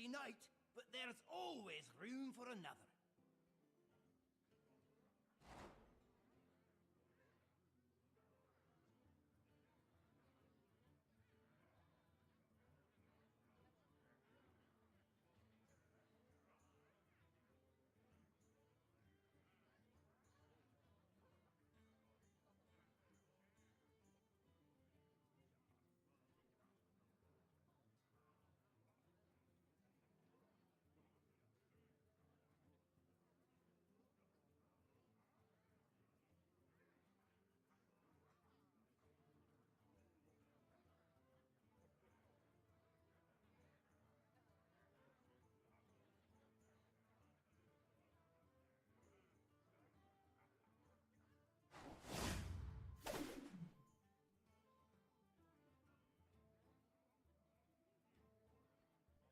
easy night, but there's always room for another.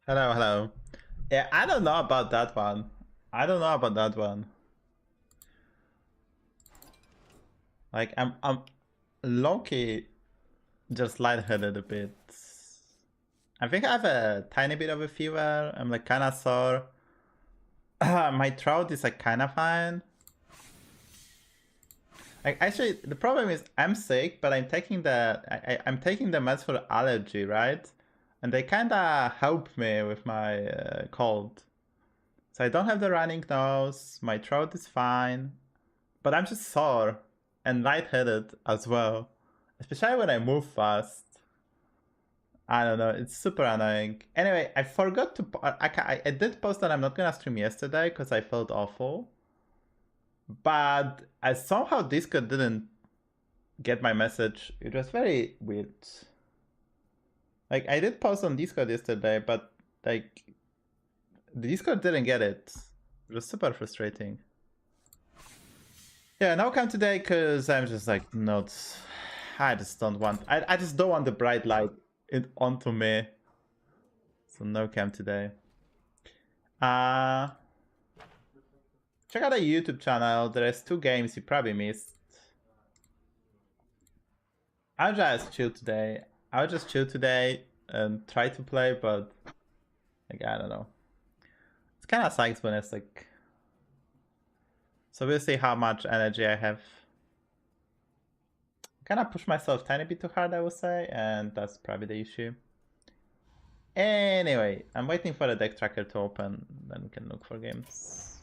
Hello, hello. Yeah, I don't know about that one. I don't know about that one. Like, I'm low-key just lightheaded a bit. I think I have a tiny bit of a fever. I'm like kinda sore. My throat is like kinda fine. Like, actually, the problem is I'm sick, but I'm taking I'm taking the meds for allergy, right? And they kinda help me with my cold. So I don't have the running nose, my throat is fine, but I'm just sore and lightheaded as well. Especially when I move fast. I don't know, it's super annoying. Anyway, I forgot to... I did post that I'm not gonna stream yesterday because I felt awful. But I somehow Discord didn't get my message. It was very weird. Like, I did post on Discord yesterday, but like, the Discord didn't get it. It was super frustrating. Yeah, no cam today because I'm just like not... I just don't want... I just don't want the bright light onto me. So no cam today. Check out the YouTube channel. There's 2 games you probably missed. I'll just chill today. I'll just chill today and try to play, but like, I don't know. It's kind of sucks when it's like... So we'll see how much energy I have. Kind of push myself a tiny bit too hard, I would say, and that's probably the issue. Anyway, I'm waiting for the deck tracker to open, then we can look for games.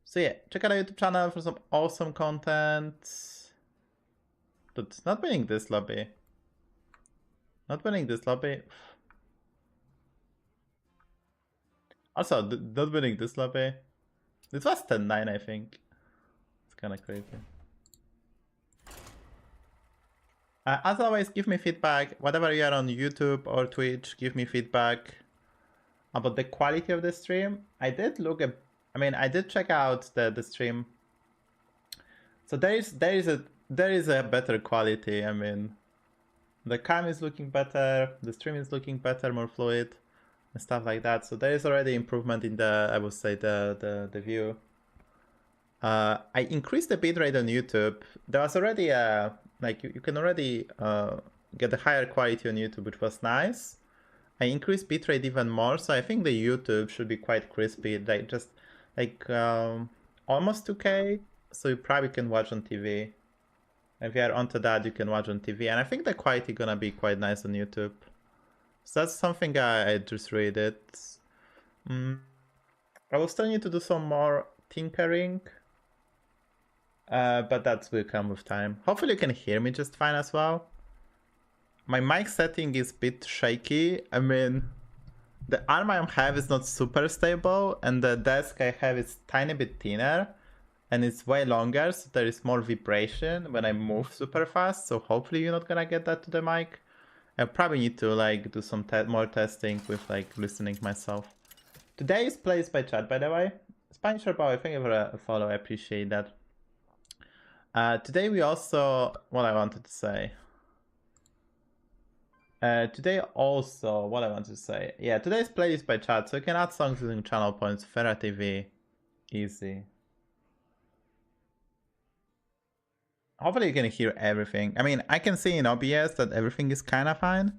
So yeah, check out our YouTube channel for some awesome content. But not winning this lobby. Not winning this lobby. Also, not winning this lobby. This was 10-9, I think. It's kind of crazy. As always, give me feedback. Whatever you are on YouTube or Twitch, give me feedback about the quality of the stream. I did look at... I mean, I did check out the stream. So there is a better quality. I mean, the cam is looking better, the stream is looking better, more fluid, and stuff like that. So there is already improvement in the, I would say, the view. I increased the bitrate on YouTube. There was already a, like, you can already get a higher quality on YouTube, which was nice. I increased bitrate even more, so I think the YouTube should be quite crispy, like just like almost 2K, so you probably can watch on TV. If you are onto that, you can watch on TV, and I think the quality gonna be quite nice on YouTube. So that's something I just really did. I will still need to do some more tinkering, but that will come with time. Hopefully you can hear me just fine as well. My mic setting is a bit shaky. I mean, the arm I have is not super stable, and the desk I have is tiny bit thinner, and it's way longer, so there is more vibration when I move super fast. So hopefully you're not gonna get that to the mic. I probably need to like do some more testing with like listening myself. Today is placed by chat, by the way. Spanish Boy, thank you for a follow. I appreciate that. Today we also, what I wanted to say. Today also, what I want to say. Yeah, today's playlist by chat, so you can add songs using channel points, Fera TV, easy. Hopefully you can hear everything. I mean, I can see in OBS that everything is kind of fine.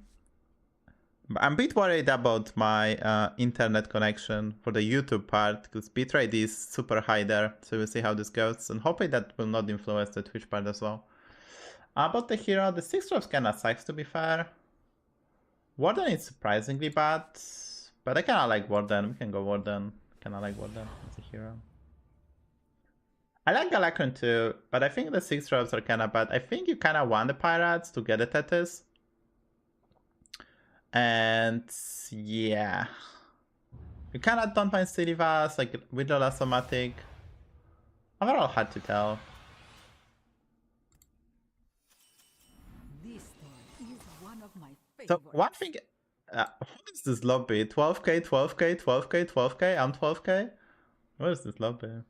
I'm a bit worried about my internet connection for the YouTube part, because bitrate is super high there, so we'll see how this goes, and hopefully that will not influence the Twitch part as well. About the hero, the 6 drops kinda sucks, to be fair. Warden is surprisingly bad, but I kinda like Warden. We can go Warden. Kinda like Warden as a hero. I like Galakron too, but I think the 6 drops are kinda bad. I think you kinda want the Pirates to get the Tethys. And yeah, you kinda don't mind Silivas, like Withdrawal Automatic. Overall, hard to tell. This toy is one of my So favorites. one thing, what is this lobby? 12k, 12k, 12k, 12k. I'm 12k. What is this lobby?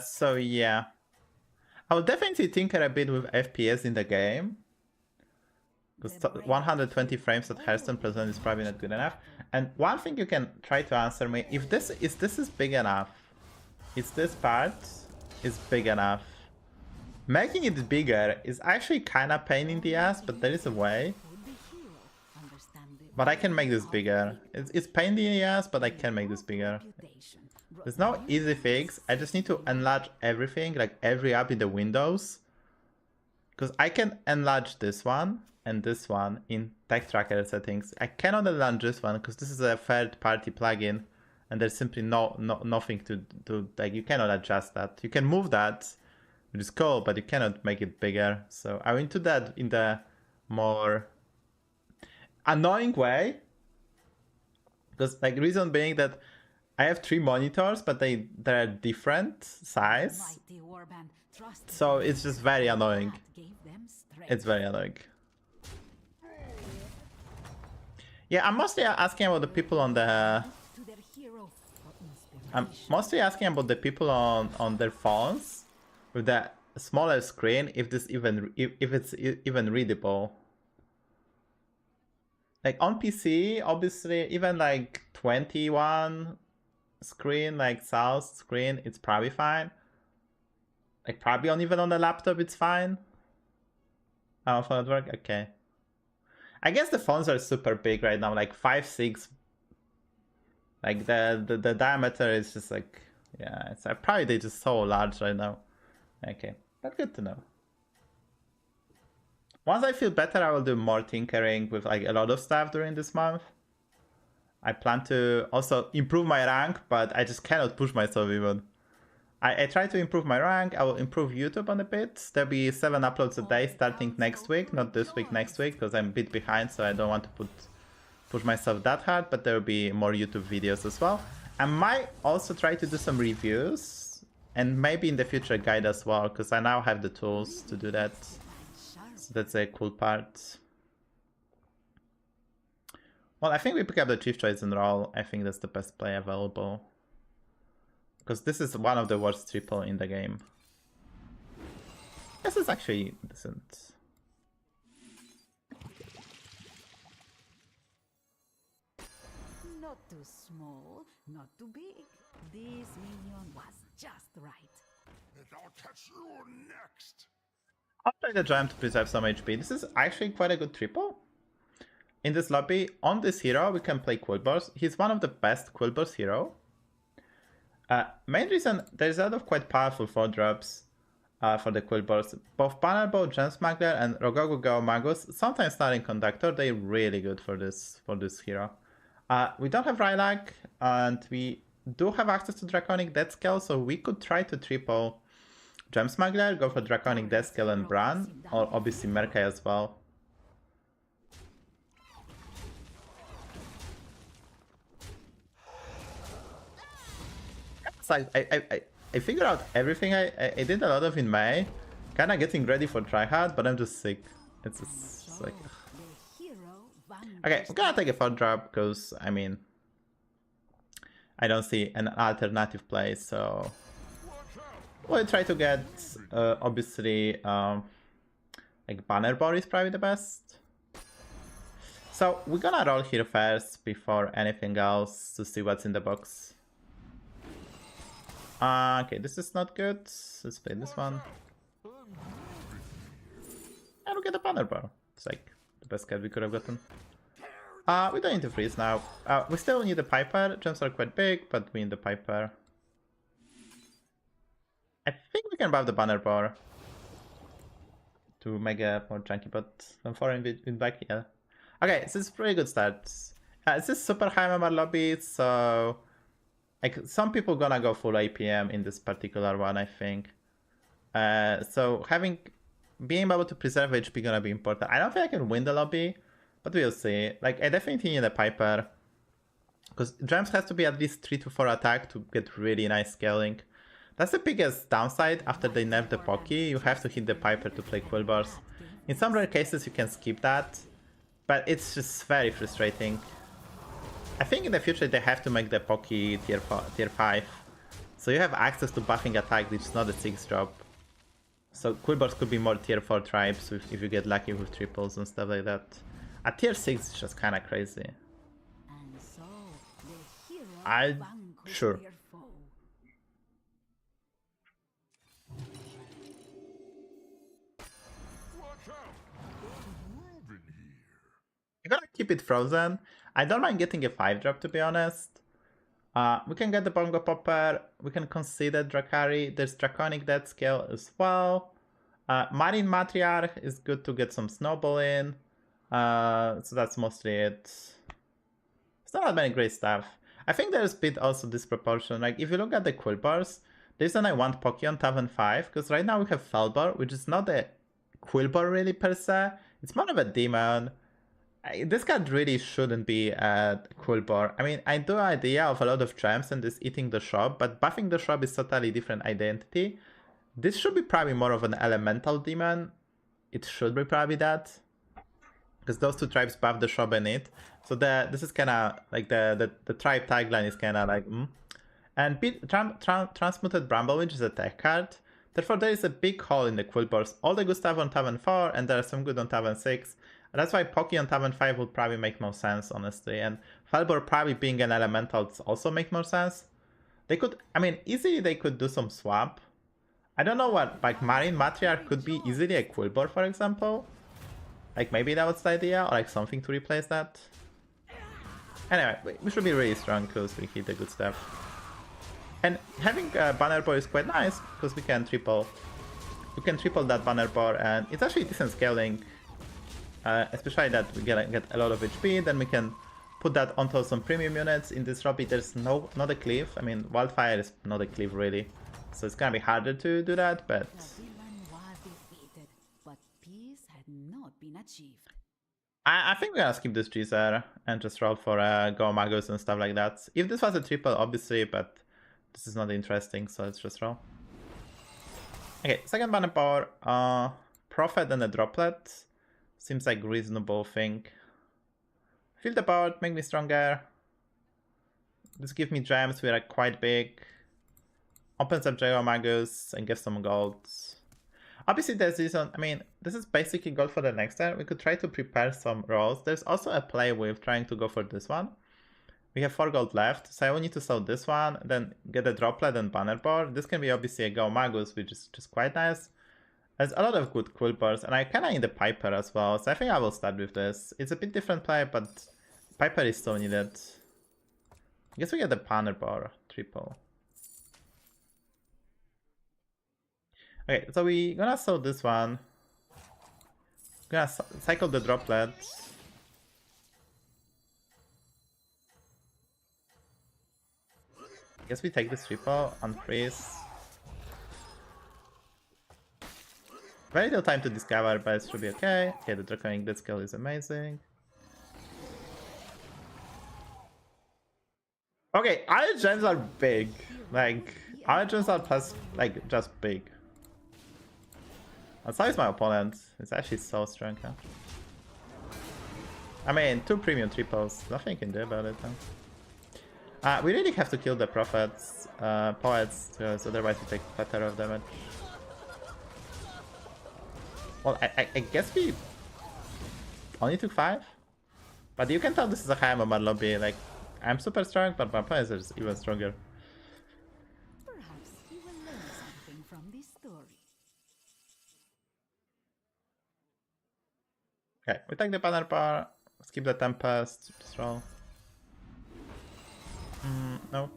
So yeah, I will definitely tinker a bit with FPS in the game, because 120 frames at Hearthstone present is probably not good enough. And one thing you can try to answer me, if this is big enough, is this part is big enough? Making it bigger is actually kind of pain in the ass, but there is a way. But I can make this bigger. It's pain in the ass, but I can make this bigger. There's no easy fix. I just need to enlarge everything, like every app in the windows. Because I can enlarge this one and this one in tech tracker settings. I cannot enlarge this one because this is a third-party plugin, and there's simply nothing to do. Like, you cannot adjust that. You can move that, which is cool, but you cannot make it bigger. So I went to that in the more annoying way, because like reason being that I have 3 monitors, but they're different size, so it's just very annoying. It's very annoying. Yeah, I'm mostly asking about the people on the. I'm mostly asking about the people on their phones with the smaller screen. If this if it's even readable. Like on PC, obviously, even like 21 screen, like South screen, it's probably fine. Like probably even on the laptop, it's fine. Oh, phone at work? Okay. I guess the phones are super big right now, like 5.6. Like the diameter is just like, yeah, it's probably they're just so large right now. Okay, that's good to know. Once I feel better, I will do more tinkering with like a lot of stuff during this month. I plan to also improve my rank, but I just cannot push myself even. I try to improve my rank. I will improve YouTube on a bit. There'll be 7 uploads a day starting next week, not this week, next week, because I'm a bit behind, so I don't want to push myself that hard, but there will be more YouTube videos as well. I might also try to do some reviews, and maybe in the future a guide as well, because I now have the tools to do that. So that's a cool part. Well, I think we pick up the Chief Choice and Roll. I think that's the best play available. Because this is one of the worst triple in the game. This is actually decent. Not too small, not too big. This minion was just right. And I'll catch you next. I'll play the Giant to preserve some HP. This is actually quite a good triple. In this lobby, on this hero, we can play Quillbars. He's one of the best Quillbars hero. Main reason, there's a lot of quite powerful 4-drops for the Quillbars. Both Banner Bow, Gem Smuggler, and Rogogo Gao Magus, sometimes Starring Conductor, they're really good for this hero. We don't have Rylag, and we do have access to Draconic Death Scale, so we could try to triple Gem Smuggler, go for Draconic Death Scale and Bran, or obviously Merkai as well. I figured out everything I did a lot of in May, kind of getting ready for tryhard, but I'm just sick. It's just like... Okay, I'm gonna take a 4-drop because, I mean, I don't see an alternative play, so... We'll try to get, obviously, like Banner Board is probably the best. So we're gonna roll here first before anything else to see what's in the box. Okay, this is not good. Let's play this one. And we get a Banner Board. It's like the best card we could have gotten. We don't need to freeze now. We still need the Piper. Gems are quite big, but we need the Piper. I think we can buff the Banner Board to make a more chunky, but I'm foreign with back, yeah. Okay, this is pretty good start. This is super high MMR lobby, so like some people gonna go full APM in this particular one, I think. So being able to preserve HP gonna be important. I don't think I can win the lobby, but we'll see. Like I definitely need a Piper, because Gems has to be at least 3 to 4 attack to get really nice scaling. That's the biggest downside after they nerf the Poké. You have to hit the Piper to play Quillbars. In some rare cases you can skip that, but it's just very frustrating. I think in the future they have to make the Poké tier 5. So you have access to buffing attack, which is not a 6 drop. So Quillbars could be more tier 4 tribes if you get lucky with triples and stuff like that. At tier 6 is just kinda crazy. Sure. I'm gonna keep it frozen. I don't mind getting a 5 drop, to be honest. We can get the Bongo Popper. We can consider Drakari. There's Draconic Death Scale as well. Marine Matriarch is good to get some Snowball in. So that's mostly it. It's not that many great stuff. I think there's a bit also disproportion. Like if you look at the Quillbars, the reason I want Poké on Tavern 5, because right now we have Felbar, which is not a Quillbar really per se. It's more of a demon. This card really shouldn't be a Quillbar. I mean, I do idea of a lot of gems and this eating the shop, but buffing the shop is totally different identity. This should be probably more of an elemental demon. It should be probably that, because those two tribes buff the shop and it. So this is kind of like the tribe tagline is kind of like And Transmuted Bramblewitch is a tech card. Therefore, there is a big hole in the Quillbars. All the good stuff on Tavern 4, and there are some good on Tavern 6. And that's why Poké on Tavern 5 would probably make more sense, honestly. And Felbar probably being an elemental also make more sense. They could, I mean, easily they could do some swap. I don't know what, like Marine Matriarch could be easily a Quillbar, for example. Like maybe that was the idea, or like something to replace that. Anyway, we should be really strong because we hit the good stuff. And having a Banner Board is quite nice because we can triple that Banner Board, and it's actually decent scaling. Especially that we get a lot of HP, then we can put that onto some premium units. In this lobby there's not a cleave. I mean, Wildfire is not a cleave really, so it's gonna be harder to do that, but I think we're gonna skip this Geyser and just roll for Go Magus and stuff like that. If this was a triple, obviously, but this is not interesting, so let's just roll. Okay, second Banner Board, Prophet and a Droplet. Seems like reasonable thing. Fill the board, make me stronger. This gives me gems, we are quite big. Opens up Jago Magus and gives some gold. Obviously there's this one, I mean, this is basically gold for the next turn. We could try to prepare some rolls. There's also a play with trying to go for this one. We have 4 gold left, so I will need to sell this one, then get a Droplet and Banner Board. This can be obviously a Go Magus, which is just quite nice. There's a lot of good Quillbars, and I kinda need the Piper as well, so I think I will start with this. It's a bit different play, but Piper is still needed. I guess we get the Banner Board triple. Okay, so we're gonna sell this one. Gonna cycle the Droplet. I guess we take this triple, unfreeze. Very little time to discover, but it should be okay. Okay, the Draconic Death Scale is amazing. Okay, our gems are big. Like, our gems are just big. And so is my opponent. It's actually so strong, huh? I mean, 2 premium triples. Nothing you can do about it, huh? We really have to kill the prophets, poets, because otherwise we take better of damage. Well, I guess we only took 5, but you can tell this is a high MMR lobby. Like, I'm super strong, but my players are even stronger. Perhaps you will learn something from this story. Okay, we take the banner bar, skip the Tempest, just roll. No.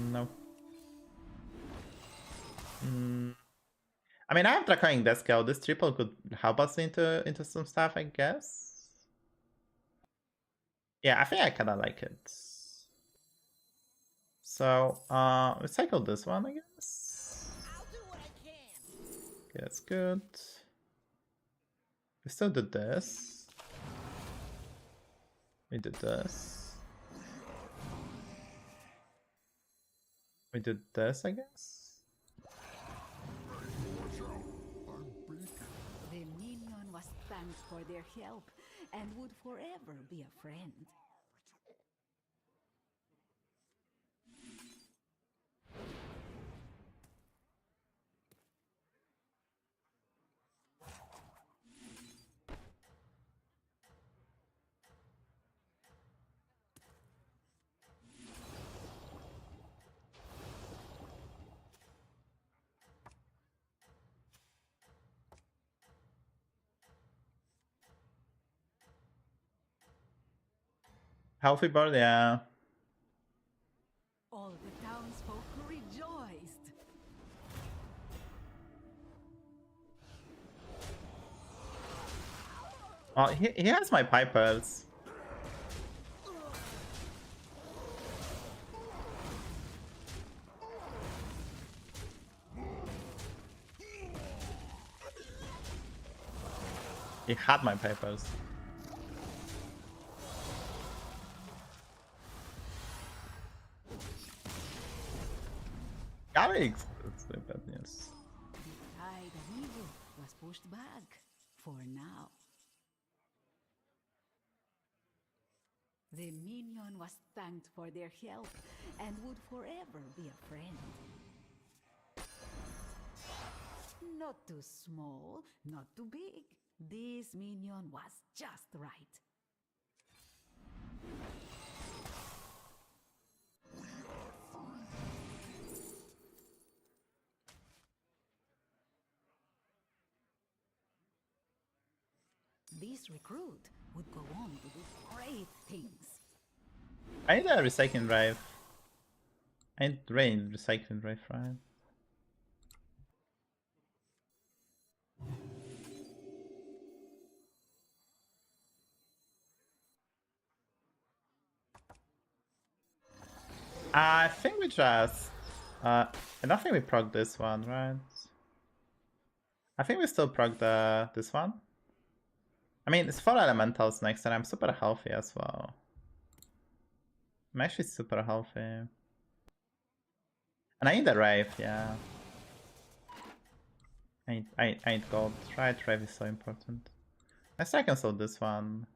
No. I mean, I have Draconic Deathscale. This triple could help us into some stuff, I guess. Yeah, I think I kinda like it. So, we cycle this one, I guess. I'll do what I can. Okay, that's good. We still did this. We did this. We did this, I guess. The minion was thanked for their help and would forever be a friend. Healthy bird, yeah. All the townsfolk rejoiced. Oh, he has my pipers. He had my papers. Alex! That's the bad news. The tide of evil was pushed back for now. The minion was thanked for their help and would forever be a friend. Not too small, not too big. This minion was just right. This recruit would go on to do great things. I need a recycling drive. I need rain recycling drive, right? I think we just... I don't think we proc this one, right? I think we still proc this one. I mean, it's 4 elementals next and I'm super healthy as well. I'm actually super healthy. And I need a Rave, yeah. I need gold, right? Rave is so important. I cancel this one.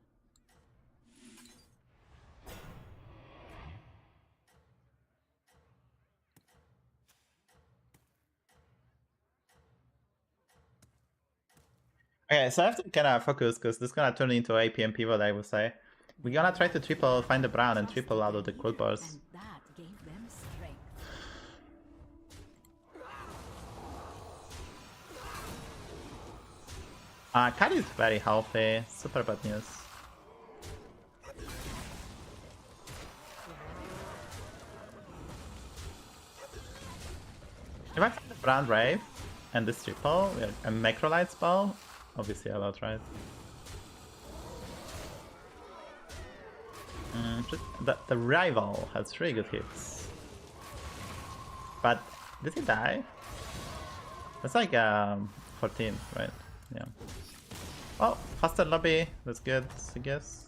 Okay, so I have to kind of focus because this is gonna turn into APM pivot, I would say. We're gonna try to triple, find the brown and triple out of the quilt bars. And that gave them strength. Cat is very healthy, super bad news. If I find the brown Rave and this triple, a Necrolite spell, obviously allowed, right? The rival has really good hits. But did he die? That's like 14, right? Yeah. Oh, faster lobby. That's good, I guess.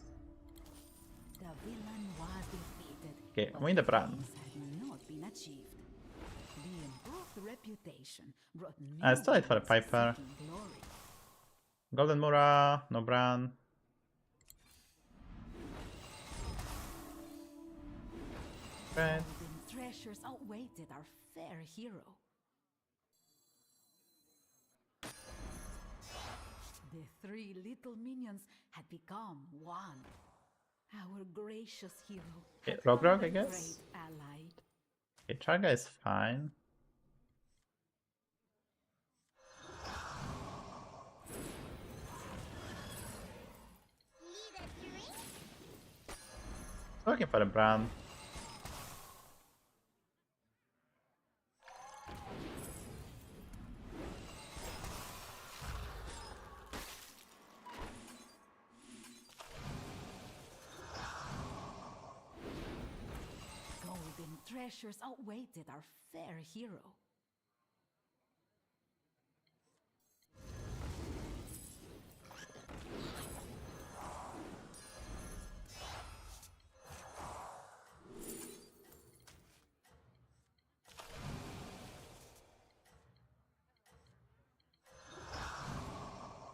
The villain was defeated. Okay, but win the brand. things had not been achieved. The improved reputation brought Still wait for a millions Piper. seeking glory. Golden Mura, no Bran. Right. Golden treasures awaited our fair hero. The three little minions had become one. Our gracious hero had Rogue, found I a guess? great ally. Okay, Chaga is fine. Need a drink? Looking for a brand. Golden treasures awaited our fair hero.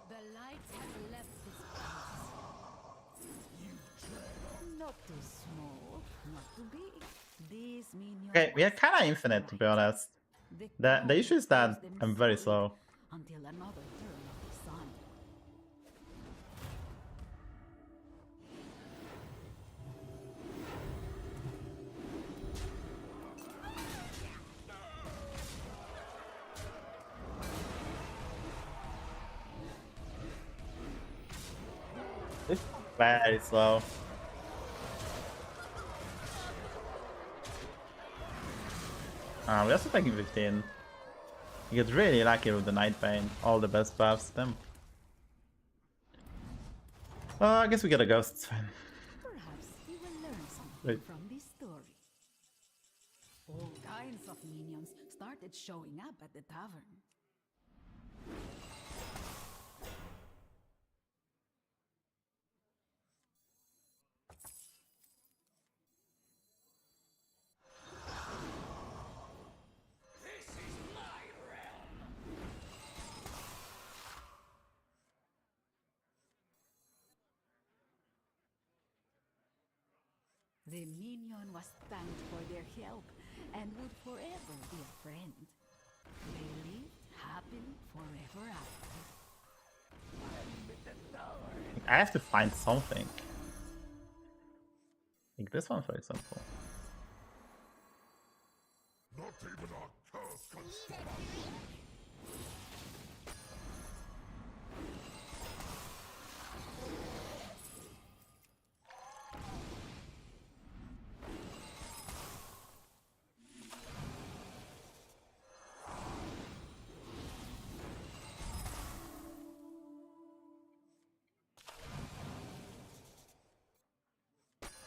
The light has left this place. Not too small, not too big. This minion Okay, we are was kind of just infinite, to be right. honest. The The issue is that clouds I'm very themselves slow. until another turn of the sun. It's very slow. We're also taking 15. You get really lucky with the Night Bane. All the best buffs them. I guess we get a ghost, it's fine. Perhaps you will learn something Wait. from this story. All kinds of minions started showing up at the tavern. The minion was thanked for their help and would forever be a friend. They lived happily forever after. I have to find something. Like this one, for example. Not even our curse can Need stop a us. drink?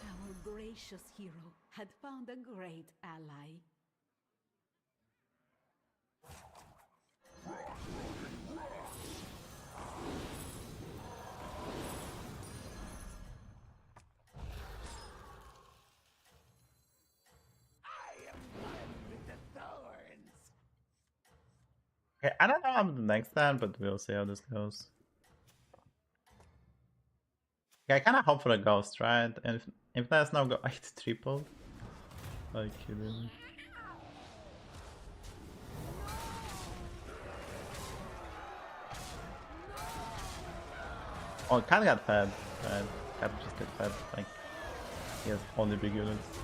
Our gracious hero had found a great ally. Okay, I don't know how the next time, but we'll see how this goes. Yeah, I kind of hope for a ghost, right? And if there's no go, it's triple. Like you did. Oh, Cat got fed. Right? Cat just got fed. Like he has only big units.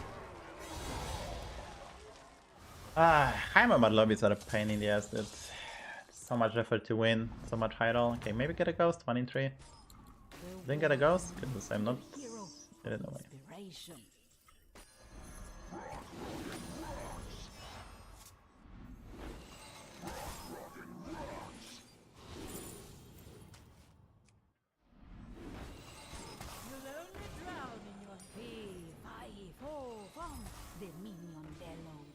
Heimer mud lobbies are a pain in the ass. It's so much effort to win, so much high roll. Okay, maybe get a ghost. 1 in 3. Didn't get a ghost because I'm not. Get it away. Inspiration. You'll only drown in your fee, fie, fo, fum, the minion bellowed.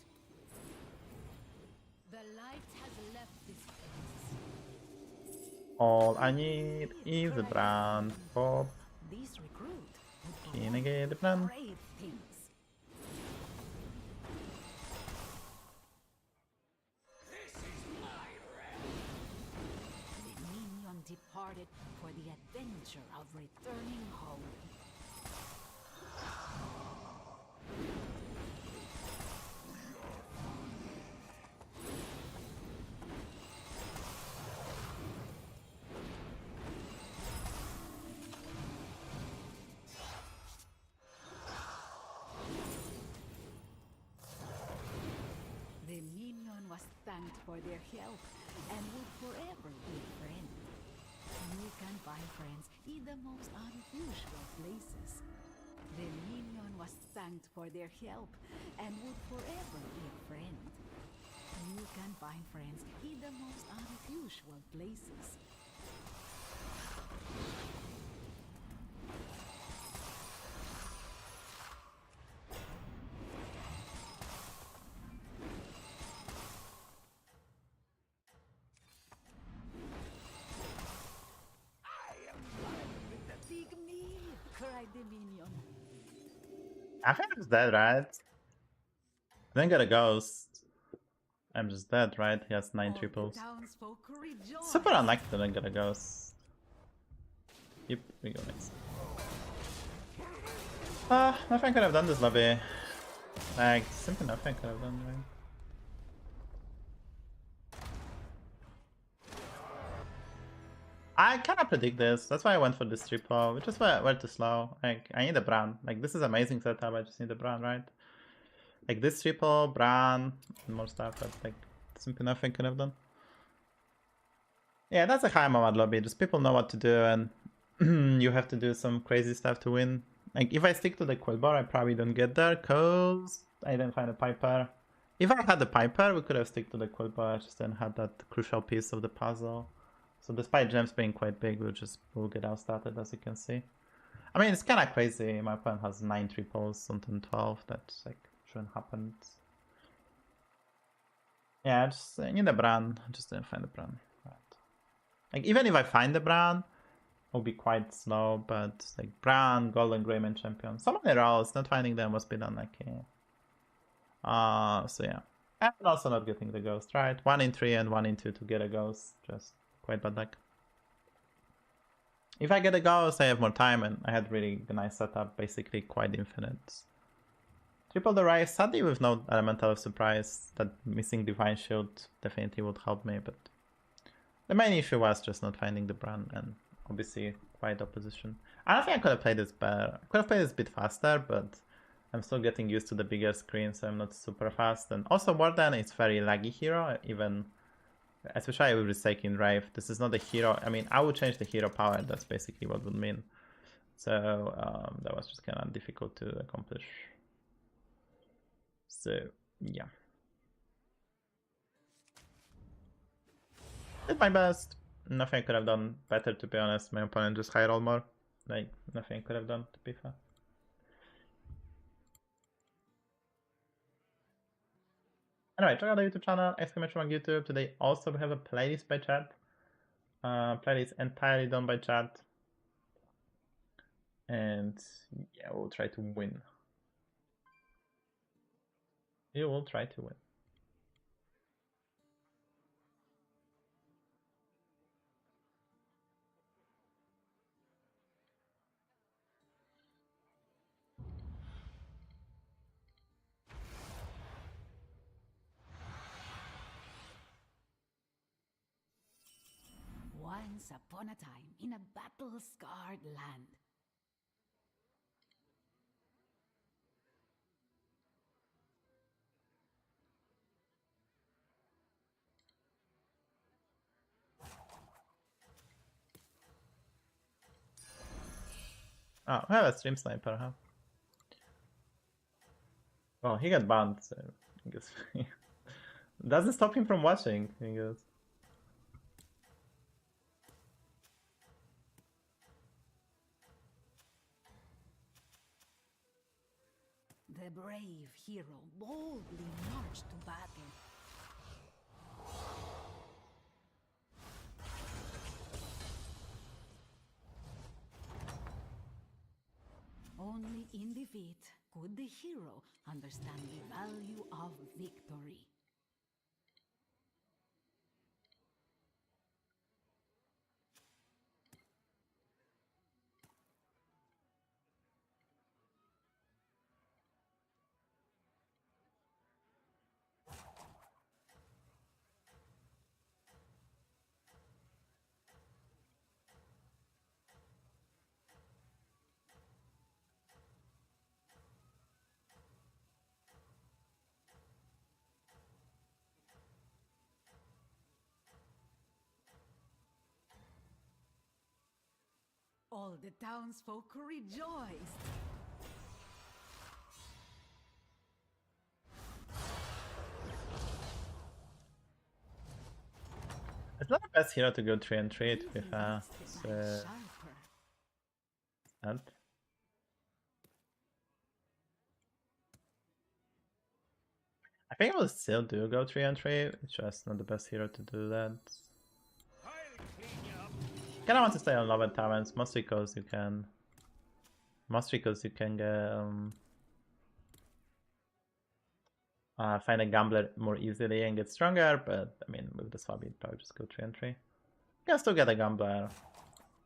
The light has left this place. All I need is a brand pop. This recruit would Can I get the brand? great things. The minion departed for the adventure of returning home. for their help and would forever be a friend. You can find friends in the most unusual places. The minion was thanked for their help and would forever be a friend. You can find friends in the most unusual places. Big me! Cried the minion. I think I'm just dead, right? I didn't get a ghost. I'm just dead, right? He has 9 All the triples. townsfolk rejoiced. Super unlucky that I didn't get a ghost. Yep, we go next. Nothing could have done this lobby. Like, simply nothing could have done, right? I cannot predict this. That's why I went for this triple, which is where too slow. Like, I need a Bran. Like, this is amazing setup. I just need a Bran, right? Like, this triple, Bran, and more stuff. But, like, simply nothing could have done. Yeah, that's a high Mamad lobby. Just people know what to do, and you have to do some crazy stuff to win. Like, if I stick to the Quillbar, I probably don't get there, because I didn't find a Piper. If I had the Piper, we could have stick to the Quillbar. I just didn't have that crucial piece of the puzzle. So despite gems being quite big, we'll get outstarted, as you can see. I mean, it's kind of crazy. My opponent has 9 triples on turn 12. That's like shouldn't happen. Yeah, I just need a Bran. I just didn't find the Bran. Right. Like, even if I find the Bran, it'll be quite slow. But like Bran, Golden Greyman champion, so many rolls. Not finding them was a bit unlucky. So yeah, and also not getting the ghost, right? 1 in 3 and 1 in 2 to get a ghost. Just quite bad luck. If I get a ghost, I have more time, and I had really a nice setup, basically quite infinite. Triple the rise, sadly with no elemental of surprise. That missing divine shield definitely would help me, but the main issue was just not finding the Bran, and obviously quite opposition. I don't think I could have played this better. I could have played this a bit faster, but I'm still getting used to the bigger screen, so I'm not super fast. And also Warden is very laggy hero, even especially with Risaking Rave. This is not a hero. I mean, I would change the hero power. That's basically what it would mean. So that was just kind of difficult to accomplish. So yeah, did my best. Nothing I could have done better, to be honest. My opponent just high roll more. Like, nothing I could have done, to be fair. Anyway, check out the YouTube channel, exclamation mark YouTube. Today also we have a playlist by chat. Playlist entirely done by chat. And yeah, we'll try to win. You will try to win. Once upon a time, in a battle-scarred land, Oh, we have a stream sniper, huh? Well, he got banned, so I guess doesn't stop him from watching, I guess. the brave hero boldly marched to battle. Only in defeat could the hero understand the value of victory. All the townsfolk rejoiced. It's not the best hero to go 3 and 3 with Even makes the knife sharper. and I think I will still do go 3 and 3. It's just not the best hero to do that. Kinda want to stay on lower taverns, mostly because you can get find a gambler more easily and get stronger, but I mean with the swap you'd probably just go 3 and 3. You can still get a gambler.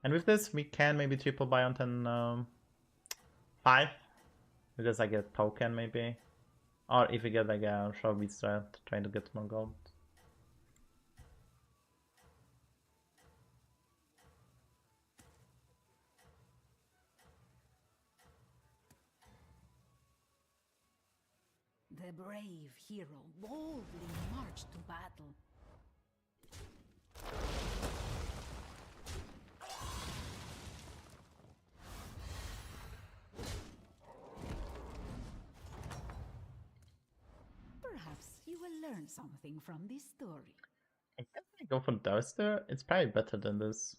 And with this we can maybe triple buy on 10 5. Because I get token maybe. Or if we get like a short beat strat, trying to get more gold. The brave hero boldly marched to battle. Perhaps you will learn something from this story. I guess I go for Dekkster. It's probably better than this.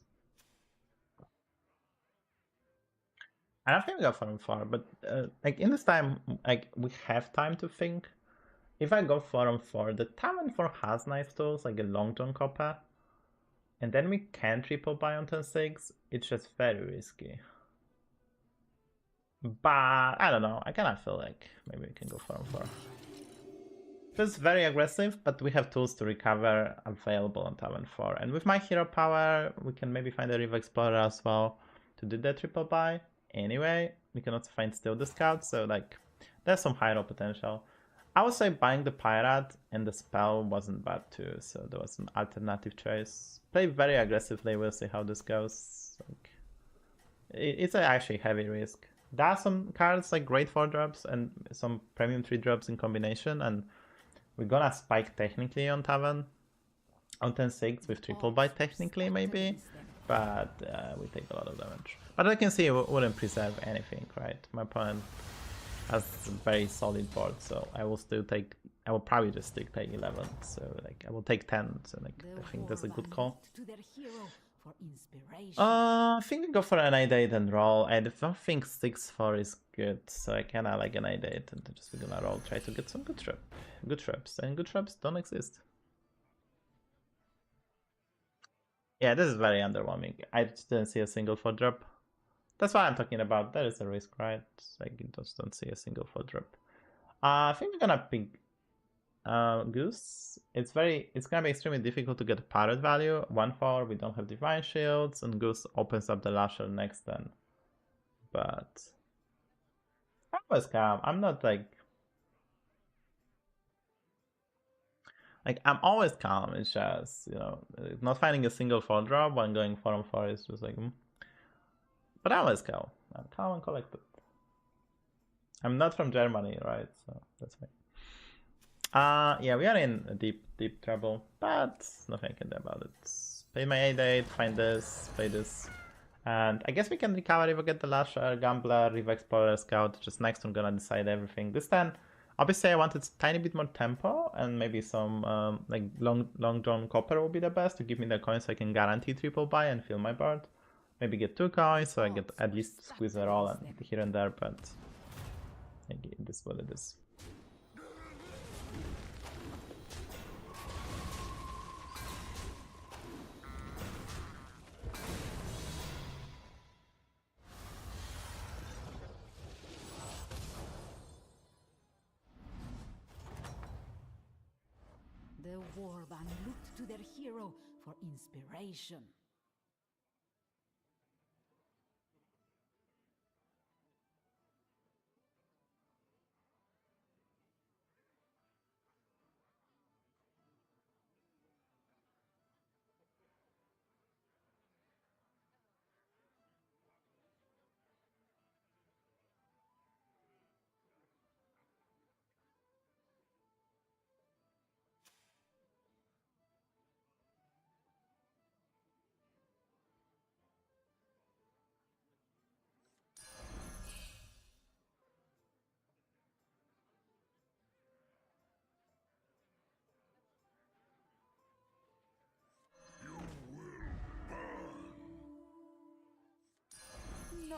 I don't think we go for him far, but like in this time, like we have time to think. If I go for him 4, the Tavern 4 has nice tools like a long term copper, and then we can triple buy on 10-6. It's just very risky. But I don't know. I kind of feel like maybe we can go for him 4. Feels very aggressive, but we have tools to recover available on Tavern 4, and with my hero power, we can maybe find a River Explorer as well to do the triple buy. Anyway, we can also find still the scout, so like there's some high roll potential. I would say buying the pirate and the spell wasn't bad too, so there was an alternative choice. Play very aggressively, we'll see how this goes. Like, it's actually heavy risk. There are some cards like great 4-drops and some premium 3-drops in combination, and we're gonna spike technically on Tavern on 10-6 with triple buy technically maybe, but we take a lot of damage. But I can see it wouldn't preserve anything, right? My opponent has a very solid board, so I will probably just stick take 11, so like I will take 10, so like I think that's a good call. I think we go for an 8-8 and roll. I don't think 6-4 is good, so I kinda like an 8-8 and just we're gonna roll, try to get some good traps, and good traps don't exist. Yeah, this is very underwhelming. I just didn't see a single 4-drop. That's what I'm talking about. That is a risk, right? Like you just don't see a single 4-drop. I think we're gonna pick Goose. It's gonna be extremely difficult to get a pirate value. 1-4, we don't have divine shields, and Goose opens up the Lasher next turn. But I'm always calm. I'm not like I'm always calm. It's just, you know, not finding a single 4-drop when going 4-4 is just like But I'm always calm. I'm calm and collected. I'm not from Germany, right? So that's fine. Yeah, we are in a deep trouble, but nothing I can do about it. Play my 8-8, find this, play this. And I guess we can recover if we get the Lasher, Gambler, River Explorer, Scout. Just next I'm gonna decide everything. This time, obviously I wanted a tiny bit more tempo, and maybe some like long drawn copper will be the best to give me the coins so I can guarantee triple buy and fill my board. Maybe get 2 coins so I get at least squeeze a roll and here and there, but it is what it is. The warband looked to their hero for inspiration.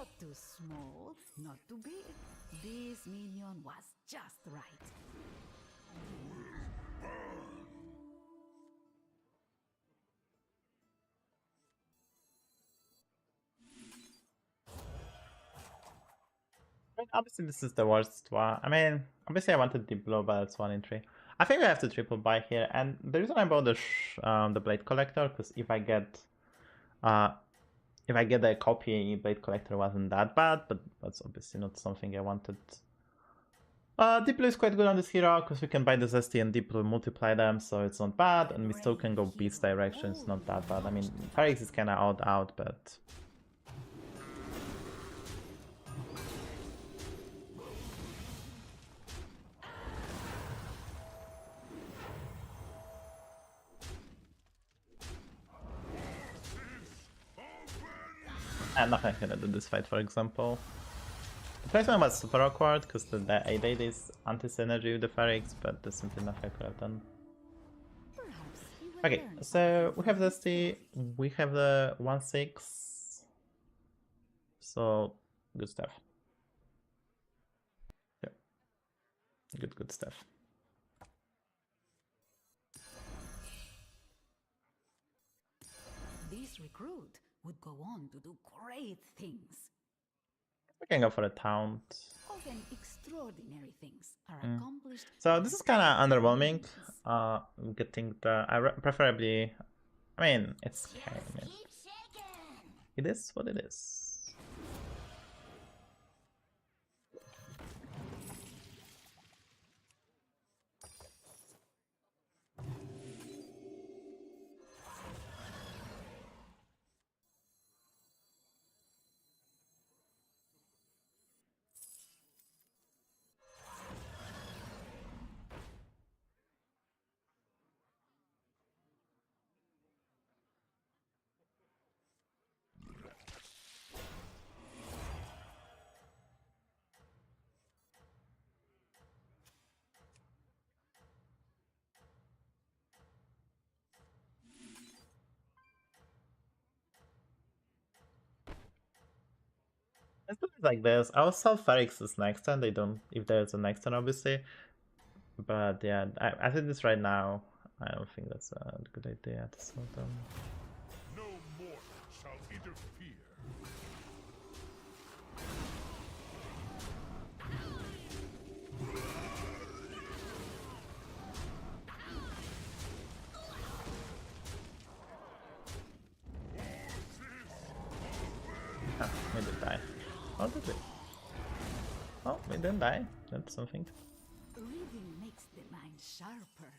Not too small, not too big. This minion was just right. I mean, obviously this is the worst one. I mean, obviously I wanted deep blue, but it's 1 in 3. I think we have to triple buy here, and the reason I bought the blade collector, because if I get the copy, blade collector wasn't that bad, but that's obviously not something I wanted. Deep blue is quite good on this hero, because we can buy the zesty and deep blue multiply them, so it's not bad, and we still can go beast direction, it's not that bad. I mean, Ferrix is kinda odd out, but... I'm not gonna do this fight, for example. The placement was super awkward because the 8-8 is anti-synergy with the Ferrix, but there's simply nothing I could have done. Okay, so we have the we have the 1-6. So, good stuff. Yeah. Good stuff. This recruit would go on to do great things. We can go for a taunt. Often extraordinary things are accomplished. So this is kind of underwhelming. Getting the preferably. I mean, it's kind of. It is what it is. Let's do it like this. I'll sell Ferrix's next turn. They don't, if there's a next turn, obviously. But yeah, I think this right now. I don't think that's a good idea to sell them. No mortal shall interfere. Ah, we did die. Oh, did we? Oh, we didn't die. That's something. Reading makes the mind sharper.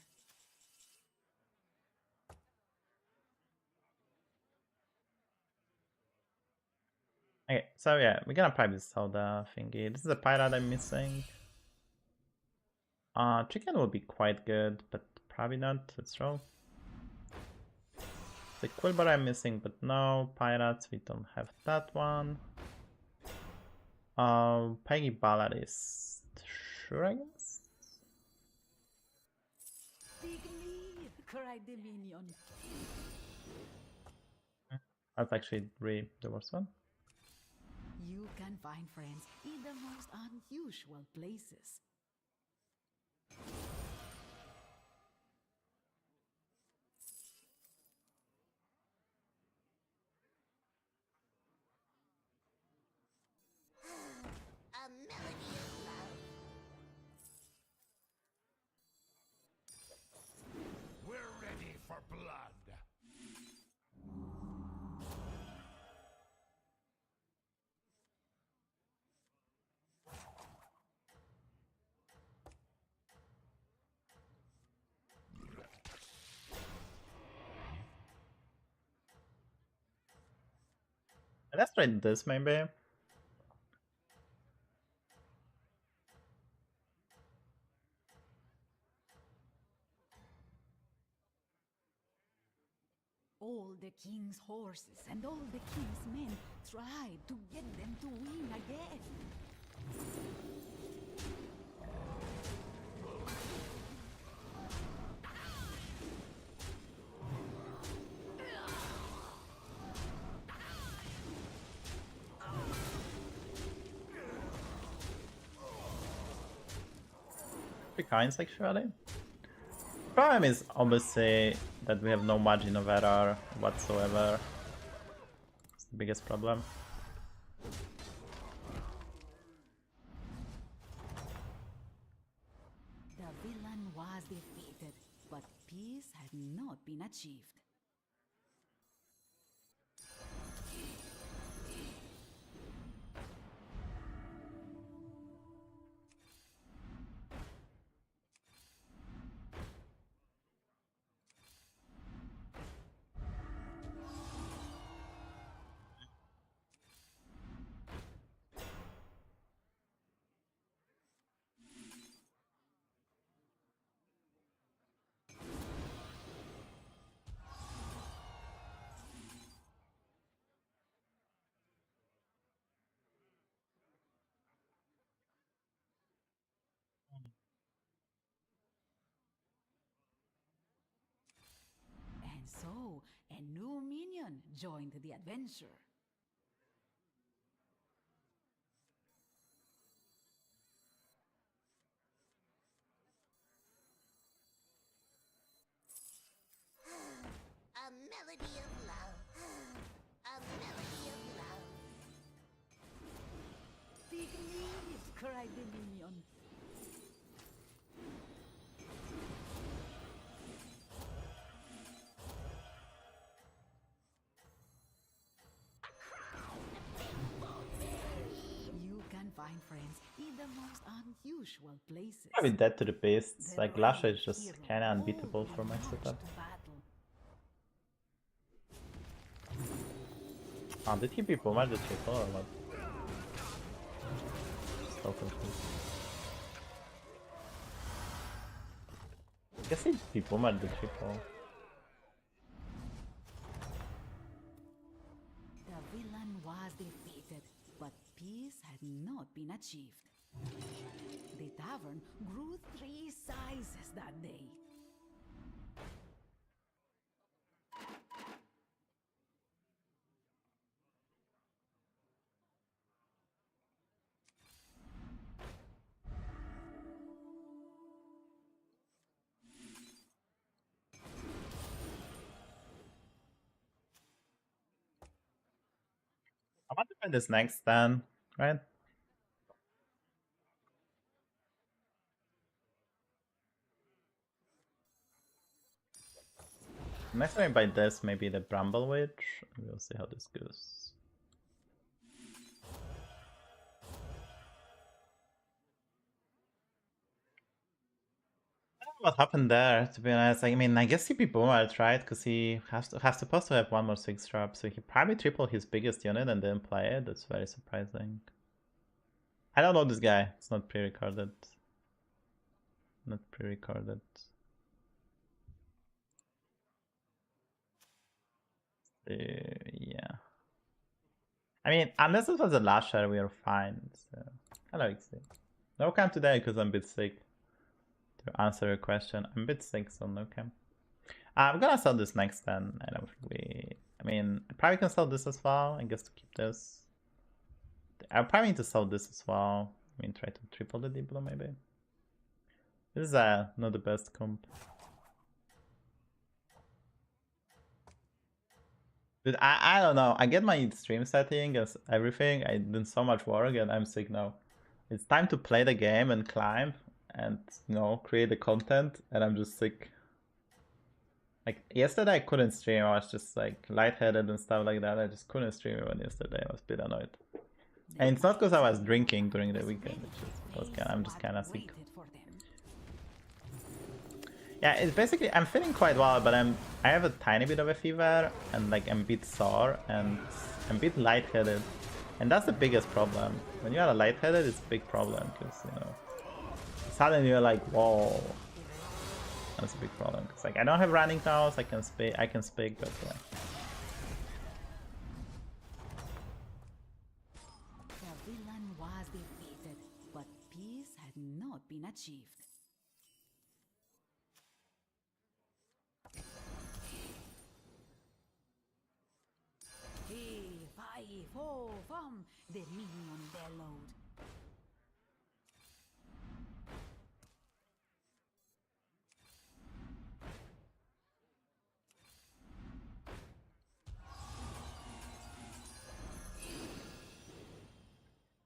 Okay, so yeah, we're gonna probably sell the thingy. This is a pirate I'm missing. Chicken will be quite good, but probably not. Let's roll. The Quilbar I'm missing, but no. Pirates, we don't have that one. Peggy Ballad is sure, I guess. Dig me, cried the minion. That's actually really the worst one. You can find friends in the most unusual places. A melody of love. We're ready for blood. Let's try this maybe. All the king's horses and all the king's men tried to get them to win again. 3 coins actually. Problem is obviously that we have no margin of error whatsoever. It's the biggest problem. The villain was defeated, but peace had not been achieved. And so, a new minion joined the adventure. A melody of love. A melody of love. Big leaves, cried the minion. You can find friends in the most unusual places. Probably dead to the beasts. The Like Lasha is brave just hero kinda unbeatable boldly for my marched setup. to battle. Oh, did he be boomer the triple or what? So confused. I guess he'd be boomer the triple. The villain was defeated, but peace had not been achieved. The tavern grew 3 sizes that day. I want to find this next then, right? Next time I buy this, maybe the Bramble Witch. We'll see how this goes. I don't know what happened there, to be honest. I mean, I guess he'd be boomered, right? Because he has supposed to have 1 more 6 drop, so he probably tripled his biggest unit and didn't play it. That's very surprising. I don't know this guy. It's not pre-recorded. Not pre-recorded. Yeah. I mean, unless it was a Lasher, we are fine. So, hello, XD. No cam today because I'm a bit sick. To answer your question, I'm a bit sick, so no cam. I'm gonna sell this next then. I don't think we. I mean, I probably can sell this as well. I guess to keep this. I probably need to sell this as well. I mean, try to triple the Diplo maybe. This is not the best comp. Dude, I don't know. I get my stream setting as everything. I did so much work and I'm sick now. It's time to play the game and climb and, you know, create the content, and I'm just sick. Like, yesterday I couldn't stream. I was just like lightheaded and stuff like that. I just couldn't stream even yesterday. I was a bit annoyed. And it's not because I was drinking during the weekend. It's just I'm just kind of sick. Yeah, it's basically, I'm feeling quite well, but I have a tiny bit of a fever, and like I'm a bit sore, and I'm a bit lightheaded. And that's the biggest problem. When you are lightheaded, it's a big problem, because, you know, suddenly you're like, whoa. That's a big problem. Because like I don't have running now, so I can speak, but yeah. The villain was defeated, but peace had not been achieved. Hey, five, four, fum, the minion bellowed.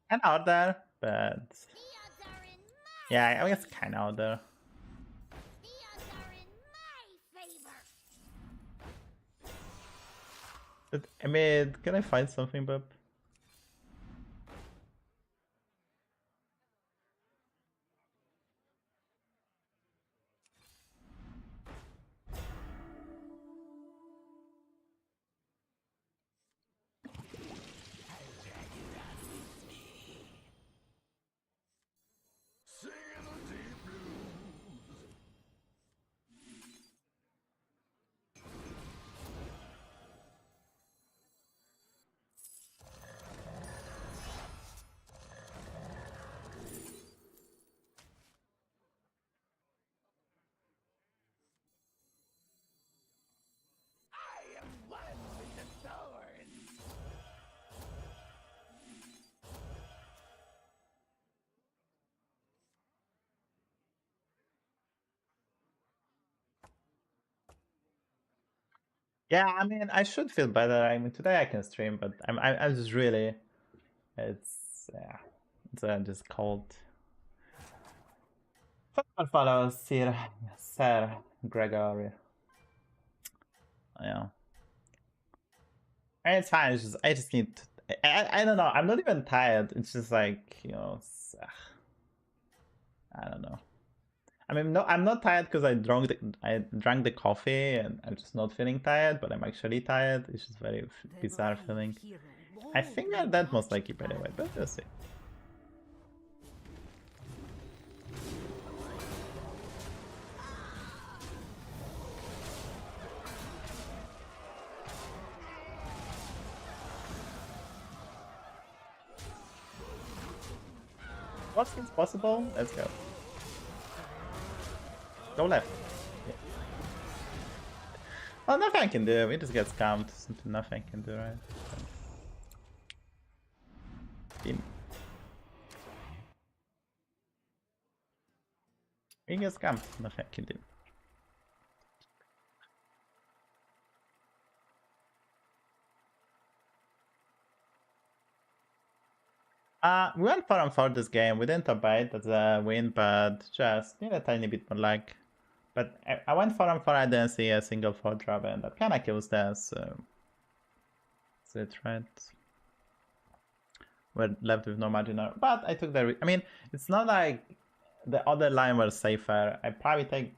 Kinda out there, but The odds are in my yeah, I guess kinda out there. The odds are in my favor. But, I mean, can I find something, bub? Singing the deep blues. I am one with the thorns. Yeah, I mean, I should feel better. I mean, today I can stream, but I'm just really, it's yeah, it's just cold. Follow Sir Gregory. Yeah, and it's fine. It's just I just need. I don't know. I'm not even tired. It's just like, you know. I don't know. I mean, no, I'm not tired because I drank the coffee and I'm just not feeling tired, but I'm actually tired. It's just very bizarre feeling. I think they're dead most likely by the way, but we'll see. What seems possible? Let's go. Go left. Yeah. Well, nothing I can do. We just get scammed. Simply nothing I can do, right? Beam. We get scammed. Nothing I can do. We went 4-on-4 this game. We didn't top 8, that's a win, but just need a tiny bit more luck. But I went 4-on-4, I didn't see a single 4 drop, and that kinda kills that, so. That's it, right? We're left with no margin, but I took the. I mean, it's not like the other line was safer. I probably take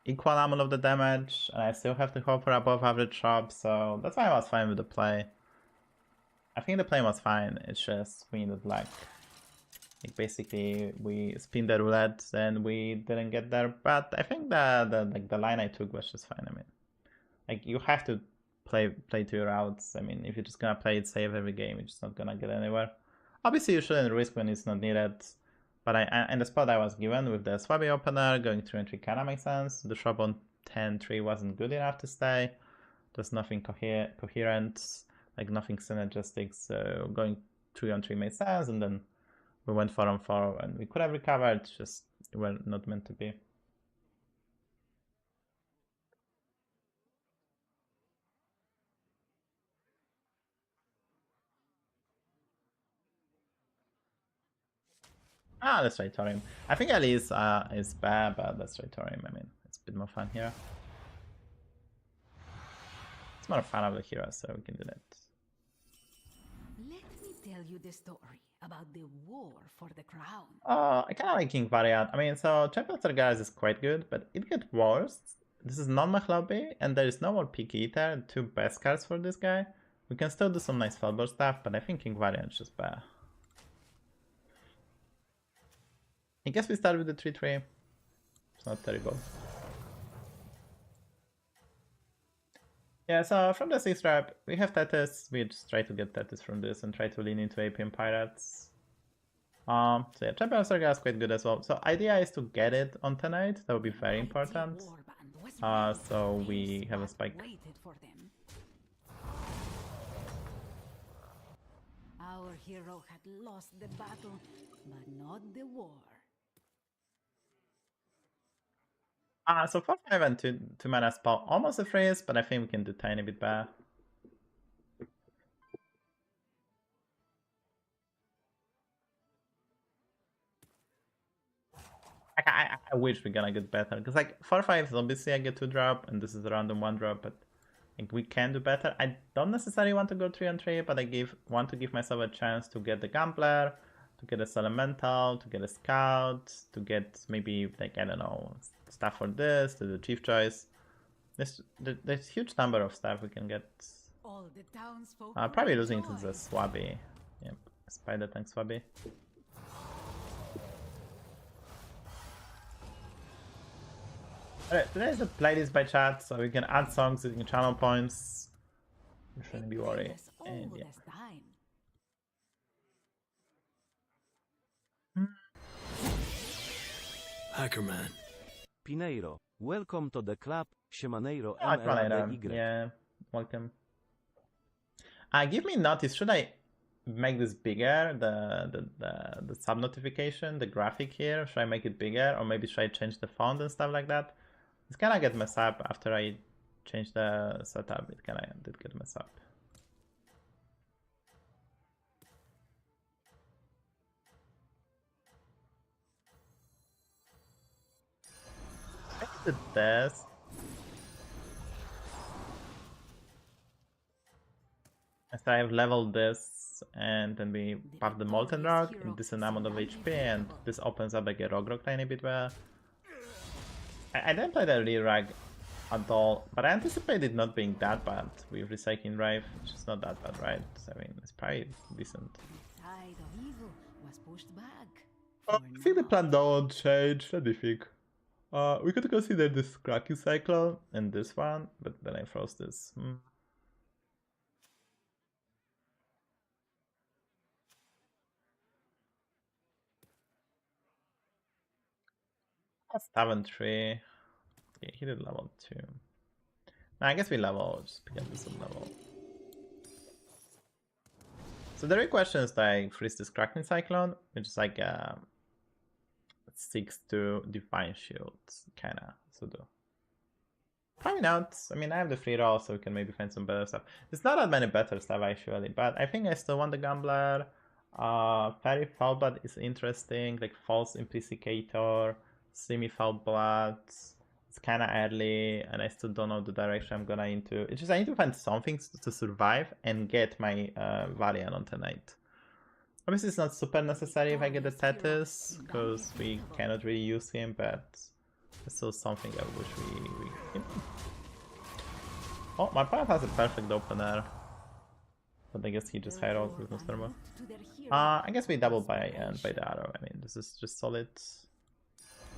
equal amount of the damage, and I still have to hope for above average drop, so that's why I was fine with the play. I think the play was fine, it's just we needed luck. Like basically we spin the roulette and we didn't get there, but I think the line I took was just fine. I mean, like you have to play to your outs. I mean, if you're just gonna play it safe every game, you're just not gonna get anywhere. Obviously, you shouldn't risk when it's not needed. But in the spot I was given with the Swabby opener, going 3-3 kinda makes sense. The shop on 10-3 wasn't good enough to stay. There's nothing coherent, like nothing synergistic, so going 3-on-3 made sense, and then we went 4-on-4 and we could have recovered, just were not meant to be. Ah, that's right, Torium. I think at least is bad, but that's right, Torium. I mean, it's a bit more fun here. It's more fun of the hero, so we can do that. Let me tell you the story about the war for the crown. I kind of like Kripparrian. I mean, so Champions guys is quite good, but it gets worse. This is non-mech lobby, and there is no more Peak Eater, 2 best cards for this guy. We can still do some nice Felbor stuff, but I think Kripparrian is just bad. I guess we start with the 3-3. It's not terrible. Yeah, so from the 6th rep, we have Tethys. We just try to get Tethys from this and try to lean into APM Pirates. So yeah, Champion Saga is quite good as well. So idea is to get it on tonight. That would be very important. So we have a spike. Our hero had lost the battle, but not the war. So 4-5 and 2 mana spell, almost a freeze, but I think we can do tiny bit better. I wish we're gonna get better, because like 4/5 is obviously I get 2-drop, and this is a random 1-drop, but like we can do better. I don't necessarily want to go 3-on-3, but I want to give myself a chance to get the Gambler, to get a Elemental, to get a Scout, to get maybe like, I don't know, stuff for this, to the Chief Choice. There's huge number of stuff we can get. All the townsfolk Probably will losing to join. the Swabby. Yep, Spider tank Swabby. Alright, today's a playlist by chat, so we can add songs using channel points. You shouldn't be worried. Yes, all And yeah. this time. Hackerman. Pineiro, welcome to the club. Siemanero Oh, MLADY. yeah, welcome. Give me notice. Should I make this bigger? The sub notification, the graphic here. Should I make it bigger, or maybe should I change the font and stuff like that? It's gonna get messed up after I change the setup. It kinda did get messed up. I did this. So I have leveled this, and then we buff the Molten Rock, and this is an amount of HP, and this opens up like a Rock tiny bit well. I didn't play the Re-Rag at all, but I anticipate it not being that bad with Recycling Rive, which is not that bad, right? I mean, it's probably decent. The tide of evil was pushed back. I For think the now. plan don't change. Let me think. We could consider this Cracking Cyclone and this one, but then I froze this. That's Tavern 3. Yeah, he did level 2. Nah, I guess we level, just pick up this level. So the real question is like, freeze this Kraken Cyclone, which is like 6-2 Divine Shield, kinda, pseudo. Probably not. I mean, I have the free roll, so we can maybe find some better stuff. There's not that many better stuff actually, but I think I still want the Gambler. Fairy Firebat is interesting, like False Implicator, Semi-Foul Blood. It's kind of early, and I still don't know the direction I'm gonna into. It's just I need to find something to survive and get my Varian on tonight. Obviously, it's not super necessary if I get the Tethys, because we cannot really use him, but it's still something I wish we... Oh, my opponent has a perfect opener. But I guess he just high rolls with no thermal. I guess we double by the arrow. I mean, this is just solid.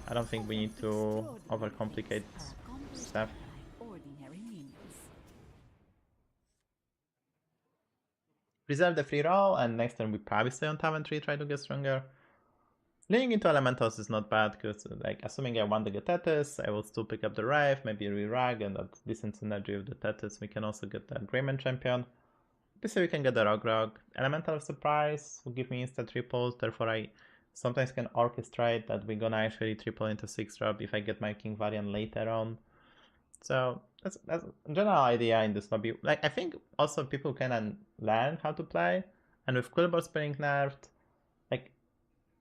I don't think we need to overcomplicate stuff. Preserve the free roll, and next turn we probably stay on Tavern 3, try to get stronger. Leaning into Elementals is not bad, because like assuming I want to get Tethys, I will still pick up the Rive, maybe re-rag, and that decent synergy with the Tethys. We can also get the Greyman Champion. Obviously we can get the Rog. Elemental Surprise will give me instant triples, therefore I sometimes can orchestrate that we're gonna actually triple into 6-drop if I get my King Variant later on. So that's a general idea in this lobby. Like I think also people can learn how to play, and with Quillbots being nerfed, like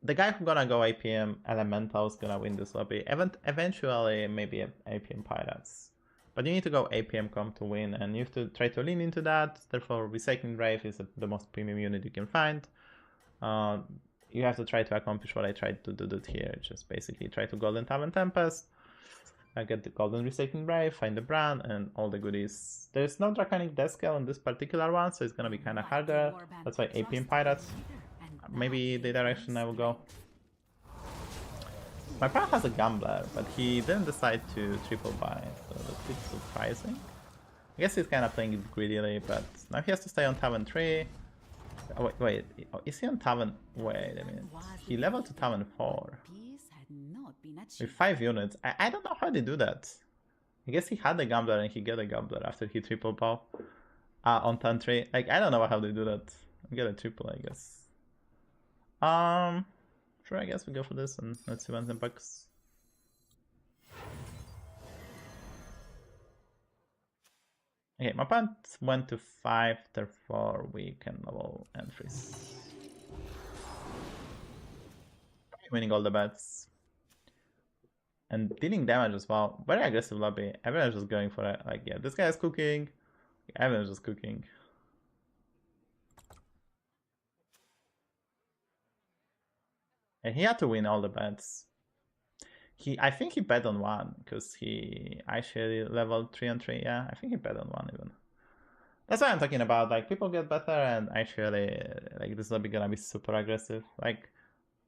the guy who's gonna go APM Elemental is gonna win this lobby. Eventually maybe APM Pirates. But you need to go APM comp to win, and you have to try to lean into that. Therefore, Recycling Rive is the most premium unit you can find. You have to try to accomplish what I tried to do here, just basically try to Golden Tavern Tempest, get the Golden Recycling Rive, find the brand, and all the goodies. There's no Draconic Death Scale on this particular one, so it's gonna be kind of harder. That's why APM Pirates, maybe the direction I will go. My opponent has a Gambler, but he didn't decide to triple buy, so that's a bit surprising. I guess he's kind of playing it greedily, but now he has to stay on Tavern 3. Oh, wait, is he on Tavern? Wait a minute. He leveled to Tavern 4. With 5 units. I don't know how they do that. I guess he had a Gambler and he got a Gambler after he triple ball on turn 3. Like, I don't know how they do that. I get a triple, I guess. Sure, I guess we go for this and let's see what's in bucks. Okay, my opponent went to 5, therefore we can level and freeze. Winning all the bets. and dealing damage as well. Very aggressive lobby. Everyone's just going for it. Like, yeah, this guy is cooking. Everyone's just cooking. And he had to win all the bets. I think he bet on one because he actually leveled 3 on 3. Yeah, I think he bet on one even. That's what I'm talking about. Like, people get better, and actually, like, this lobby gonna be super aggressive. Like,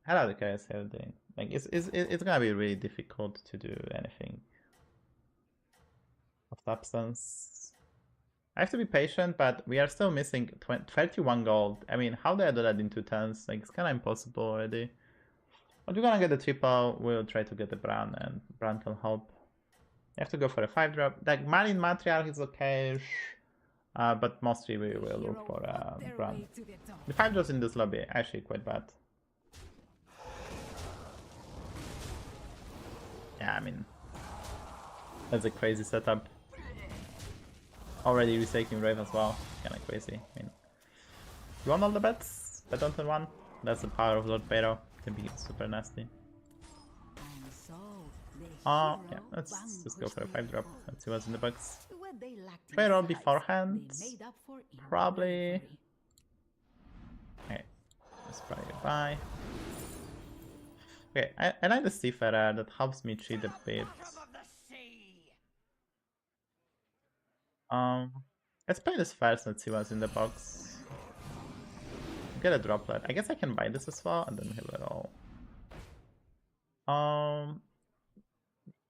hello, the guys are doing. Like, it's gonna be really difficult to do anything of substance. I have to be patient, but we are still missing 31 gold. I mean, how do I do that in 2 turns? Like, it's kind of impossible already. But we're gonna get the triple. We'll try to get the Bran, and Bran can help. You have to go for a 5-drop. Like, Marine Matriarch is okay, but mostly we will look for Bran. The 5 drops in this lobby are actually quite bad. Yeah, I mean, that's a crazy setup. Already restaking Rave as well. Kinda crazy. I mean, you want all the bets? Bet on turn 1. That's the power of Lord Pharaoh. Can be super nasty. Yeah, let's just go for a 5-drop. Let's see what's in the box. Pharaoh beforehand. Probably. Okay, let's probably buy. Okay, I like the Seafarer. That helps me cheat a bit. Let's play this first. Let's see what's in the box. Get a droplet. I guess I can buy this as well and then heal it all.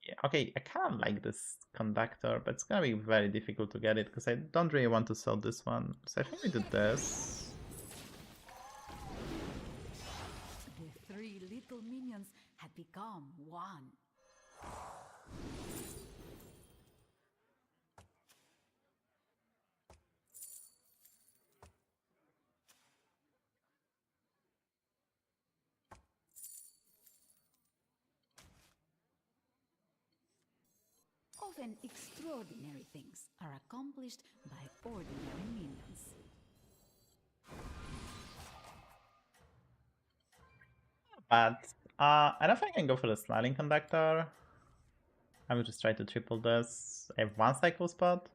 Yeah, okay, I kind of like this conductor, but it's gonna be very difficult to get it because I don't really want to sell this one. So I think we did this. The 3 little minions had become one. Often extraordinary things are accomplished by ordinary minions. But I don't think I can go for the sliding conductor. I will just try to triple this. I have 1 cycle spot.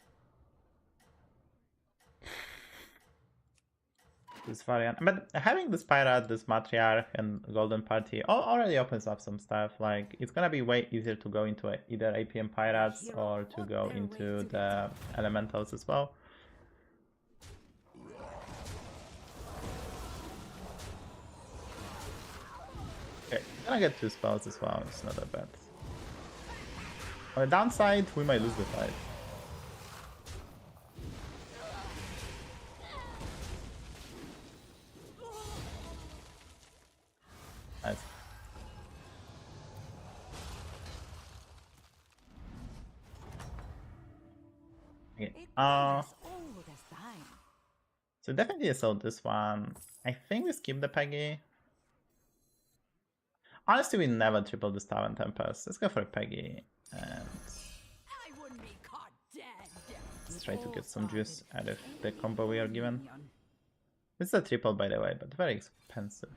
This variant, but having this pirate, this matriarch, and golden party already opens up some stuff. Like, it's gonna be way easier to go into either APM pirates or to go into the elementals as well. Okay, gonna get 2 spells as well. It's not that bad. On the downside, we might lose the fight. Nice. Okay. So definitely sold this one. I think we skip the Peggy. Honestly, we never triple this Tower and Tempest. Let's go for a Peggy and let's try to get some juice out of the combo we are given. This is a triple, by the way, but very expensive.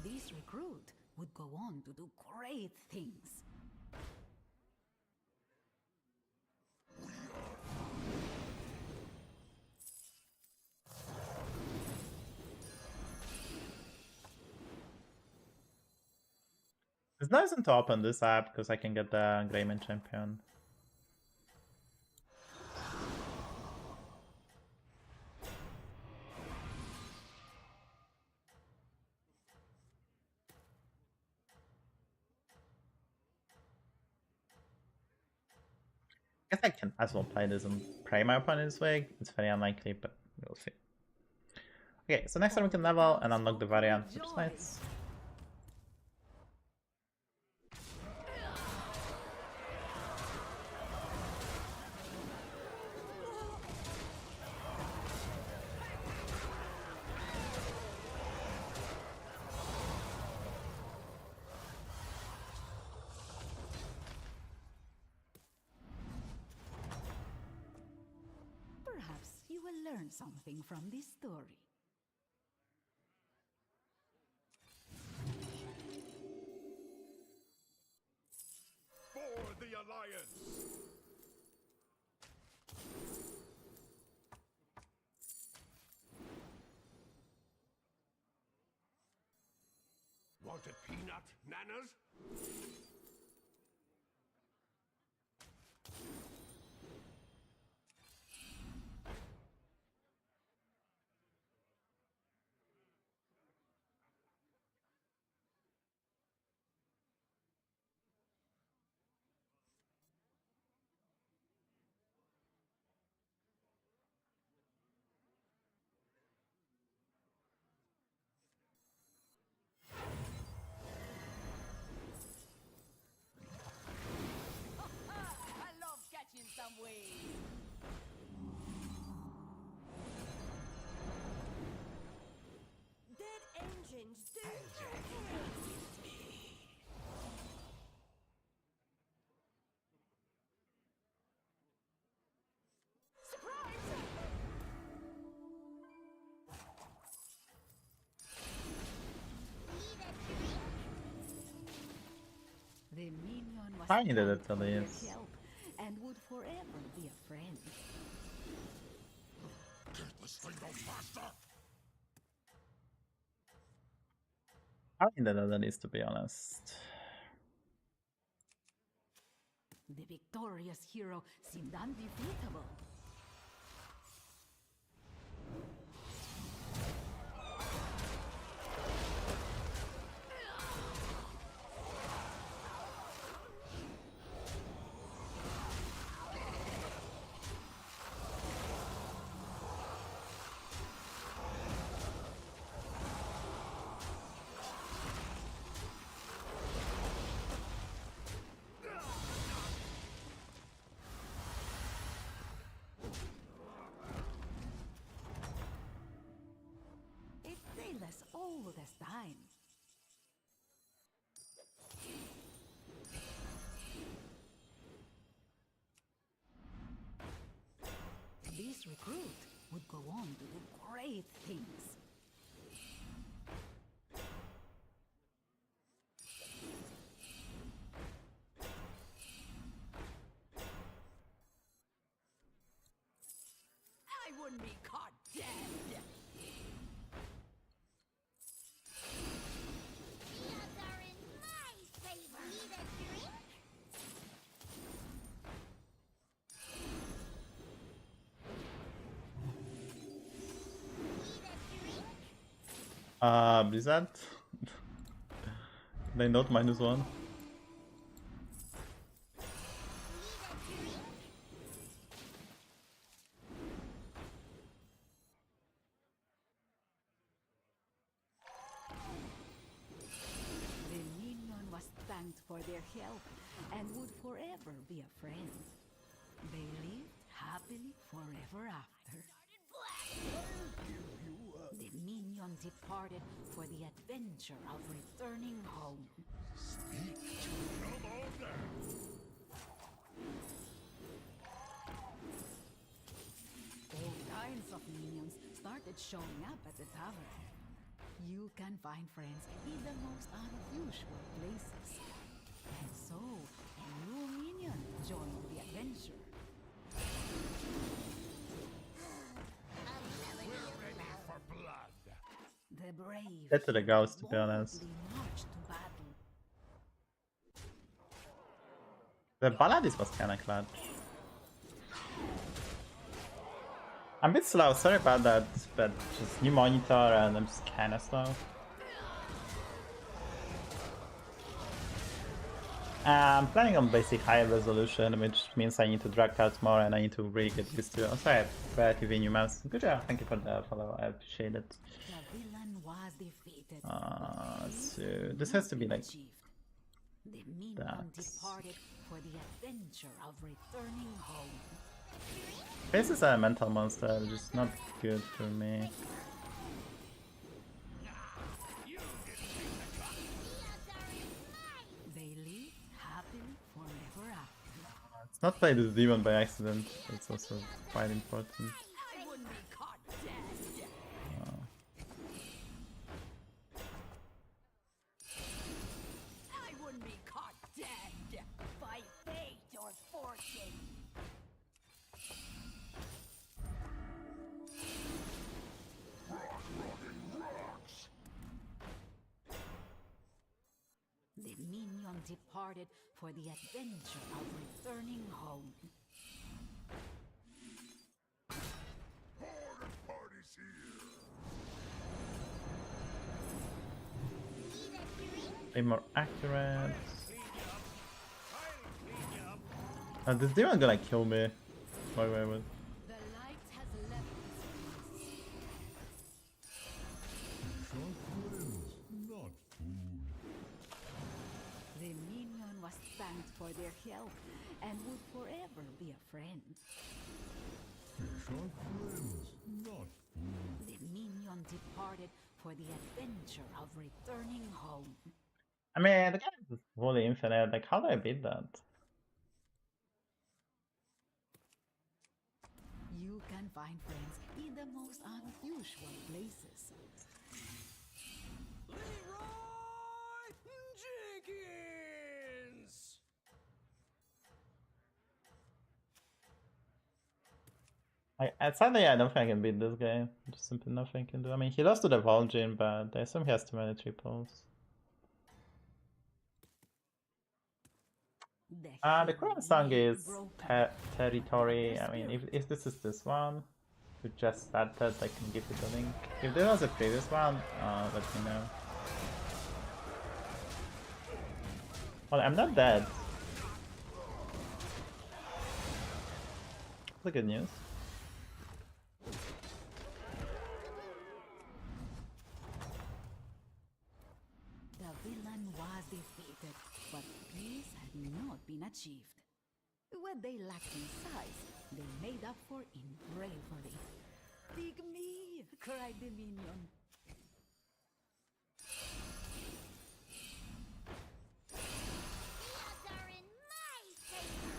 This recruit would go on to do great things. It's nice to open this app because I can get the Greyman champion. I guess I can as well play this and pray my opponent's way. It's very unlikely, but we'll see. Okay, so next time we can level and unlock the variant, which is nice. learn something from this story. For the Alliance! Want a peanut, Nanas? I love catching some waves. Dead engines do The minion was Tiny thanked little for their yes. help and would forever be a friend. Get this thing go faster! Tiny little that is, to be honest. The victorious hero seemed undefeatable. As old as time. This recruit would go on to do great things. I wouldn't be caught dead. Peanuts are in my favor. Need a drink? Need a drink? Blizzard? They not -1. The minion was thanked for their help and would forever be a friend. They lived happily forever after. The minion departed for the adventure of returning home. All kinds of minions started showing up at the tavern. You can find friends in the most unusual places. And so, a new minion joined the adventure. We're ready for blood! The brave Get to the ghost, to be honest. boldly marched to battle. The Balladis was kinda clutch. I'm a bit slow, sorry about that, but just new monitor and I'm just kinda slow. I'm planning on basic high resolution, which means I need to drag cards more and I need to really get used to it. Also, I have relatively new mouse. Good job, thank you for the follow, I appreciate it. The villain was defeated. So this has to be like achieved. The minion that. departed for the adventure of returning home. Face is a mental monster, which is not good for me. They lived happily forever after. It's not play this demon by accident, it's also quite important. I wouldn't be caught departed for the adventure of returning home. Party's here. Need a drink? Be more accurate. This demon gonna kill me. Wait. The light has left this place. Short friends, not food. The minion was thanked for their help and would forever be a friend. Short friends, not food. The minion departed for the adventure of returning home. I mean, the game is fully infinite. Like, how do I beat that? You can find friends in the most unusual places. Leroy Jenkins! Sadly, I don't think I can beat this guy. Just simply nothing I can do. I mean, he lost to the Vol'jin, but I assume he has too many triples. The current song is Territory. I mean, if this is this one, who just started, I can give you the link. If this was a previous one, let me know. Well, I'm not dead. That's the good news. The villain was defeated, but peace had not been achieved. When they lacked in size, they made up for in bravery. Dig me! Cried the minion. The odds are in my favor.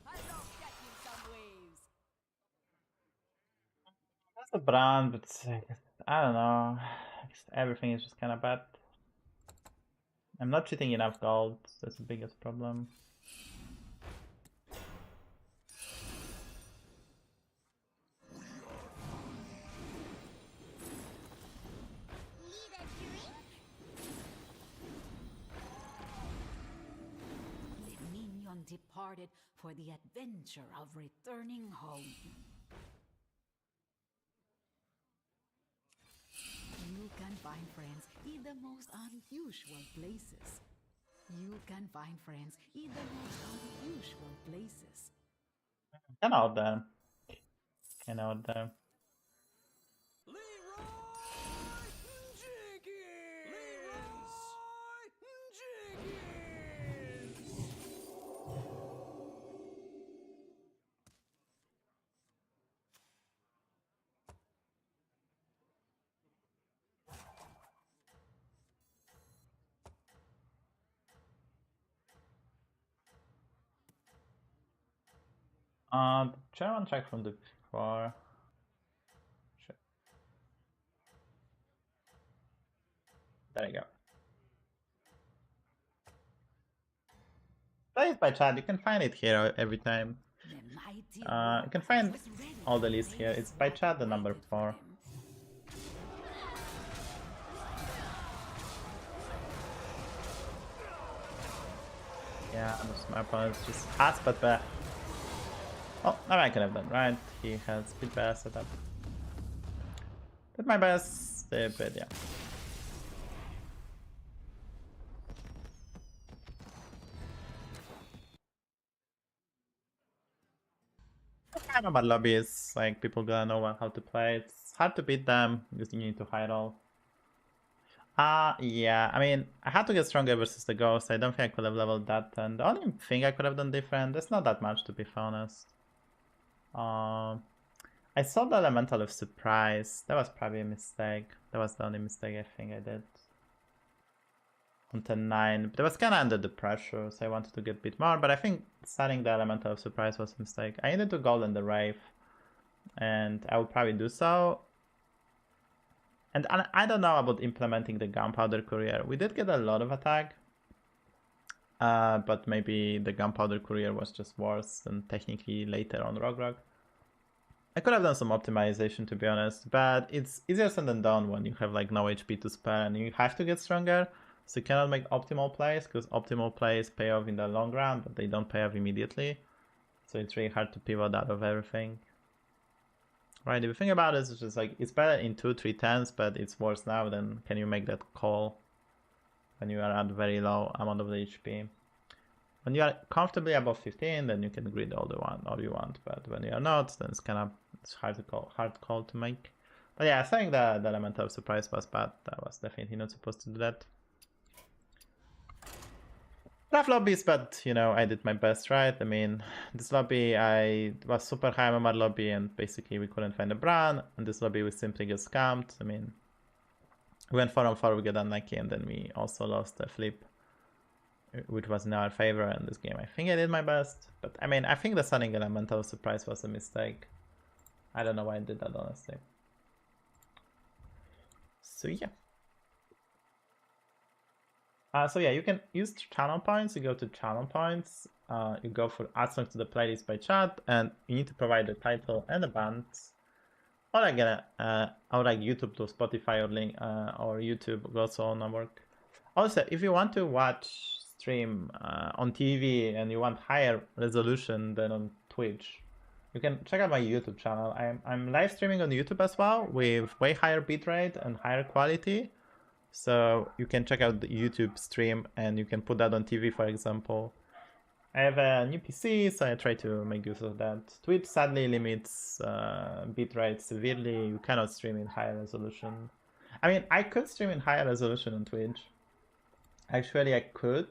I love catching some waves. That's a brand, but I don't know. Everything is just kind of bad. I'm not cheating enough gold. That's the biggest problem. Need a drink? The minion departed for the adventure of returning home. You can find friends in the most unusual places. You can find friends in the most unusual places. Kind of out there. Kind of out there. Leroy Jenkins! Leroy Jenkins! German track from the before. Sure. There you go. Play it by chat. You can find it here every time. The mighty You can find was ready all the to list here. raise It's by chat, the number fight for 4. them. Yeah, my opponent just has but bad. Oh, now I could have done right. He has speed bear set up. Did my best, but yeah. I know about lobbies, like people gonna know how to play. It's hard to beat them because you need to hide all. Yeah, I mean, I had to get stronger versus the ghost. I don't think I could have leveled that, and the only thing I could have done different, there's not that much to be honest. I saw the elemental of surprise. That was probably a mistake. That was the only mistake I think I did. On 10-9, but I was kind of under the pressure, so I wanted to get a bit more, but I think starting the elemental of surprise was a mistake. I needed to golden the Wraith, and I will probably do so. And I don't know about implementing the Gunpowder Courier. We did get a lot of attack, but maybe the Gunpowder Courier was just worse than technically later on Rogrog. I could have done some optimization to be honest, but it's easier said than done when you have like no HP to spare and you have to get stronger. So you cannot make optimal plays, because optimal plays pay off in the long run, but they don't pay off immediately. So it's really hard to pivot out of everything. Right, if you think about it, it's just like, it's better in 2-3 tens, but it's worse now than can you make that call when you are at very low amount of the HP. When you are comfortably above 15, then you can grid all you want, but when you are not, then it's hard call to make. But yeah, saying that the element of surprise was bad. That was definitely not supposed to do that. Rough lobbies, but you know, I did my best, right? I mean, this lobby, I was super high MMR lobby and basically we couldn't find a brand, and this lobby we simply get scammed. I mean, we went 4-on-4, we got unlucky, and then we also lost a flip, which was in our favor in this game. I think I did my best, but I mean, I think the sudden element of surprise was a mistake. I don't know why I did that, honestly. So yeah. So yeah, you can use channel points. You go to channel points. You go for add songs to the playlist by chat, and you need to provide the title and the band, or like YouTube to Spotify or link or YouTube will also not work. Also, if you want to watch stream on TV and you want higher resolution than on Twitch, you can check out my YouTube channel. I'm live streaming on YouTube as well with way higher bitrate and higher quality. So you can check out the YouTube stream and you can put that on TV, for example. I have a new PC, so I try to make use of that. Twitch sadly limits bitrate severely. You cannot stream in higher resolution. I mean, I could stream in higher resolution on Twitch. Actually, I could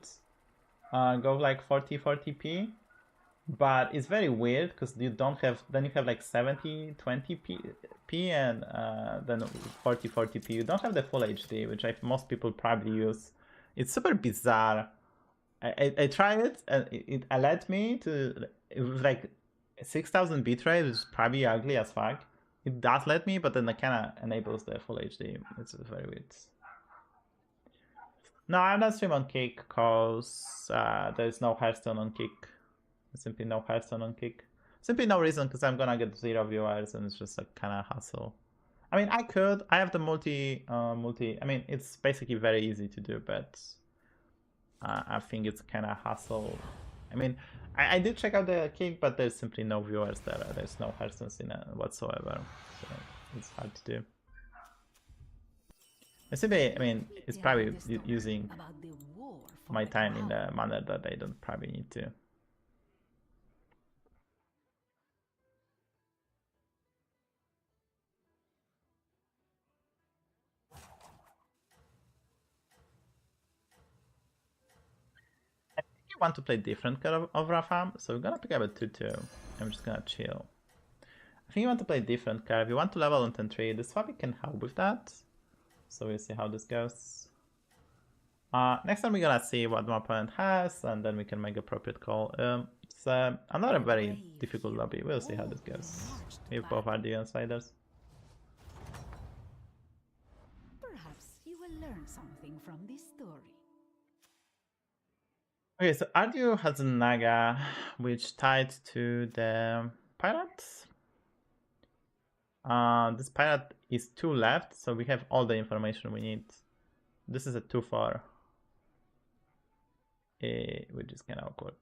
go like 40p, but it's very weird because you don't have, then you have like 70-20p and then 40p. You don't have the full HD, which most people probably use. It's super bizarre. I tried it and it allowed me to, it was like 6000 bitrate, which is probably ugly as fuck. It does let me, but then it kind of enables the full HD. It's very weird. No, I'm not streaming on Kick because there's no Hearthstone on Kick. Simply no Hearthstone on Kick. Simply no reason, because I'm gonna get 0 viewers and it's just like kind of hassle. I mean, I could. I have the multi. I mean, it's basically very easy to do, but I think it's kind of hassle. I mean, I did check out the Kick, but there's simply no viewers there. There's no Hearthstones in it whatsoever, so it's hard to do. Simply, I mean, it's probably using my time in the manner that I don't probably need to. Want to play different card of Rafam, so we're gonna pick up a 2-2. I'm just gonna chill. I think you want to play different card. If you want to level on 10-3, this Fabi can help with that. So we'll see how this goes. Next time we're gonna see what my opponent has, and then we can make appropriate call. It's another very difficult lobby. We'll see how this goes. We both are the insiders. Perhaps you will learn something from this story. Okay, so Ardu has a Naga, which tied to the pirates. This pirate is 2 left, so we have all the information we need. This is a 2-4, which is kind of awkward.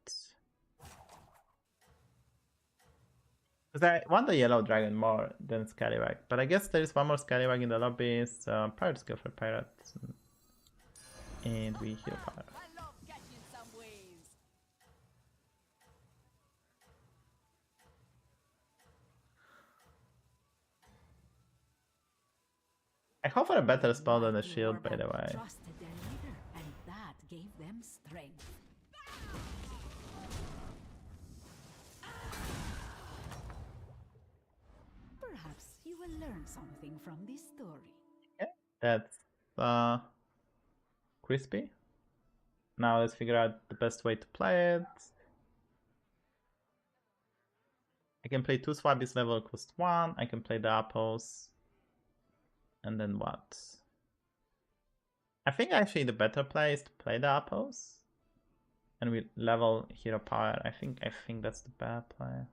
Because I want the yellow dragon more than Scallywag, but I guess there is one more Scallywag in the lobby, so pirates go for pirates. And we heal fire. I hope for a better spell than a shield, by the way. Trusted their leader, and that gave them strength. Perhaps you will learn something from this story. Yeah, that's crispy. Now let's figure out the best way to play it. I can play 2 Swabbies level cost 1. I can play the apples. And then what? I think actually the better play is to play the apples. And we level hero power. I think that's the bad play.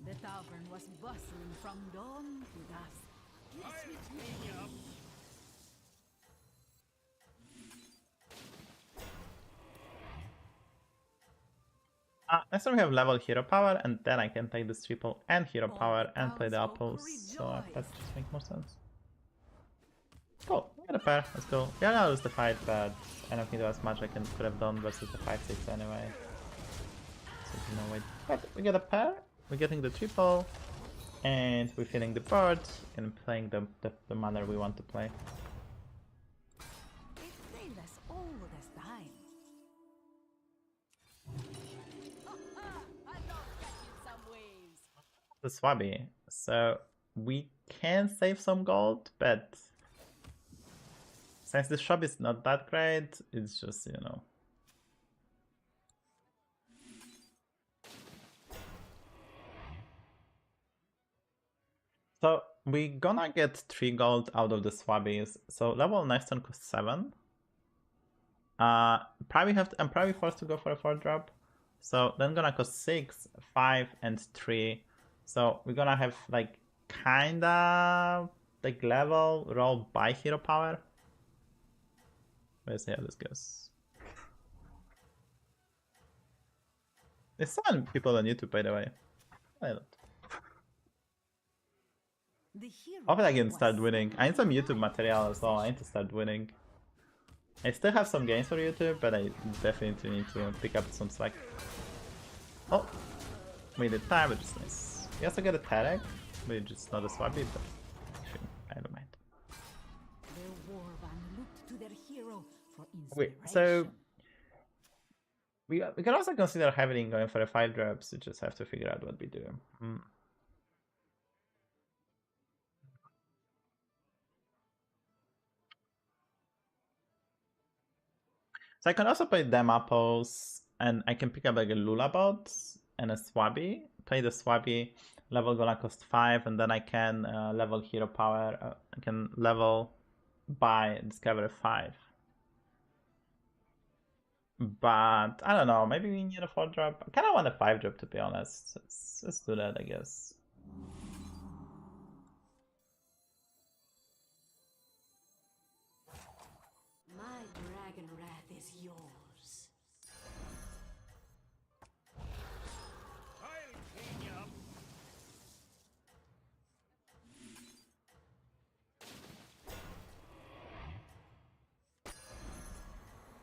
The top cavern was bustling from dawn to dusk. Let's return. Next time we have level hero power, and then I can take this triple and hero power and play the apples. So that just makes more sense. Cool, we got a pair, let's go. Yeah, I'll lose the fight, but I don't think there was much I could have done versus the 5-6 anyway. So no wait. But we get a pair, we're getting the triple, and we're filling the board and playing the manner we want to play. It saved us all this time. I love catching some waves. The Swabby. So we can save some gold, but since the shop is not that great, it's just, you know. So we gonna get 3 gold out of the Swabbies. So level next one costs 7. I'm probably forced to go for a 4 drop. So then gonna cost 6, 5, and 3. So we're gonna have like kinda like level roll by hero power. Let's see how this goes. There's 7 people on YouTube, by the way. I don't. Hopefully I can start winning. I need some YouTube material as well. I need to start winning. I still have some games for YouTube, but I definitely need to pick up some slack. Oh, we did time, which is nice. We also get a Tarek, which is not a Swabby, but I don't mind. Wait, so we can also consider heavily going for a 5 drops. We just have to figure out what we do. So I can also play them apples, and I can pick up like a Lulabot and a Swabby. Play the Swabby, level gonna cost 5, and then I can level hero power. I can level by Discover 5. But I don't know, maybe we need a 4 drop. I kinda want a 5 drop, to be honest. Let's do that, I guess. My dragon wrath is yours. I'll clean you up.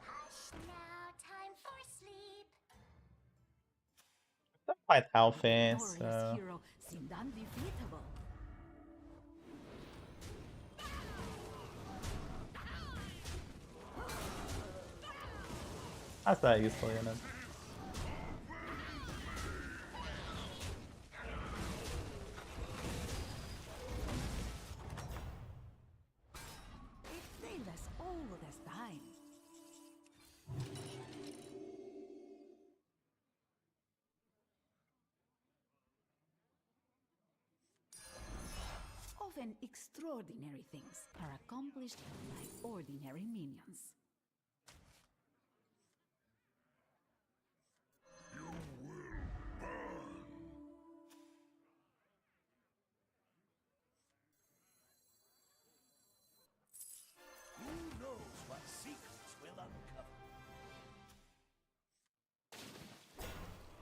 Hush now, time for sleep. They're quite healthy, Glorious so hero seemed undefeatable. that's a useful unit. It saved us all this time. Often extraordinary things are accomplished by ordinary minions. Who knows what secrets will uncover?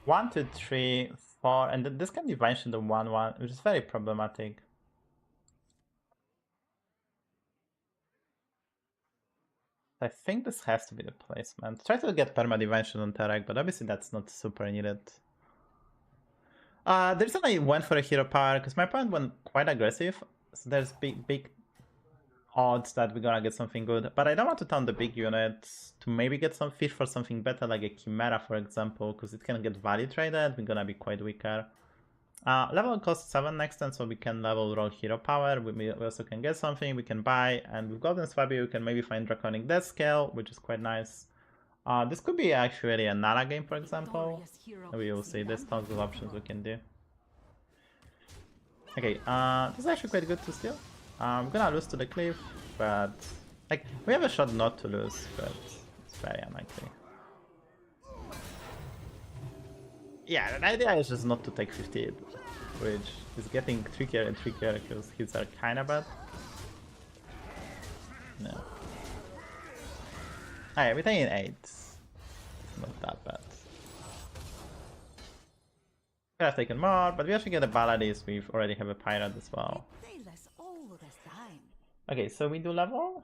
1, 2, 3, 4, and this can divide into 1-1, which is very problematic. I think this has to be the placement. Try to get perma dimension on Tarek, but obviously that's not super needed. The reason I went for a hero power because my opponent went quite aggressive, so there's big odds that we're gonna get something good. But I don't want to turn the big units to maybe get some fish for something better, like a Chimera, for example, because it can get value traded. We're gonna be quite weaker. Level costs 7 next turn, so we can level roll hero power. We also can get something, we can buy, and with Golden Swabby we can maybe find Draconic Death Scale, which is quite nice. This could be actually a Nara game, for example. We will see, there's tons of options we can do. Okay, this is actually quite good to steal. We're gonna lose to the cliff, but like we have a shot not to lose, but it's very unlikely. Yeah, the idea is just not to take 58. which is getting trickier and trickier because hits are kinda bad. No. Alright, we're taking 8. It's not that bad. Could have taken more, but we actually get a Baladis. We already have a Pirate as well. Okay, so we do level.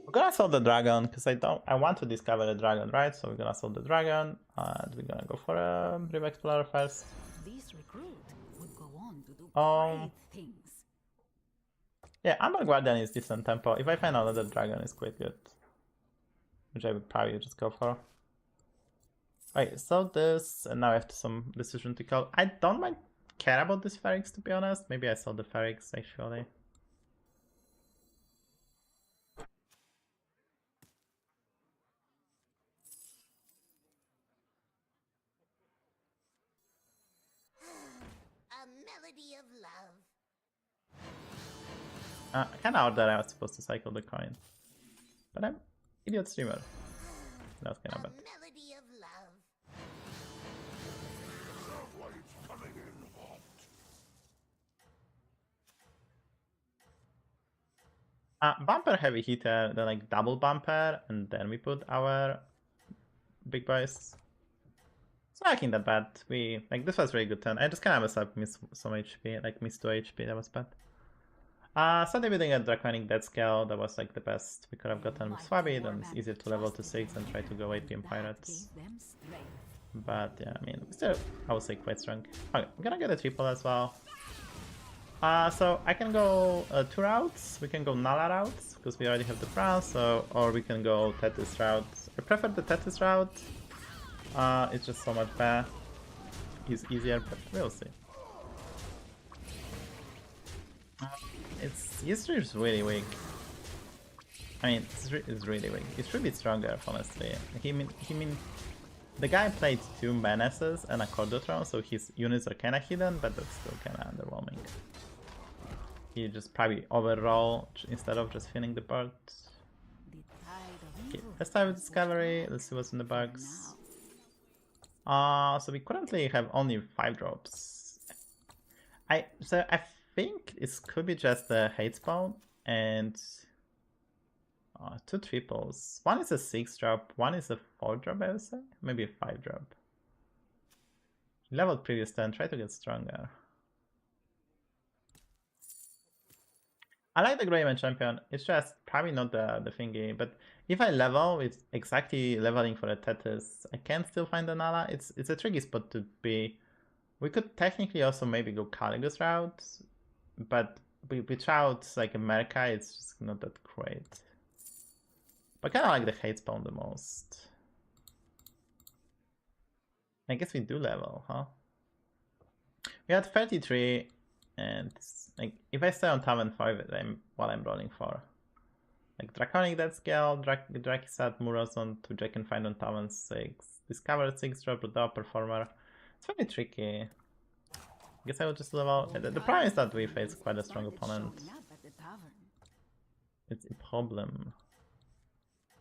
We're gonna solve the dragon because I want to discover the dragon, right? So we're gonna solve the dragon and we're gonna go for a River Explorer first. This recruit would go on to do great things. Yeah, Amber Guardian is decent tempo. If I find another dragon, it's quite good. Which I would probably just go for. Right, so this, and now I have some decision to call. I don't mind care about this Ferrix, to be honest. Maybe I saw the Ferrix actually. A melody of love. I kinda out that I was supposed to cycle the coin. But I'm idiot streamer. That was kinda A bad. melody of love. Bumper heavy hitter, then like double bumper, and then we put our big boys. It's not looking that bad. We like this was really good turn. I just kinda messed up, missed some HP, like missed 2 HP, that was bad. Started building a Draconic Death Scale, that was like the best we could have gotten with Swabby, then it's easier to level to 6 and try to go APM Pirates. But yeah, I mean, still, I would say quite strong. Okay, I'm gonna get a triple as well. So I can go 2 routes. We can go Nala routes, because we already have the bronze, so, or we can go Tethys route. I prefer the Tethys route. It's just so much better. It's easier, but we'll see. Its history is really weak. I mean, it's really weak. It should be stronger, honestly. The guy played 2 Menaces and a Cordotron, so his units are kinda hidden, but that's still kinda underwhelming. He just probably overroll instead of just filling the board. Okay, let's start with Discovery. Let's see what's in the box. So we currently have only 5 drops. I think it could be just a hate spawn and 2 triples. One is a 6 drop, one is a 4 drop, I would say. Maybe a 5 drop. Leveled previous turn, try to get stronger. I like the Greyman champion. It's just probably not the thingy, but if I level with exactly leveling for a Tethys, I can still find the Nala. It's a tricky spot to be. We could technically also maybe go Caligus route, but without like a Merca, it's just not that great. But I kinda like the hate spawn the most. I guess we do level, huh? We had 33, and like if I stay on Tavern 5, what I'm rolling for. Like Draconic Death Scale, Drakisat, Murazon to Jack and find on Tavern 6. Discover 6 drop, Rodeo Performer. It's very tricky. I guess I will just level. The problem is that we face quite a strong opponent. It's a problem.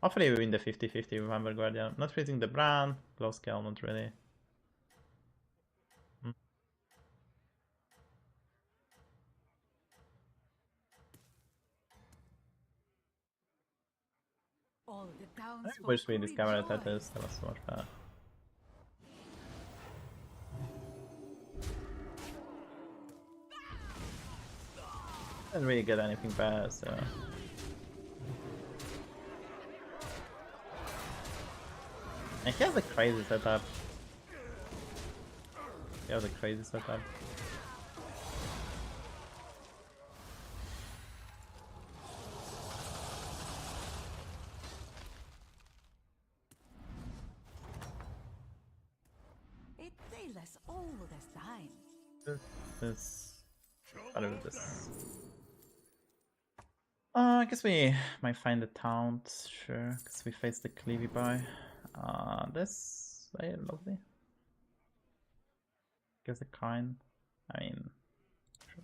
Hopefully we win the 50-50 with Amber Guardian. Not freezing the brand, glow scale, not really. I wish we discovered Tethys, that was so much better. Didn't really get anything better, so... And he has a crazy setup. He has a crazy setup. It takes us all this time. This. I guess we might find the taunt, sure, because we face the Cleavy boy. This very lovely. Guess a coin. I mean, sure.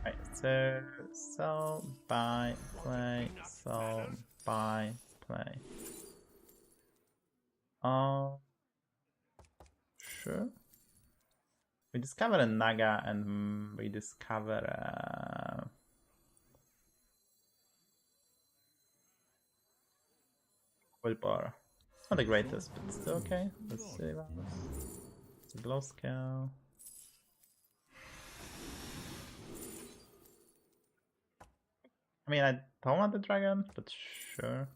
Right, So buy, play, so buy, play. Sure. We discover a Naga and we discover a Willpower. Not the greatest, but still okay. Let's see. It's a glow scale. I mean, I don't want the dragon, but sure.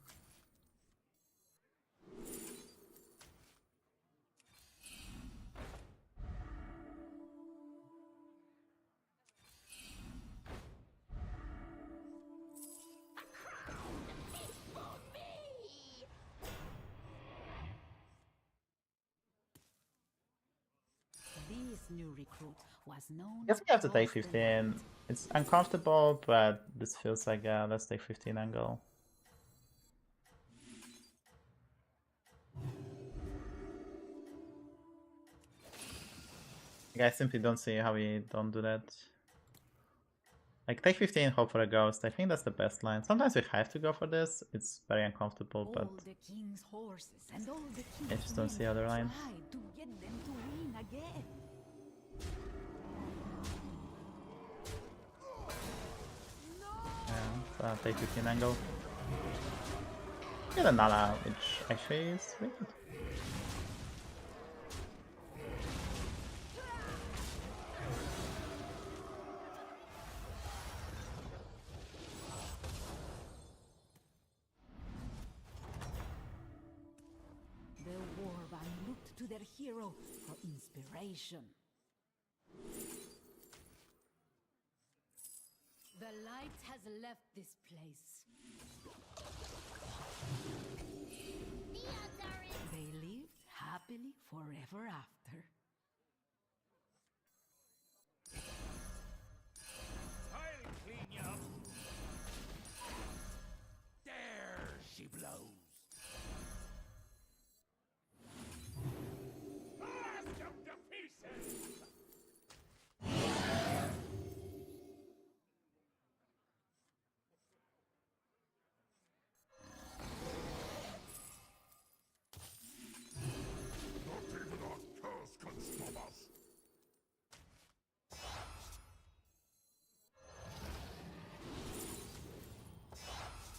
This new recruit was known. I guess we have to take 15. It's uncomfortable, but this feels like a let's take 15 angle. Like, I simply don't see how we don't do that. Like, take 15, hope for a ghost. I think that's the best line. Sometimes we have to go for this. It's very uncomfortable, but All the king's horses and all the king's I just don't see other men line. tried to get them to win again. Yeah, so I'll take 15 angle. Get a Nala, which actually is weird. The warband looked to their hero for inspiration. The light has left this place. The odds are in. They lived happily forever after. I'll clean you up. There she blows. Blast 'em to pieces. Not even our curse can stop us.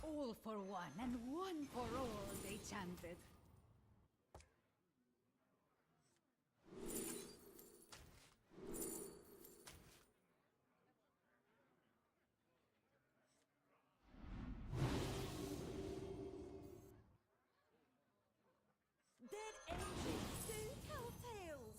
All for one and one for all, they chanted. Dead engines soon tell tales.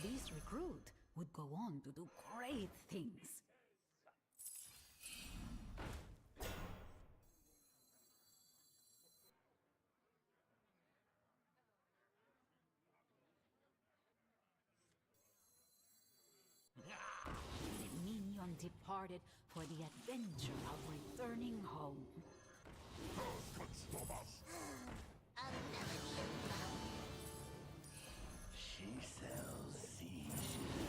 This recruit would go on to do great things. The minion departed for the adventure of returning home. Curse can stop us. A melody of love. She sells seashells.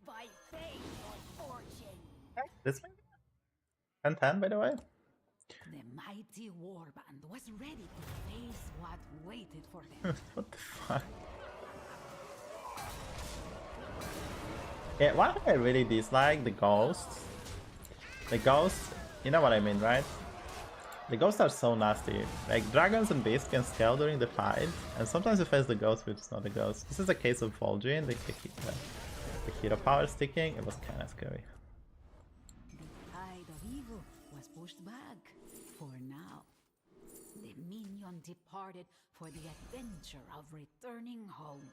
By fate or fortune. This one? 10-10, by the way. The mighty warband was ready to face what waited for them. What the fuck? Yeah, one thing I really dislike, the ghosts. The ghosts, you know what I mean, right? The ghosts are so nasty. Like, dragons and beasts can scale during the fight, and sometimes you face the ghost which is not a ghost. This is a case of Vol'jin, the hero power sticking. It was kinda scary. The tide of evil was pushed back for now. The minion departed for the adventure of returning home.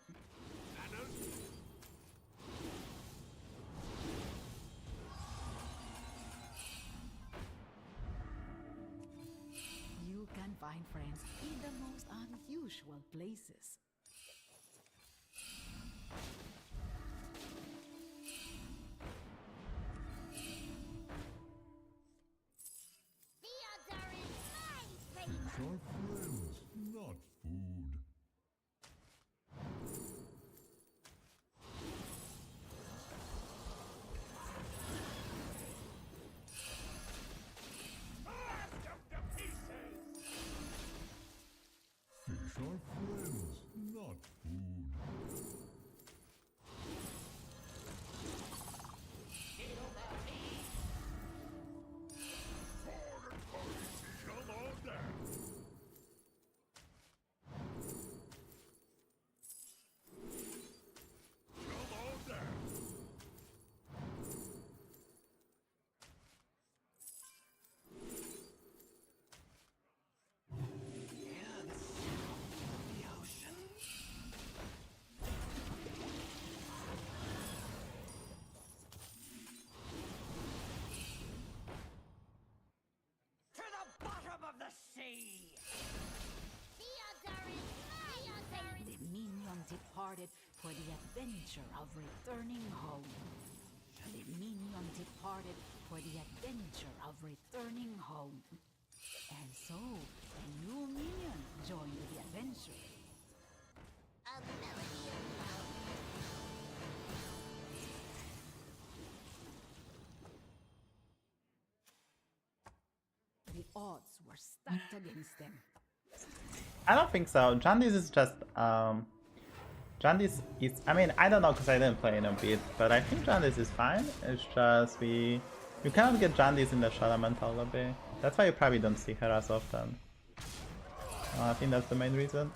You can find friends in the most unusual places. adventure of returning home. The minion departed for the adventure of returning home. And so, a new minion joined the adventure. A melody of love. The odds were stacked against them. I don't think so. Jandis is just Jandis is, I mean, I don't know because I didn't play in a bit, but I think Jandis is fine. It's just you cannot get Jandis in the Shalamantal lobby. That's why you probably don't see her as often. I think that's the main reason.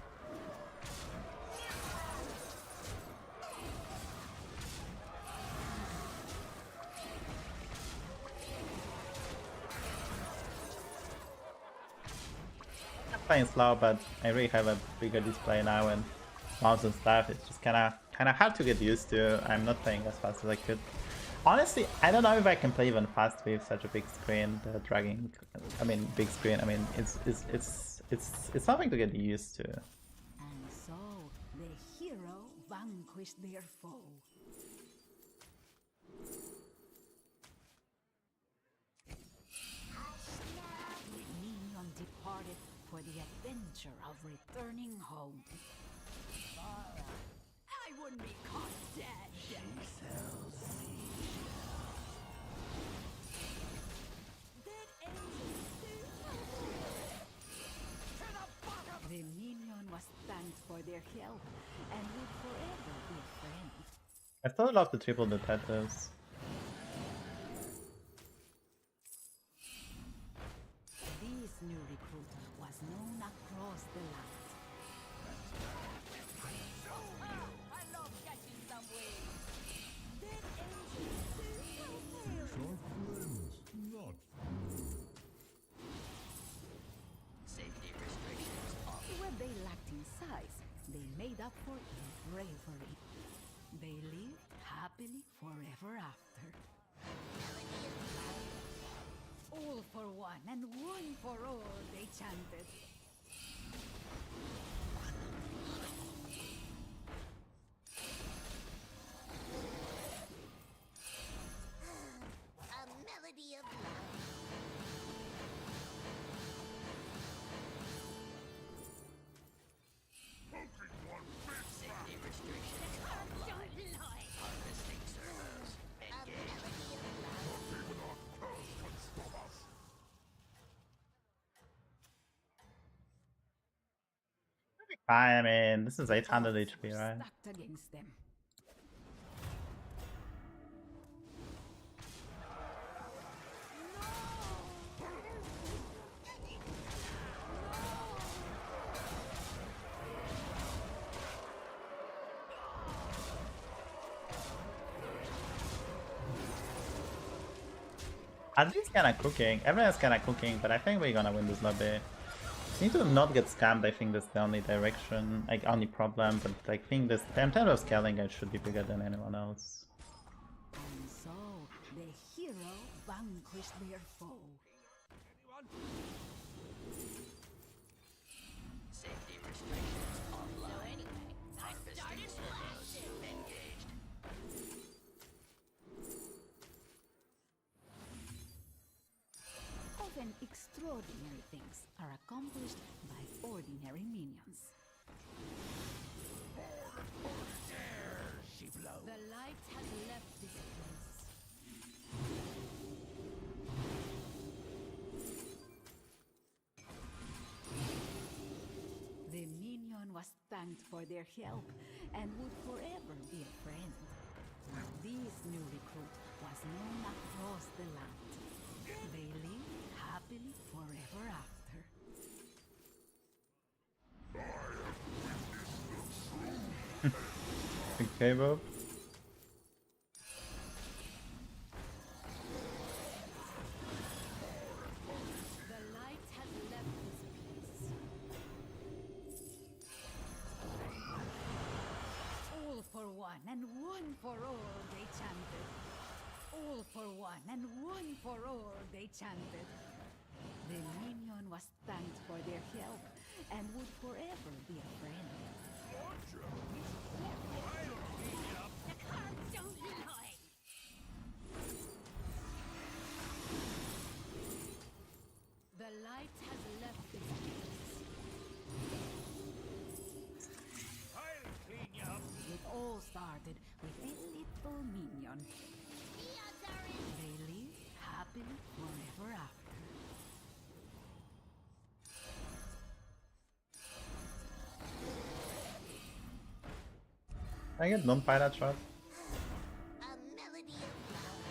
I'm playing slow, but I really have a bigger display now and mouse and stuff. It's just kind of hard to get used to. I'm not playing as fast as I could. Honestly, I don't know if I can play even fast with such a big screen. The dragging, I mean, big screen. I mean, it's something to get used to. And so, the hero vanquished their foe. The minion departed for the adventure of returning home. I wouldn't be caught dead. Dead angels The minion was thanked for their help and would forever be a friend. I still love the triple the tattoos. This new recruit was known across the land. I love catching some waves. Dead angels Safety restrictions off. When they lacked in size, they made up for it in bravery. They lived happily forever after. All for one and one for all, they chanted. A melody of love. Safety restrictions offline. Harvesting servos. A Engaged. melody of love. I mean, this is 800 Odds HP, were right? stacked against them. At least kinda cooking. Everyone's kinda cooking, but I think we're gonna win this lobby. Need to not get scammed, I think that's the only direction, like only problem, but I think this in terms of scaling it should be bigger than anyone else. And so, the hero vanquished their foe. Safety restrictions offline. Harvesting servos. Engaged. Often extraordinary things are accomplished by ordinary minions. The light has left this place. The minion was thanked for their help and would forever be a friend. This new recruit was known across the land. They lived happily forever after. Okay, Bob. The light has left this place. All for one and one for all, they chanted. All for one and one for all, they chanted. The minion was thanked for their help and would forever be a friend. minion. They live happily forever after. Can I get non-pirate shot? A melody of love.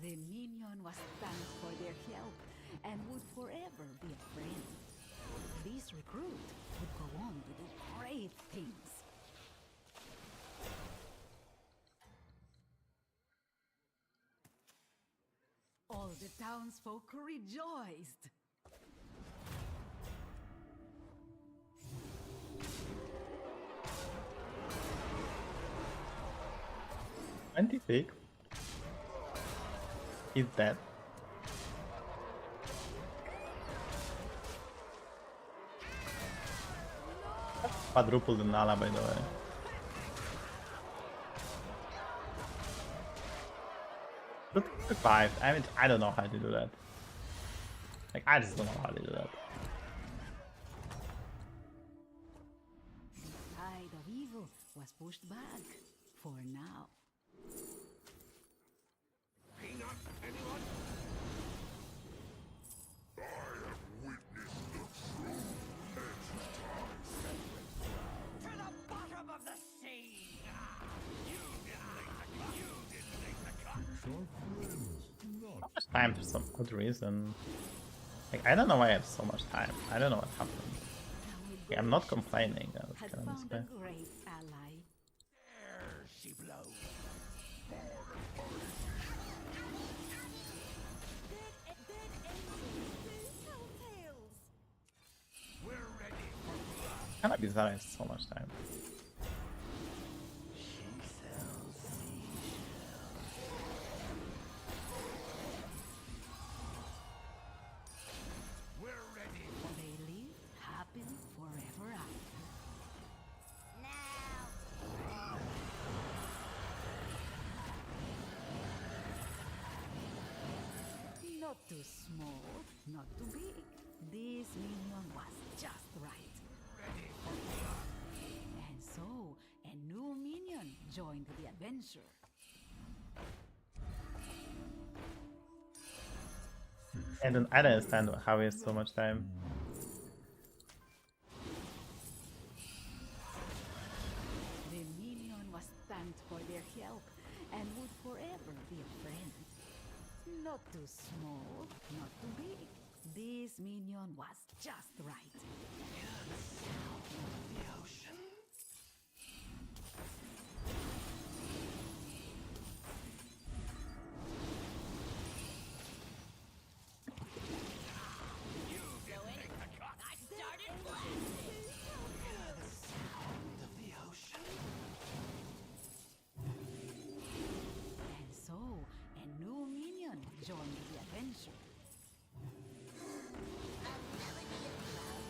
The minion was thanked for their help and would forever be a friend. This recruit would go on to do great things. All the townsfolk rejoiced. Anti-fake. He's dead. Quadrupled the Nala, by the way. But 5. I mean, I don't know how to do that. Like, I just don't know how to do that. The tide of evil was pushed back for now. Peanut, anyone? To the bottom of the sea! You didn't make the cut! How much time for some good reason? Like, I don't know why I have so much time. I don't know what happened. Yeah, I'm not complaining. I was Had kind of found a great ally. There she blows. We're ready for blood. kind of bizarre. I have so much time. We're ready for They live happily forever after. Now. Not too small, not too big. This minion was just right. ready for blood. And so, a new minion joined the adventure. I don't understand how we have so much time. The minion was thanked for their help and would forever be a friend. Not too small, not too big. This minion was just right. The ocean. You didn't make the cut. I started blasting. The sound of the ocean. And so, a new minion joined the adventure. A melody of love.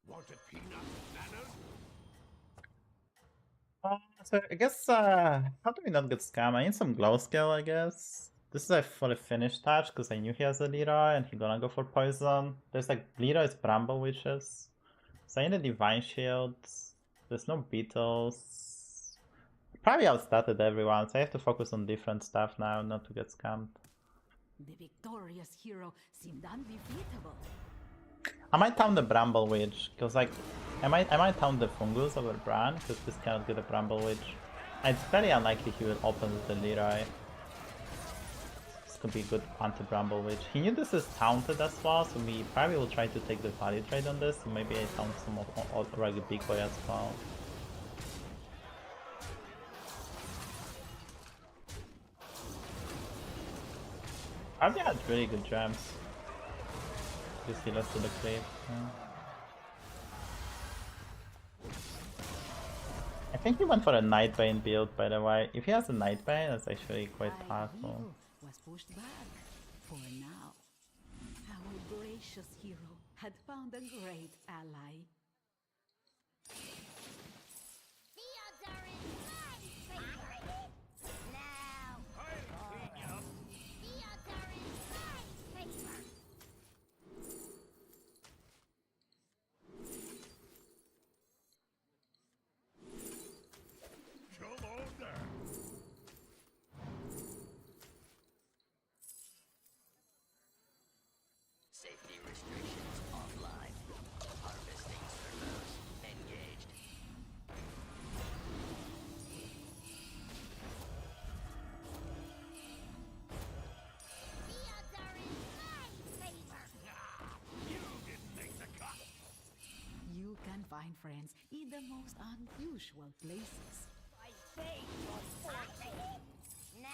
Wanted peanut bananas? So I guess, how do we not get scammed? I need some glow skill, I guess. This is a fully finished touch because I knew he has a Leroy and he's gonna go for poison. There's like Leroy's Bramble Witches. So I need a Divine Shield. There's no Beetles. Probably outstatted everyone, so I have to focus on different stuff now, not to get scammed. The victorious hero seemed undefeatable. I might town the Bramble Witch, because like, I might town the Fungus over Bran, because this cannot get a Bramble Witch. It's very unlikely he will open with the Leroy. This could be a good anti-Bramble Witch. He knew this is taunted as well, so we probably will try to take the value trade on this, and maybe I taunt some of Rugby Big Boy as well. Probably had really good gems. Just he lost to the cliff. Yeah. I think he went for a Nightbane build, by the way. If he has a Nightbane, that's actually quite Tide of powerful. evil was pushed back for now. Our gracious hero had found a great ally. friends in the most unusual places. I beg your fortune. Now.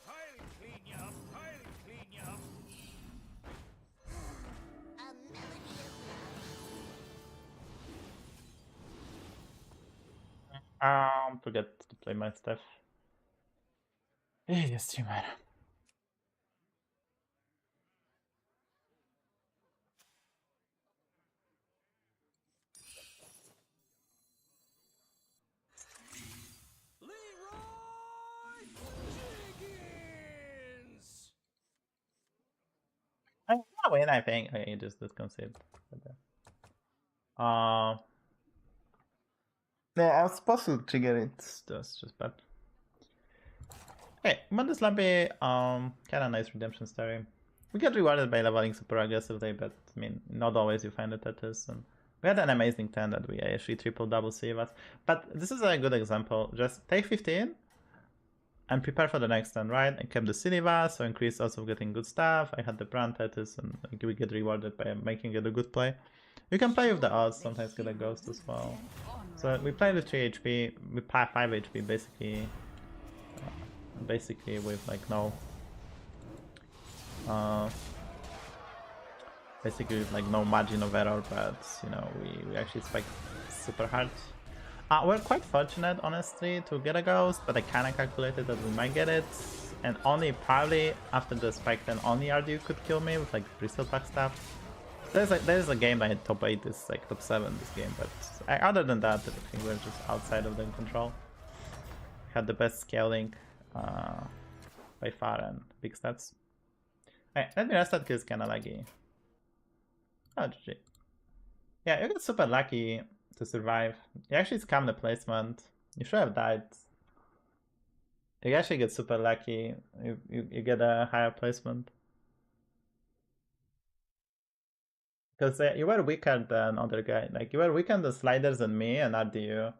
I'll clean you up. I'll clean you up. A melody of love. Forget to play my stuff. Hey, streamer. Leroy Jenkins. I'm gonna win, I think. Okay, just this concept. Yeah, I was supposed to trigger it. That's just bad. Okay, but this Lumpy, kinda nice redemption story. We get rewarded by leveling super aggressively, but I mean, not always you find the Tetris. And we had an amazing 10 that we actually triple double Savjz. But this is a good example. Just take 15 and prepare for the next turn, right? I kept the Silva, so increase odds of getting good stuff. I had the brand Tetris, and we get rewarded by making it a good play. You can play with the odds, sometimes get a ghost as well. So we played with 3 HP, we 5 HP basically with like no basically with like no margin of error, but you know we actually spiked super hard. We're quite fortunate honestly to get a ghost, but I kinda calculated that we might get it, and only probably after the spike then only RDU could kill me with like crystal pack stuff. There's a game that top 8 is like top 7 this game, but other than that I think we're just outside of the control. Had the best scaling by far and big stats. Alright, let me rest that because it's kinda laggy. Oh, GG. Yeah, you got super lucky to survive. You actually scammed the placement. You should have died. You actually get super lucky. You get a higher placement. Because you were weaker than other guy. Like, you were weaker than the sliders than me and RDU.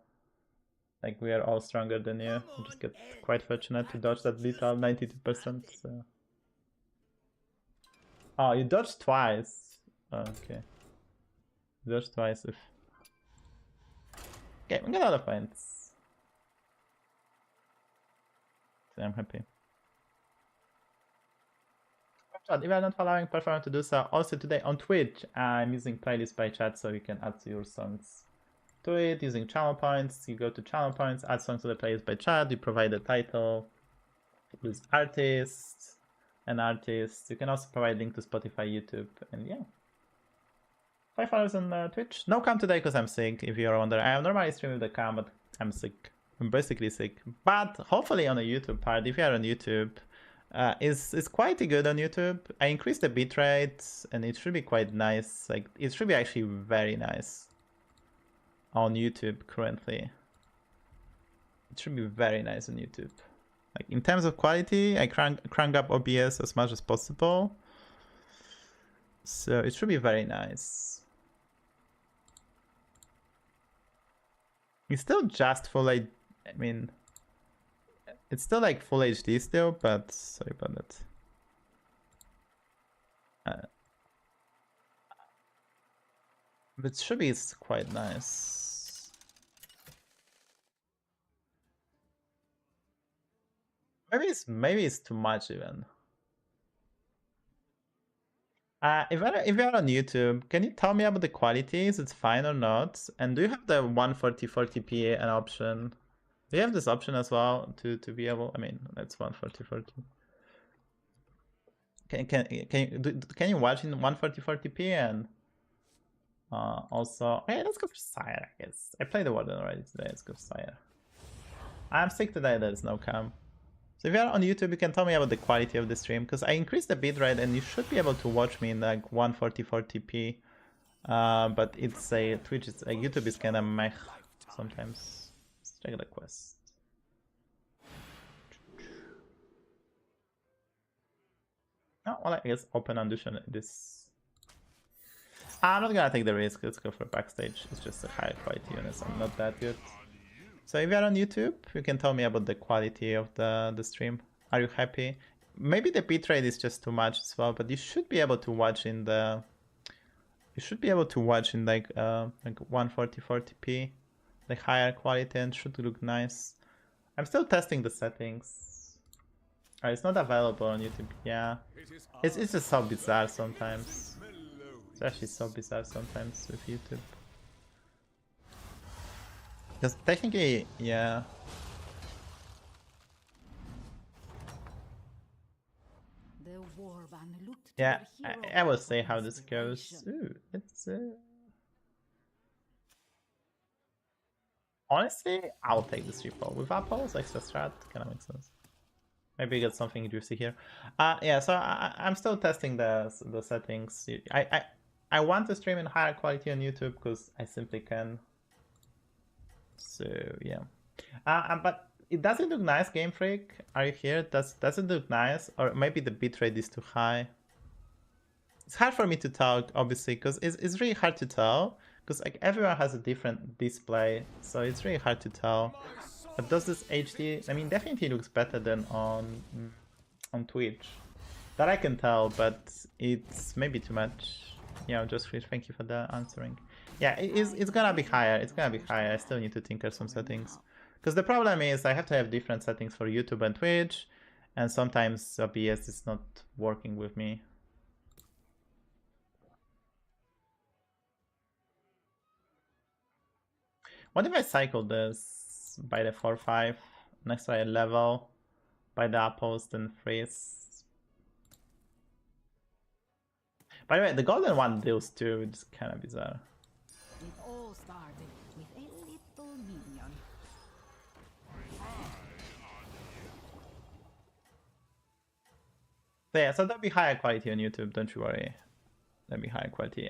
Like, we are all stronger than you. You just get quite fortunate to dodge that lethal 92%. So. Oh, you dodged twice. Oh, okay. You dodged twice if... Okay, we got a lot of points. So I'm happy. If you are not following, prefer to do so. Also today on Twitch, I'm using playlist by chat so you can add your songs to it using channel points. You go to channel points, add songs to the playlist by chat, you provide the title, with artists and artists. You can also provide link to Spotify, YouTube, and yeah. 5 hours on Twitch. No cam today because I'm sick, if you're wondering. I am normally streaming with the cam, but I'm sick. I'm basically sick. But hopefully on the YouTube part, if you are on YouTube, is quite good on YouTube. I increased the bitrate and it should be quite nice. Like, it should be actually very nice on YouTube currently. It should be very nice on YouTube. Like, in terms of quality, I crank up OBS as much as possible. So it should be very nice. It's still just full I mean, it's still like full HD still, but sorry about that. But it should be quite nice. Maybe it's too much even. If you're on YouTube, can you tell me about the quality? Is it fine or not? And do you have the 140/40p an option? Do you have this option as well to be able? I mean, that's 140/40. Can you watch in 140/40p and also? Hey, let's go for Sire. I guess I played the Warden already today. Let's go for Sire. I'm sick today. There's no cam. So if you're on YouTube, you can tell me about the quality of the stream, because I increased the bitrate and you should be able to watch me in like 140/40p. But it's a Twitch, it's a YouTube is kind of meh sometimes. Let's check the quest. Oh, well, I guess open audition this. I'm not gonna take the risk. Let's go for backstage. It's just a higher quality unit. I'm not that good. So if you're on YouTube, you can tell me about the quality of the stream. Are you happy? Maybe the bitrate is just too much as well, but you should be able to watch in the. You should be able to watch in like 140p, the higher quality, and should look nice. I'm still testing the settings. It's not available on YouTube. Yeah, it's just so bizarre sometimes. It's actually so bizarre sometimes with YouTube. Because technically, yeah. The warband looked to Yeah, their hero I will for say how this goes. inspiration. Ooh, it's honestly, I'll take this repo with apples, extra strat, kind of makes sense. Maybe get something juicy here. Yeah, so I'm still testing the settings. I want to stream in higher quality on YouTube because I simply can. So yeah, but it doesn't look nice, Game Freak. Are you here? Does it look nice, or maybe the bitrate is too high? It's hard for me to tell, obviously, because it's really hard to tell because like everyone has a different display, so it's really hard to tell. But does this HD? I mean, definitely looks better than on Twitch. That I can tell, but it's maybe too much. Yeah, just thank you for the answering. Yeah, it's gonna be higher. It's gonna be higher. I still need to tinker some settings. Because the problem is I have to have different settings for YouTube and Twitch. And sometimes OBS is not working with me. What if I cycle this by the 4-5 next to a level by the apples, then freeze? By the way, the golden one deals too, it's kind of bizarre. It all started with a little minion. So yeah, so that'll be higher quality on YouTube, don't you worry. That'll be higher quality.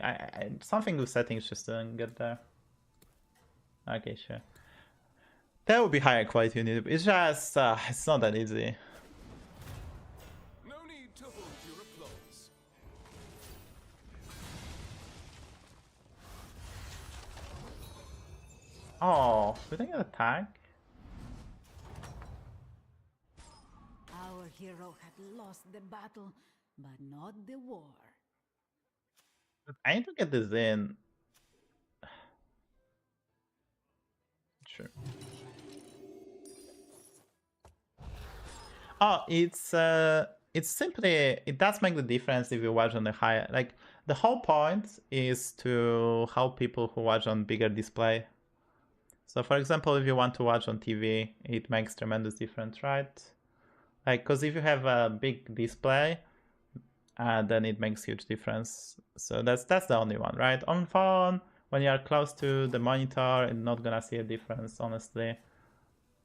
Something with settings just didn't get there. Okay, sure. That would be higher quality on YouTube. It's just, it's not that easy. No need to hold your applause. Oh, we didn't get a tag? Our hero had lost the battle, but not the war. But I need to get this in. Sure. Oh, it's simply, it does make the difference if you watch on the higher. Like, the whole point is to help people who watch on bigger display. So for example, if you want to watch on TV, it makes tremendous difference, right? Like, because if you have a big display, then it makes huge difference. So that's the only one, right? On phone, when you are close to the monitor, you're not gonna see a difference, honestly.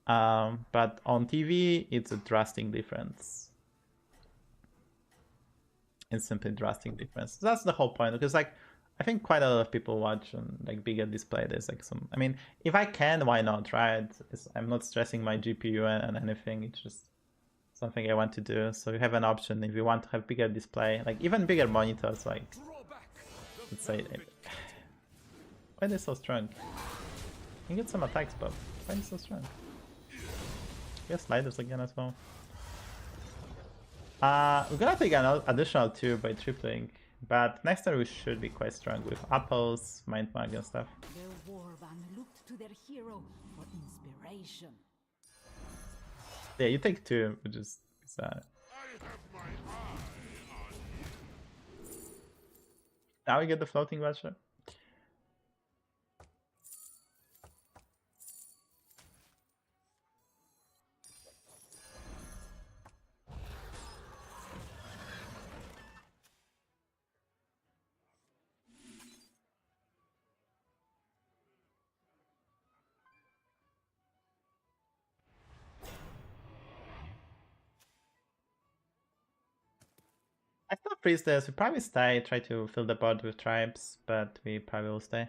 But on TV, it's a drastic difference. It's simply drastic difference. So that's the whole point, because like I think quite a lot of people watch on like bigger display. There's like some. I mean, if I can, why not? Right? I'm not stressing my GPU and anything. It's just something I want to do. So you have an option if you want to have bigger display, like even bigger monitors. Like let's say, why are they so strong? You get some attacks, but why are they so strong? Yes, sliders again as well. We're gonna take an additional 2 by tripling, but next turn we should be quite strong with apples, mind mag and stuff. The warband looked to their hero for inspiration. Yeah, you take 2, which is sad. Now we get the floating watcher. I still freeze this. We probably stay, try to fill the board with tribes, but we probably will stay.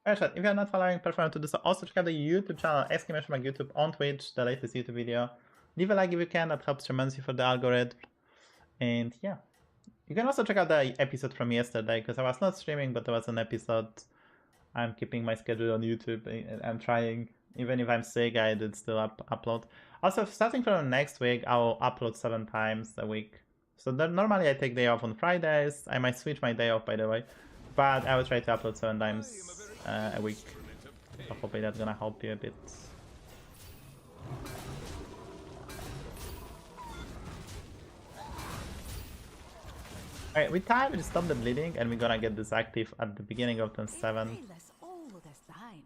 Alright, if you're not following, prefer to do so. Also check out the YouTube channel, !YouTube on Twitch, the latest YouTube video. Leave a like if you can, that helps tremendously for the algorithm. And yeah, You can also check out the episode from yesterday, because I was not streaming, but there was an episode. I'm keeping my schedule on YouTube. I'm trying. Even if I'm sick, I did still upload. Also, starting from next week, I'll upload 7 times a week. So normally I take day off on Fridays. I might switch my day off, by the way. But I will try to upload 7 times a week. So hopefully that's gonna help you a bit. Alright, with time, we stop the bleeding, and we're gonna get this active at the beginning of turn 7. All this time.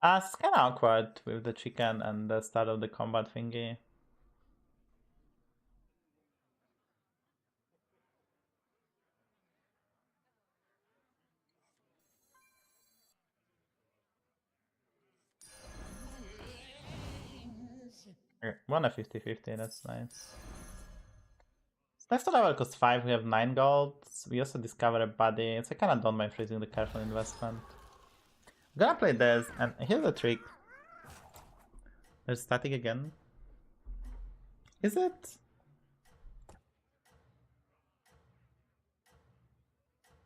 It's kinda awkward with the chicken and the start of the combat thingy. Won a 50-50, that's nice. Next level costs 5, we have 9 gold. We also discover a body. So I kinda don't mind freezing the careful investment. I'm gonna play this, and here's the trick. There's static again. Is it?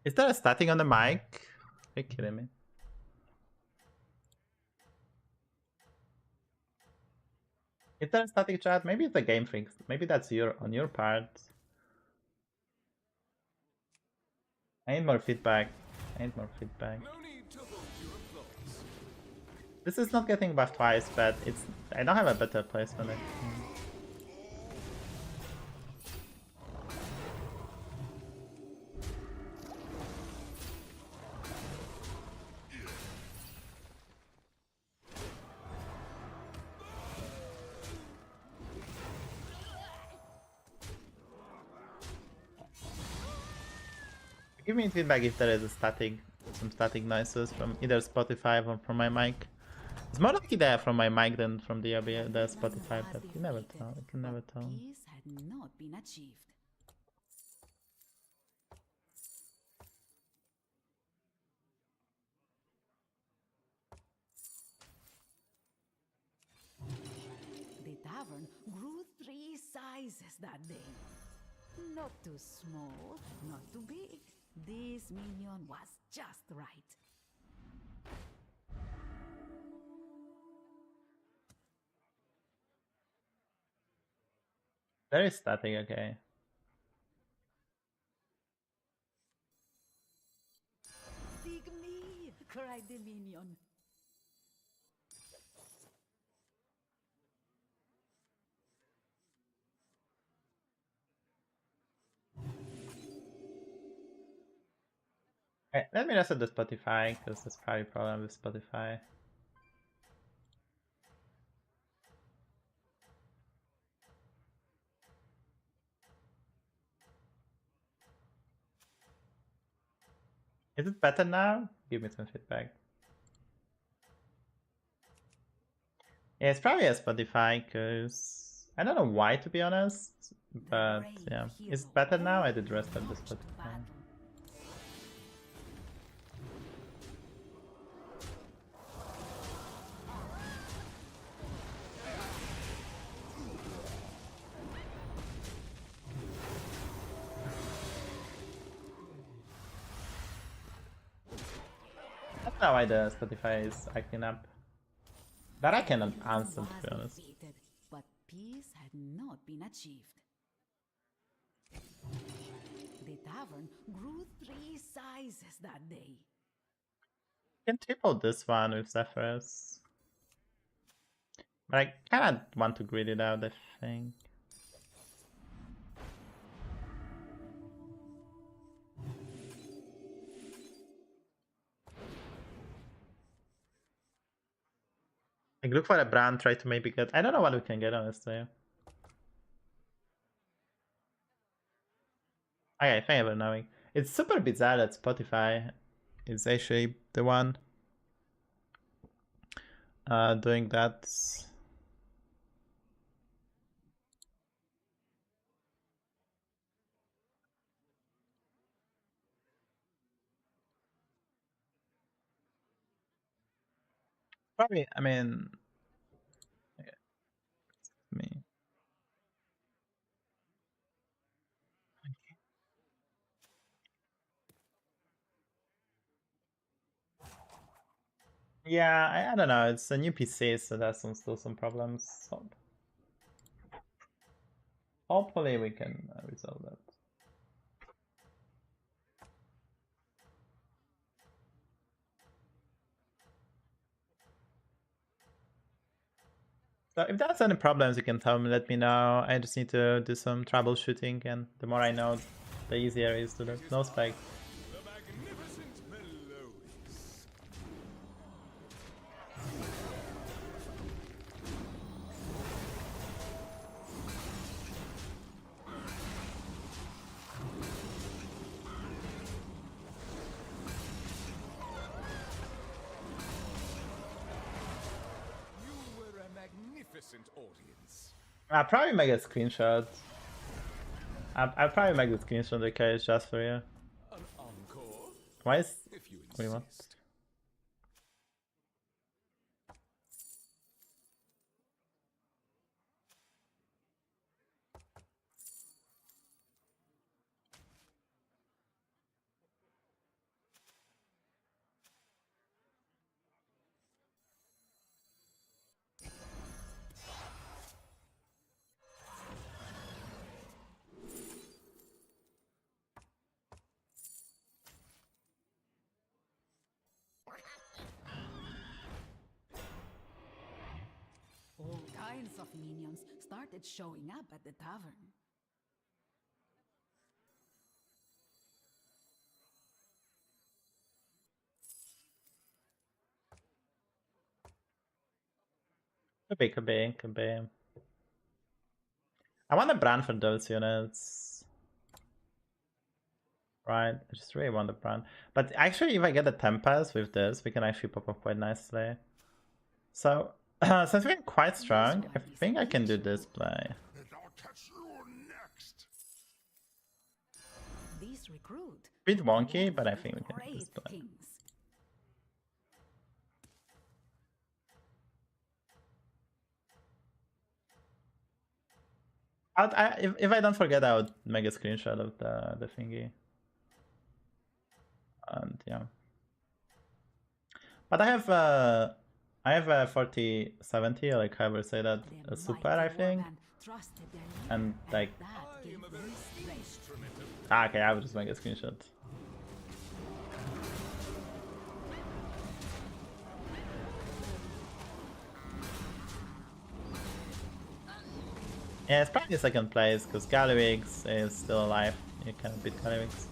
Is there a static on the mic? Are you kidding me? Is there a static chat? Maybe it's a game fix. Maybe that's on your part. I need more feedback. I need more feedback. No need to hold your applause. This is not getting buffed twice, but it's. I don't have a better placement. Give me feedback if there is a some static noises from either Spotify or from my mic. It's more likely they're from my mic than from the Spotify, but you never tell. I can never tell. Peace had not been achieved. The tavern grew 3 sizes that day. Not too small, not too big. This minion was just right. There is static, okay. Dig me, cried the minion. Okay, let me reset the Spotify, because there's probably a problem with Spotify. Is it better now? Give me some feedback. Yeah, it's probably a Spotify, because I don't know why, to be honest. But yeah, is it better now? I did restart the Spotify. I don't know why the Spotify is acting up. That I cannot answer, to be honest. Defeated, but peace had not been achieved. The tavern grew 3 sizes that day. I can triple this one with Savjz. But I kinda want to grid it out, I think. Like, look for a brand, try to maybe get. I don't know what we can get, honestly. Okay, thank you for knowing. It's super bizarre that Spotify is actually the one doing that. Probably, I mean, okay, me. Yeah, I don't know. It's a new PC, so there's still some problems. So hopefully we can resolve that. So if there's any problems, you can tell me. Let me know. I just need to do some troubleshooting, and the more I know, the easier it is to do. No spike. The magnificent Melodies. You were a magnificent audience. I'll probably make a screenshot. I'll probably make the screenshot, okay, it's just for you. An encore, Why is... if you What do you want? insist. All kinds of minions started showing up at the tavern. Could be. I want a brand for those units. Right, I just really want the brand. But actually, if I get a Tempest with this, we can actually pop up quite nicely. So, since we're quite strong, I think I can do this play. And I'll catch you next. These recruit Bit wonky, but I think we can do great this play. kings. If I don't forget, I would make a screenshot of the thingy. And yeah. But I have a 4070, like however say that, a super, I think. And like, I am a very instrument of okay, I will just make a screenshot. Yeah, it's probably second place because Galliwix is still alive. You can beat Galliwix.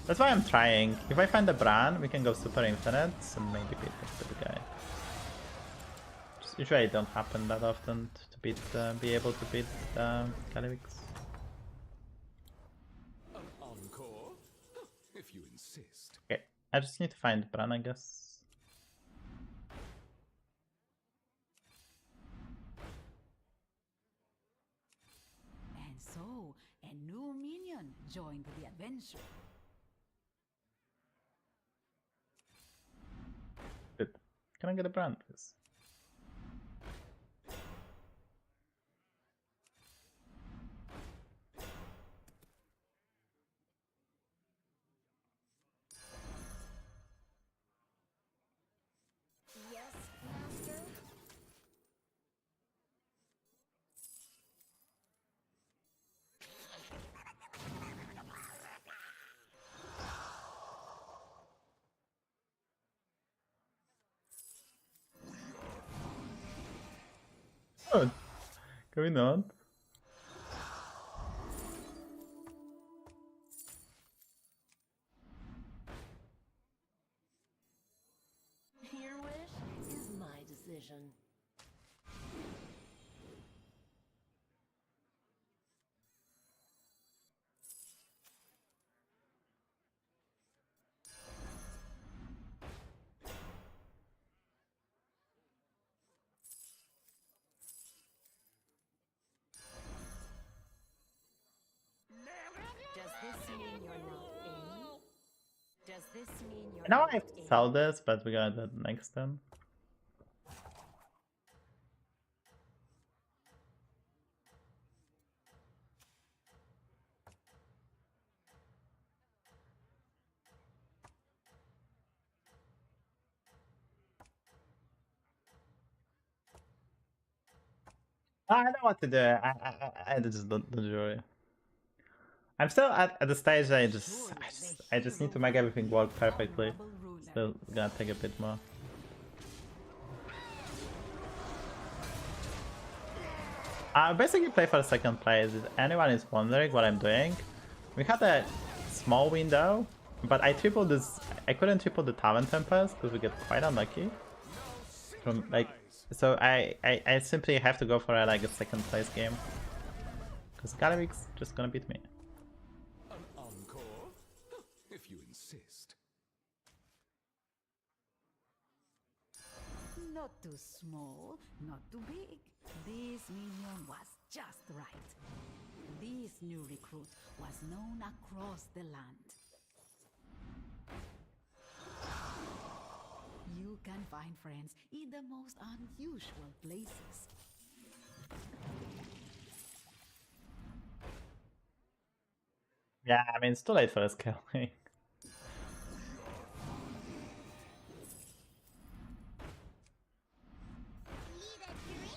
That's why I'm trying. If I find the brand, we can go super infinite and maybe beat the guy. Just usually it don't happen that often to beat, be able to beat Galliwix. an encore, if you insist. Okay, I just need to find the brand, I guess. And so, a new minion joined the adventure. Good. Can I get a brand, please? Yes, master? Oh, can we not? Your wish is my decision. this mean you're Now I not have to in? sell this, but we're gonna do it next time. I know what to do. I just don't worry. I'm still at the stage that I just need to make everything work perfectly. Still gonna take a bit more. I basically play for second place. If anyone is wondering what I'm doing, we had a small window, but I tripled this. I couldn't triple the Tavern Tempest because we get quite unlucky. From like, so I simply have to go for like a second place game because Galivix just gonna beat me. An encore? If you insist. Not too small, not too big. This minion was just right. This new recruit was known across the land. You can find friends in the most unusual places. Yeah, I mean it's too late for us killing. Need a drink?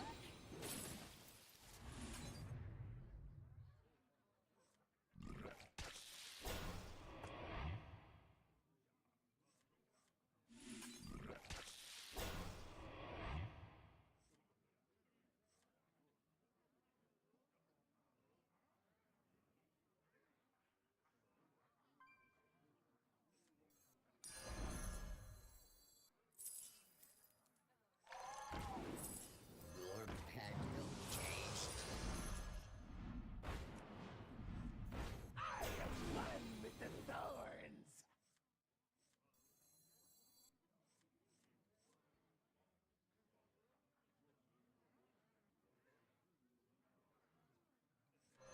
Your pet will taste. I am one with the thorns.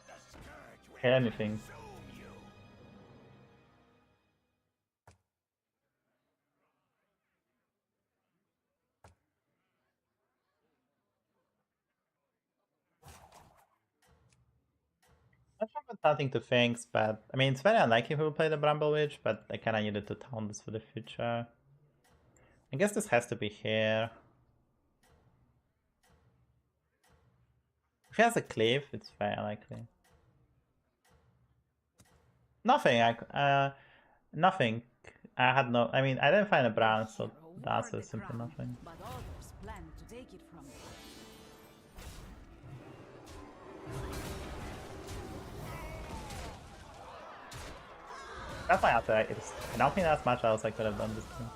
The scourge will Anything. consume you. I have nothing to thanks, but I mean it's very unlikely we will play the Bramble Witch, but I kinda needed to taunt this for the future. I guess this has to be here. If he has a cleave, it's very unlikely. Nothing, nothing. I had no, I mean I didn't find a brown, so the answer is simply nothing. But others plan to take it from you. That's my answer. I don't think that's much else I could have done this time.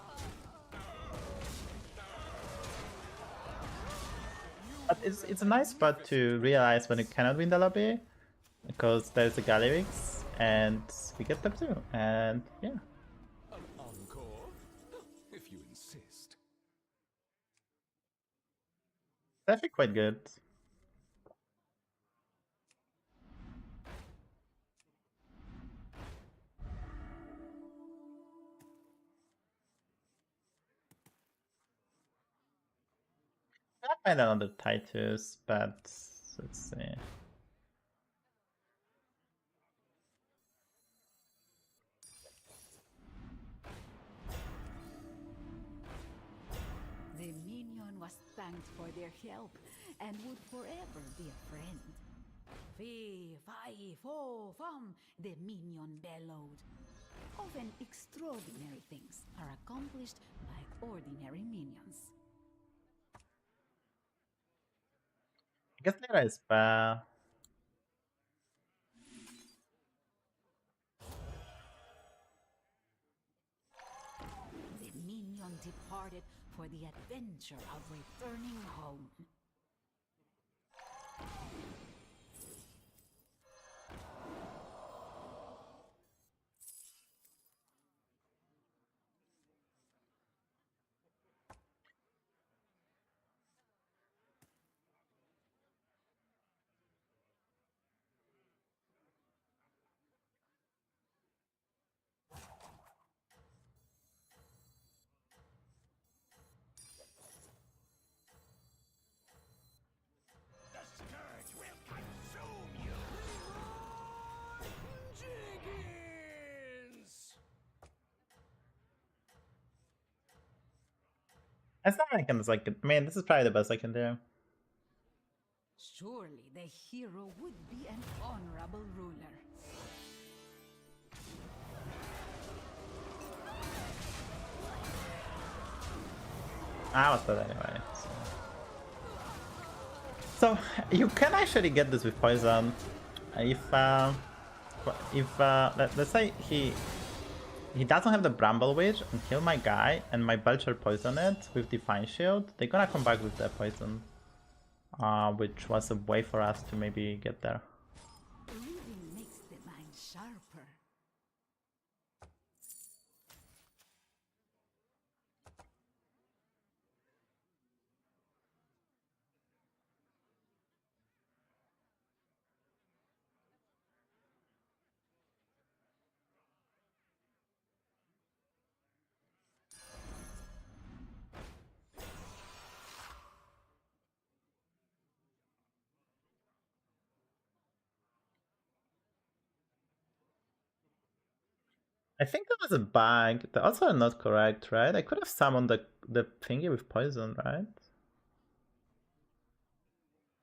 But it's a nice spot to realize when you cannot win the lobby, because there's the Galivix, and we get top 2, and yeah. An encore? If you insist. It's actually quite good. I find another Titus, but let's see. The minion was thanked for their help and would forever be a friend. Fee, fi, fo, fum, the minion bellowed. Often extraordinary things are accomplished by ordinary minions. I guess there is spell. The minion departed for the adventure of returning home. It's not like it's like, I mean, this is probably the best I can do. Surely the hero would be an honorable ruler. I was dead anyway. So you can actually get this with poison if let's say he doesn't have the Bramble Witch and kill my guy and my Belcher poison it with Divine Shield. They're gonna come back with the poison, which was a way for us to maybe get there. Reading makes the mind sharper. I think that was a bug. The odds are not correct, right? I could have summoned the thingy with poison, right?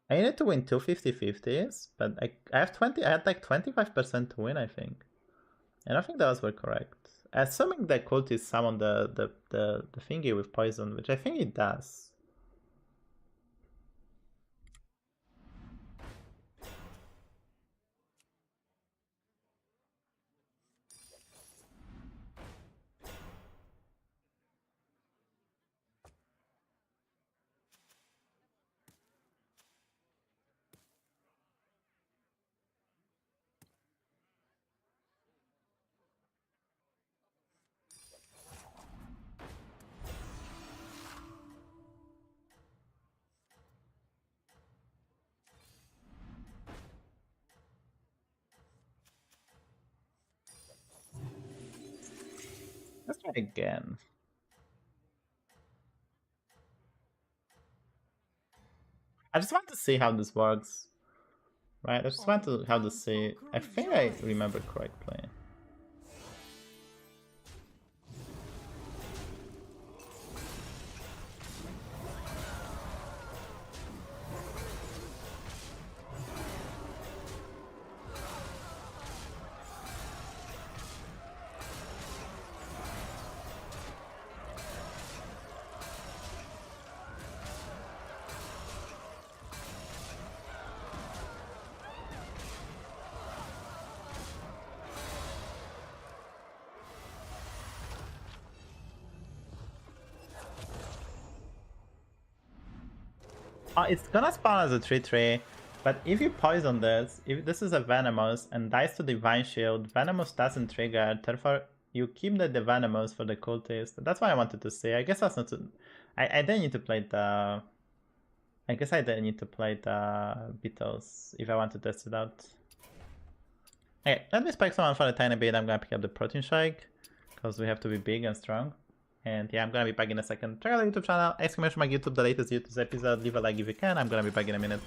I needed to win two 50-50s, but I have 20. I had like 25% to win, I think. And I think those were correct. Assuming the cultist summoned the thingy with poison, which I think it does. Let's try again. I just want to see how this works. Right, I just want to how to see. I think I remember correctly. It's gonna spawn as a 3-3, but if you poison this, if this is a Venomous and dies to Divine Shield, Venomous doesn't trigger, therefore you keep the Venomous for the cultist. That's what I wanted to see. I guess that's not too... I didn't need to play the... I guess I didn't need to play the Beatles if I want to test it out. Okay, let me spike someone for a tiny bit. I'm gonna pick up the Protein Shake, because we have to be big and strong. And yeah, I'm gonna be back in a second. Check out the YouTube channel, exclamation mark YouTube, the latest YouTube episode. Leave a like if you can. I'm gonna be back in a minute.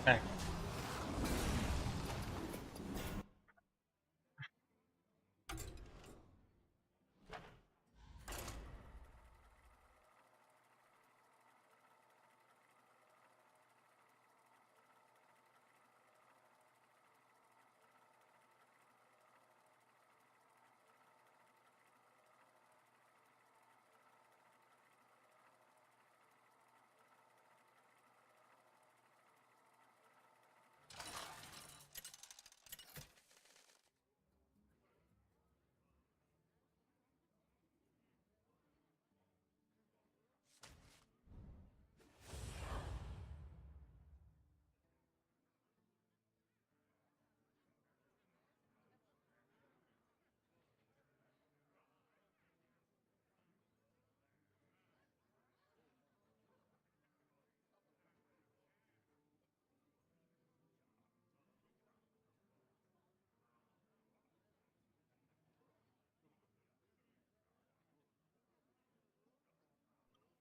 Back.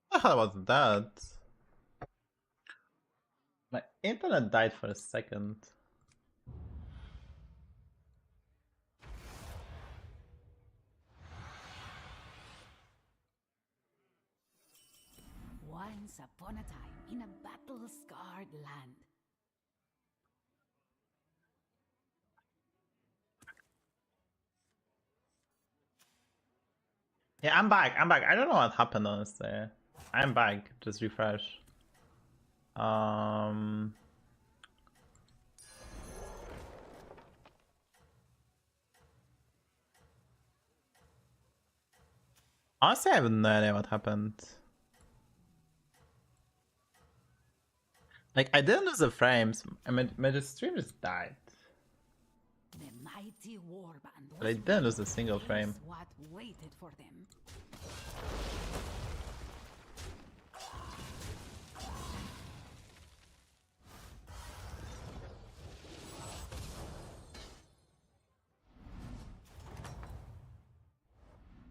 What the hell was that? My internet died for a second. Once upon a time, in a battle-scarred land, Yeah, I'm back. I'm back. I don't know what happened, honestly. I'm back. Just refresh. Honestly, I have no idea what happened. Like, I didn't lose the frames. I mean, my stream just died. the mighty warband was But I didn't lose a single frame. Guess what waited for them?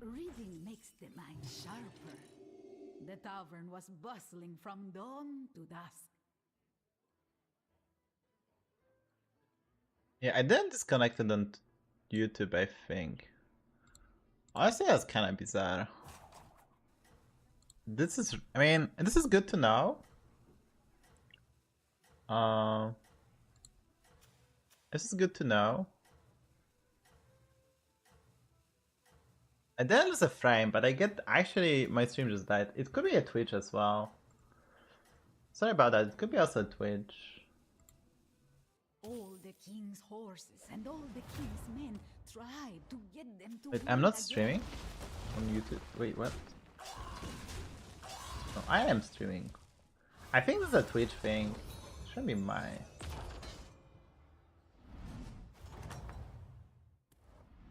Reading makes the mind sharper. The tavern was bustling from dawn to dusk. Yeah, I didn't disconnect it on YouTube, I think. Honestly, that's kind of bizarre. This is, I mean, this is good to know. This is good to know. I didn't lose a frame, but I get, actually, my stream just died. It could be a Twitch as well. Sorry about that, it could be also a Twitch. All the king's horses and all the king's men tried to get them to Wait, win I'm not again. streaming on YouTube. Wait, what? No, I am streaming. I think this is a Twitch thing. It shouldn't be my.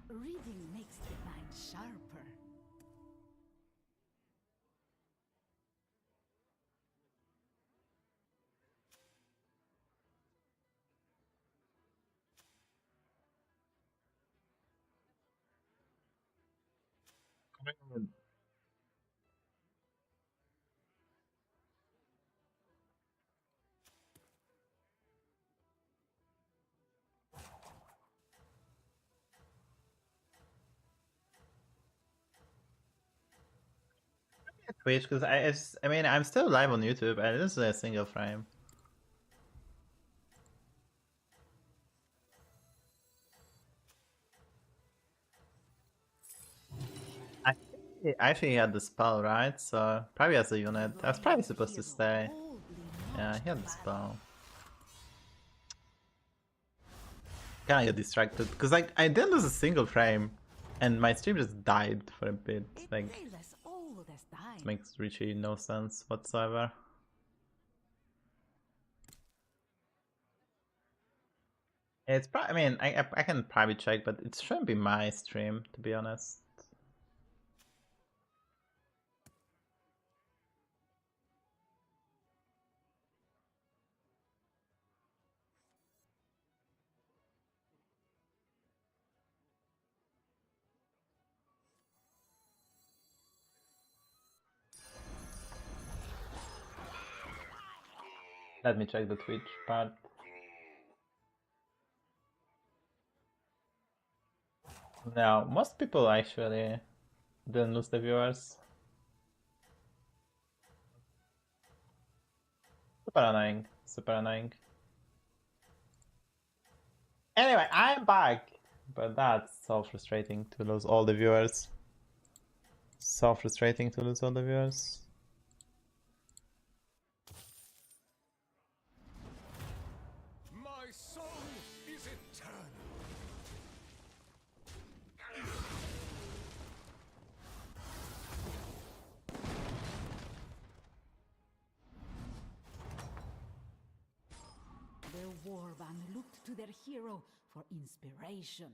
Reading makes the mind sharper. Twitch, because I mean, I'm still live on YouTube, and this is a single frame. I think he had the spell, right? So probably as a unit. I was probably supposed to stay. Yeah, he had the spell. Kinda get distracted because like I didn't lose a single frame, and my stream just died for a bit. Like, it makes really no sense whatsoever. It's probably, I mean, I can probably check, but it shouldn't be my stream, to be honest. Let me check the Twitch part. No, most people actually didn't lose the viewers. Super annoying. Super annoying. Anyway, I'm back! But that's so frustrating to lose all the viewers. So frustrating to lose all the viewers. My song is eternal. The warband looked to their hero for inspiration.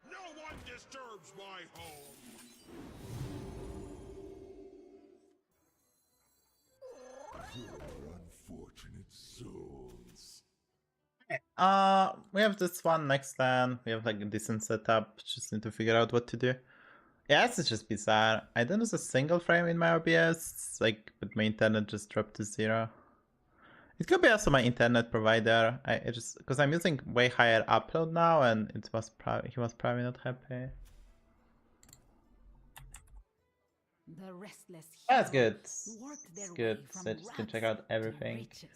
No one disturbs my home! Unfortunate souls. We have this one next land. We have like a decent setup. Just need to figure out what to do. Yeah, this is just bizarre. I don't use a single frame in my OBS, like, but my internet just dropped to 0. It could be also my internet provider. I just because I'm using way higher upload now, and it was he was probably not happy. The restless That's hero good. worked their It's good. way from So I just can rats check out to everything. riches.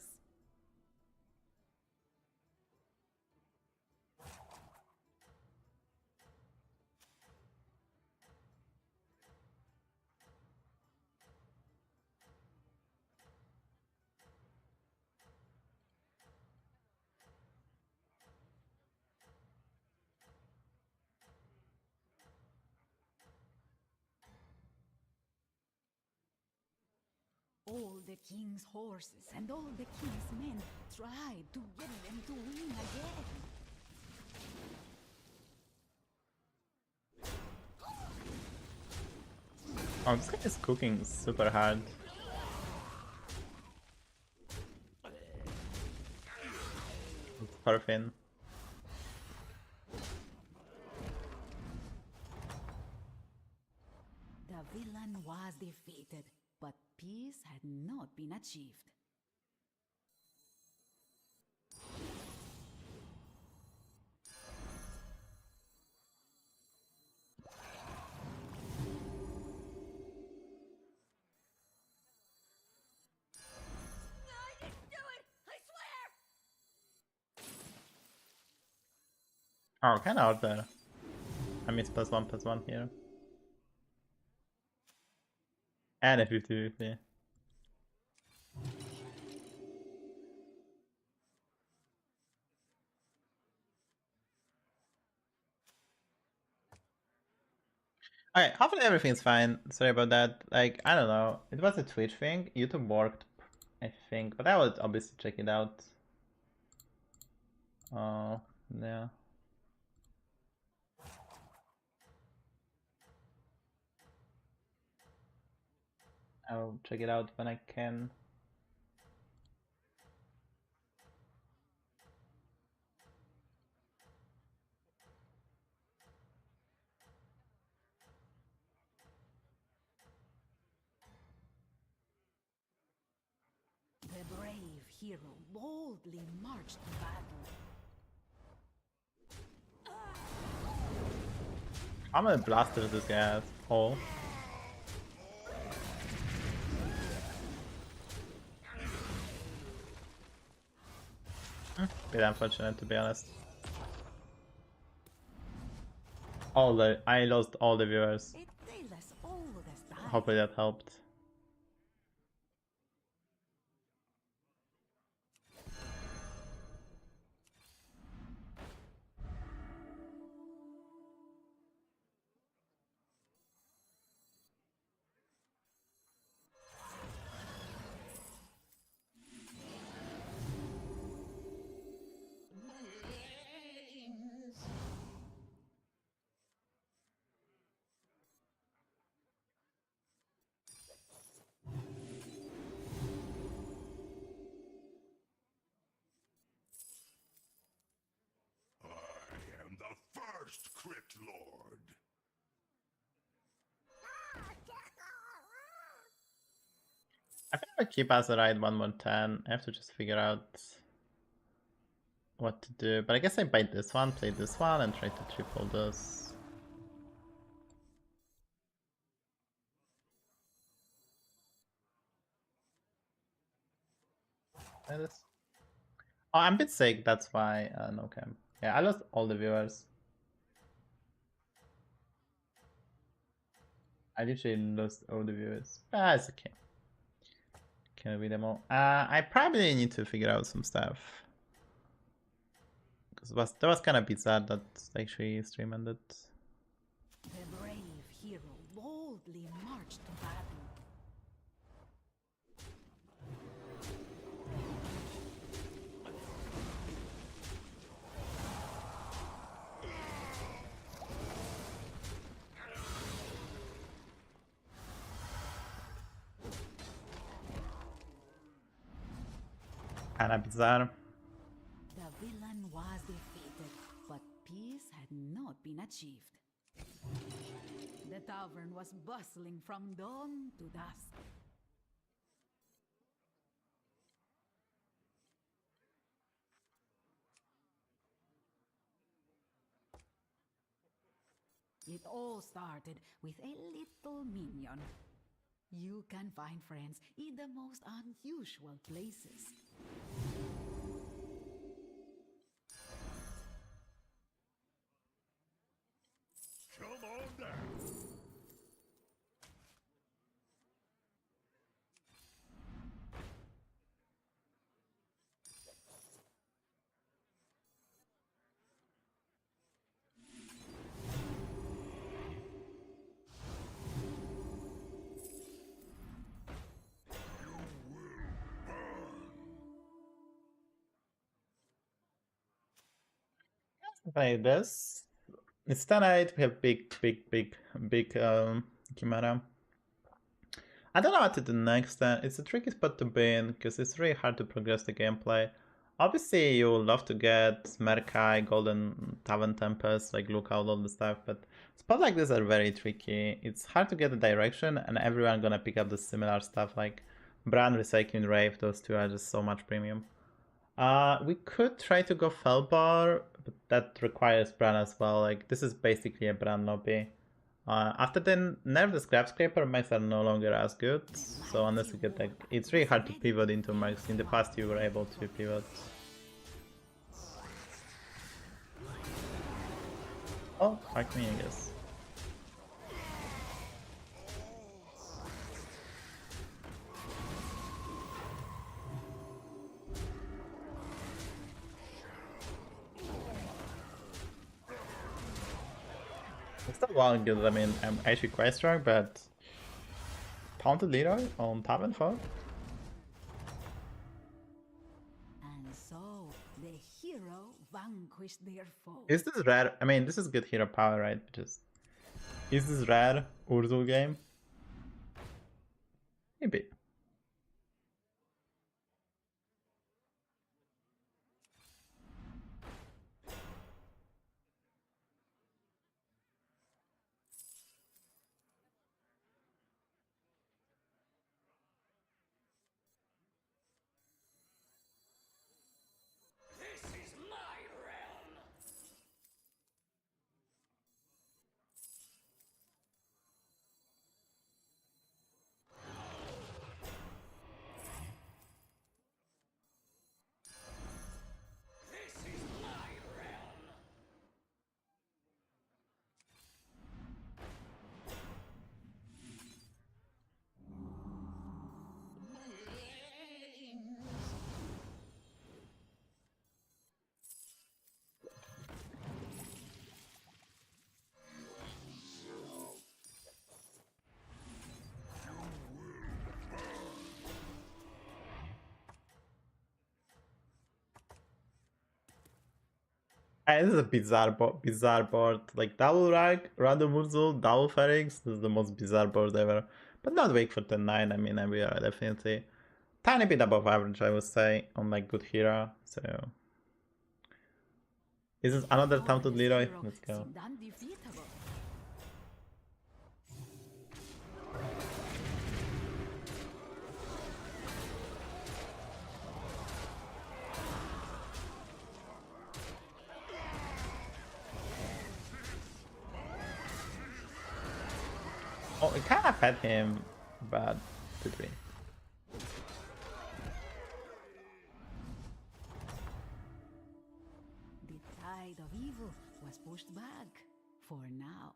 All the king's horses and all the king's men tried to get them to win again. Oh, this guy is cooking super hard. It's Parfin. The villain was defeated, but peace had not been achieved. I didn't do it! I swear! Oh, kind of out there. I mean, it's +1/+1 here. And a 50-50. Okay, hopefully everything's fine. Sorry about that. Like, I don't know. It was a Twitch thing. YouTube worked, I think. But I will obviously check it out. Oh, yeah. I'll check it out when I can. The brave hero boldly marched to battle. How many blasters this guy has? Oh. Bit unfortunate, to be honest. I lost all the viewers. It gave us all the style. Hopefully that helped. I am the first Crit Lord. I think I'll keep Azerite one more turn. I have to just figure out what to do. But I guess I bite this one, play this one, and try to triple this. Play this. Oh, I'm a bit sick, that's why no cam. Yeah, I lost all the viewers. I literally lost all the viewers. Ah, it's okay. Can I read them all? I probably need to figure out some stuff. Because that was kind of bizarre that actually stream ended. The brave hero boldly marched to battle. Kind of bizarre. The villain was defeated, but peace had not been achieved. The tavern was bustling from dawn to dusk. It all started with a little minion. You can find friends in the most unusual places. Come on down. Play this. It's tonight. We have big Chimera. I don't know what to do next. It's a tricky spot to be in because it's really hard to progress the gameplay. Obviously, you would love to get Merkai, Golden Tavern Tempest, like Lookout, all the stuff, but spots like this are very tricky. It's hard to get the direction, and everyone gonna pick up the similar stuff like Bran, Recycling, Rave. Those two are just so much premium. We could try to go Felbar, but that requires Bran as well. Like, this is basically a Bran lobby. After the nerf, the Scrap Scraper mechs are no longer as good, so unless you get like, it's really hard to pivot into mechs. In the past, you were able to pivot. Oh, fuck me, I guess. It's not one guild, I mean, I'm actually quite strong, but Taunted Leader on Tavern 4? And so, the hero vanquished their foe. Is this rare? I mean, this is good hero power, right? Just is this rare Ursul game? Maybe. This is my realm. This is my realm. This is a bizarre board. Like double rag, random Ursul, double Ferrix. This is the most bizarre board ever. But not Wake for 10-9. I mean, we are definitely tiny bit above average, I would say, on like good hero. So is this another Taunted Leroy? Let's go. Seemed undefeatable. Well, we kind of fed him, but did we? The tide of evil was pushed back for now.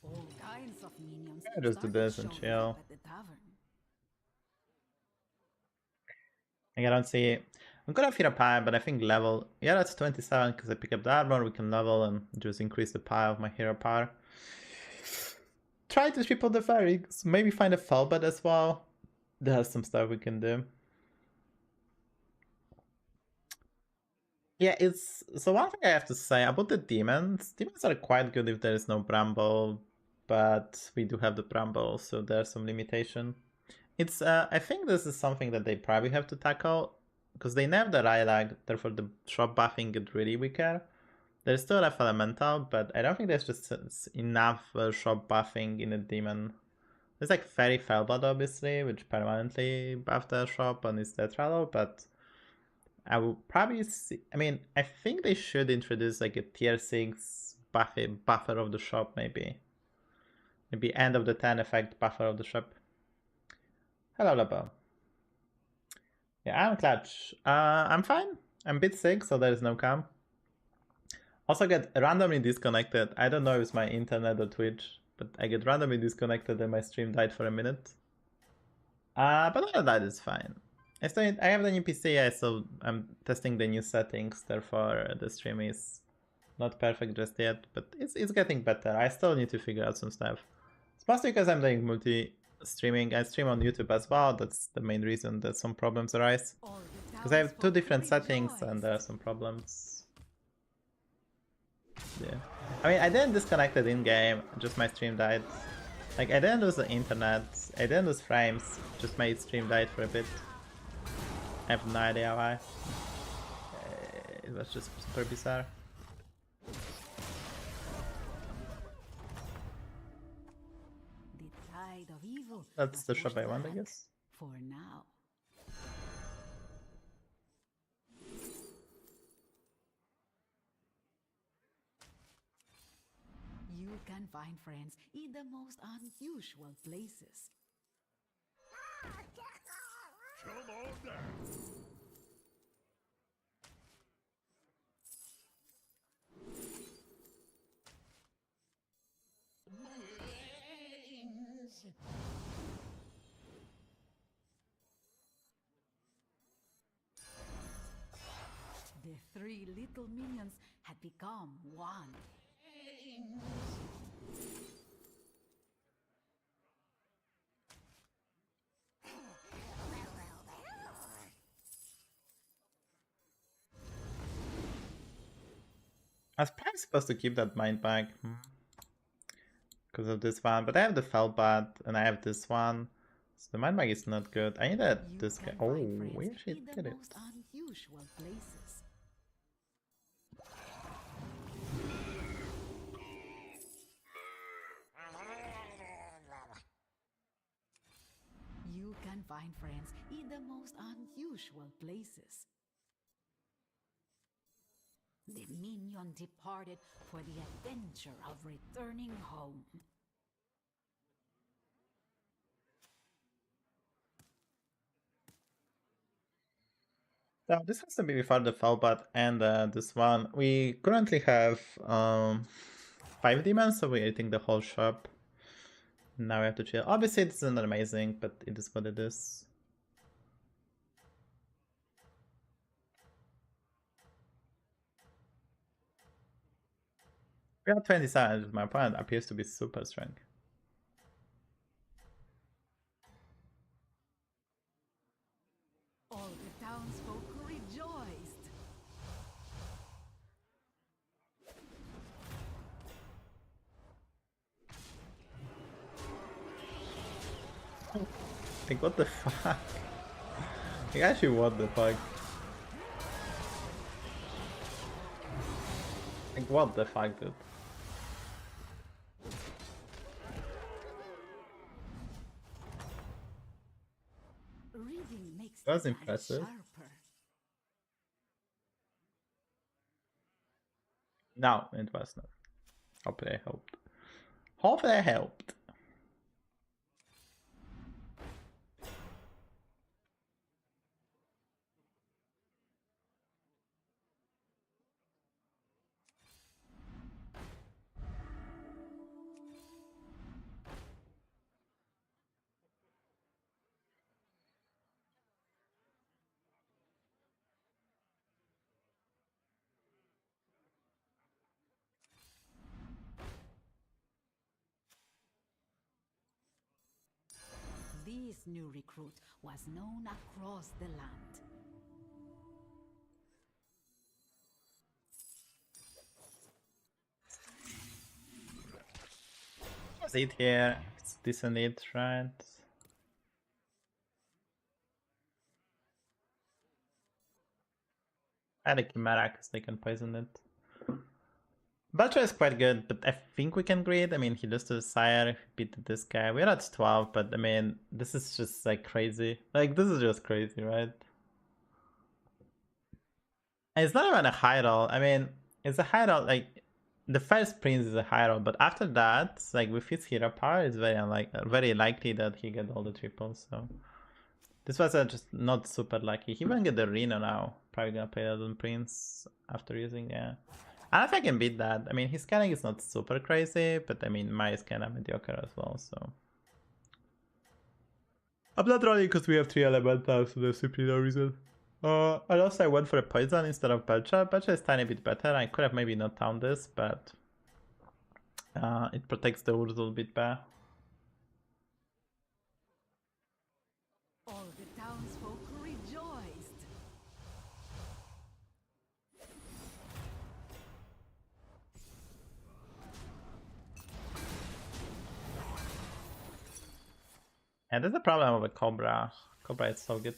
All kinds of minions Yeah, just do started this and showing chill. up at the tavern. I don't see. I'm gonna feed a pile, but I think level. Yeah, that's 27 because I pick up the armor. We can level and just increase the pile of my hero power. Try to triple the fairies. Maybe find a Firebat as well. There's some stuff we can do. Yeah, it's so one thing I have to say about the demons. Demons are quite good if there is no bramble, but we do have the bramble, so there's some limitation. It's I think this is something that they probably have to tackle because they nerfed the Rylag, therefore the shop buffing get really weaker. There's still enough elemental, but I don't think there's just enough shop buffing in a demon. There's like Fairy Firebat obviously, which permanently buff the shop and is tetralo, but I will probably see. I mean, I think they should introduce like a tier 6 buffer of the shop, maybe. Maybe end of the 10 effect buffer of the shop. Hello, Lobo. Yeah, I'm clutch. I'm fine. I'm bit sick, so there is no cam. Also get randomly disconnected. I don't know if it's my internet or Twitch, but I get randomly disconnected and my stream died for a minute. But other than that, it's fine. I have the new PC, so I'm testing the new settings, therefore the stream is not perfect just yet, but it's getting better. I still need to figure out some stuff. It's mostly because I'm doing multi-streaming. I stream on YouTube as well, that's the main reason that some problems arise. Because I have two different settings and there are some problems. Yeah. I mean, I didn't disconnect it in-game, just my stream died. Like, I didn't lose the internet, I didn't lose frames, just my stream died for a bit. I have no idea why. It was just super bizarre. The tide of evil That's was the shop I pushed want, I back guess. for now. You can find friends in the most unusual places. Come on down. The three little minions had become one. I was probably supposed to keep that mind bag because of this one, but I have the Firebat and I have this one, so the mind bag is not good. I need that this guy. Oh, we actually did it. Most unusual places. You can find friends in the most unusual places. The minion departed for the adventure of returning home. So this has to be before the Firebat and this one. We currently have 5 demons, so we're eating the whole shop. Now we have to chill. Obviously, this isn't amazing, but it is what it is. We are 27, my opponent appears to be super strong. All the townsfolk rejoiced. Like, what the fuck? Like, actually, what the fuck? Like, what the fuck, dude? Reading makes That was the eye impressive. sharper. No, it was not. Hopefully I helped. Hopefully I helped. This new recruit was known across the land. What's it here? It's decent it, right? I had a Chimera because they can poison it. Belcher is quite good, but I think we can greed. I mean, he lost to the Sire, beat this guy. We're at 12, but I mean, this is just like crazy. Like, this is just crazy, right? And it's not even a high roll. I mean, it's a high roll, like, the first prince is a high roll, but after that, like, with his hero power, it's very likely that he get all the triples, so. This was just not super lucky. He won't get the Reno now. Probably gonna play that on Prince after using, yeah. I don't think I can beat that. I mean, his scanning is not super crazy, but I mean, my is kind of mediocre as well, so. I'm not rolling because we have 3 elementals, so there's simply no reason. I also I went for a poison instead of Belcher. Belcher is a tiny bit better. I could have maybe not found this, but it protects the Ursul a bit better. All the townsfolk rejoiced. And there's a problem with a Cobra. Cobra is so good.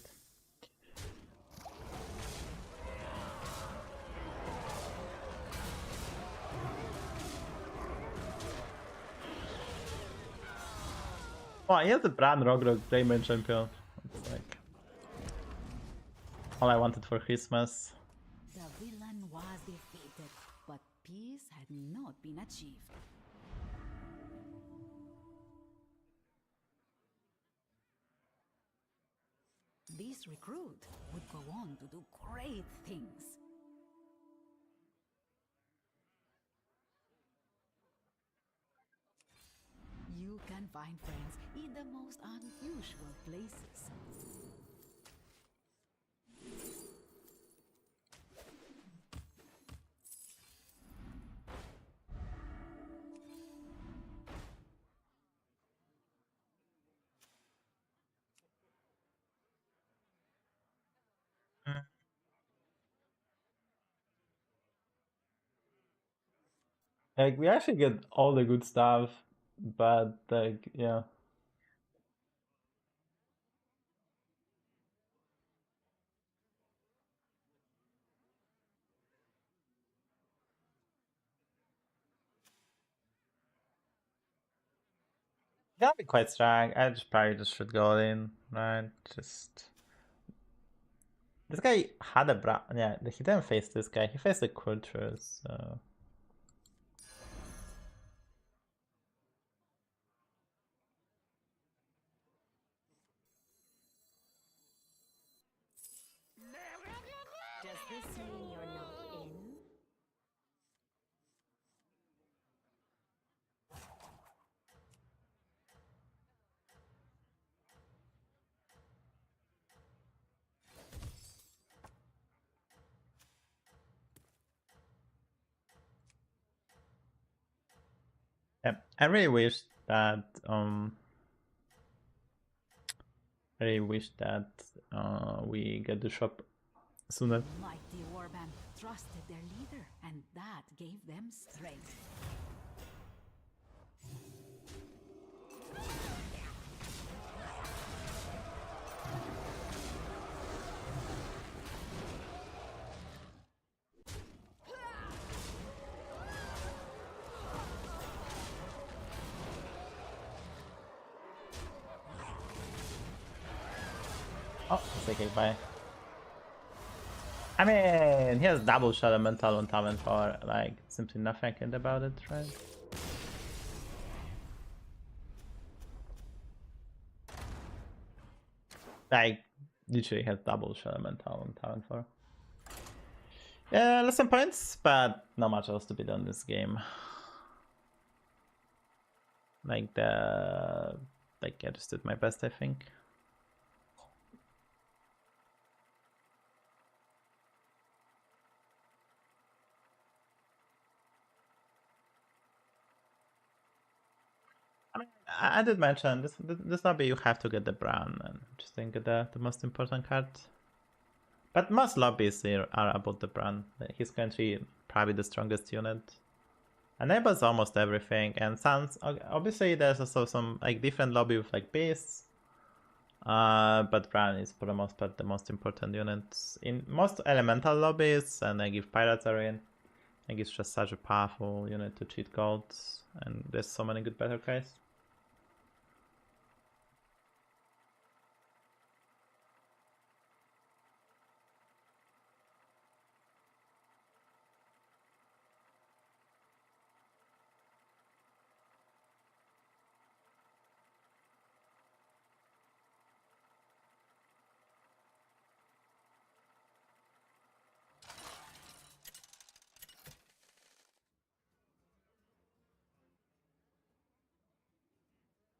Oh, he has a brand Rogrog Playman champion. It's like all I wanted for Christmas. The villain was defeated, but peace had not been achieved. This recruit would go on to do great things. You can find friends in the most unusual places. Like, we actually get all the good stuff, but like, yeah. Gotta be quite strong. I probably should go all in, right? Just this guy had a yeah, he didn't face this guy. He faced the Cultures, so. Does this mean you're not in? Yeah, I really wish that we get the shop sooner. Mighty Warband trusted their leader, and that gave them strength. Oh, it's okay, bye. I mean, he has double shot elemental on Tavern for like simply nothing I can do about it, right? Like, literally has double shot elemental on Tavern for. Yeah, less some points, but not much else to be done this game. Like I just did my best, I think. I mean, I did mention this lobby you have to get the Bran and just think the most important card. But most lobbies here are about the Bran. He's currently probably the strongest unit. Enables almost everything, and sounds obviously there's also some like different lobby with like beasts. But Bran is for the most part the most important unit in most elemental lobbies, and like if pirates are in, like it's just such a powerful unit to cheat golds, and there's so many good battle cries.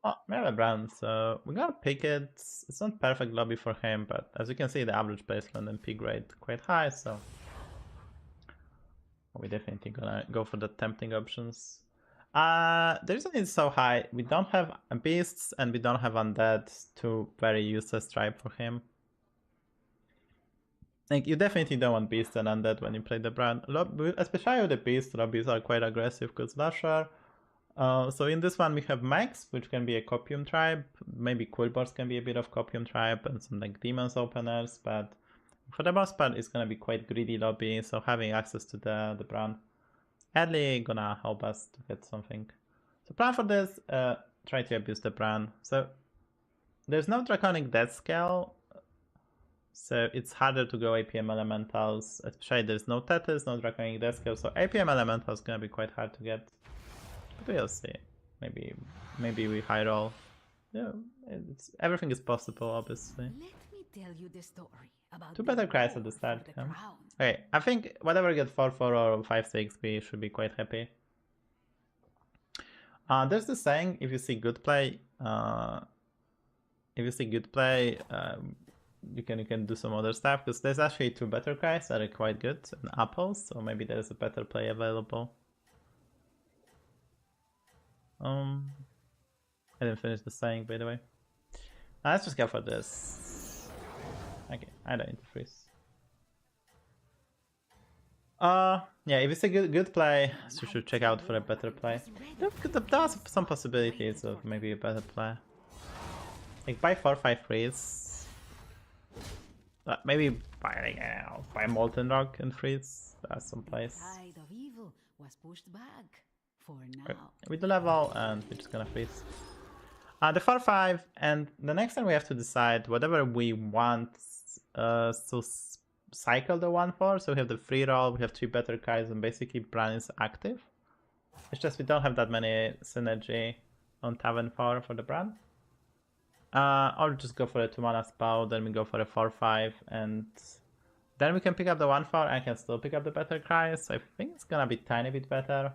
Oh, we have a Bran, so we're gonna pick it. It's not perfect lobby for him, but as you can see, the average placement and pick rate quite high, so we're definitely gonna go for the tempting options. The reason it's so high, we don't have beasts and we don't have undead, two very useless tribe for him. Like, you definitely don't want beast and undead when you play the Bran. Especially with the beast, lobbies are quite aggressive because Lasher. So in this one we have Max, which can be a Copium tribe. Maybe Quillbots can be a bit of Copium tribe and some like Demons openers, but for the most part it's gonna be quite greedy lobby, so having access to the Bran early gonna help us to get something. So plan for this, try to abuse the Bran. So there's no Draconic Death Scale, so it's harder to go APM Elementals, especially there's no Tethys, no Draconic Death Scale, so APM Elementals gonna be quite hard to get. But we'll see. Maybe we high roll. Yeah, everything is possible, obviously. Let me tell you the story about Two better cries at the start. the Yeah. crown. Okay, I think whatever we get 4-4 or 5-6, we should be quite happy. There's the saying: if you see good play, you can do some other stuff, because there's actually two better cries that are quite good and apples, so maybe there's a better play available. I didn't finish the saying, by the way. Let's just go for this. Okay, I don't need to freeze. Yeah, if it's a good play, so you should check out for a better play. There are some possibilities of maybe a better play. Like buy 4-5 freeze. Maybe buy Molten Rock and freeze. That's some plays. Tide of evil was pushed back for now. Okay, we do level and we're just gonna freeze. The 4-5, and the next time we have to decide whatever we want to cycle the 1-4. So we have the free roll, we have 3 better guys, and basically Bran is active. It's just we don't have that many synergy on Tavern 4 for the Bran. I'll just go for a 2-mana spell, then we go for a 4-5, and then we can pick up the 1-4 and can still pick up the better cries. So I think it's gonna be tiny bit better.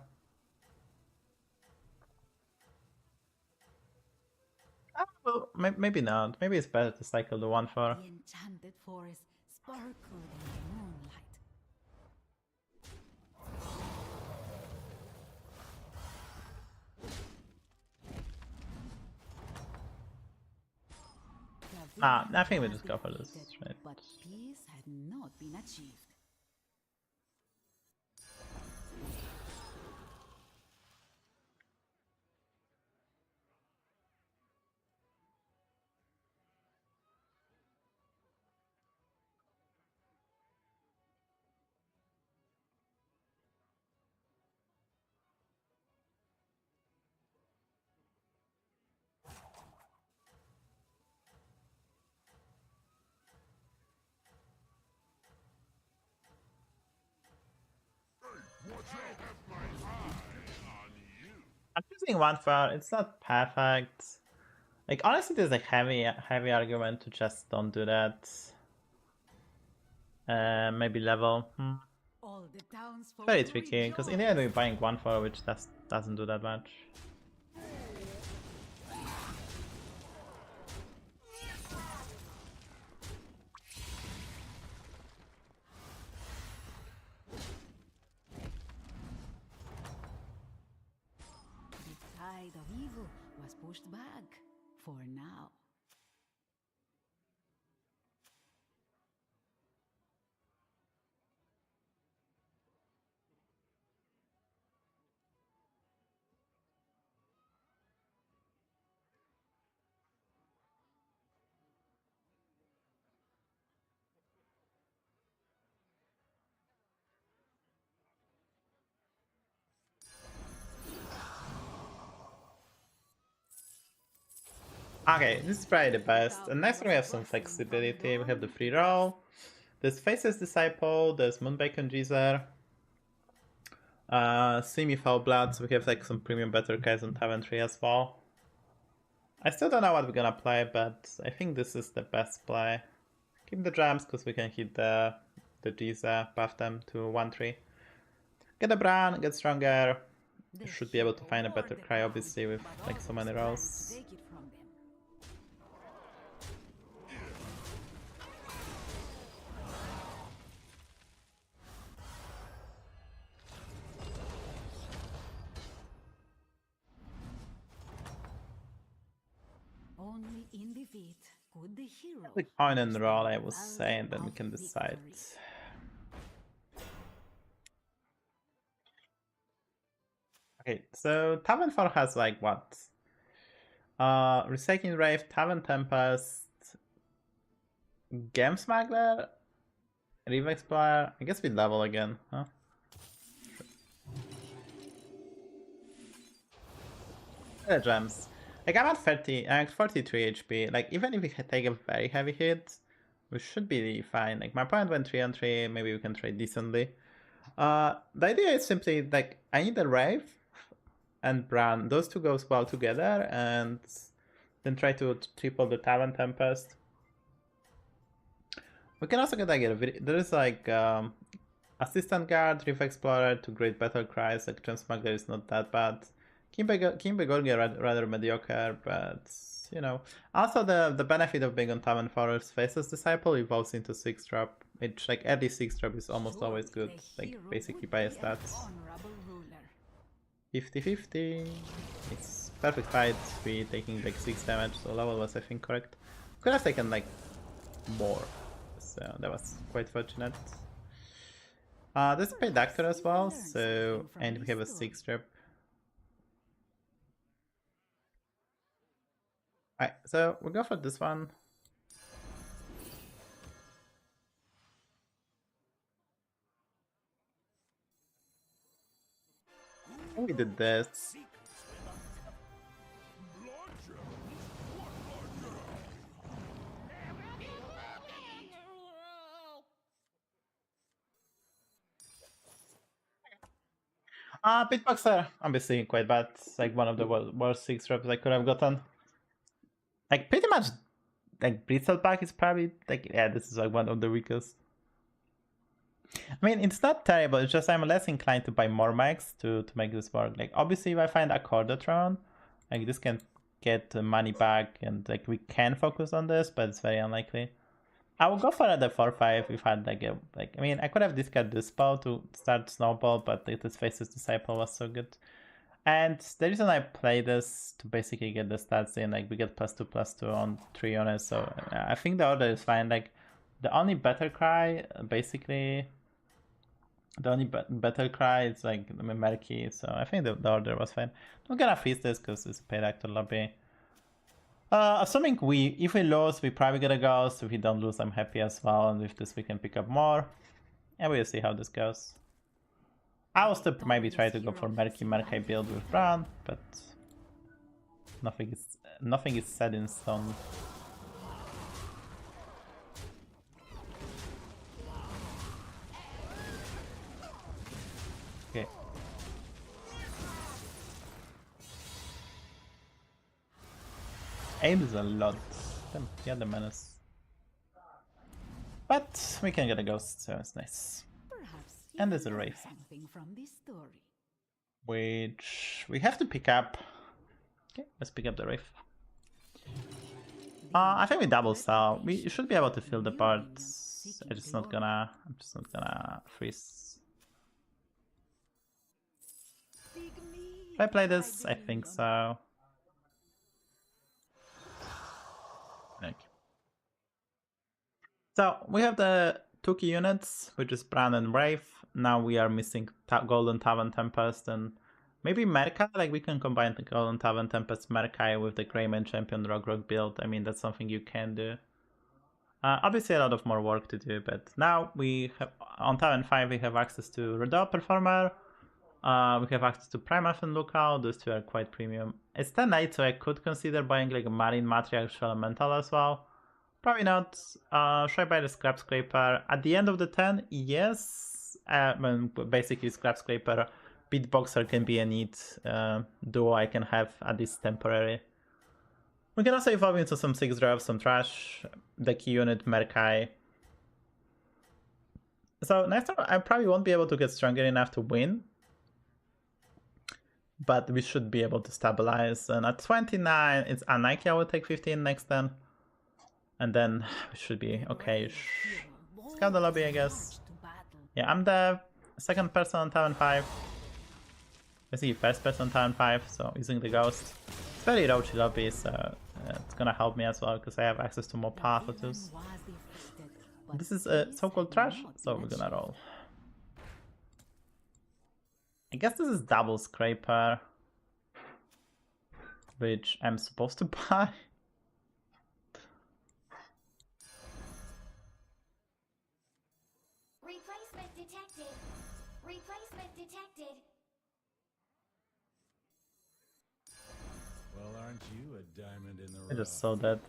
Well, maybe not. Maybe it's better to cycle the 1-4. The enchanted forest sparkled in the moonlight. I think we just go for this, right? But peace had not been achieved. Using 1-4, it's not perfect. Like honestly, there's like heavy argument to just don't do that. Maybe level. All the townsfolk Very tricky, because in the end we're rejoice. buying 1-4, which doesn't do that much. The tide of evil was pushed back for now. Okay, this is probably the best. And next one we have some flexibility. We have the free roll. There's Faceless Disciple, there's Moonbacon Geezer. Semi-Foul Blood, so we have like some premium better guys on Tavern 3 as well. I still don't know what we're gonna play, but I think this is the best play. Keep the Gems, because we can hit the Geezer, buff them to 1-3. Get a Bran, get stronger. You should be able to find a better cry, obviously, with like so many rolls. Take it from them. Only in defeat could the hero. The coin and roll, I was saying, then we can decide. Okay, so Tavern 4 has like what? Recycling Wraith, Tavern Tempest, Game Smuggler, Reeve Explorer. I guess we level again, huh? The gems. Like I'm at 30, I'm at 43 HP. Like even if we take a very heavy hit, we should be fine. Like my opponent went 3-on-3, maybe we can trade decently. The idea is simply like I need a Wraith and Bran. Those two goes well together, and then try to triple the Tavern Tempest. We can also get like there is like Assistant Guard, Reef Explorer to great battle cries. Like Gem Smuggler is not that bad. Kimbergorgia rather mediocre, but you know. Also the benefit of being on Tavern 4 is Faceless Disciple evolves into 6-drop, which like early 6-drop is almost always good, like basically by stats. 50-50. It's perfect fight, we taking like 6 damage, so level was I think correct. Could have taken like more, so that was quite fortunate. There's a Dekkster as well, so and we have a 6-drop. Alright, so we'll go for this one. We did this. Pitboxer, obviously quite bad. It's like one of the worst 6-drops I could have gotten. Like pretty much, like Bristleback is probably like, yeah, this is like one of the weakest. I mean, it's not terrible. It's just I'm less inclined to buy more max to make this work. Like obviously, if I find a Cordatron, like this can get money back, and like we can focus on this, but it's very unlikely. I will go for the 4-5 if I had like a I mean, I could have discarded this spell to start Snowball, but this Faceless Disciple was so good. And the reason I play this to basically get the stats in, like we get +2/+2 on 3 on it, so I think the order is fine. Like the only better cry, basically, the only better cry is like Murky, so I think the order was fine. I'm gonna feast this because it's a paid actor lobby. Assuming if we lose, we probably get a ghost. If we don't lose, I'm happy as well, and with this we can pick up more. And we'll see how this goes. I will still maybe try to go for Murky build with Bran, but nothing is set in stone. Okay. 8 is a lot. Yeah, the menace. But we can get a ghost, so it's nice. Perhaps And you there's a can learn wraith, something from this story. which we have to pick up. Okay, let's pick up the wraith. I think we double style. We should be able to fill the parts. I'm just not gonna freeze. If I play this, I think so. Okay. So we have the 2 key units, which is Bran and Wraith. Now we are missing Golden Tavern Tempest and maybe Merkai. Like we can combine the Golden Tavern Tempest Merkai with the Greymane Champion Rock build. I mean, that's something you can do. Obviously a lot of more work to do, but now we have on Tavern 5 we have access to Redo Performer. We have access to Primarch and Lookout. Those two are quite premium. It's 10-8, so I could consider buying like a Marine Matriarch Elemental as well. Probably not. Should I buy the Scrap Scraper? At the end of the 10, yes. Basically, Scrap Scraper, Beatboxer can be a neat duo I can have at least temporary. We can also evolve into some 6-drop, some trash, the key unit, Merkai. So next time I probably won't be able to get stronger enough to win. But we should be able to stabilize. And at 29, it's unlikely I will take 15 next turn. And then we should be okay. Scout the lobby, I guess. Yeah, I'm the second person on Tavern 5. Basically first person on Tavern 5, so using the ghost. It's very roachy lobby, so it's gonna help me as well, because I have access to more pathos. This is a so-called trash, so we're gonna roll. I guess this is double scraper, which I'm supposed to buy. Replacement detected. Replacement detected. Well, aren't you a diamond in the rough? I just saw that.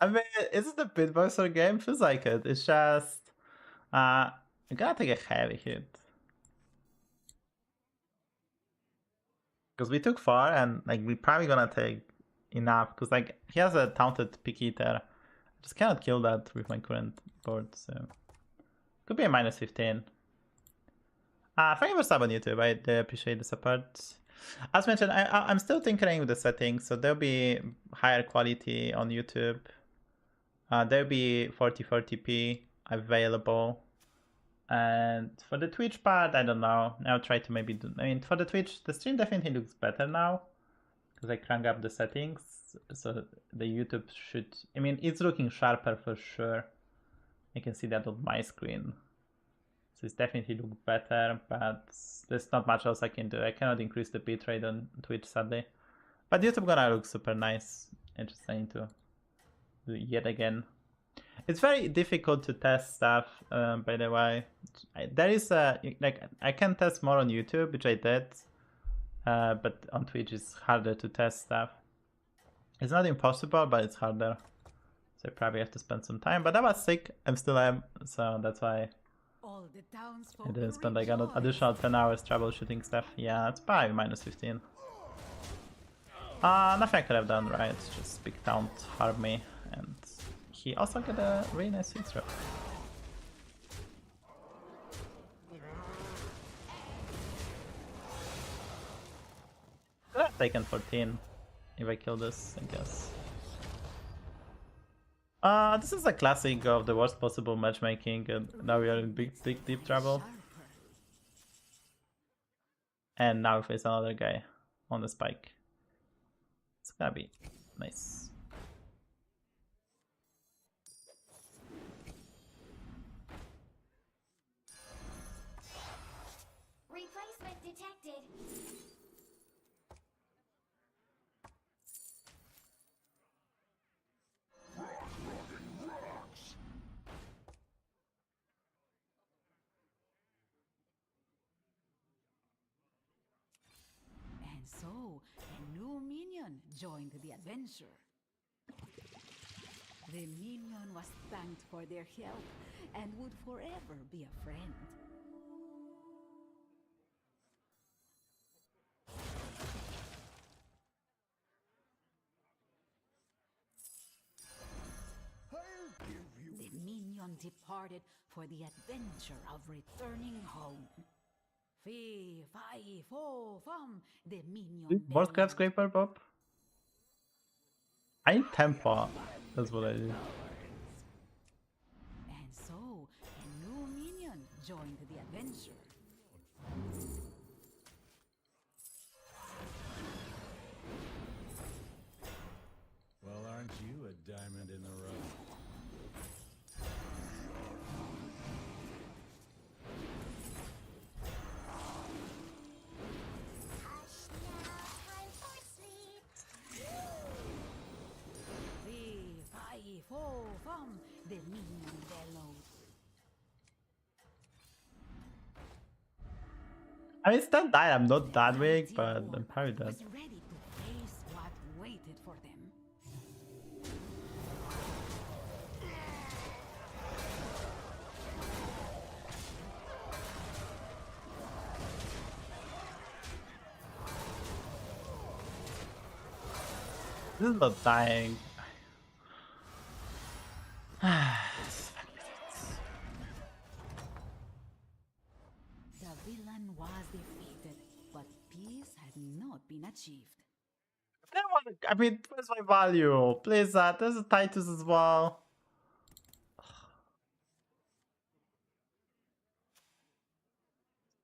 I mean, is it a Beatboxer game? Feels like it. It's just... I'm gonna take a heavy hit. Because we took 4 and like we're probably gonna take enough. Because like he has a taunted Pick Eater. I just cannot kill that with my current board, so... Could be a minus 15. Thank you for sub on YouTube. I do appreciate the support. As mentioned, I'm still tinkering with the settings, so there'll be higher quality on YouTube. There'll be 4040p available. And for the Twitch part, I don't know. I'll try to maybe do... I mean, for the Twitch, the stream definitely looks better now. Because I crank up the settings. So the YouTube should... I mean, it's looking sharper for sure. I can see that on my screen. So it's definitely look better, but there's not much else I can do. I cannot increase the bitrate on Twitch sadly. But YouTube gonna look super nice. I just need to do it yet again. It's very difficult to test stuff, by the way. There is a, like, I can test more on YouTube, which I did. But on Twitch it's harder to test stuff. It's not impossible, but it's harder. So I probably have to spend some time. But I was sick, I still am, so that's why I didn't spend like an additional 10 hours troubleshooting stuff. Yeah, it's probably minus 15. Nothing I could have done, right? Just big taunt harm me, and he also got a really nice 6-drop. Could have taken 14 if I kill this, I guess. This is a classic of the worst possible matchmaking, and now we are in deep trouble. And now we face another guy on the spike. It's gonna be nice. Replacement detected. So, a new minion joined the adventure. The minion was thanked for their help and would forever be a friend. departed for the adventure of returning home. Fee, fi, fo, fum, the minion Board card bellowed. scraper, Bob? I need tempo. That's what I do. And so, a new minion joined the adventure. Well, aren't you a diamond in the rough? Hush now, time for sleep. Fee, fi, fo, fum, the minion bellowed. I mean, still died. I'm not that weak, Mighty but I'm Warband probably dead. was ready to face what waited for them. This is not dying. The villain was defeated, but peace had not been achieved. I mean, where's my value? Please, there's a Titus as well.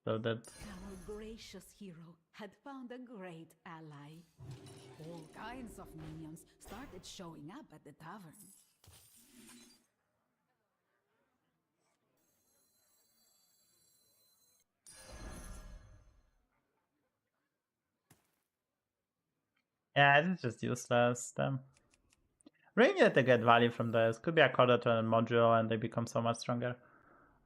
So that Our gracious hero had found a great ally. All kinds of minions started showing up at the tavern. yeah, it's just useless. Them. Really need to get value from this. Could be a quarter turn module and they become so much stronger.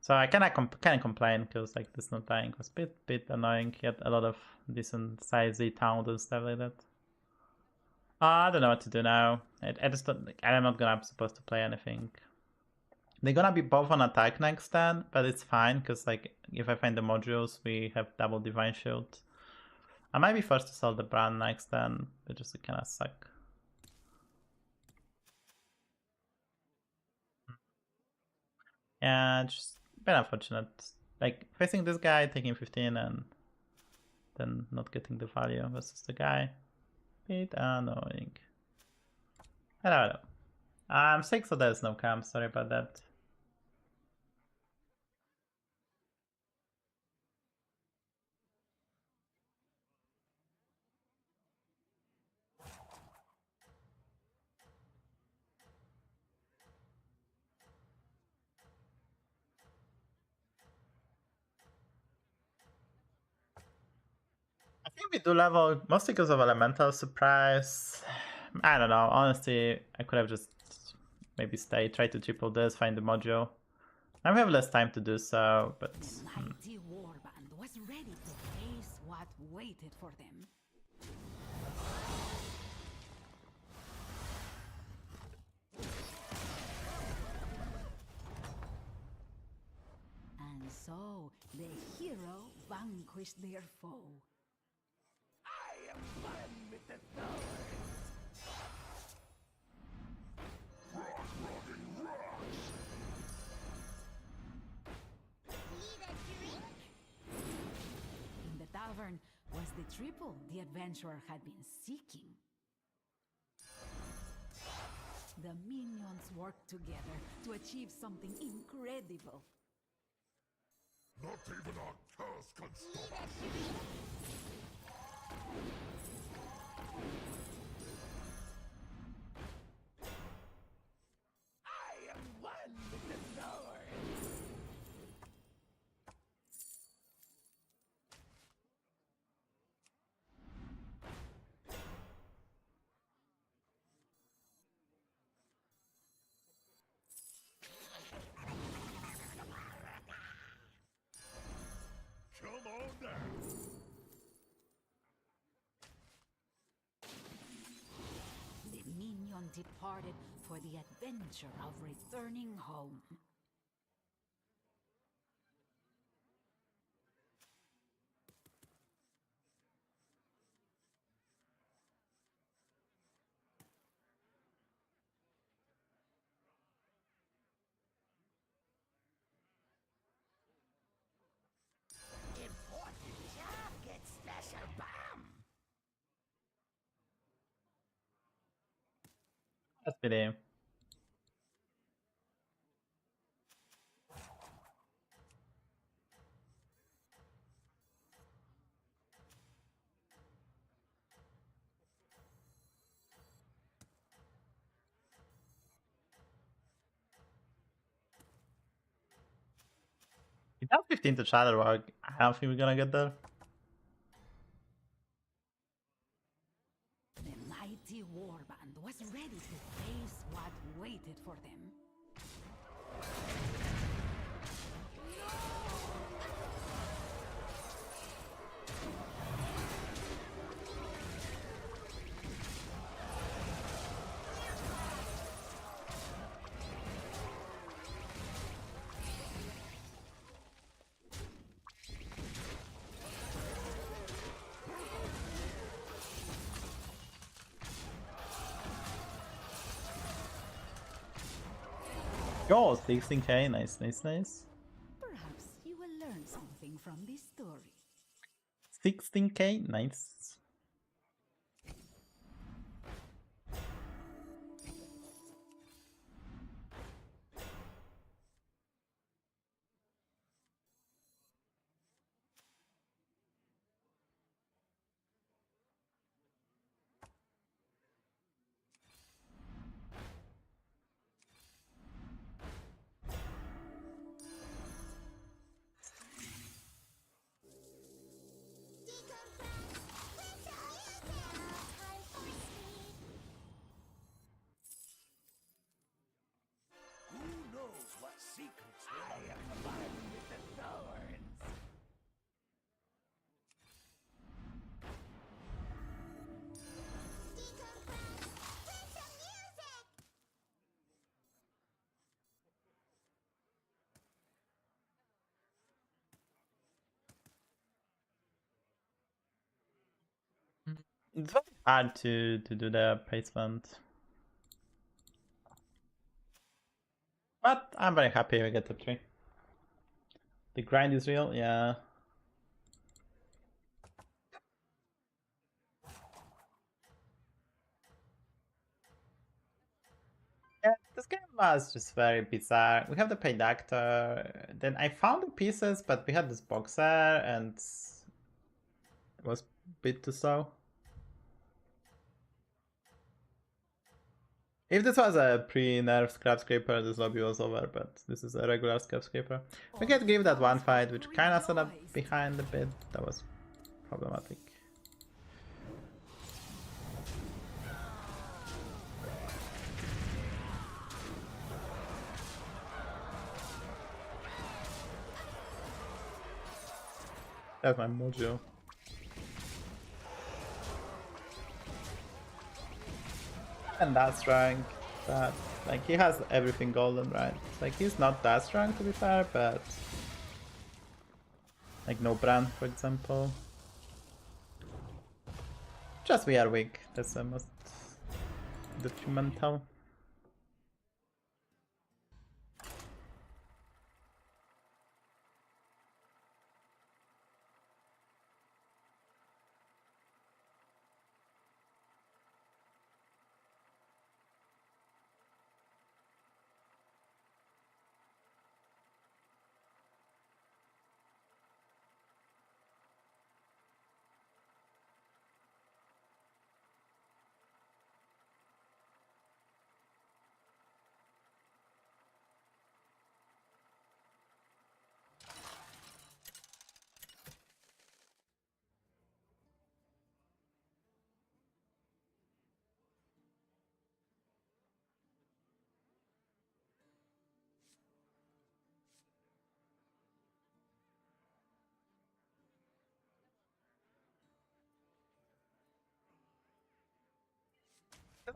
So I can't complain because like this not dying was bit annoying. He had a lot of decent sizey towns and stuff like that. I don't know what to do now. I just don't, like, I'm not gonna supposed to play anything. They're gonna be both on attack next turn, but it's fine because like if I find the modules, we have double divine shield. I might be forced to sell the brand next turn, which just kind of suck. Yeah, just been unfortunate. Like facing this guy, taking 15 and then not getting the value versus the guy. Bit annoying. Hello. I'm sick, so there's no cam. Sorry about that. I think we do level mostly because of elemental surprise. I don't know. Honestly, I could have just maybe stay, try to triple this, find the module. I have less time to do so, but The mighty warband was ready to face what waited for them. And so the hero vanquished their foe. I am one with the powers. Need a drink? In the tavern was the triple the adventurer had been seeking. The minions worked together to achieve something incredible. Not even our curse can stop us. I am one with the powers. Come on down. The minion departed for the adventure of returning home. That's pity. He down 15 to Shadowrug. I don't think we're gonna get there. The mighty warband was ready to face what waited for them. Yo, 16k, nice, nice, nice. Perhaps you will learn something from this story. 16k, nice. Who knows what secrets I am alive with the thorns? It's very hard to do the placement. But I'm very happy we get top 3. The grind is real, yeah. Yeah, this game was just very bizarre. We have to play Dekkster. Then I found the pieces, but we had this boxer and it was a bit too slow. If this was a pre-nerf scrap scraper, this lobby was over, but this is a regular scrap scraper. We can give that one fight, which kinda set up behind a bit. That was problematic. That's my mojo. And that strong, that like he has everything golden, right? It's like he's not that strong to be fair, but like no brand, for example. Just we are weak. That's the most detrimental.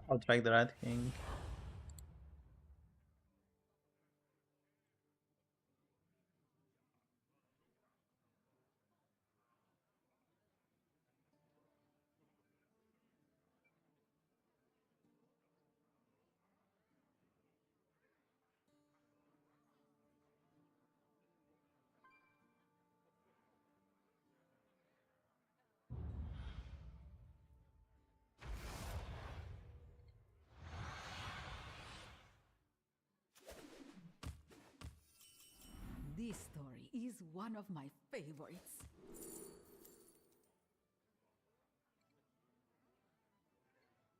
I'll track the Red King. is one of my favorites.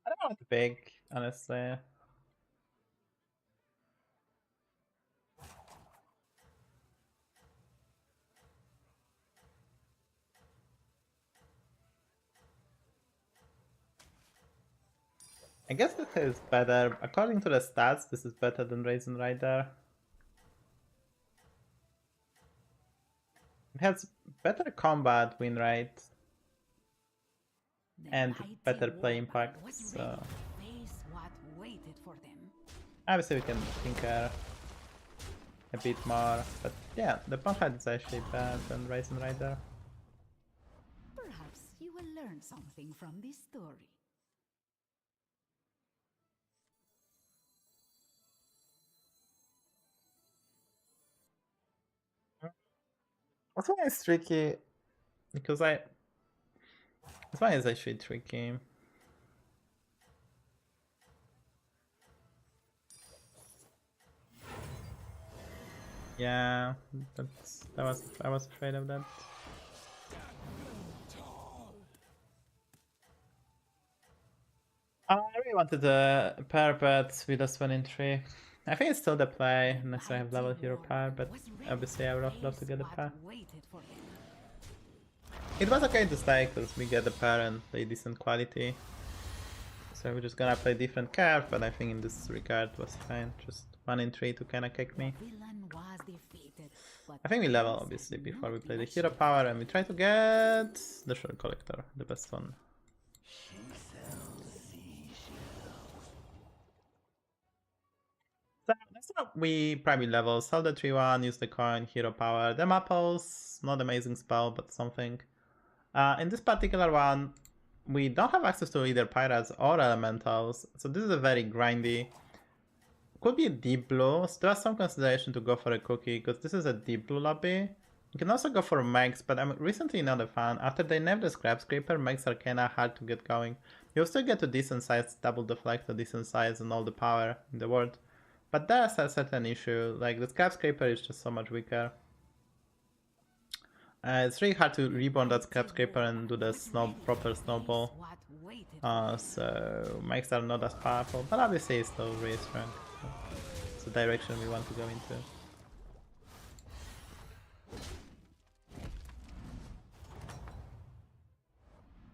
I don't want to pick, honestly. I guess this is better. According to the stats, this is better than Raisin Rider. It has better combat win rate The and mighty better play warrior impact. was So ready to face what waited for them. obviously we can tinker a bit more, but yeah, the Bonehead is actually better than Raisin Rider. Perhaps you will learn something from this story. This one is tricky because this one is actually tricky. Yeah, I was afraid of that. I really wanted a Firebat with a Swan in 3. I think it's still the play unless I have level hero power, but obviously I would love to get a pair. It was okay to stay because we get a pair and play decent quality. So we're just gonna play different card, but I think in this regard was fine. Just 1 in 3 to kinda kick me. I think we level obviously before we play the hero power and we try to get the Shore Collector, the best one. So next up we probably level, sell the 3-1, use the coin, hero power, the apples, not amazing spell but something. In this particular one we don't have access to either pirates or elementals, so this is a very grindy. Could be a deep blue, so there's some consideration to go for a cookie because this is a deep blue lobby. You can also go for Megs, but I'm recently not a fan. After they nerfed the Scrap Scraper, Megs are kinda hard to get going. You'll still get a decent size double deflect, a decent size and all the power in the world. But there's a certain issue, like the Scrap Scraper is just so much weaker. It's really hard to reborn that Scrap Scraper and do the proper snowball. So Megs are not as powerful, but obviously it's still really strong. It's the direction we want to go into.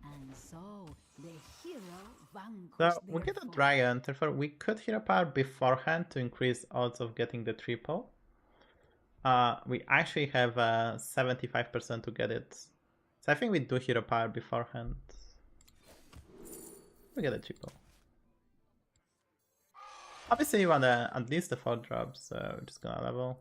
And so the hero vanquished So we their get a foe. dragon, therefore we could hero power beforehand to increase odds of getting the triple. We actually have 75% to get it. So I think we do hero power beforehand. We get a triple. Obviously you want at least a 4 drop, so we're just gonna level.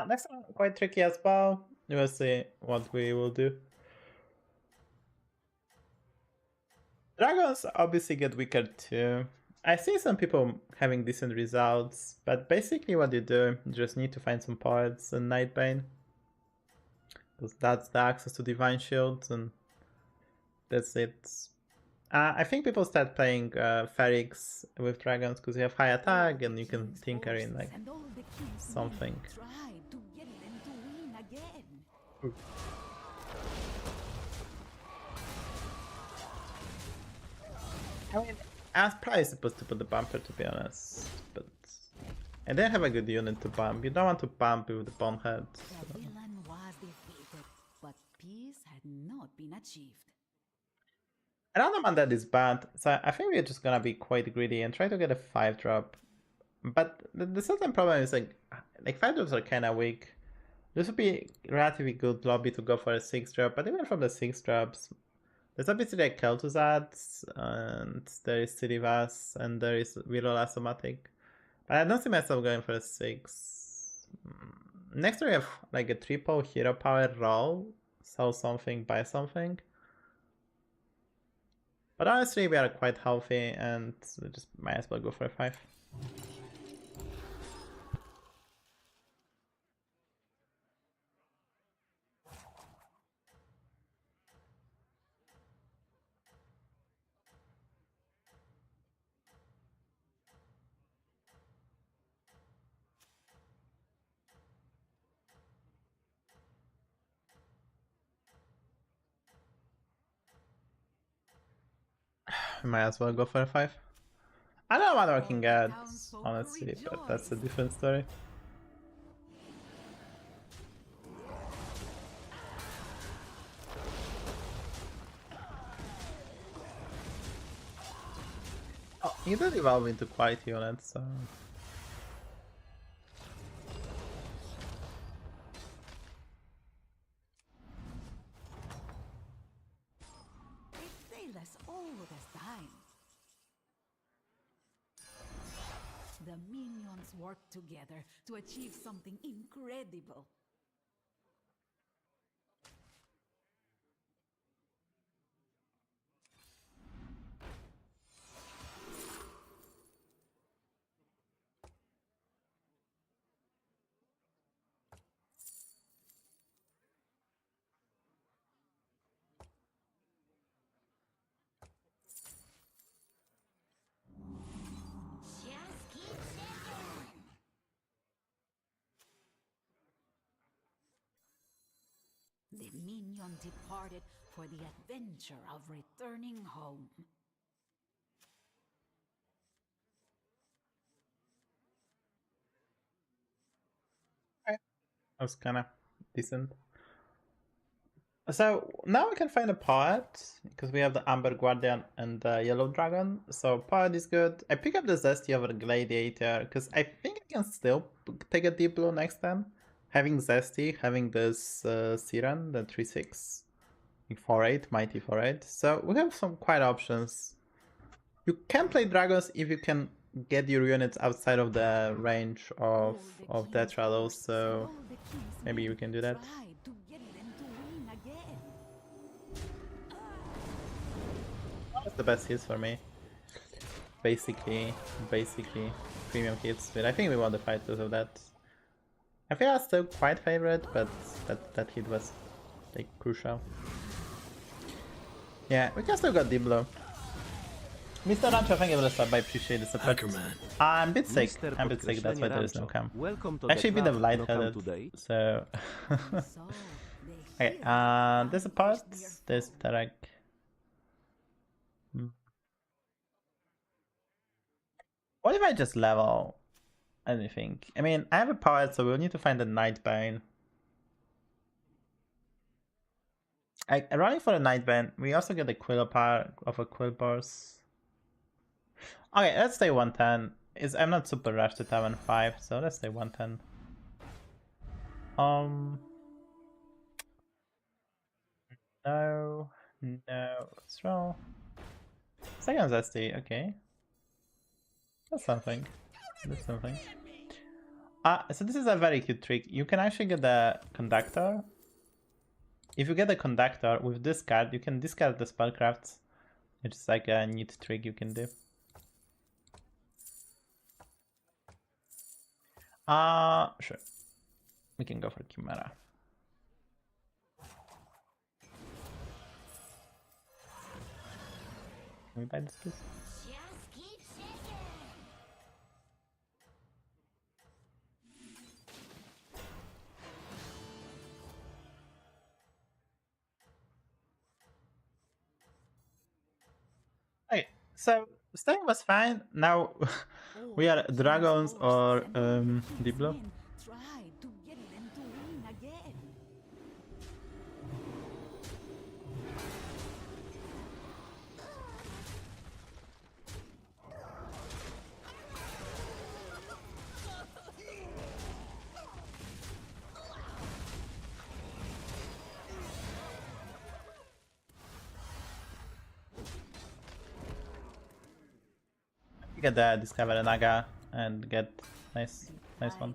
Next one quite tricky as well. We'll see what we will do. Dragons obviously get weaker too. I see some people having decent results, but basically what you do, you just need to find some poets and Nightbane. Because that's the access to Divine Shields and that's it. I think people start playing Ferrix with dragons because you have high attack and you can tinker in like something. Tried to get them to win again. I mean, I was probably supposed to put the bumper to be honest, but I didn't have a good unit to bump. You don't want to bump with the bonehead. The villain was defeated, but peace had not been achieved. Random undead is bad, so I think we're just gonna be quite greedy and try to get a 5 drop. But the certain problem is like 5 drops are kinda weak. This would be relatively good lobby to go for a 6 drop, but even from the 6 drops, there's obviously like kel'thuzad, and there is Sirivas, and there is Viral Asomatic. But I don't see myself going for a 6. Next we have like a triple hero power roll, sell something, buy something. But honestly, we are quite healthy and we just might as well go for a 5. We might as well go for a 5. I don't know what I can get, honestly, but that's a different story. Oh, he did evolve into quality units, so... It saved us all this time. The minions worked together to achieve something incredible. Just keep shaking. The minion departed for the adventure of returning home. That was kind of decent. So now we can find a poet because we have the Amber Guardian and the Yellow Dragon. So poet is good. I pick up the Zesty over Gladiator because I think I can still take a deep blue next time. Having Zesty, having this Siren, the 3/6, 4/8, Mighty 4/8. So we have some quite options. You can play dragons if you can get your units outside of the range of Death Shadows. So maybe you can do that. That's the best hits for me. Basically premium hits, but I think we won the fight because of that. I think I was still quite favorite, but that hit was like crucial. Yeah, we can still got deep blow. Mr. Rancho, thank you for the sub, I appreciate the support. I'm a bit sick, that's why there is no cam. Actually, a bit of lightheaded, so... Okay, there's a part, there's Tarek. What if I just level anything? I mean, I have a poet, so we'll need to find a Nightbane. Running for a Nightbane, we also get a Quillpar of a Quillpars. Okay, let's stay 110. I'm not super rushed to have 5, so let's stay 110. No, let's roll. Second Zesty, okay. That's something. That's something. So this is a very cute trick. You can actually get the Conductor. If you get the Conductor with this card, you can discard the Spellcrafts. It's like a neat trick you can do. Sure. We can go for Chimera. Can we buy this piece? Just keep shaking. Okay, so staying was fine. Now we are dragons or deep blue. Try to get them to win again. Get the Discover Naga and get nice one.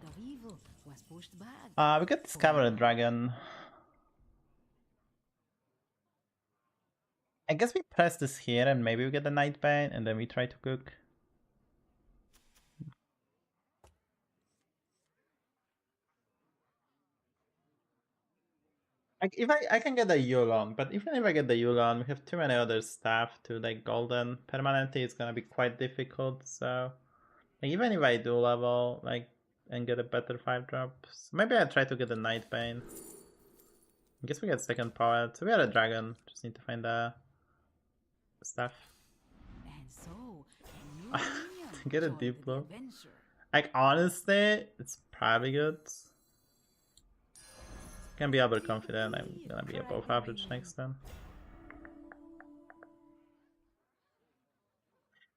We could discover a dragon. I guess we press this here and maybe we get the Nightbane and then we try to cook. Like if I can get the Yulon, but even if I get the Yulon, we have too many other stuff to like golden permanently. It's gonna be quite difficult. So like, even if I do level like and get a better 5-drops, maybe I try to get a Nightbane. I guess we get second power. So we are a dragon. Just need to find the stuff. Get a Join deep the blow. adventure. Like honestly, it's probably good. Can be overconfident. I'm gonna be above average next time.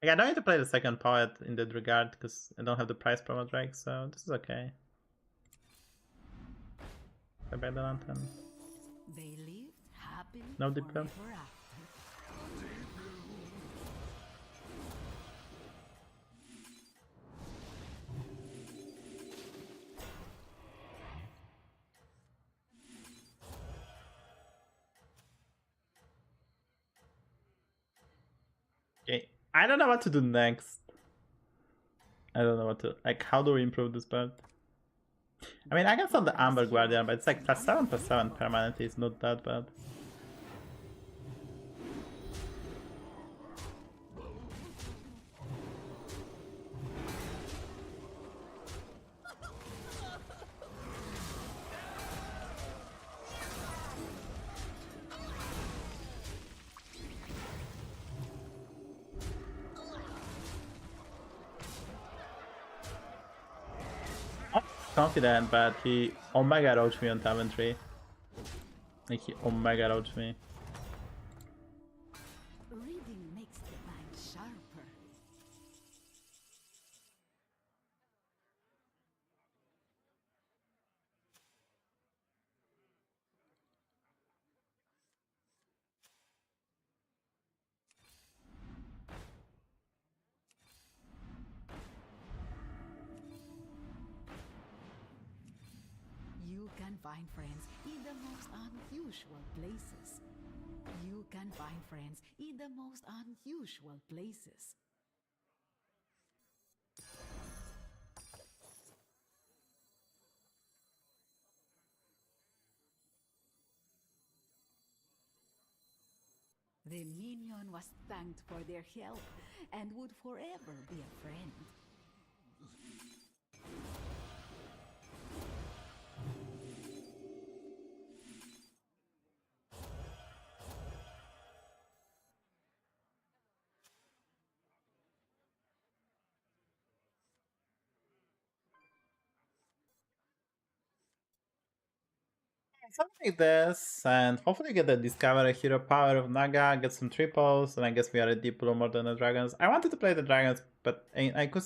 Like, I don't need to play the second poet in that regard because I don't have the price promo drag, so this is okay. I buy the lantern. They lived happily No deep blow. forever after. Okay, I don't know what to do next. I don't know what to like. How do we improve this part? I mean, I guess on the Amber Guardian, but it's like +7/+7 permanently is not that bad. Confident, but he Omega roached me on Daventry. Like he Omega roached me. Reading makes the mind sharper. You can find friends in the most unusual places. You can find friends in the most unusual places. The minion was thanked for their help and would forever be a friend. Something like this, and hopefully get the Discover a Hero Power of Naga, get some triples, and I guess we are a deep blue more than the dragons. I wanted to play the dragons, but I could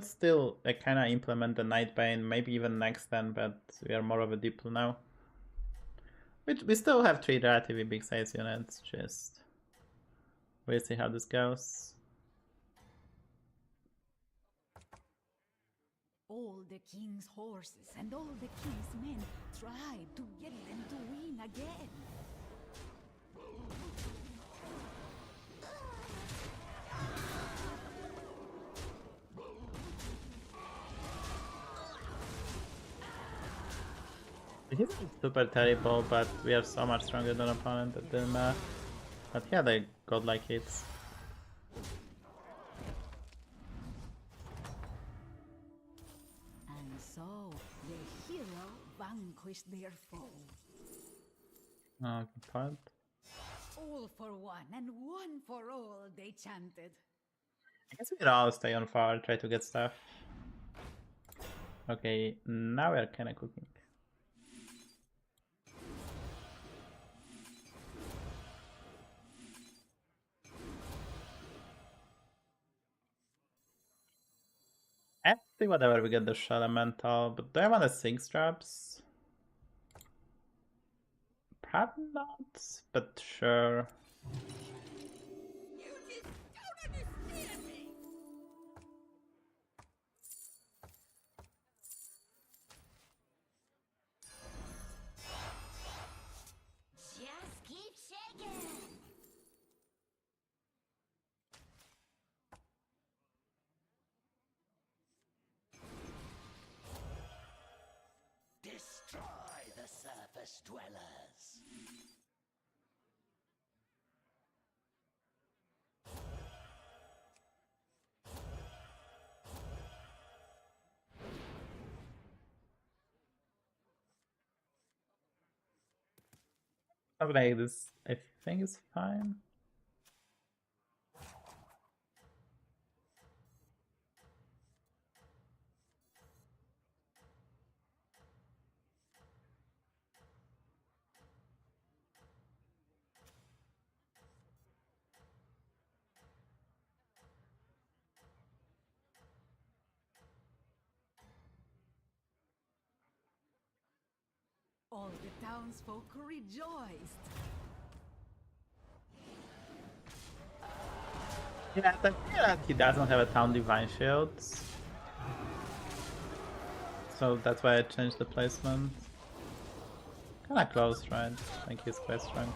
still like kind of implement the Nightbane, maybe even next turn, but we are more of a deep blue now. We still have 3 relatively big size units, just we'll see how this goes. All the king's horses and all the king's men tried to get them to win again. It isn't super terrible, but we are so much stronger than opponent that didn't matter. But yeah, they godlike hits. And so the hero vanquished their foe. Oh, good point. All for one and one for all, they chanted. I guess we could all stay on fire, try to get stuff. Okay, now we're kinda cooking. I think whatever, we get the shell elemental, but do I want a 6 drops? Probably not, but sure. You just don't understand me! Just keep shaking. Destroy the surface dwellers! Something like this, I think is fine. All the townsfolk rejoiced. Yeah, I think that he doesn't have a town divine shield. So that's why I changed the placement. Kinda close, right? I think he's quite strong.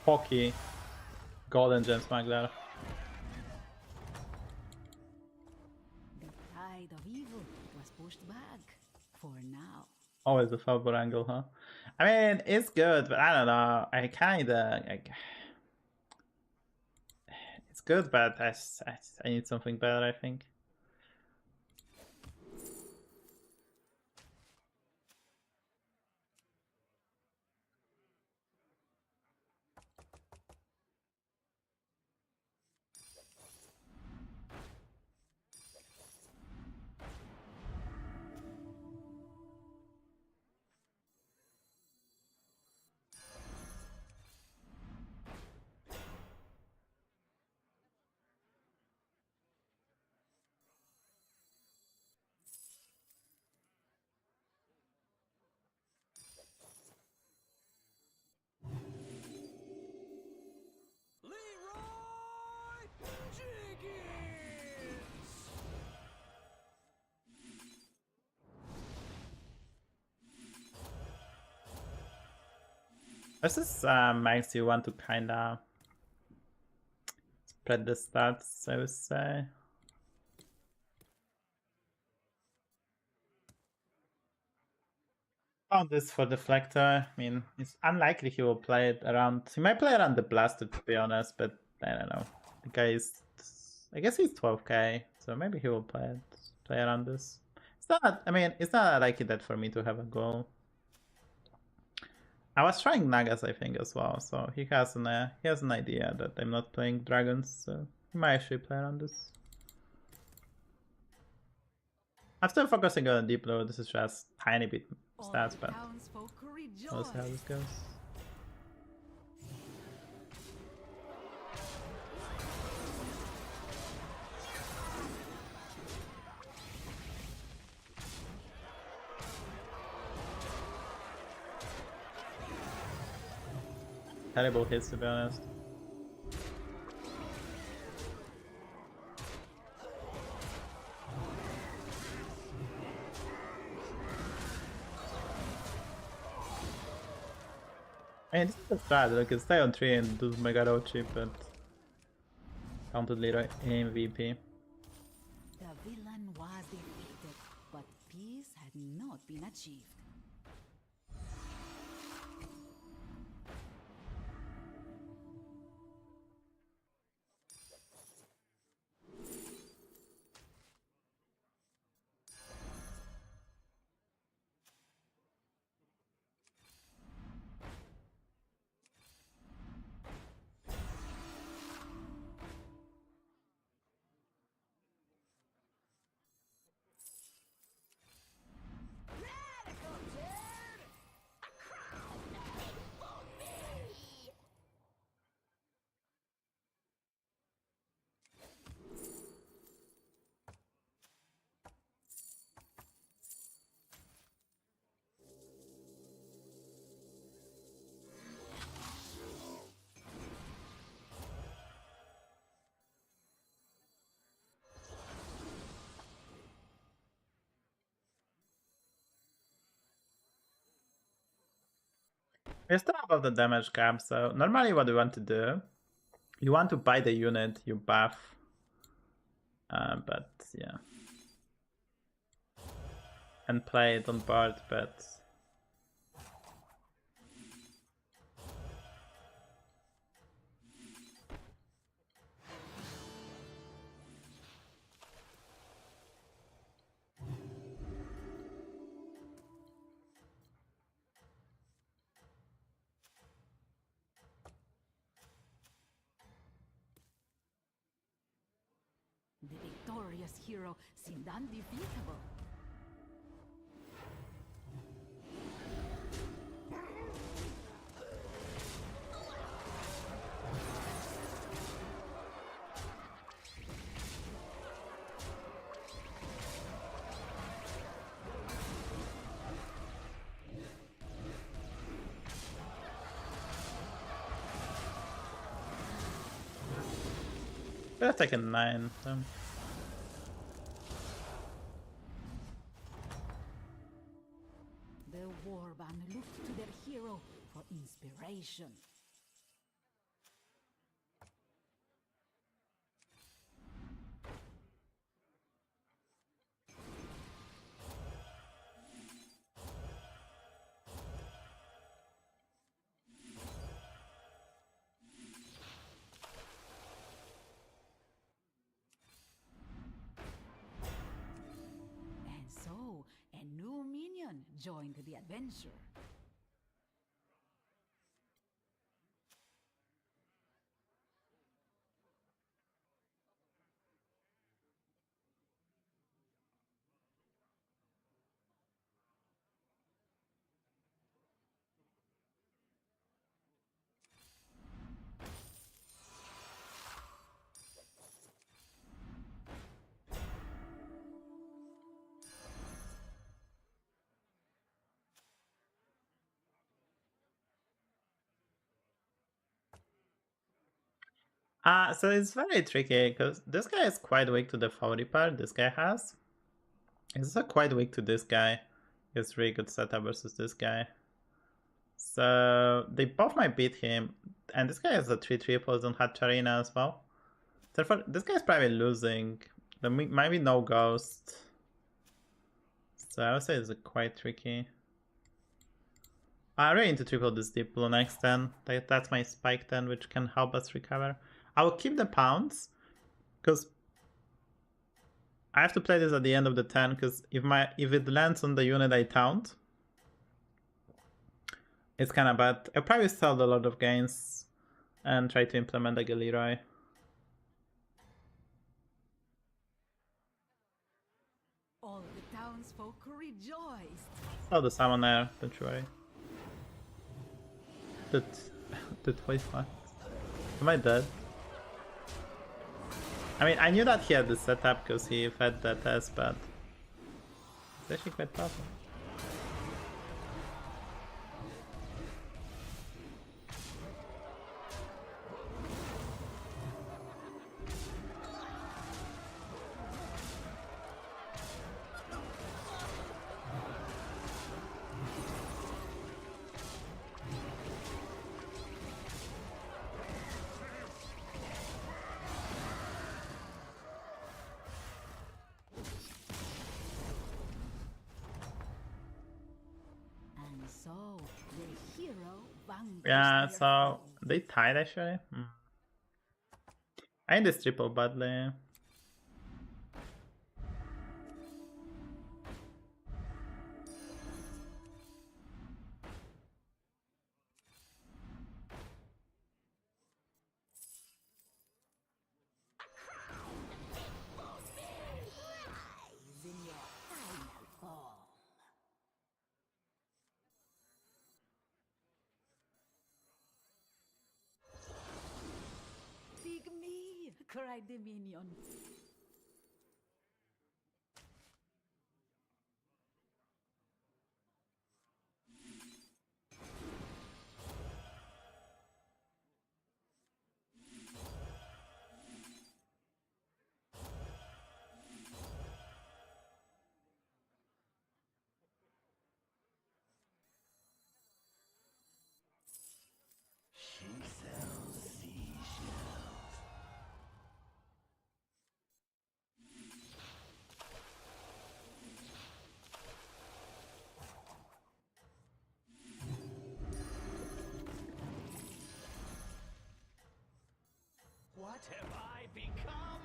Pocky. Golden Gem Smuggler. The tide of evil was pushed back. For now. Always a favorable angle, huh? I mean, it's good, but I don't know. I kinda like. It's good, but I need something better, I think. This is makes you want to kinda spread the stats, I would say. Found this for Deflector. I mean, it's unlikely he will play it around. He might play around the Blaster, to be honest, but I don't know. The guy is, I guess he's 12k, so maybe he will play around this. It's not. I mean, it's not likely that for me to have a goal. I was trying Nagas, I think, as well, so he has an idea that I'm not playing dragons, so he might actually play around this. I'm still focusing on deep blue. This is just tiny bit stats, but we'll see how this goes. Terrible hits, to be honest. I mean, this is a strat. I can stay on 3 and do Mega Rochi, but counted Leroy MVP. The villain was defeated, but peace had not been achieved. We're still above the damage cap, so normally what you want to do, you want to buy the unit you buff, but yeah, and play it on board, but The victorious hero seemed undefeatable. Should have taken 9. So. The warband looked to their hero for inspiration. And so, a new minion joined the adventure. So it's very tricky because this guy is quite weak to the Faury part this guy has. He's also quite weak to this guy. It's really good setup versus this guy. So they both might beat him. And this guy has a 3/3 on HysteriA as well. Therefore, this guy's probably losing. There might be no ghost. So I would say it's quite tricky. I really need to triple this deep blue next turn. That's my spike turn, which can help us recover. I will keep the pounds, because I have to play this at the end of the turn, because if it lands on the unit I taunt, it's kind of bad. I'll probably sell the Lord of Gains and try to implement like a Leroy. All the townsfolk rejoiced. Oh, the Summoner, don't you worry. Did voice what? Am I dead? I mean, I knew that he had the setup because he fed that test, but it's actually quite powerful. So, the hero vanquished Yeah, their so foe. they tied actually. I need this triple badly. Rise in your final form. Take me, cried the minion. She sells seashells. What have I become?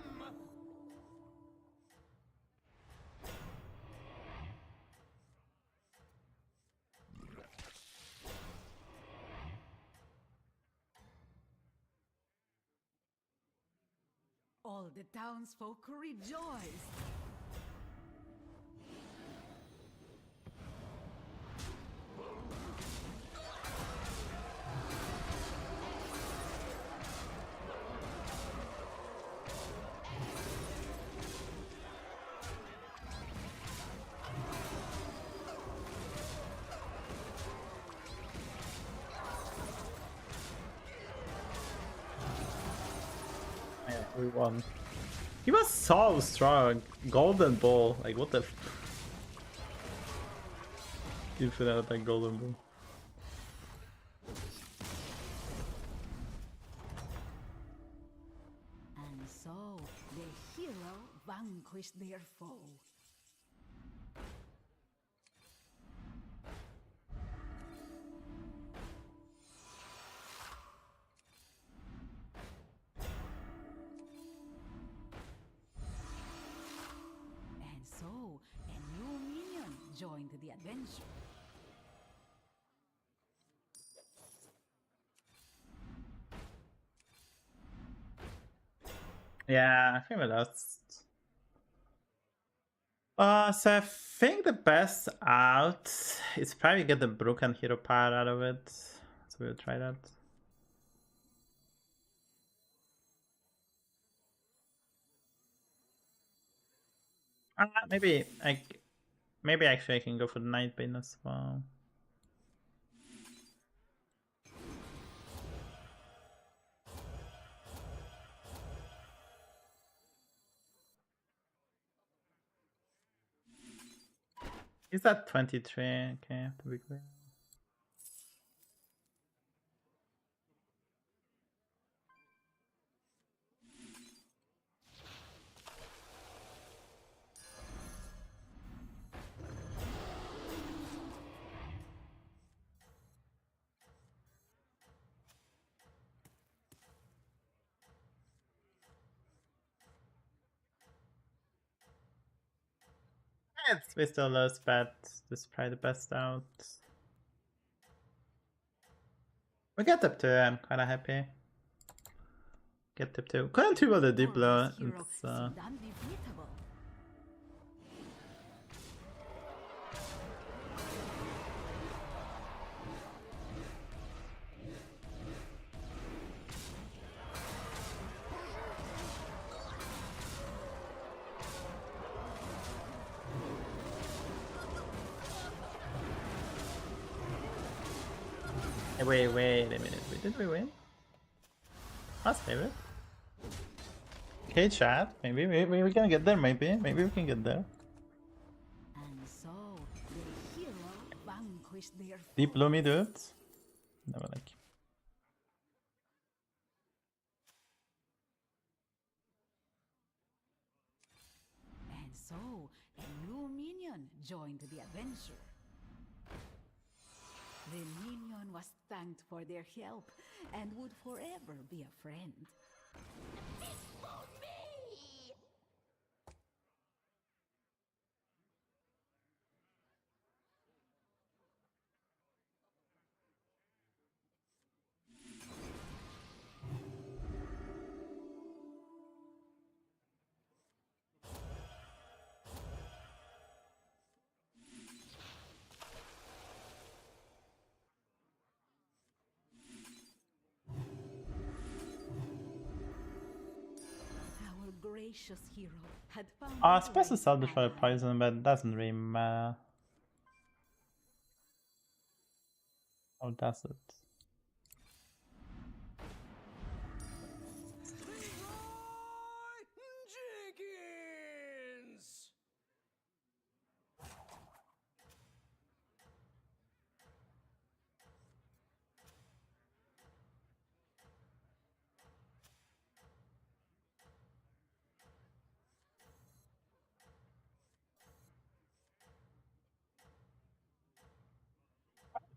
All the townsfolk rejoiced. We won. He was so strong. Golden Bull. Like, what the f... Infinite attack Golden Bull. And so, the hero vanquished their foe. And so, a new minion joined the adventure. Yeah, I think we lost. So I think the best out is probably get the broken hero power out of it. So we'll try that. Maybe actually I can go for the Nightbane as well. Is that 23? Okay, to be clear. We still lost, but this is probably the best out. We get up 2, I'm kinda happy. Get up 2. Couldn't do all the deep blow. It's, Undefeatable. wait a minute. Did we win? Last favorite. Okay, chat. Maybe we can get there. Maybe we can get there. And so, the hero vanquished their foe. Deep Lumi, dude. Never like. And so, a new minion joined the adventure. The minion was thanked for their help and would forever be a friend. For me! Our gracious hero had found I a suppose to great sell this for a ally. poison, but it doesn't really matter. Or does it? Jenkins!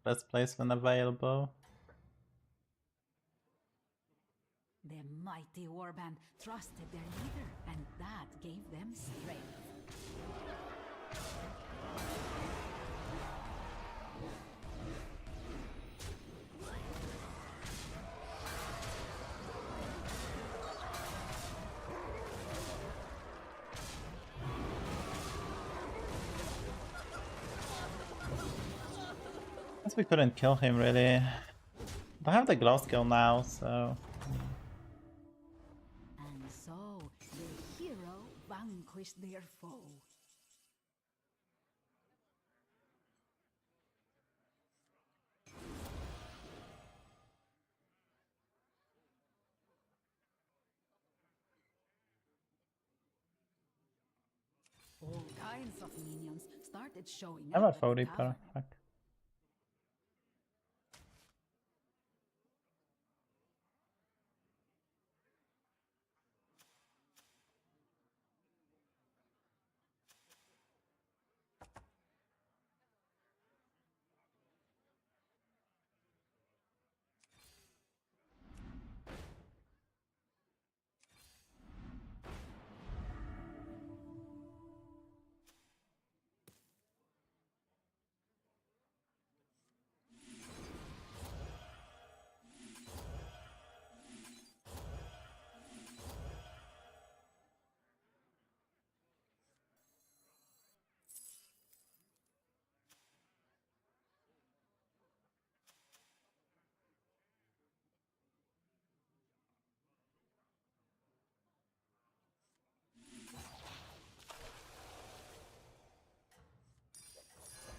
Best placement available. The mighty warband trusted their leader, and that gave them strength. Guess we couldn't kill him really. I have the glow skill now, so. And so, the hero vanquished their foe. signs of minions started showing I'm a up at full the Reaper. tavern. Fuck.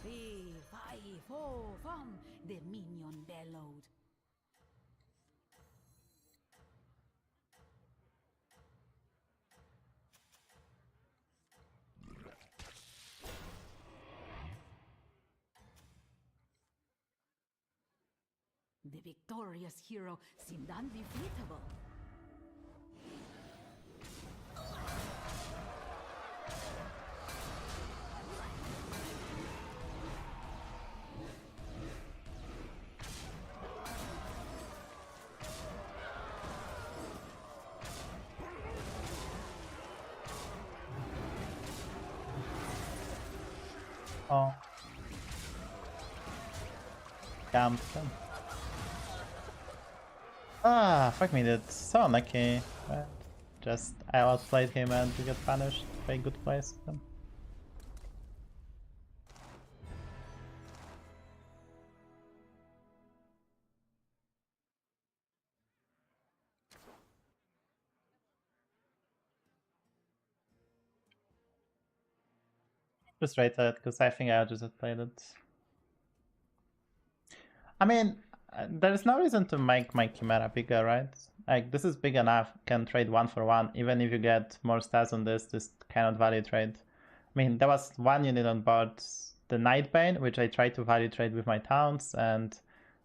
Fee, fi, fo, fum, the minion bellowed. The victorious hero seemed undefeatable. Oh. Camped him. Ah, fuck me, that's so unlucky. But just I outplayed him and we got punished. Very good place with him. Frustrated because I think I just had played it. I mean, there's no reason to make my Chimera bigger, right? Like, this is big enough, can trade 1-for-1, even if you get more stats on this cannot value trade. I mean, there was one unit on board, the Nightbane, which I tried to value trade with my towns, and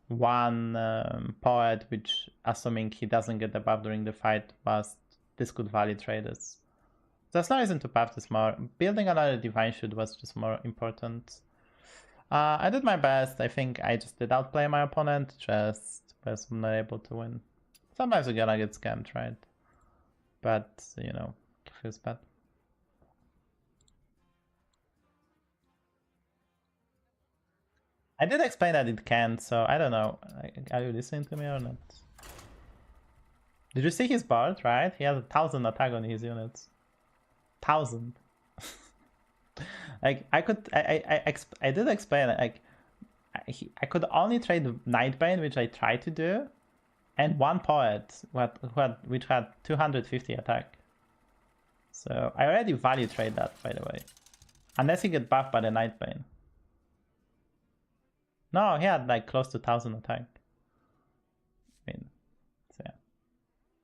one Poet, which, assuming he doesn't get the buff during the fight, was this could value trade us. There's no reason to buff this more. Building another Divine Shield was just more important. I did my best. I think I just did outplay my opponent, just was not able to win. Sometimes you're gonna get scammed, right? But, you know, it feels bad. I did explain that it can, so I don't know. Are you listening to me or not? Did you see his board, right? He has 1,000 attack on his units. 1,000. Like, I did explain it. Like, I could only trade Nightbane, which I tried to do, and one Poet, which had 250 attack. So I already value trade that, by the way. Unless he get buffed by the Nightbane. No, he had like close to 1,000 attack. I mean, so yeah.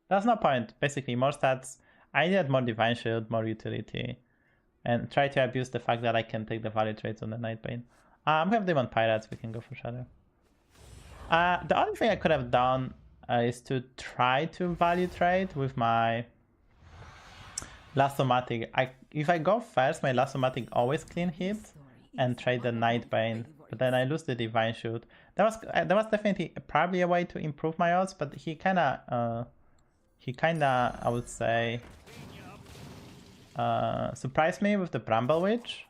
That's no point. Basically, more stats. I needed more Divine Shield, more utility. And try to abuse the fact that I can take the value trades on the Nightbane. We have Demon Pirates, we can go for Shadow. The only thing I could have done is to try to value trade with my Lastomatic. If I go first, my Lastomatic always clean hit and trade the Nightbane, but then I lose the Divine Shield. That was definitely probably a way to improve my odds, but he kinda, I would say, surprised me with the Bramble Witch,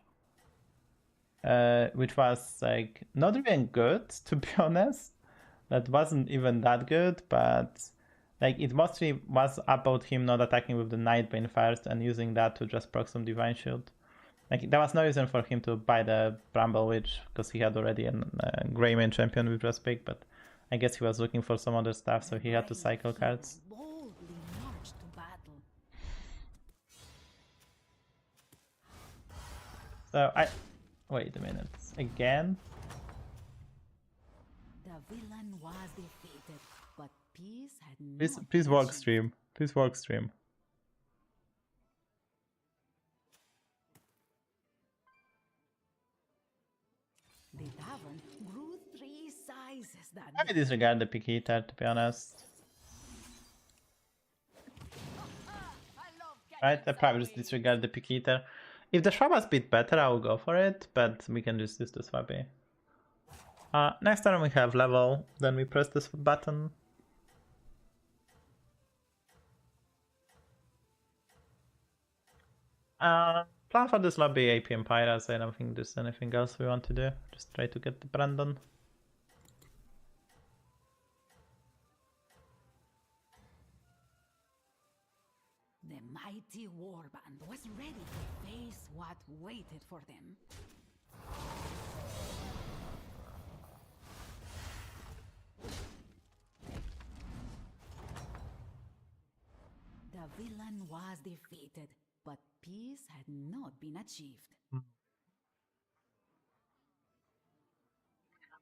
which was like not even good, to be honest. That wasn't even that good, but like it mostly was about him not attacking with the Nightbane first and using that to just proc some Divine Shield. Like there was no reason for him to buy the Bramble Witch because he had already a Greymane champion which was big, but I guess he was looking for some other stuff, so he had to cycle cards. So wait a minute. Again? The villain was defeated, but peace had Please work stream. Please work stream. I disregard the pick eater, to be honest. Right, I probably just disregard the pick eater. If the Shrub was a bit better, I will go for it, but we can just use the Swappy. Next time we have level, then we press this button. Plan for this lobby AP and Pyras. I don't think there's anything else we want to do. Just try to get the Brandon. The mighty warband was ready to face what waited for them. The villain was defeated, but peace had not been achieved.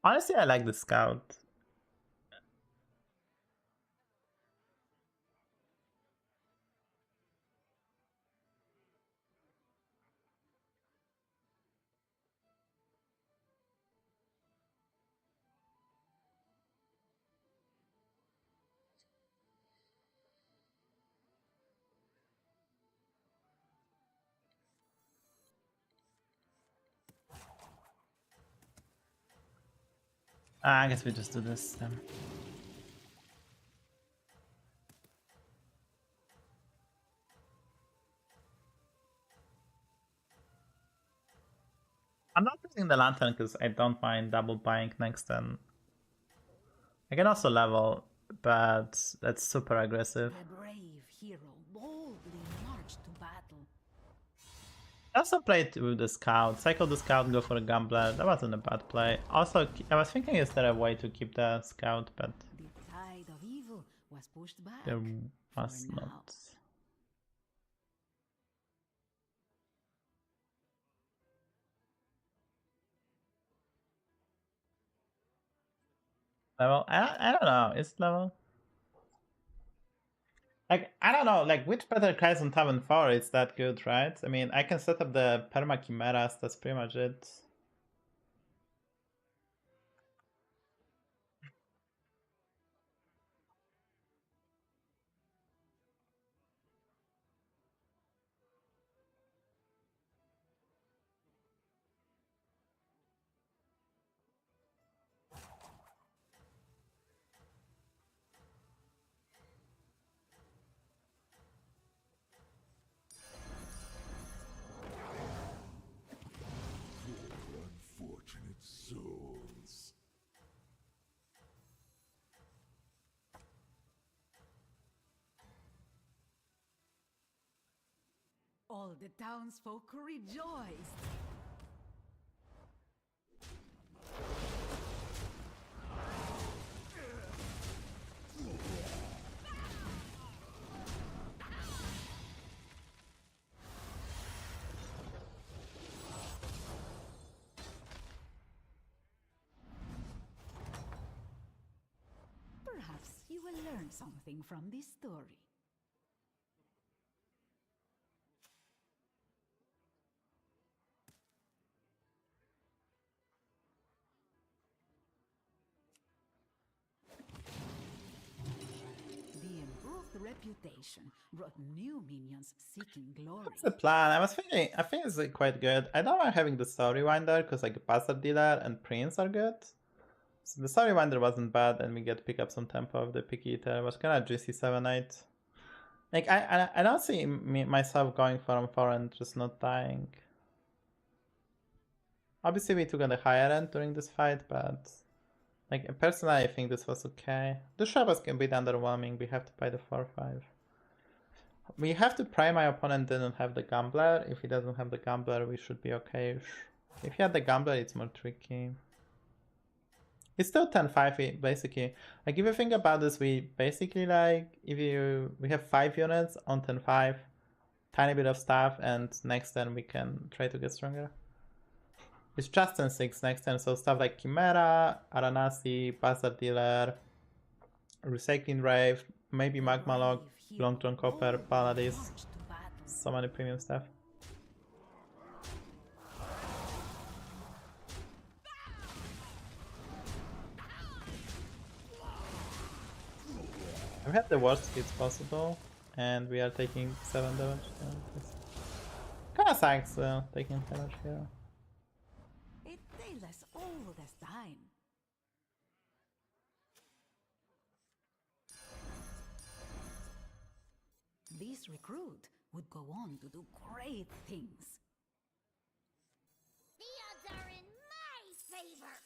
Honestly, I like the Scout. I guess we just do this then. I'm not using the Lantern because I don't mind double buying next turn. I can also level, but that's super aggressive. The brave hero boldly marched to battle. I also played with the Scout. Cycle the Scout, go for a Gambler. That wasn't a bad play. Also, I was thinking, is there a way to keep the Scout, but The tide of evil was pushed back. there was for now. not. Level? I don't know. Is it level? Like, I don't know. Like, which better cries on Tavern 4 is that good, right? I mean, I can set up the Perma Chimeras. That's pretty much it. Unfortunate souls. All the townsfolk rejoiced. Perhaps you will learn something from this story. The improved reputation brought new minions seeking glory. What's the plan? I was thinking, I think it's like quite good. I don't mind having the Story Winder because like Bastard Dealer and Prince are good. So the Story Winder wasn't bad, and we get to pick up some tempo of the Pick Eater. It was kind of juicy 7-8. Like I don't see myself going for 4 and just not dying. Obviously we took on the higher end during this fight, but like personally I think this was okay. The Shabas can be underwhelming. We have to buy the 4-5. We have to pray my opponent didn't have the Gambler. If he doesn't have the Gambler, we should be okay. If he had the Gambler, it's more tricky. It's still 10-5 basically. Like if you think about this, we basically like we have 5 units on 10-5, tiny bit of stuff, and next turn we can try to get stronger. It's just 10-6 next turn, so stuff like Chimera, Aranasi, Bastard Dealer, Recycling Rave, maybe Magma Log, Long John Copper, Paladis, Marched to battle. so many premium stuff. We have the worst hits possible, and we are taking 7 damage. Kinda sucks taking damage here. It takes us all this time. This recruit would go on to do great things. The odds are in my favor.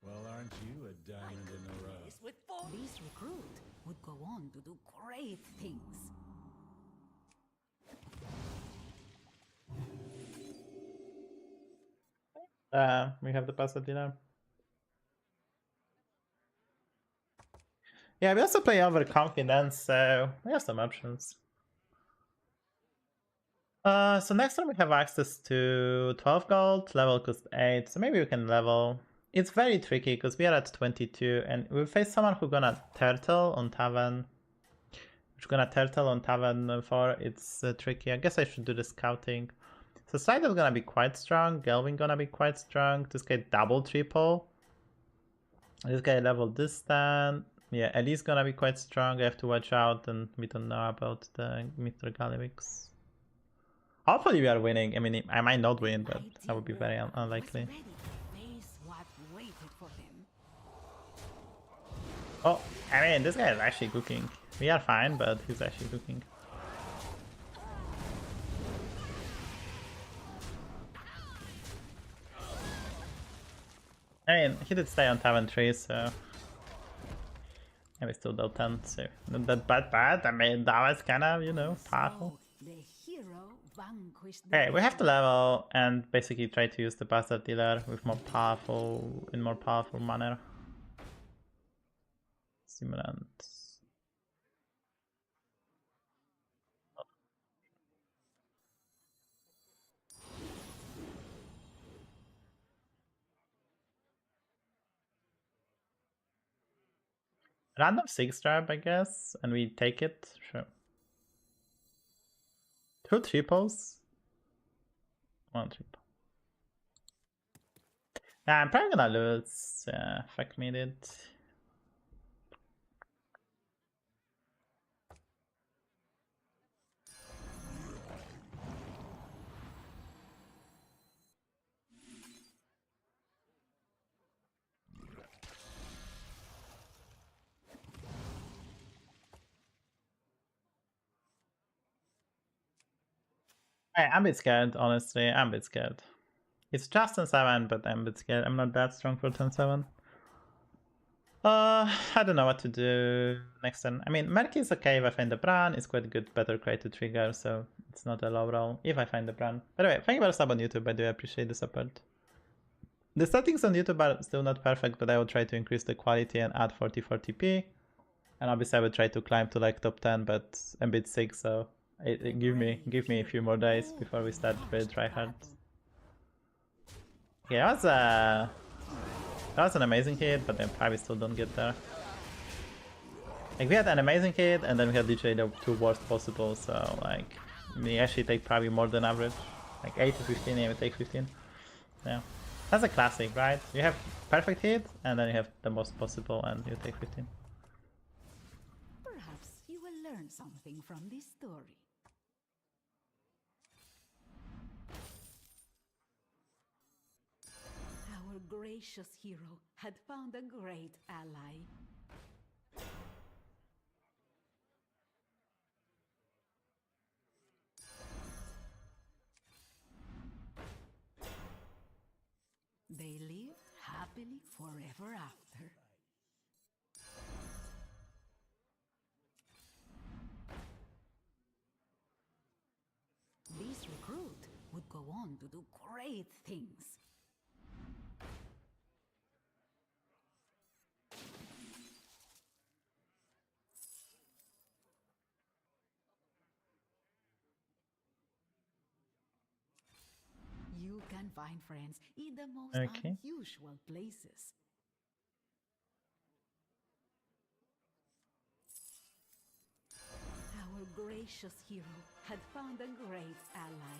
Well, aren't you a diamond in the rough? This recruit would go on to do great things. We have the passive dealer. Yeah, we also play overconfidence, so we have some options. So next time we have access to 12 gold, level cost 8, so maybe we can level. It's very tricky because we are at 22 and we face someone who's gonna turtle on Tavern. Who's gonna turtle on Tavern 4, it's tricky. I guess I should do the scouting. So Slysssa is gonna be quite strong, Gelvin gonna be quite strong, this guy double triple. This guy level distant. Yeah, Ellie's gonna be quite strong, I have to watch out, and we don't know about the Mr. Galivix. Hopefully we are winning. I mean, I might not win, but that would be very unlikely. Oh, I mean, this guy is actually cooking. We are fine, but he's actually cooking. I mean, he did stay on Tavern 3, so... And we still don't 10, so not that bad. I mean, that was kind of, you know, powerful. Okay, we have to level and basically try to use the bastard dealer with more powerful manner. Stimulant. Random 6 trap, I guess, and we take it. Sure. 2 triples. 1 triple. Yeah, I'm probably gonna lose. Fuck me, dude. I'm a bit scared, honestly. I'm a bit scared. It's just 10-7, but I'm a bit scared. I'm not that strong for 10-7. I don't know what to do next turn. I mean, Merky is okay if I find the Bran. It's quite good, better cry to trigger, so it's not a low roll if I find the Bran. By the way, thank you for the sub on YouTube. I do appreciate the support. The settings on YouTube are still not perfect, but I will try to increase the quality and add 4040p. And obviously I will try to climb to like top 10, but I'm a bit sick, so give me a few more days before we start really try hard. Okay, that was an amazing hit, but I probably still don't get there. Like, we had an amazing hit, and then we had literally the 2 worst possible, so like, we actually take probably more than average. Like 8 to 15, and we take 15. Yeah. That's a classic, right? You have perfect hit, and then you have the most possible, and you take 15. Perhaps you will learn something from this story. Our gracious hero had found a great ally. They lived happily forever after. This recruit would go on to do great things. You can find friends in the most unusual places. gracious hero had found a great ally.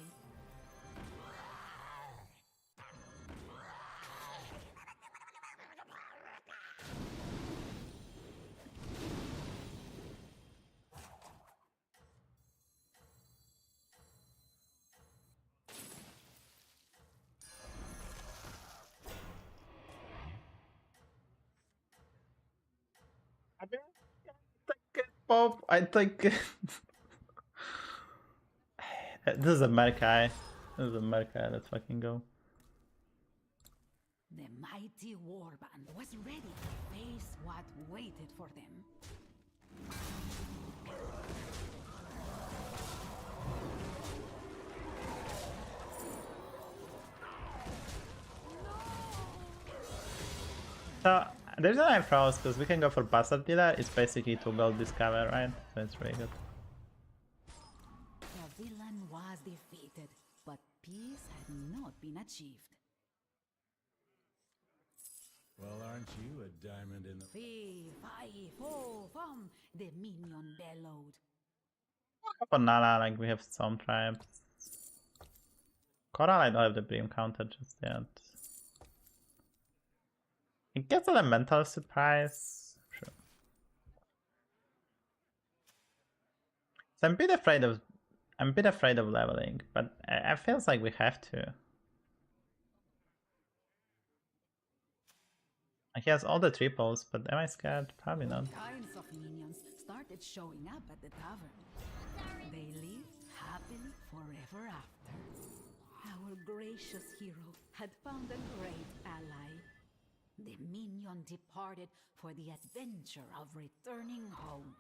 Pop, I think this is a Merkai. This is a Merkai. Let's fucking go. The mighty warband was ready to face what waited for them. So the reason I froze because we can go for Bastard Dealer. It's basically 2 gold discover, right? So it's really good. The villain was defeated, but peace had not been achieved. Well, aren't you a diamond in the... Fee, fi, fo, fum, the minion bellowed. For Nala, like we have some tribes. Coral, I don't have the Bream counter just yet. It gets elemental surprise. Sure. So I'm a bit afraid of leveling, but I feels like we have to. He has all the triples, but am I scared? Probably not. Kinds of minions started showing up at the tavern. They lived happily forever after. Our gracious hero had found a great ally. The minion departed for the adventure of returning home.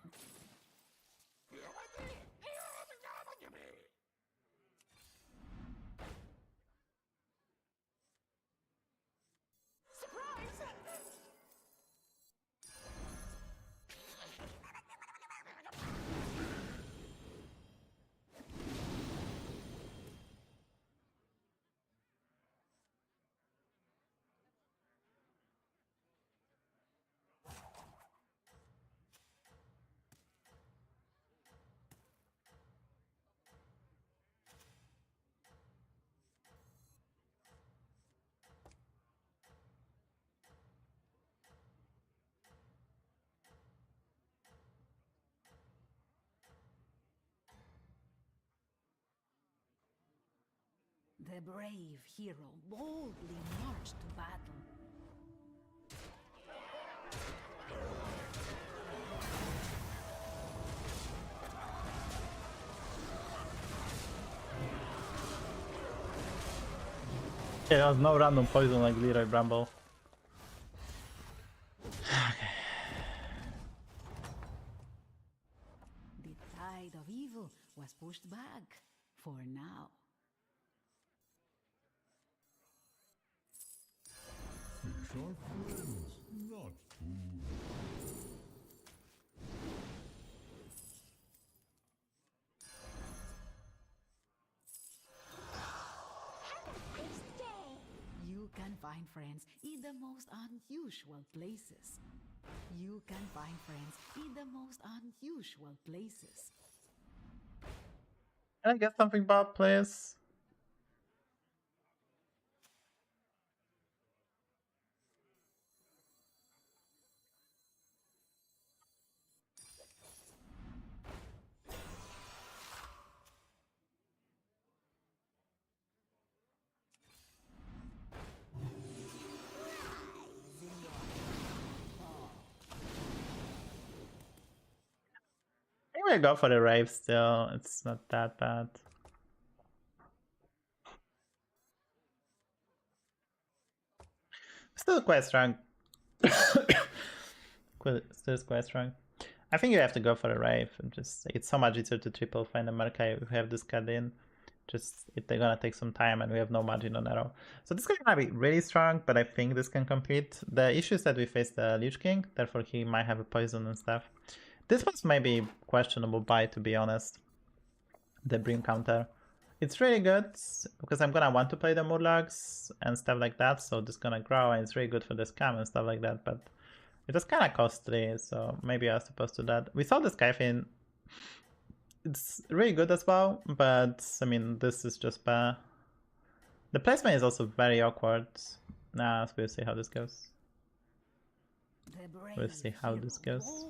The brave hero boldly marched to battle. Yeah, there was no random poison like Leroy Bramble. The tide of evil was pushed back for now. Our friends, not food. You can find friends in the most unusual places. You can find friends in the most unusual places. Can I get something, Bob, please? I think we go for the rave still. It's not that bad. Still quite strong. Still quite strong. I think you have to go for a rave. And just it's so much easier to triple find a Markai if we have this cut in. Just they're gonna take some time and we have no margin on arrow. So this guy might be really strong, but I think this can compete. The issue is that we face the Lich King, therefore he might have a poison and stuff. This was maybe questionable buy, to be honest. The Bream counter. It's really good because I'm gonna want to play the Murlocs and stuff like that, so this gonna grow and it's really good for the scam and stuff like that, but it was kind of costly, so maybe I was supposed to do that. We saw the Skyfin it's really good as well, but I mean, this is just bad. The placement is also very awkward. Nah, we'll see how this goes. We'll see how this goes.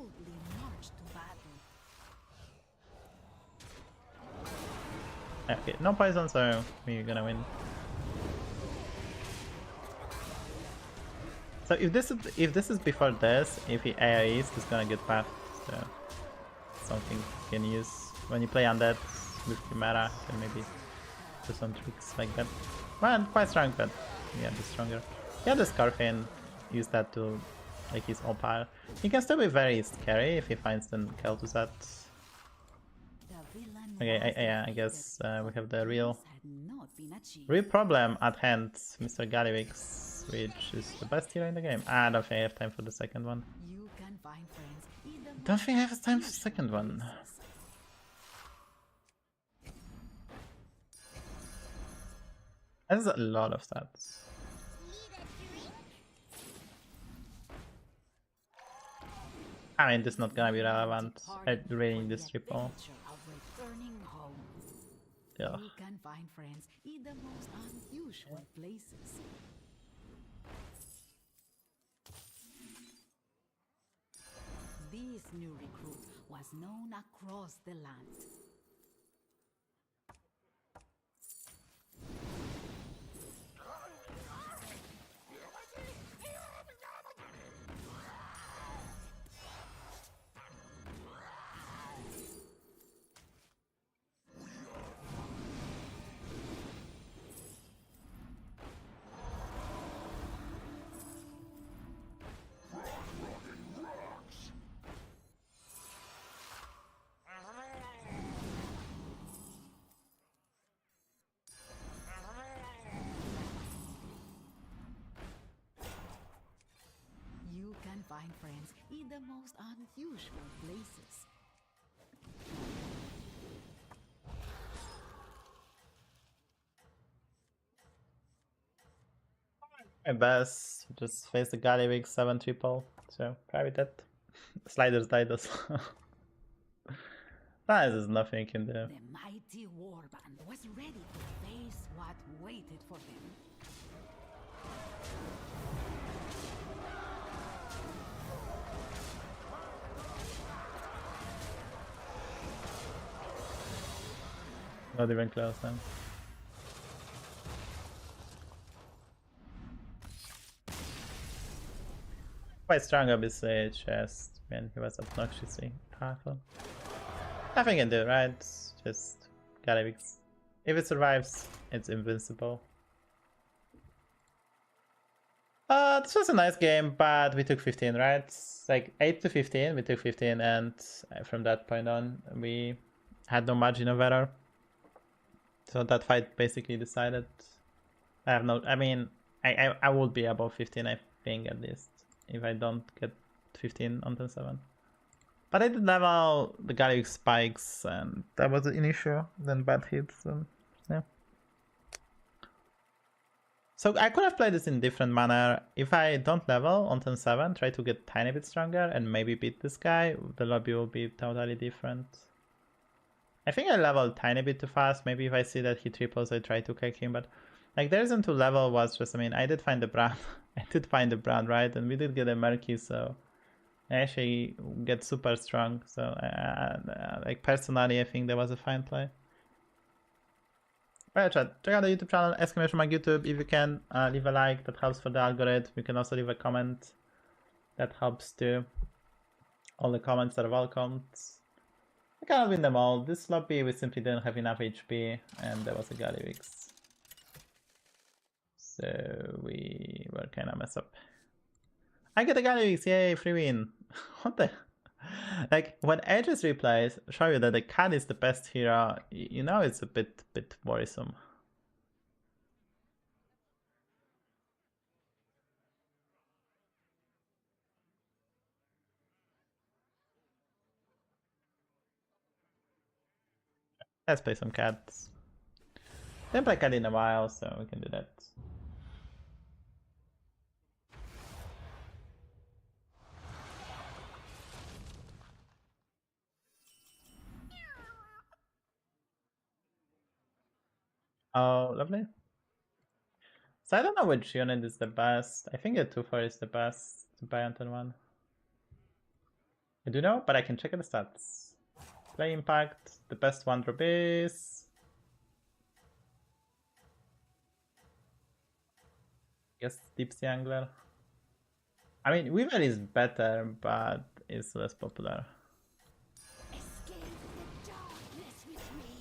Okay, no poison, so we're gonna win. So if this is before this, if he AoEs, he's gonna get buffed. So something you can use when you play undead with Chimera. You can maybe do some tricks like that. Well, quite strong, but yeah, be stronger. Yeah, the Scarfin, use that to like his opal. He can still be very scary if he finds the kel'thuzad. Okay, I guess we have the real problem at hand, Mr. Gallywix, which is the best hero in the game. I don't think I have time for the second one. Don't think I have time for the second one. That's a lot of stats. I mean, this is not gonna be relevant. I really need this triple. Yeah. You can find friends in the most unusual places. This new recruit was known across the land. Find friends in the most unusual places. My best, just face the Gallywix 7 triple, so probably that. Sliders died as well. There's nothing you can do. The mighty warband was ready to face what waited for them. Not even close now. Quite strong obviously, just man, he was obnoxiously powerful. Nothing you can do, right? Just Gallywix. If it survives, it's invincible. This was a nice game, but we took 15, right? It's like 8 to 15, we took 15, and from that point on, we had no margin of error. So that fight basically decided. I have no. I mean, I would be above 15, I think, at least, if I don't get 15 on 10-7. But I did level the Gallywix spikes, and that was an issue. Then bad hits, and yeah. So I could have played this in different manner. If I don't level on 10-7, try to get tiny bit stronger and maybe beat this guy, the lobby will be totally different. I think I leveled tiny bit too fast. Maybe if I see that he triples, I try to kick him. But like the reason to level was just, I mean, I did find the brand. I did find the brand, right? And we did get a Murky, so I actually get super strong. So like personally, I think that was a fine play. Alright, chat. Check out the YouTube channel, exclamation mark YouTube. If you can, leave a like. That helps for the algorithm. You can also leave a comment. That helps too. All the comments are welcomed. I cannot win them all. This lobby we simply didn't have enough HP, and there was a Gallywix. So we were kind of messed up. I get a Gallywix, yay, free win. What the? Like, when Aegis replays show you that the cat is the best hero, you know it's a bit worrisome. Let's play some cats. Didn't play cat in a while, so we can do that. Oh, lovely. So I don't know which unit is the best. I think the 2-4 is the best to buy on turn 1. I do know, but I can check the stats. Play impact, the best 1-drop is... Yes, Deep Sea Angler. I mean, Weaver is better, but it's less popular. Escape the darkness with me.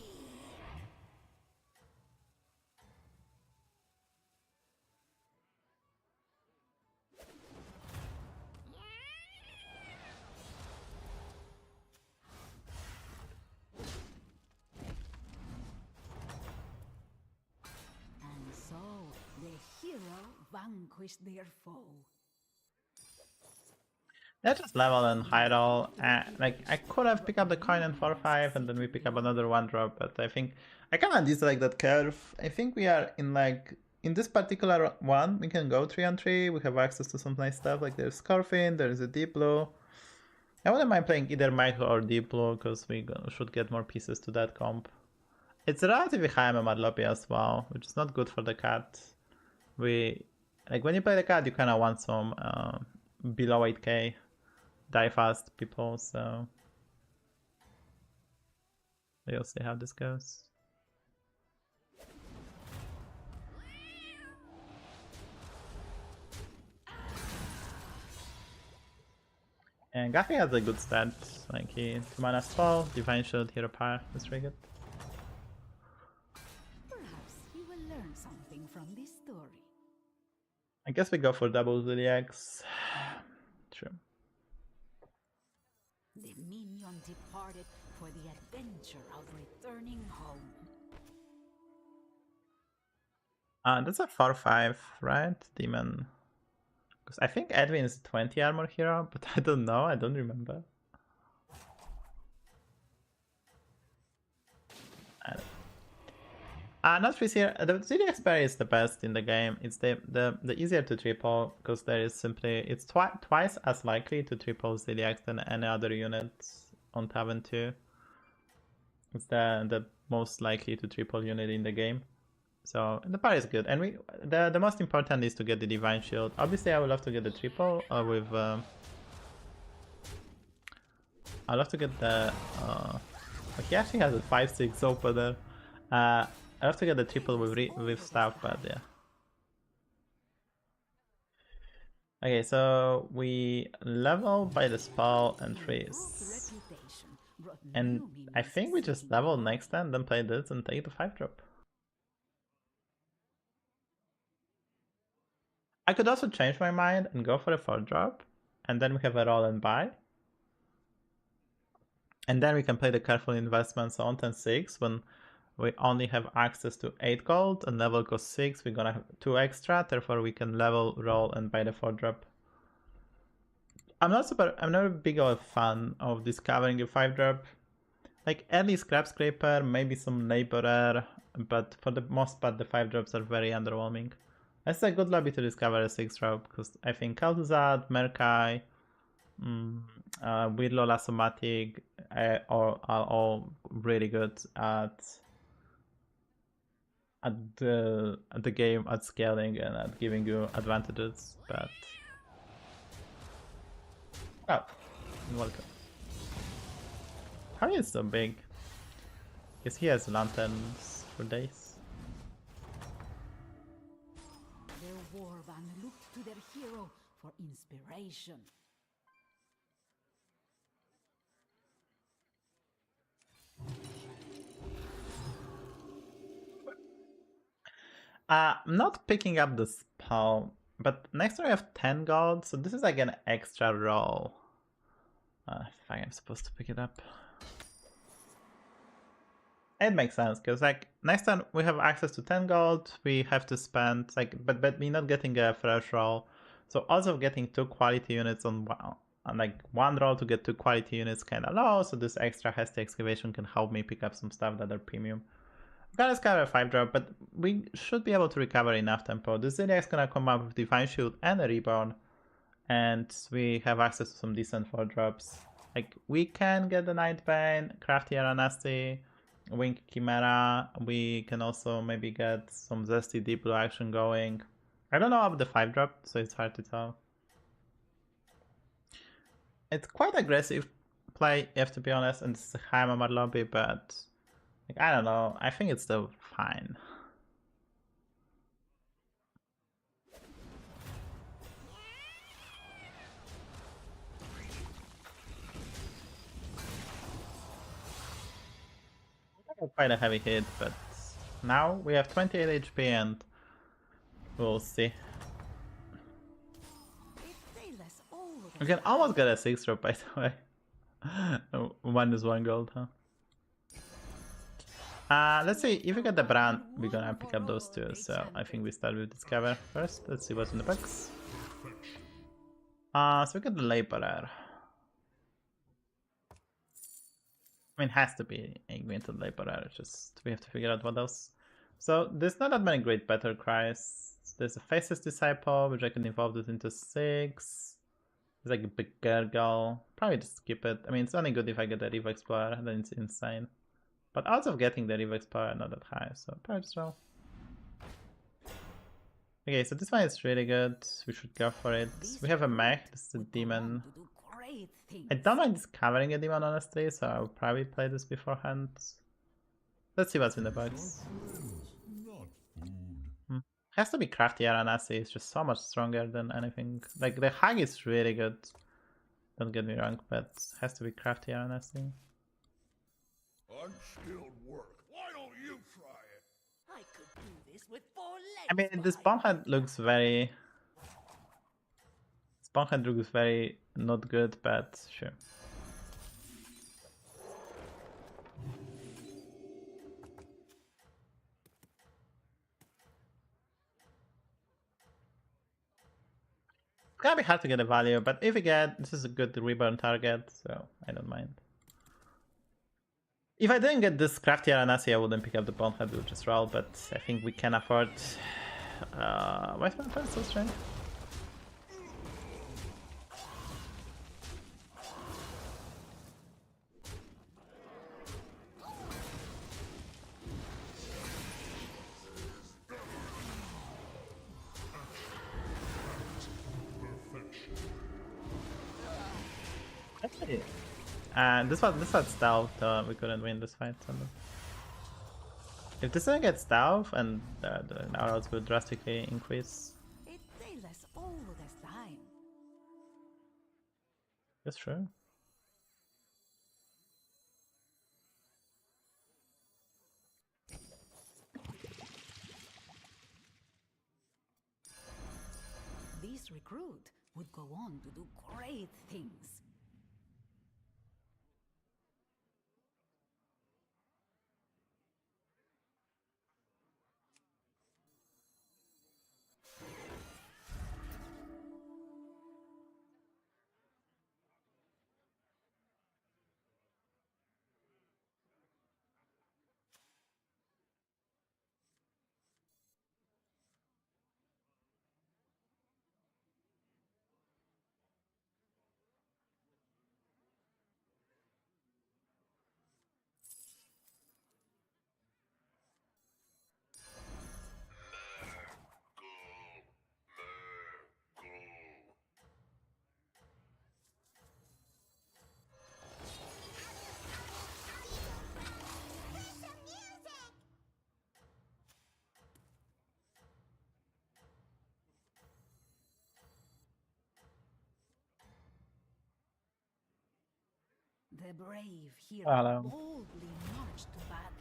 And so, the hero vanquished their foe. Let's just level and high roll. Like, I could have picked up the coin and 4-5 and then we pick up another 1-drop, but I think I kind of dislike that curve. I think we are in like, in this particular one, we can go 3-on-3, we have access to some nice stuff, like there's Scorpion, there's a Deep Blue. I wouldn't mind playing either Micro or Deep Blue, because we should get more pieces to that comp. It's a relatively high MMR lobby as well, which is not good for the card. Like when you play the card, you kind of want some below 8k die fast people, so we'll see how this goes. And Gaffy has a good stat, like he 2 mana spell, Divine Shield, Hero Power, that's really good. Perhaps you will learn something from this story. I guess we go for double Zodiacs. True. The minion departed for the adventure of returning home. That's a 4-5, right? Demon. Because I think Edwin is 20 armor hero, but I don't know, I don't remember. Not here. The Zodiac Berry is the best in the game. It's the easier to triple because there is simply it's twice as likely to triple Zodiacs than any other unit on Tavern 2. It's the most likely to triple unit in the game. So the par is good, and the most important is to get the Divine Shield. Obviously, I would love to get the triple with. I'd love to get the. He actually has a 5/6 opener. I have to get the triple with stuff, but yeah. Okay, so we level by the spell and freeze. And I think we just level next time, then play this and take the 5-drop. I could also change my mind and go for a 4-drop, and then we have a roll and buy. And then we can play the careful investments on turn 6 when we only have access to 8 gold and level cost 6, we're gonna have 2 extra, therefore we can level, roll and buy the 4-drop. I'm not a big of a fan of discovering a 5-drop. Like early Scrap Scraper, maybe some Laborer, but for the most part the 5-drops are very underwhelming. That's a good lobby to discover a 6-drop, because I think kel'thuzad, Merkai, Weird Lola Somatic are all really good at the game, at scaling and at giving you advantages, but oh, welcome. How is so big? Because he has lanterns for days. The warband looked to their hero for inspiration. I'm not picking up the spell, but next time I have 10 gold, so this is like an extra roll. I think I'm supposed to pick it up. It makes sense, because like next time we have access to 10 gold, we have to spend like, but we're not getting a fresh roll. So also getting 2 quality units on like 1 roll to get 2 quality units kind of low, so this extra hasty excavation can help me pick up some stuff that are premium. Gotta discover a 5-drop, but we should be able to recover enough tempo. The Zodiac's gonna come up with Divine Shield and a Reborn, and we have access to some decent 4-drops. Like, we can get the Nightbane, Crafty Aranasti, Wing Chimera. We can also maybe get some zesty deep blue action going. I don't know about the 5-drop, so it's hard to tell. It's quite aggressive play, you have to be honest, and it's a high MMR lobby, but like, I don't know. I think it's still fine. Quite a heavy hit, but now we have 28 HP and we'll see. We can almost get a 6-drop, by the way. 1 gold, huh? Let's see, if we get the brand, we're gonna pick up those two, so I think we start with Discover first. Let's see what's in the box. So we got the Laborer. I mean, has to be Augmented Laborer, just we have to figure out what else. So there's not that many great battle cries. There's a Faceless Disciple, which I can evolve this into 6. There's like a big Gurgle. Probably just skip it. I mean, it's only good if I get the Revo Explorer, then it's insane. But odds of getting the Revo Explorer are not that high, so probably just roll. Okay, so this one is really good. We should go for it. We have a mech, this is a demon. I don't mind discovering a demon honestly, so I'll probably play this beforehand. Let's see what's in the box. Has to be crafty Aranasi, it's just so much stronger than anything. Like the hug is really good, don't get me wrong, but has to be crafty Aranasi. Unskilled work. Why don't you try it? I could do this with 4 legs. I mean, this bombhead looks very... This bombhead looks very not good, but sure. It's gonna be hard to get a value, but if we get, this is a good reburn target, so I don't mind. If I didn't get this crafty Aranasi, I wouldn't pick up the bombhead, we'll just roll, but I think we can afford... why is my turn so strange? Actually, this was stealth, we couldn't win this fight. So if this thing gets stealth, and the arrows will drastically increase. It takes us all this time. That's true. This recruit would go on to do great things. The brave hero Hello. boldly marched to battle.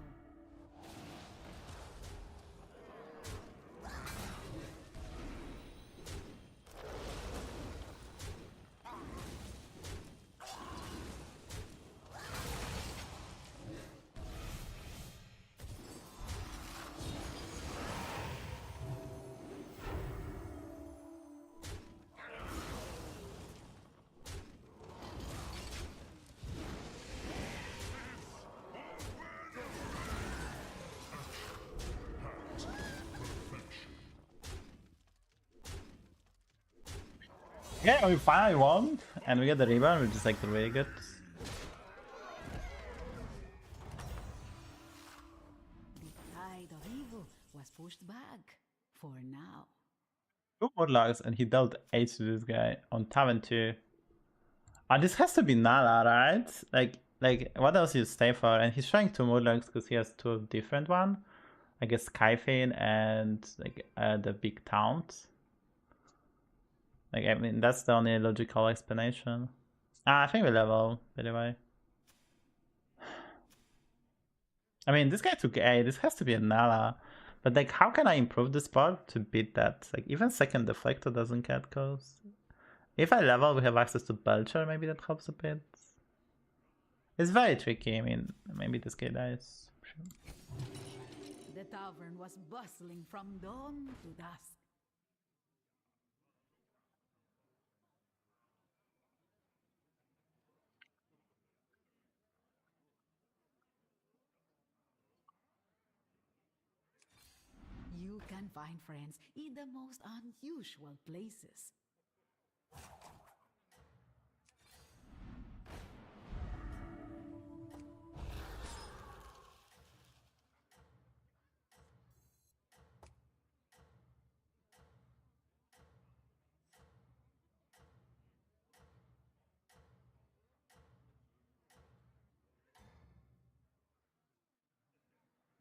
Yeah, we finally won, and we get the rebound, which is like really good. pushed back. For now. 2 Murlocs and he dealt 8 to this guy on turn 2. And this has to be Nala, right? Like what else you stay for? And he's trying 2 Murlocs because he has 2 different one. I guess Skyfin and like the big taunt. Like I mean that's the only logical explanation. I think we level, by the way. I mean this guy took A, this has to be a Nala. But like how can I improve the spot to beat that? Like even second deflector doesn't get goes. If I level we have access to Belcher, maybe that helps a bit. It's very tricky, I mean maybe this guy dies. Sure. The tavern was bustling from dawn to dusk. You can find friends in the most unusual places.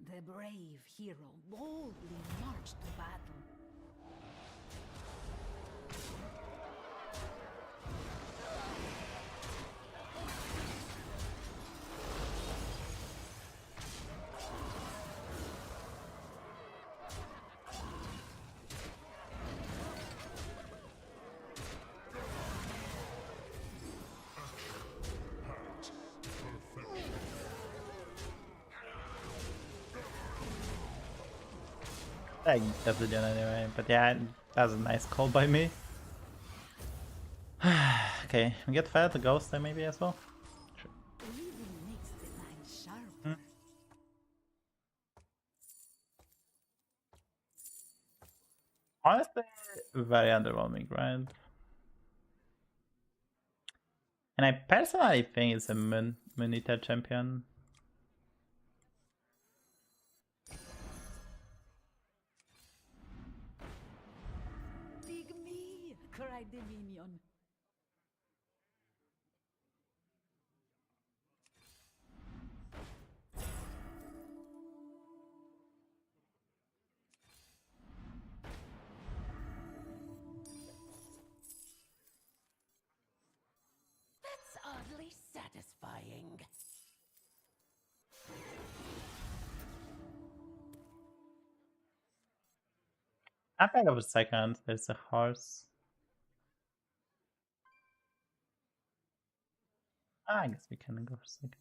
The brave hero boldly marched to battle. I get the gen anyway, but yeah, that was a nice call by me. Okay, we get fed, the ghost there maybe as well. Sure. Really makes the line sharper. Honestly, very underwhelming, right? And I personally think it's a Munita champion. Dig me, cried the minion. That's oddly satisfying. I think of a second, there's a horse. I guess we can go for a second.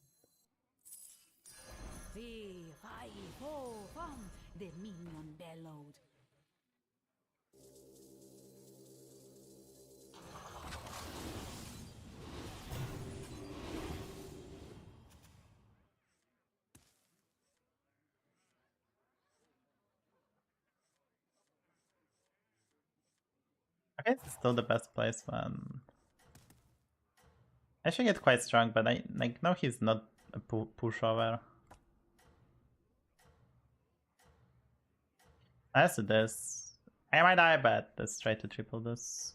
3, 5, 4, 1, the minion bellowed. Okay, it's still the best placement. I should get quite strong, but I like no, he's not a pushover. As to this, I might die, but let's try to triple this.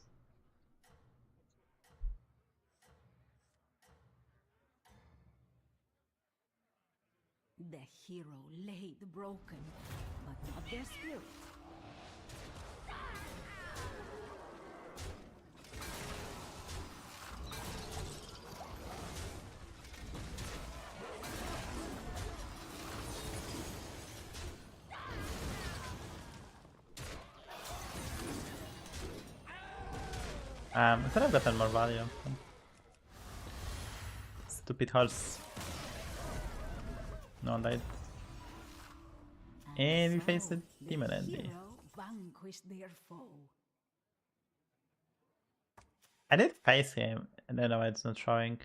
The hero laid broken, but not their spirit. I could have gotten more value. Stupid horse. No one died. And we face the demon enemy. Hero vanquished their foe. I did face him, and then it's not showing.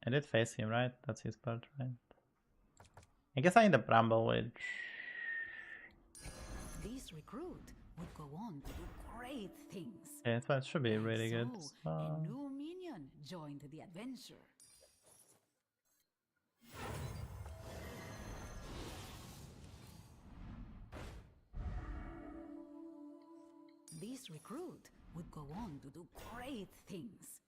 I did face him, right? That's his part, right? I guess I need a Bramble Witch. This recruit would go on to do great things. Yeah, so it should be really good. So, a new minion joined the adventure. this recruit would go on to do great things.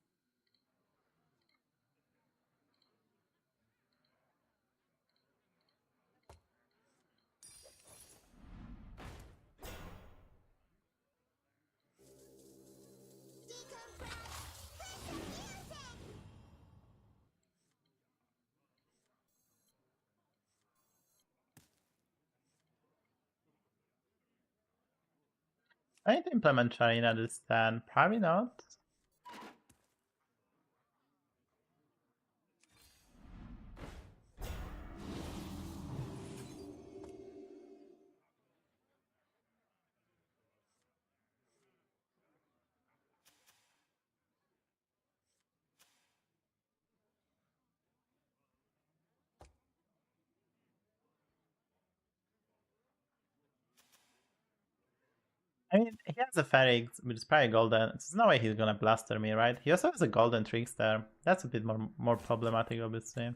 I need to implement Nicholena this turn. Probably not. I mean, he has a Ferrix, which is probably golden. There's no way he's gonna blaster me, right? He also has a golden trickster. That's a bit more problematic, obviously.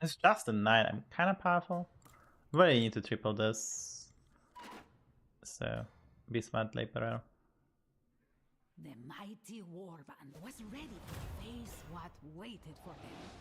It's just a 9. I'm kind of powerful. Really need to triple this. So, be smart, later. The mighty warband was ready to face what waited for them.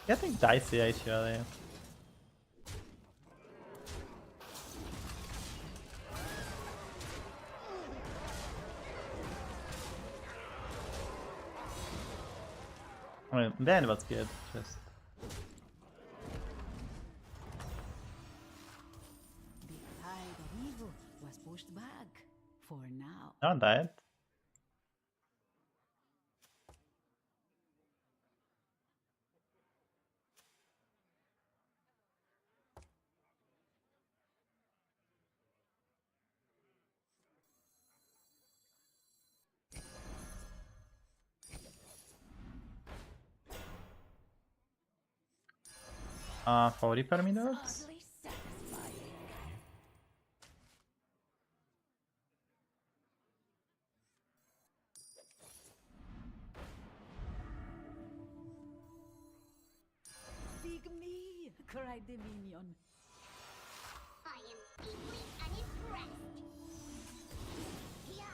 Getting dicey actually. I mean, then was good. Just The tide of evil was pushed back for now. not that. 40 per minute. Oddly satisfying. Dig me, cried the minion. I am deeply unimpressed. Yeah.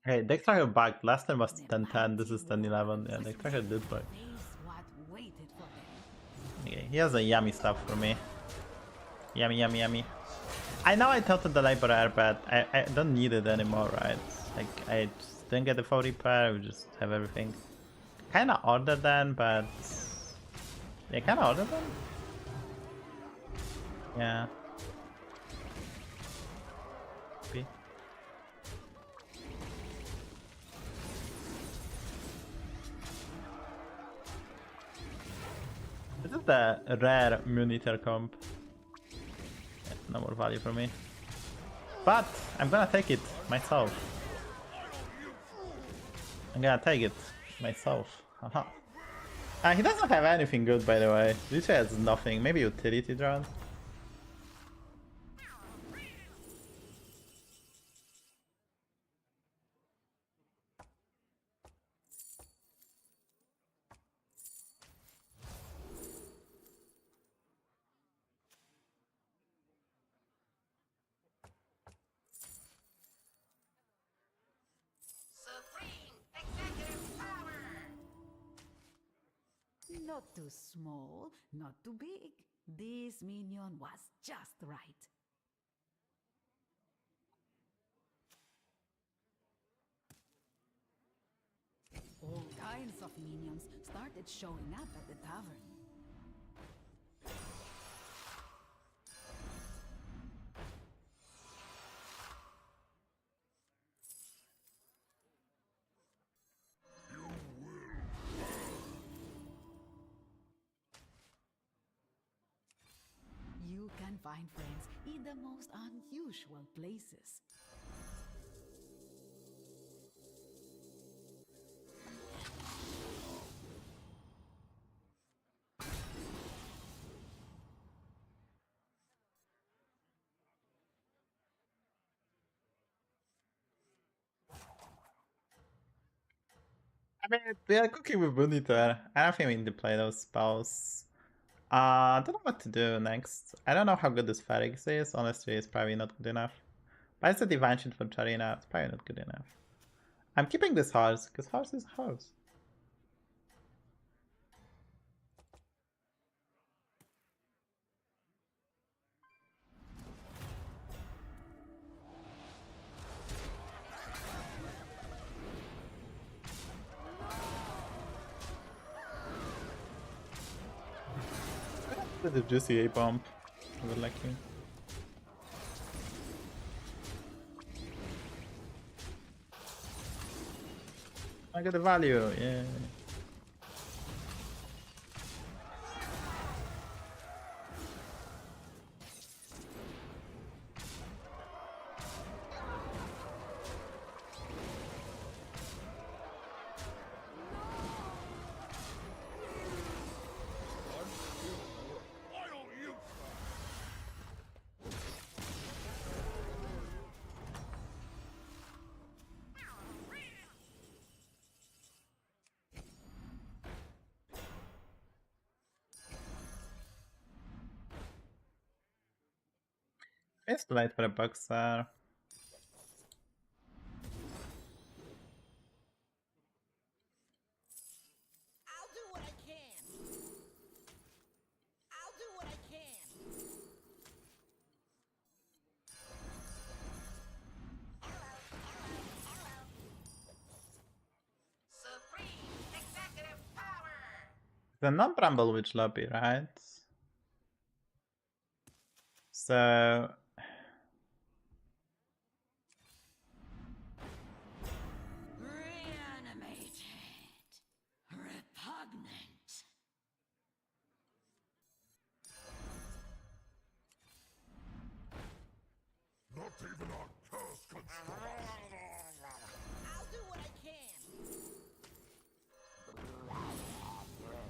Hey, Dekkster back. Last time was 10-10. This is 10-11. Yeah, Dekkster did back. Face what waited for them. Okay, he has a yummy stuff for me. Yummy, yummy, yummy. I know I tilted the library, but I don't need it anymore, right? Like, I just didn't get the 40 pair, we just have everything. Kinda ordered them, but... Yeah, kinda ordered them? Yeah. Maybe. This is the rare Muniter comp. Yeah, no more value for me. But I'm gonna take it myself. I'm gonna take it myself. Haha. He doesn't have anything good, by the way. This has nothing. Maybe utility drone. Not too small, not too big. This minion was just right. All kinds of minions started showing up at the tavern. You can find friends in the most unusual places. I mean, we are cooking with Buniter. I don't think we need to play those spells. I don't know what to do next. I don't know how good this Ferrix is. Honestly, it's probably not good enough. But it's a Divine Shield for Charina. It's probably not good enough. I'm keeping this horse, because horse is a horse. The juicy A bump. I would like you. I got the value, yeah. It's too late for a boxer. I'll do what I can. I'll do what I can. Supreme executive power. The non-bramble witch lobby, right? So Reanimated. Repugnant. Not even our curse could stop us. I'll do what I can.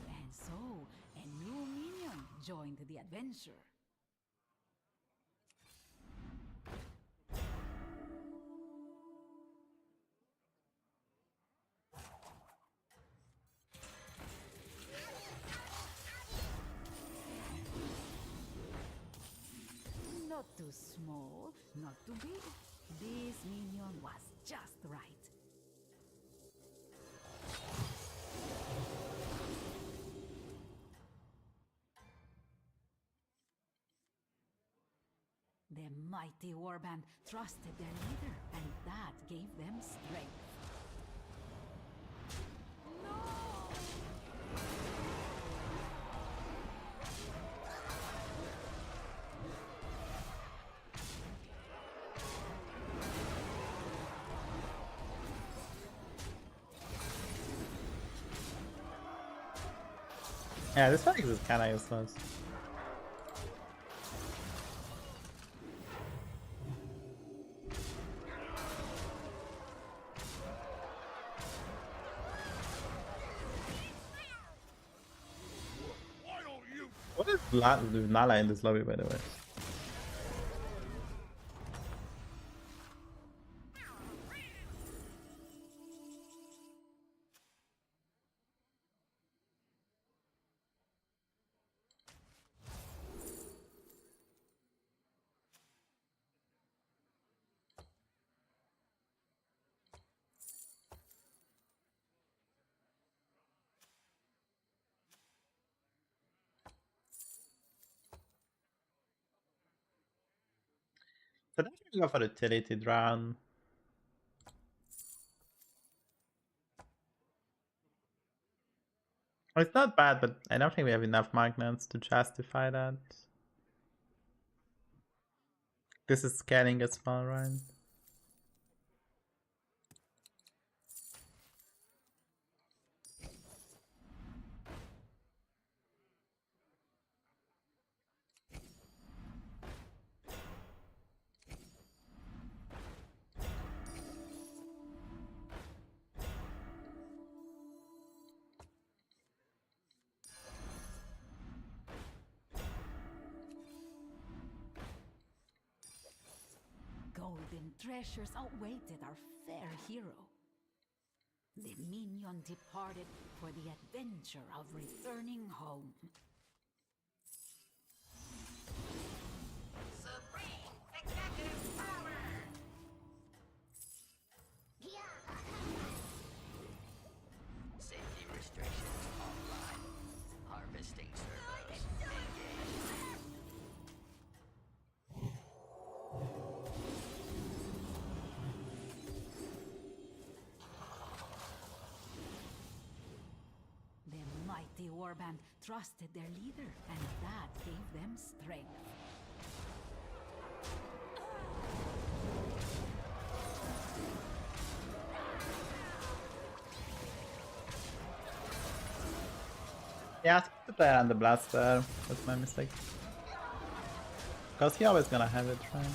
And so, a new minion joined the adventure. Not too small, not too big. This minion was just right. The mighty warband trusted their leader, and that gave them strength. yeah, this Ferrix is kinda useless. What is Nala in this lobby, by the way? So definitely go for utility drown. Well, it's not bad, but I don't think we have enough magnets to justify that. This is scaling as well, right? Golden treasures awaited our fair hero. The minion departed for the adventure of returning home. Supreme executive power! Safety restrictions online. Harvesting servos engaged. The mighty warband trusted their leader, and that gave them strength. Yeah, I think to play around the blaster. That's my mistake. Because he always gonna have it, right?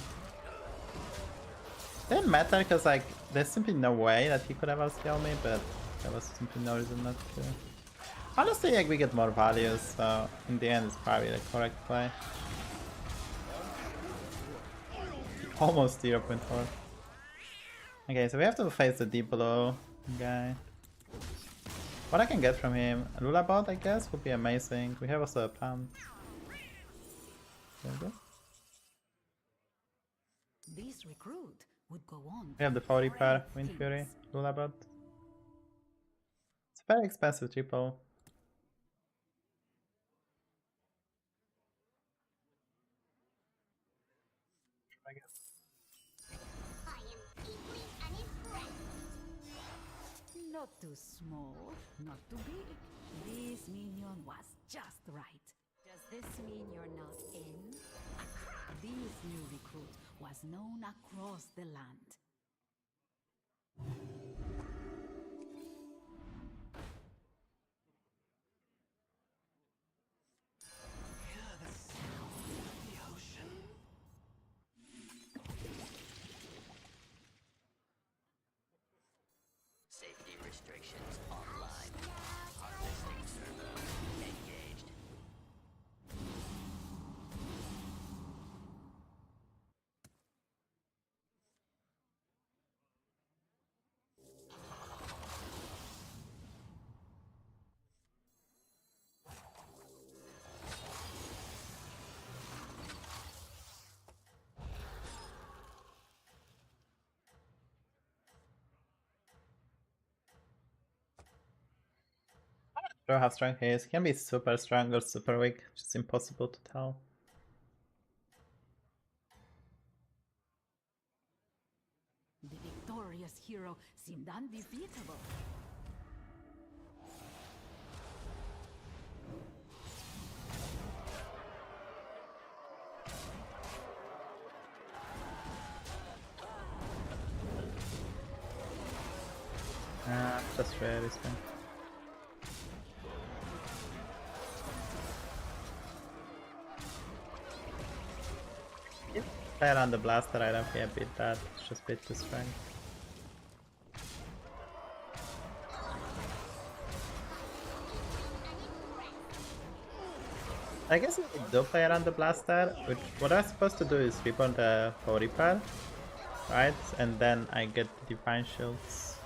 Didn't matter because like there's simply no way that he could have outscaled me, but there was simply no reason not to. Honestly, like we get more values, so in the end it's probably the correct play. Almost 0.4. Okay, so we have to face the deep below guy. What I can get from him, a Lullabot I guess, would be amazing. We have also a plant. There we go. This recruit would go on. We have the 40 per Wind Fury, Lullabot. It's a very expensive triple. I guess. I am deeply unimpressed. Not too small, not too big. This minion was just right. Does this mean you're not in? This new recruit was known across the land. Safety restrictions online. Harvesting servos engaged. I don't know how strong he is. He can be super strong or super weak, which is impossible to tell. The victorious hero seemed undefeatable. Just rare this one. Play around the blaster, I don't think I beat that. It's just bit too strong. I guess if we do play around the blaster, which what I'm supposed to do is reborn the 40 per, right? And then I get the divine shields.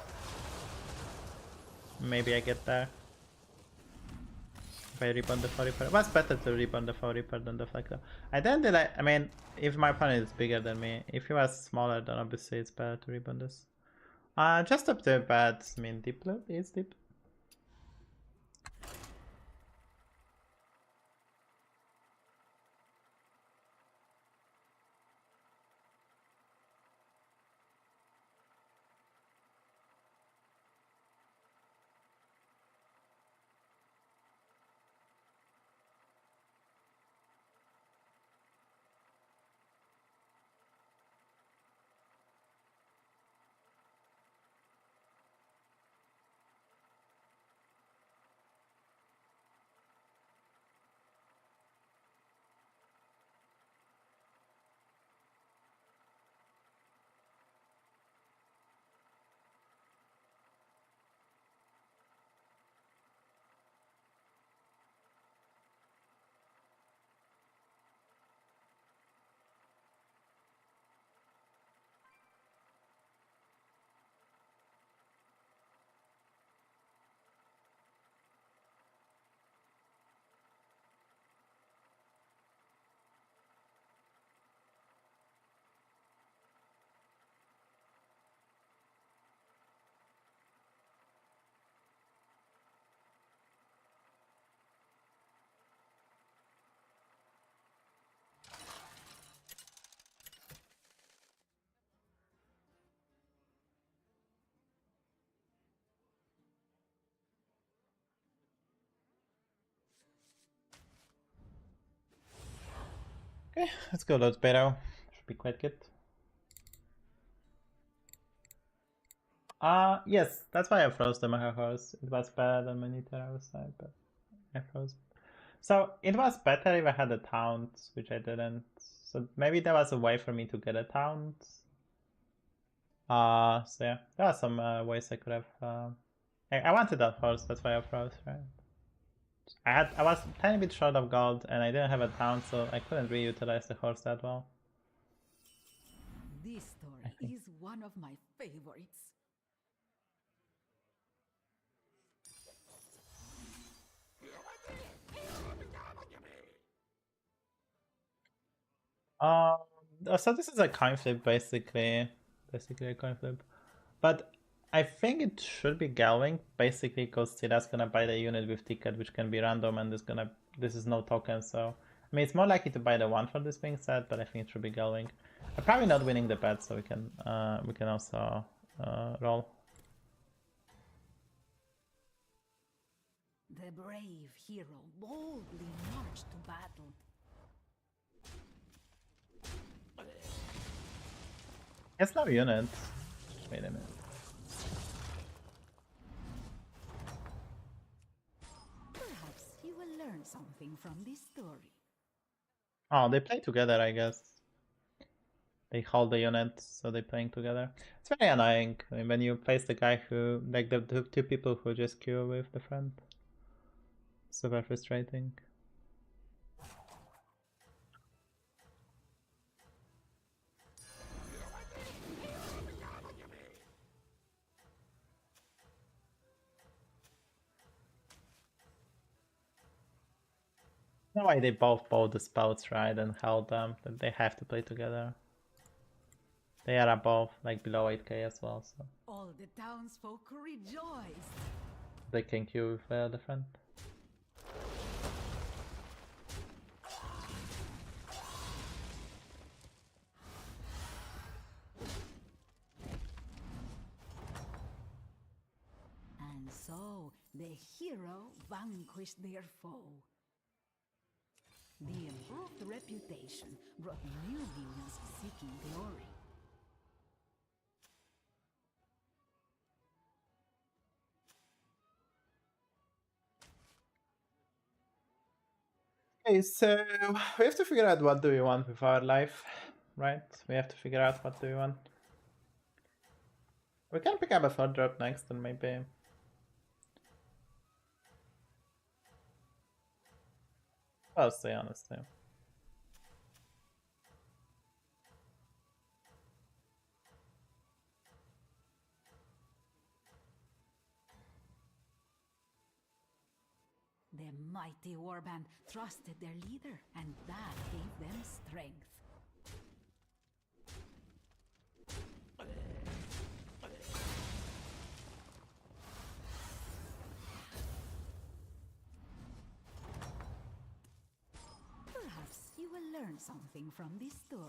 Maybe I get there. If I reborn the 40 per. It was better to reborn the 40 per than the Fleckler. I then did I mean, if my opponent is bigger than me, if he was smaller, then obviously it's better to reborn this. Just up to bad, I mean, deep loop is deep. Okay, let's go load Beto. Should be quite good. Yes, that's why I froze the Mecha Horse. It was better than my Nitara side, but I froze. So it was better if I had a taunt, which I didn't. So maybe there was a way for me to get a taunt. So yeah, there are some ways I could have. I wanted that horse, that's why I froze, right? I was a tiny bit short of gold, and I didn't have a taunt, so I couldn't reutilize the horse that well. This story is one of my favorites. So this is a coin flip, basically a coin flip, but I think it should be Galving, basically, because Sida's gonna buy the unit with ticket, which can be random, and this is no token, so I mean it's more likely to buy the one for this being said, but I think it should be Galving. I'm probably not winning the bet, so we can also roll. The brave hero boldly marched to battle. It's no unit. Wait a minute. Perhaps you will learn something from this story. Oh, they play together, I guess. They hold the unit, so they're playing together. It's very annoying. I mean, when you place the guy who, like the two people who just queue with the friend. Super frustrating. No way they both bought the spells, right, and held them. That they have to play together. They are above, like below 8k as well, so All the townsfolk rejoiced. they can queue with the friend. And so the hero vanquished their foe. The improved reputation brought new minions seeking glory. Okay, so we have to figure out what do we want with our life, right? We have to figure out what do we want. We can pick up a 4 drop next and maybe... I'll stay honestly. The mighty warband trusted their leader, and that gave them strength. Perhaps you will learn something from this story.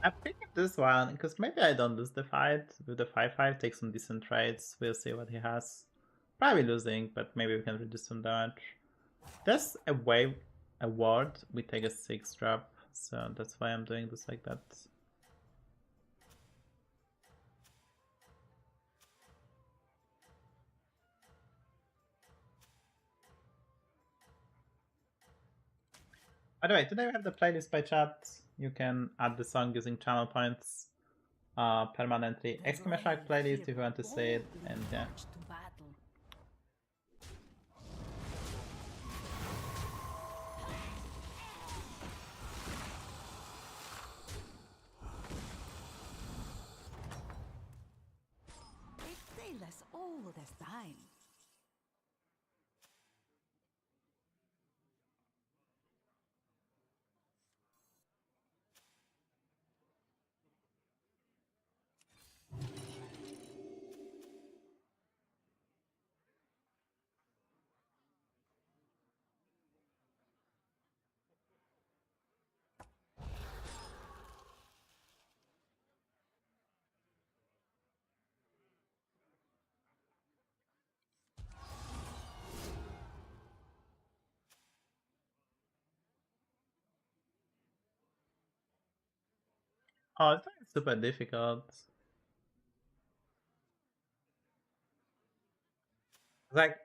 I picked this one because maybe I don't lose the fight with the 5-5, take some decent trades. We'll see what he has. Probably losing, but maybe we can reduce some damage. There's a way, a ward, we take a 6 drop, so that's why I'm doing this like that. By the way, today we have the playlist by chat. You can add the song using channel points permanently. Exclamation mark playlist if you want to say it, and yeah. A tale as old as time. Oh, it's like super difficult. Like,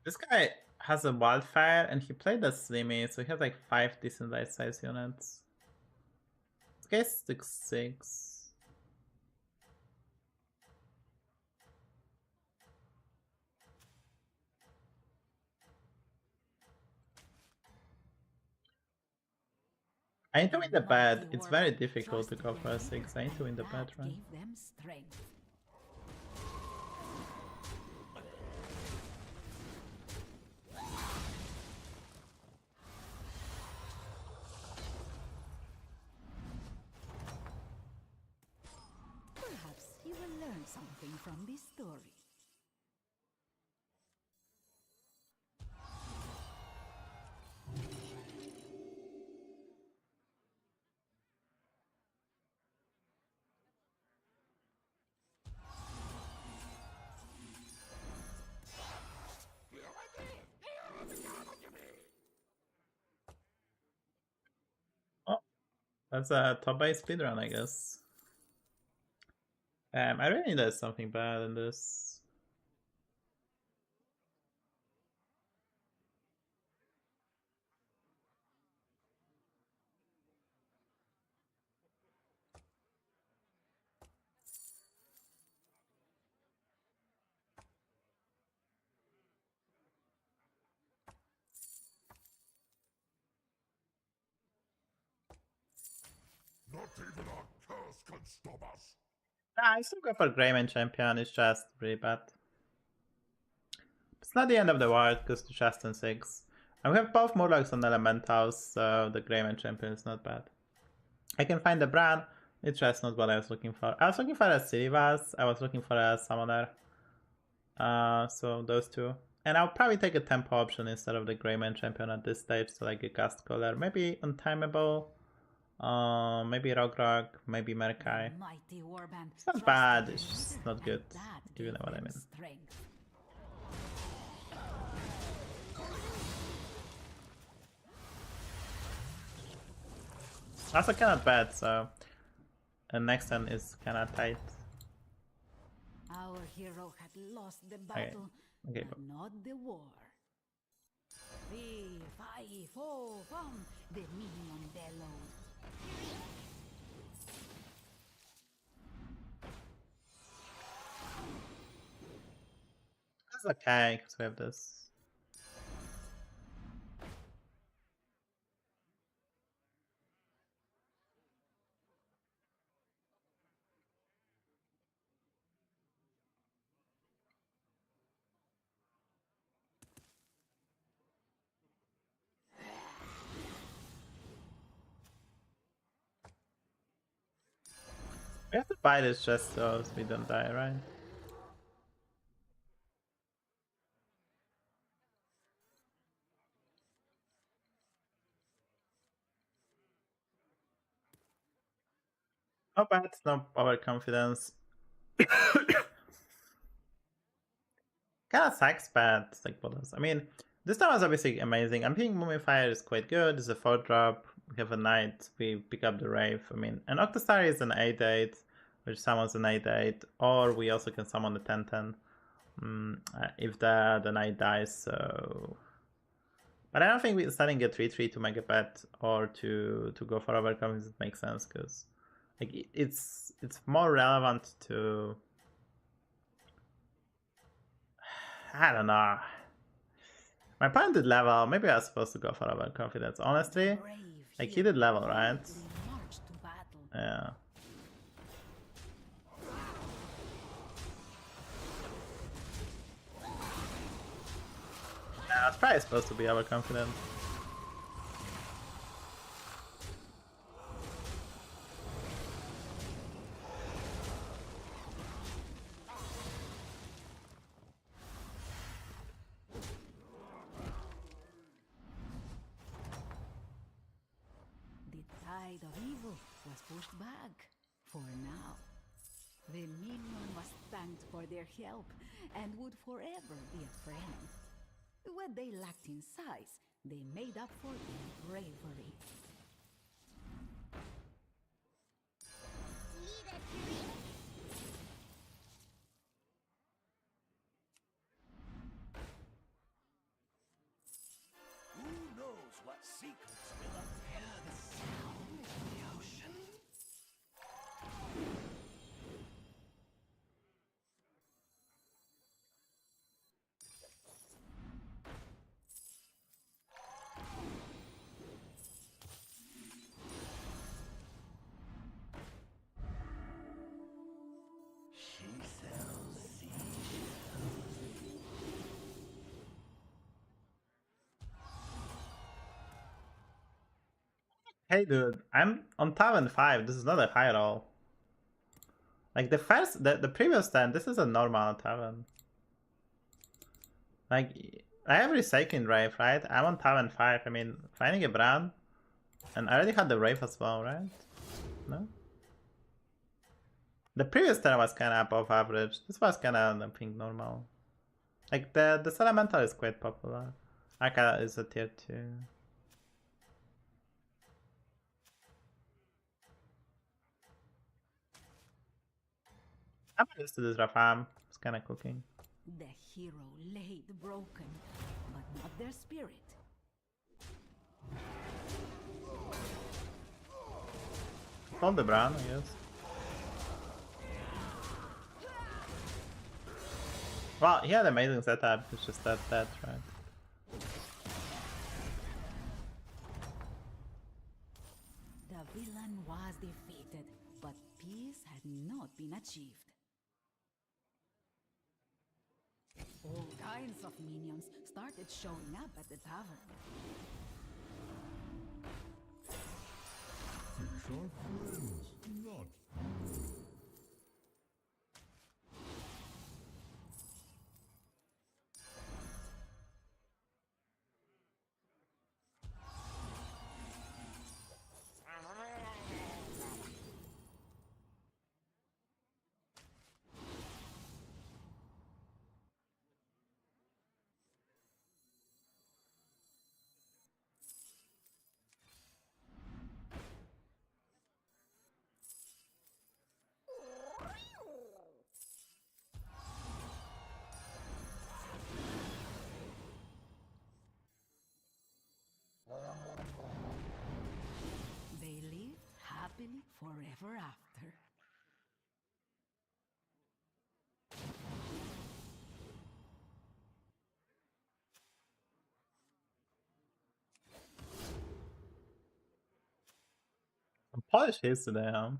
this guy has a wildfire and he played a Slimmy, so he has like 5 decent light size units. This guy's 6/6. I need to win the bed. It's very difficult to go for a 6. I need to win the bed, right? Gave them strength. Perhaps he will learn something from this story. Oh, that's a top base speedrun, I guess. I really need something bad in this. Not even our curse can stop us. Nah, I still go for Greymane champion, it's just really bad. It's not the end of the world, because to just in 6. And we have both Murlocs and Elementals, so the Greymane champion is not bad. I can find the brand, it's just not what I was looking for. I was looking for a Silivas, I was looking for a Summoner. So those two. And I'll probably take a tempo option instead of the Greymane champion at this stage, so like a Gust Caller. Maybe Untimable, maybe Rogrog, maybe Merkai. Mighty warband It's not trusted bad, their it's just leader, not and good, that if you know gave what I them mean. strength. Also kinda bad, so next turn is kinda tight. Our hero had lost the battle, Okay, but not the war. 3, 5, 4, 1, the minion bellowed. That's okay, because we have this. We have to buy this just so we don't die, right? No bad, no overconfidence. Kinda sucks, but like what else? I mean, this time was obviously amazing. I'm thinking Mumifier is quite good. It's a 4-drop. We have a knight. We pick up the Wraith. I mean, an Octostar is an 8/8, which summons an 8/8, or we also can summon the 10/10 if the knight dies. So, but I don't think we starting a 3/3 to make a bet or to go for overconfidence makes sense, because like it's more relevant to. I don't know. My opponent did level. Maybe I was supposed to go for overconfidence. Honestly, like he did level, right? Marched to battle. Yeah. Yeah, I was probably supposed to be overconfident. The tide of evil was pushed back, for now. The minion was thanked for their help, and would forever be a friend. What they lacked in size, they made up for in bravery. Hey dude, I'm on tavern 5. This is not a high roll. Like the previous turn, this is a normal tavern. Like I have recycling Rave, right? I'm on tavern 5. I mean, finding a brand, and I already had the Rave as well, right? No. The previous turn was kind of above average. This was kind of, I think, normal. Like the Elemental is quite popular. Arca is a tier 2. I'm used to this Rafam. It's kind of cooking. The hero laid broken, but not their spirit. Hold the brand, I guess. Well, he had amazing setup. It's just that, right? The villain was defeated, but peace had not been achieved. All kinds of minions started showing up at the tavern. Fish are friends, not food. They lived happily forever after. Some Polish hits today, huh?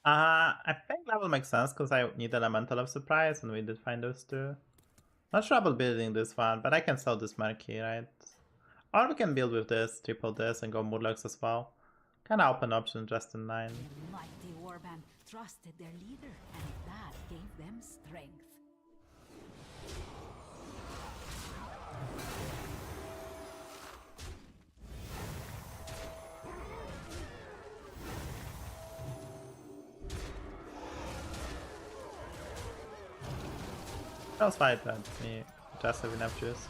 I think level makes sense because I need Elemental of Surprise and we did find those two. Not trouble building this one, but I can sell this Marquee, right? Or we can build with this, triple this, and go Murlocs as well. Kinda open option just in 9. The mighty warband trusted their leader, and that gave them strength. I'll fight that me just have enough juice.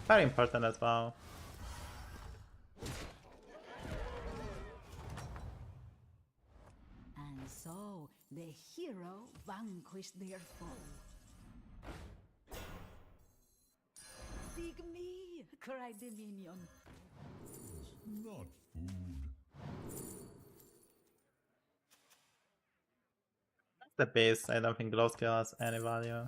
Very important as well. And so the hero vanquished their foe. Dig me, cried the minion. Not food. That's the base. I don't think glow skill has any value.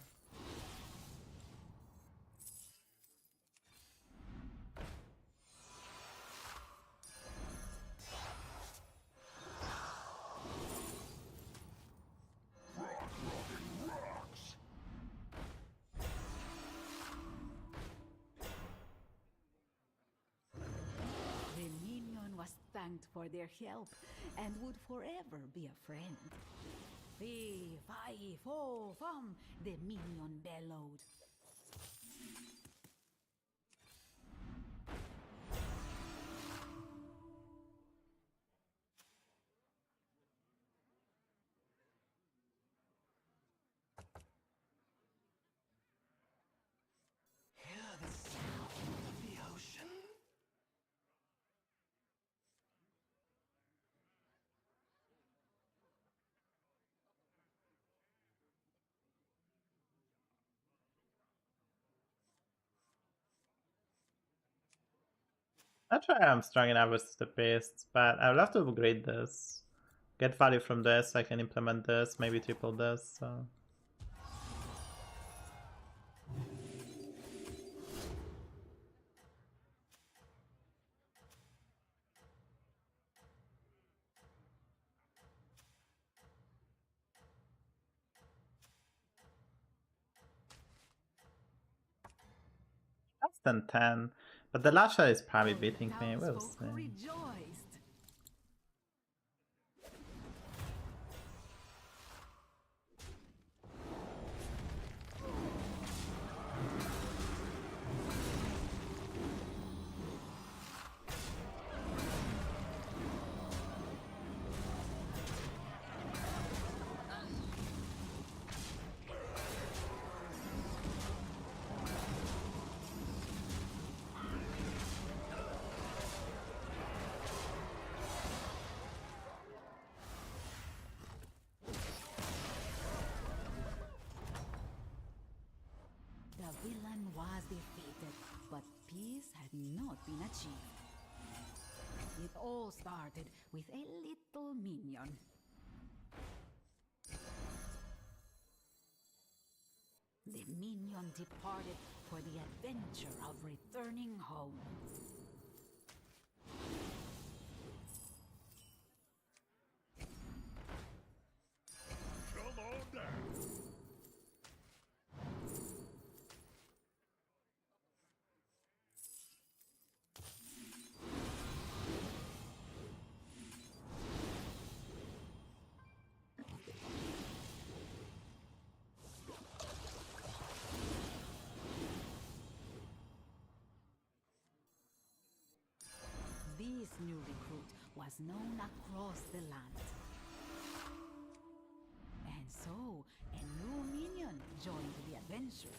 Thanked for their help and would forever be a friend. Fee, fi, fo, fum, the minion bellowed. Hear the sound of the ocean? Not sure I'm strong enough with the beasts, but I would love to upgrade this. Get value from this, so I can implement this, maybe triple this, so. than 10. But the Lasha is probably beating me. We'll Townsfolk see. rejoiced. The villain was defeated, but peace had not been achieved. It all started with a little minion. The minion departed for the adventure of returning home. Come on down. This new recruit was known across the land. And so, a new minion joined the adventure.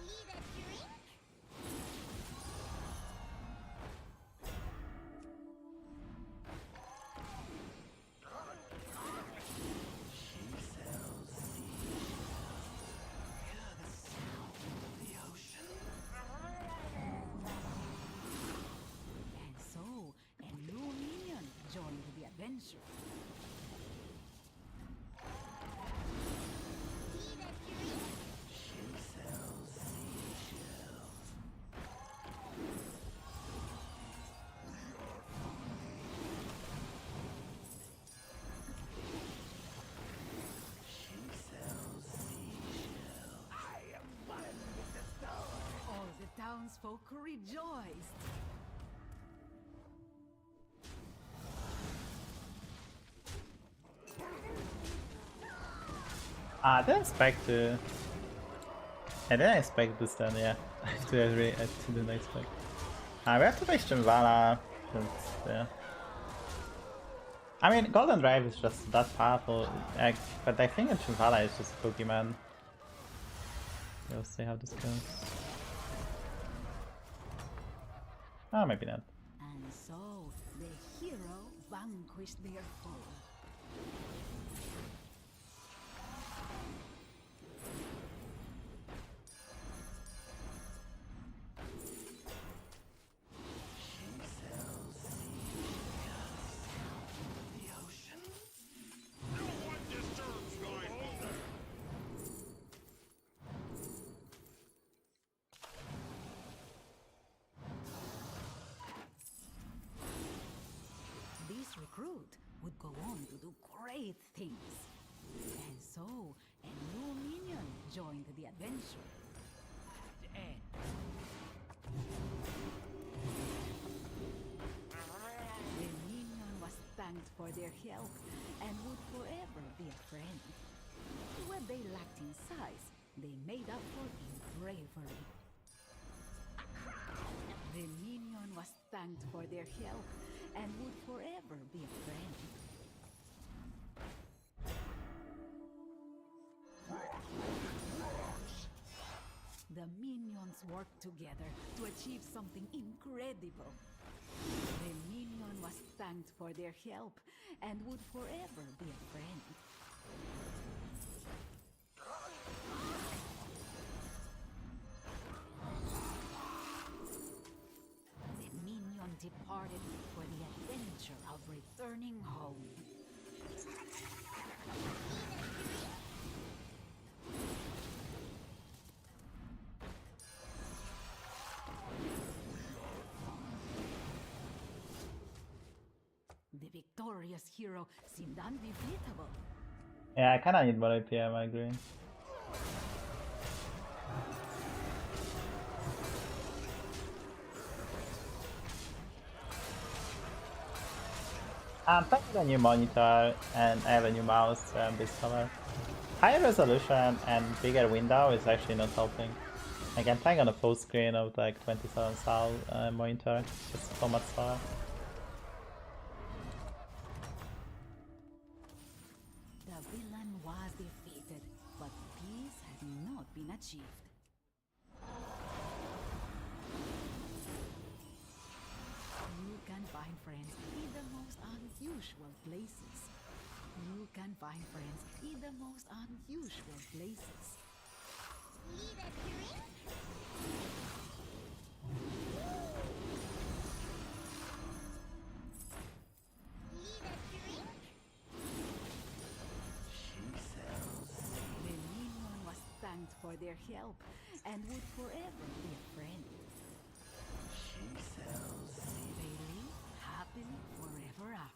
Need a drink? And so, a new minion joined the adventure. Need a drink? All the townsfolk rejoiced. I didn't expect to. I didn't expect this then, yeah. I didn't expect. We have to face Chimvala. Yeah. I mean, Golden Drive is just that powerful, but I think Chimvala is just a Pokemon. We'll see how this goes. Oh, maybe not. And so, the hero vanquished their foe. This recruit would go on to do great things. And so, a new minion joined the adventure. The minion was thanked for their help and would forever be a friend. When they lacked in size, they made up for in bravery. The minion was thanked for their help and would forever be a friend. The minions worked together to achieve something incredible. The minion was thanked for their help and would forever be a friend. The minion departed for the adventure of returning home. The victorious hero seemed unbeatable. Yeah, I kinda need more APM, I agree. I'm playing with a new monitor and I have a new mouse this summer. Higher resolution and bigger window is actually not helping. Like I'm playing on a full screen of like 27 sal monitor, it's so much slower. The villain was defeated, but peace had not been achieved. You can find friends in the most unusual places. You can find friends in the most unusual places. Need a drink? Need a drink? The minion was thanked for their help and would forever be a friend. They live happily forever after.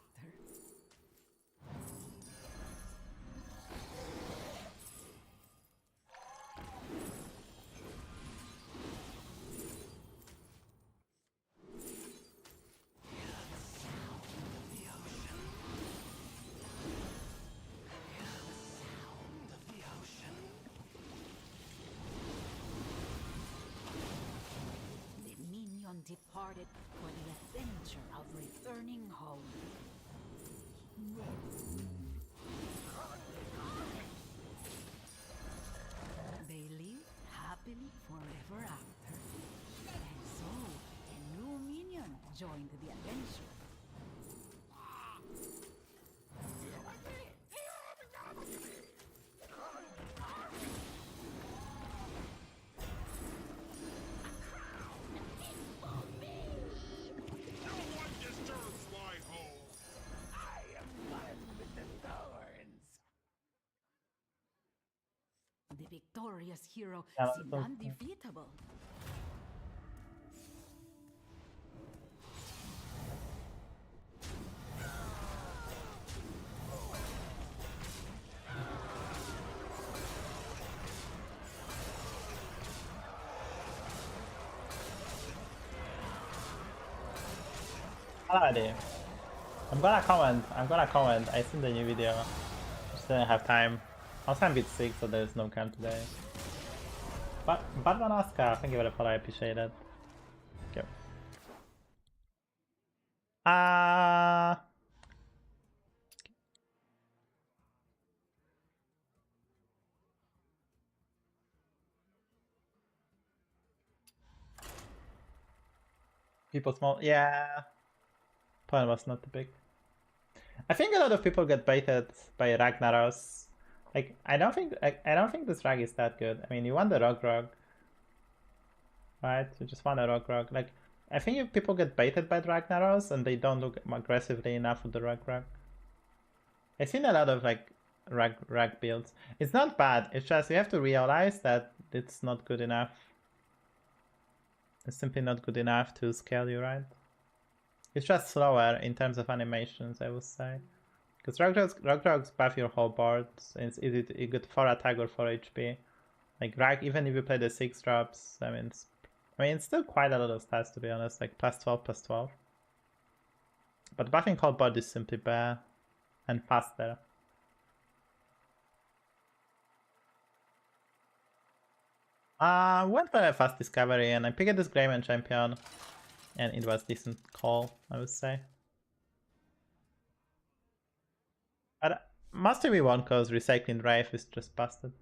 The minion departed for the adventure of returning home. They live happily forever after. And so, a new minion joined the adventure. No one disturbs my home. I am one with the thorns. The victorious hero Yeah, seemed that's okay. undefeatable. Alrighty. I'm gonna comment. I seen the new video. Just didn't have time. Also I'm a bit sick, so there's no cam today. But Batman Oscar, thank you for the follow, I appreciate it. Okay. People small, yeah. Point was not too big. I think a lot of people get baited by Ragnaros. Like I don't think this rag is that good. I mean, you want the Rog, right? You just want a Rog. Like I think if people get baited by Ragnaros and they don't look aggressively enough with the Rog. I've seen a lot of like rag builds. It's not bad. It's just you have to realize that it's not good enough. It's simply not good enough to scale you, right? It's just slower in terms of animations, I would say. Because Rogdogs buff your whole board, and it's easy to, you get 4 attack or 4 HP. Like Rag, even if you play the 6 drops, I mean it's still quite a lot of stats to be honest, like plus 12. But buffing whole board is simply better and faster. Went for a fast discovery and I picked this Greyman champion and it was decent call, I would say. But mostly we won because recycling Wraith is just busted.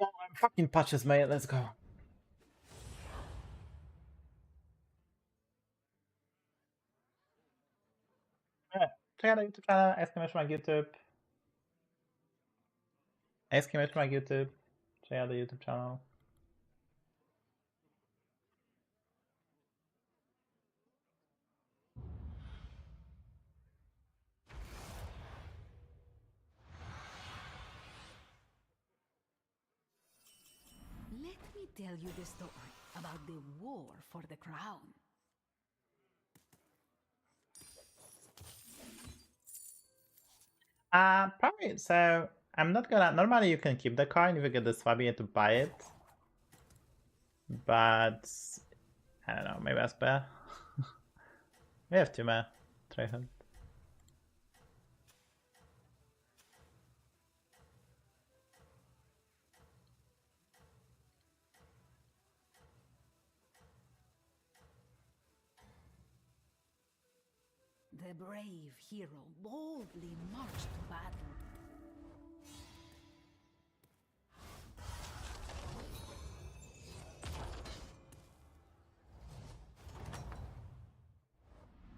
Oh, I'm fucking patches, mate, let's go. Yeah, check out the YouTube channel, exclamation mark YouTube. Exclamation mark YouTube. Check out the YouTube channel. Let me tell you the story about the war for the crown. Probably. So I'm not gonna. Normally, you can keep the coin if you get the Swabby to buy it, but I don't know. Maybe that's better. We have two more. Try him. The brave hero boldly marched to battle.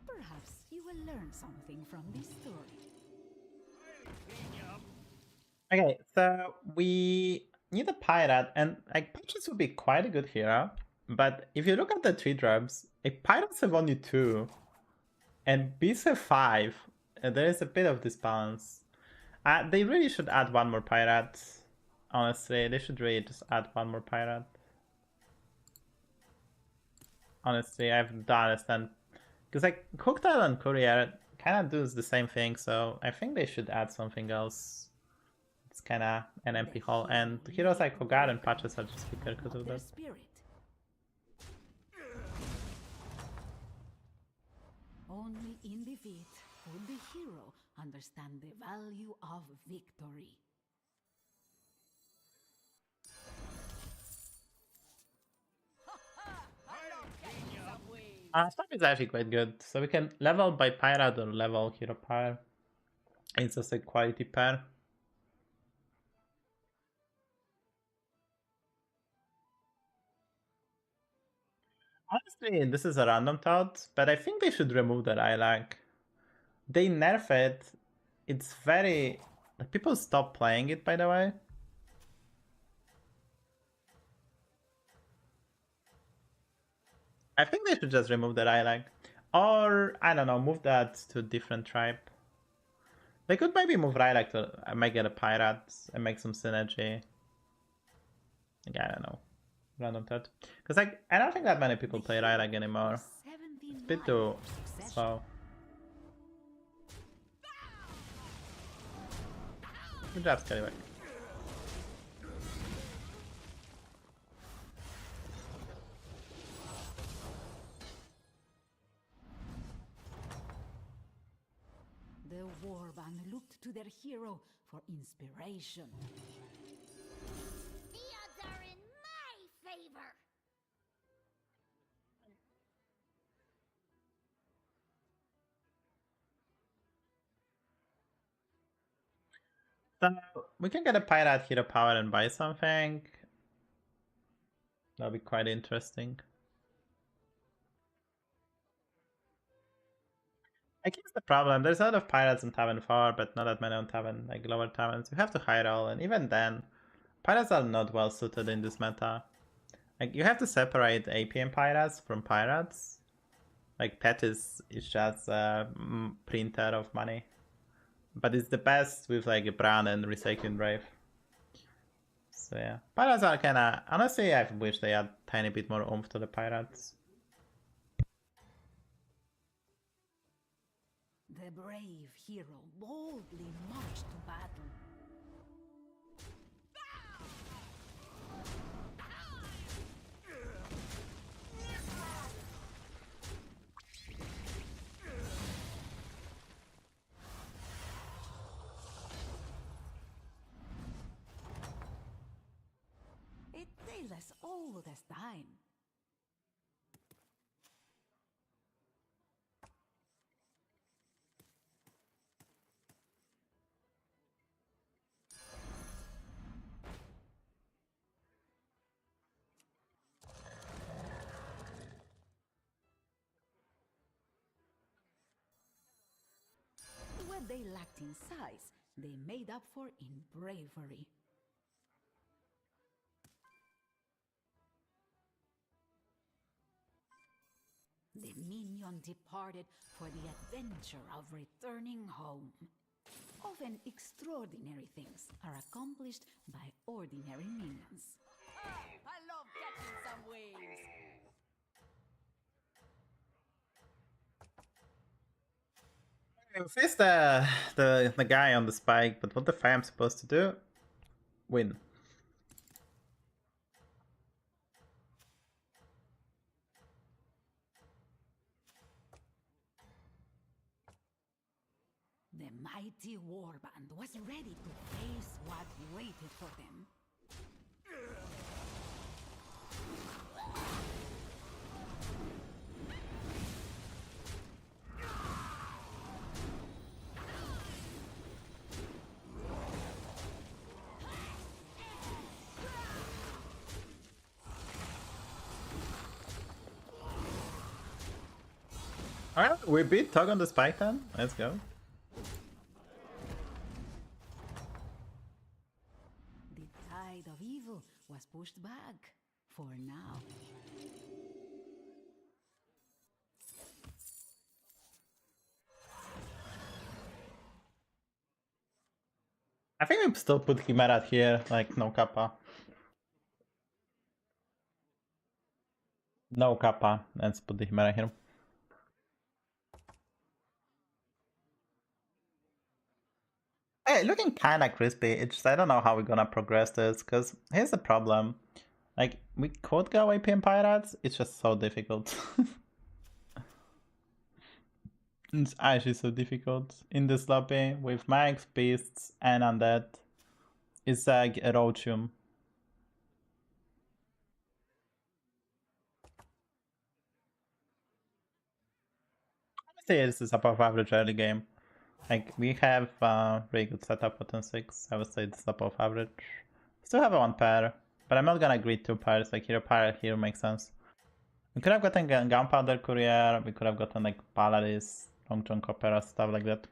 Perhaps you will learn something from this story. Okay, so we need a pirate, and like Patches would be quite a good hero. But if you look at the 3 drops, like pirates have only 2, and beasts have 5. And there is a bit of disbalance. They really should add one more pirate. Honestly, they should really just add one more pirate. Honestly, I don't understand. Because like Cooktail and Courier kind of does the same thing, so I think they should add something else. It's kind of an empty hole, and heroes like Hogar and Patches are just weaker because of that. Only in defeat would the hero understand the value of victory. Stuff is actually quite good, so we can level by pirate or level hero pair. It's just a quality pair. Honestly, this is a random thought, but I think they should remove the Lilac. They nerf it. It's very... Like, people stop playing it, by the way. I think they should just remove the Lilac. Or, I don't know, move that to a different tribe. They could maybe move Lilac to make it a pirate and make some synergy. Like, I don't know. Random thought. Because like, I don't think that many people play Lilac anymore. It's a bit too slow. Good job, Scallywag. The warband looked to their hero for inspiration. The odds are in my favor. So we can get a pirate hero power and buy something. That'll be quite interesting. I guess the problem, there's a lot of pirates in Tavern 4, but not that many on Tavern, like lower taverns. You have to high roll, and even then, pirates are not well suited in this meta. Like, you have to separate APM pirates from pirates. Like, Pet is just a printer of money. But it's the best with like a Bran and Recycling Brave. So yeah, pirates are kinda... Honestly, I wish they had a tiny bit more oomph to the pirates. The brave hero boldly marched to battle. A tale as old as time. What they lacked in size, they made up for in bravery. The minion departed for the adventure of returning home. Often extraordinary things are accomplished by ordinary minions. I love catching some waves. Face the guy on the spike, but what the fuck I'm supposed to do? Win. The mighty warband was ready to face what waited for them. Alright, we beat Tog on the spike then. Let's go. The tide of evil was pushed back for now. I think we still put Chimera here, like no kappa. No kappa. Let's put the Chimera here. Hey, looking kinda crispy. It's just I don't know how we're gonna progress this, because here's the problem. Like, we could go APM Pirates, it's just so difficult. It's actually so difficult. In this lobby, with Max, Beasts, and Undead, it's like a Roachium. Honestly, this is above average early game. Like, we have really good setup for turn 6. I would say it's above average. Still have a 1 pair, but I'm not gonna greet 2 pairs. Like, hero pair here makes sense. We could have gotten Gunpowder Courier, we could have gotten like Polaris, Long John Opera, stuff like that.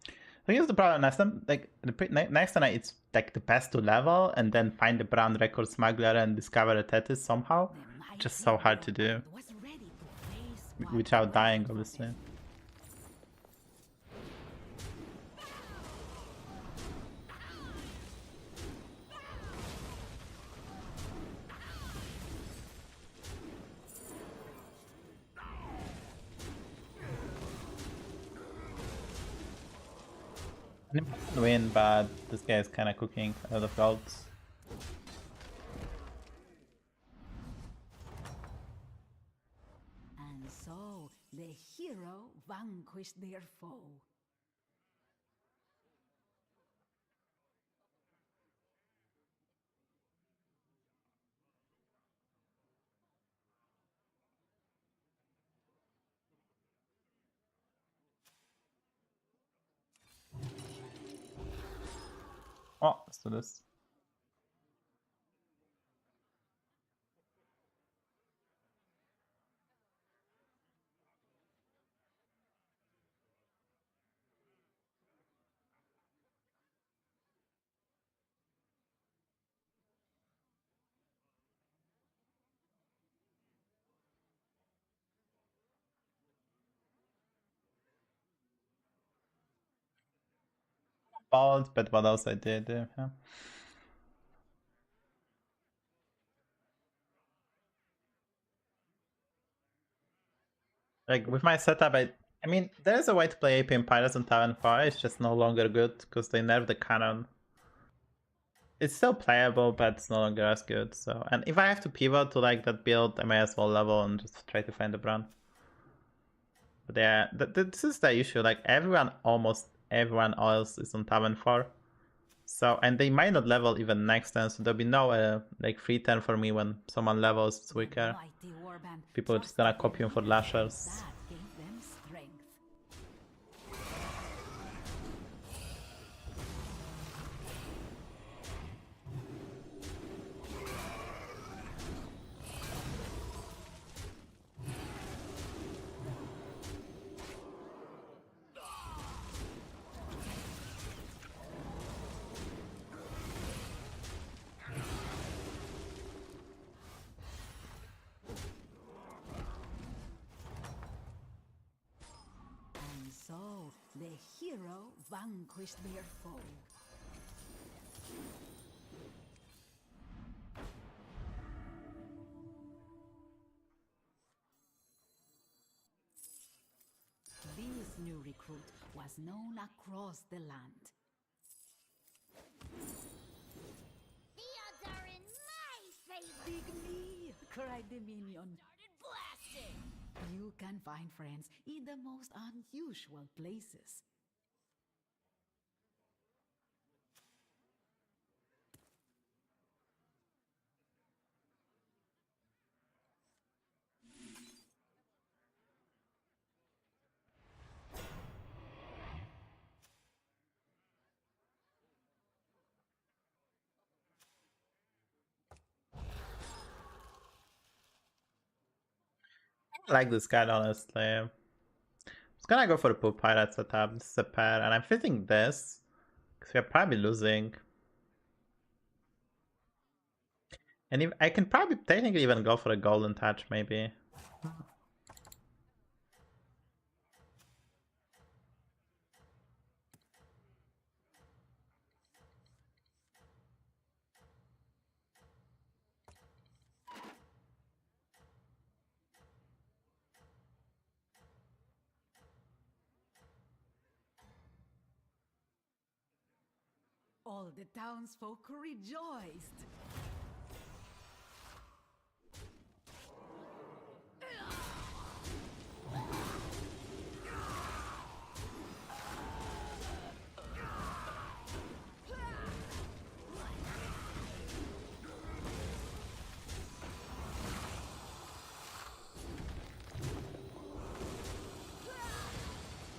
I think it's the problem next time, like, next time it's like the best to level and then find the Brown Record Smuggler and discover a Tethys somehow. Just so hard to do. Without dying, obviously. Win, but this guy is kind of cooking a lot of golds. And so the hero vanquished their foe. Oh, let's do this. Bald, but what else I did, yeah. Like, with my setup, I mean, there's a way to play APM Pirates on Tavern 4, it's just no longer good, because they nerfed the cannon. It's still playable, but it's no longer as good, so... And if I have to pivot to, like, that build, I may as well level and just try to find the brand. But yeah, this is the issue, like, almost everyone else is on Tavern 4. So, and they might not level even next turn, so there'll be no, like, free turn for me when someone levels, it's weaker. People are just gonna copy him for lashers. So the hero vanquished their foe. This new recruit was known across the land. The odds are in my favor. Big me! Cried the minion. Started blasting. You can find friends in the most unusual places. I like this card, honestly. I was gonna go for the Poop Pirate setup. This is a pair, and I'm fitting this because we're probably losing. And if, I can probably technically even go for a Golden Touch, maybe. All the townsfolk rejoiced.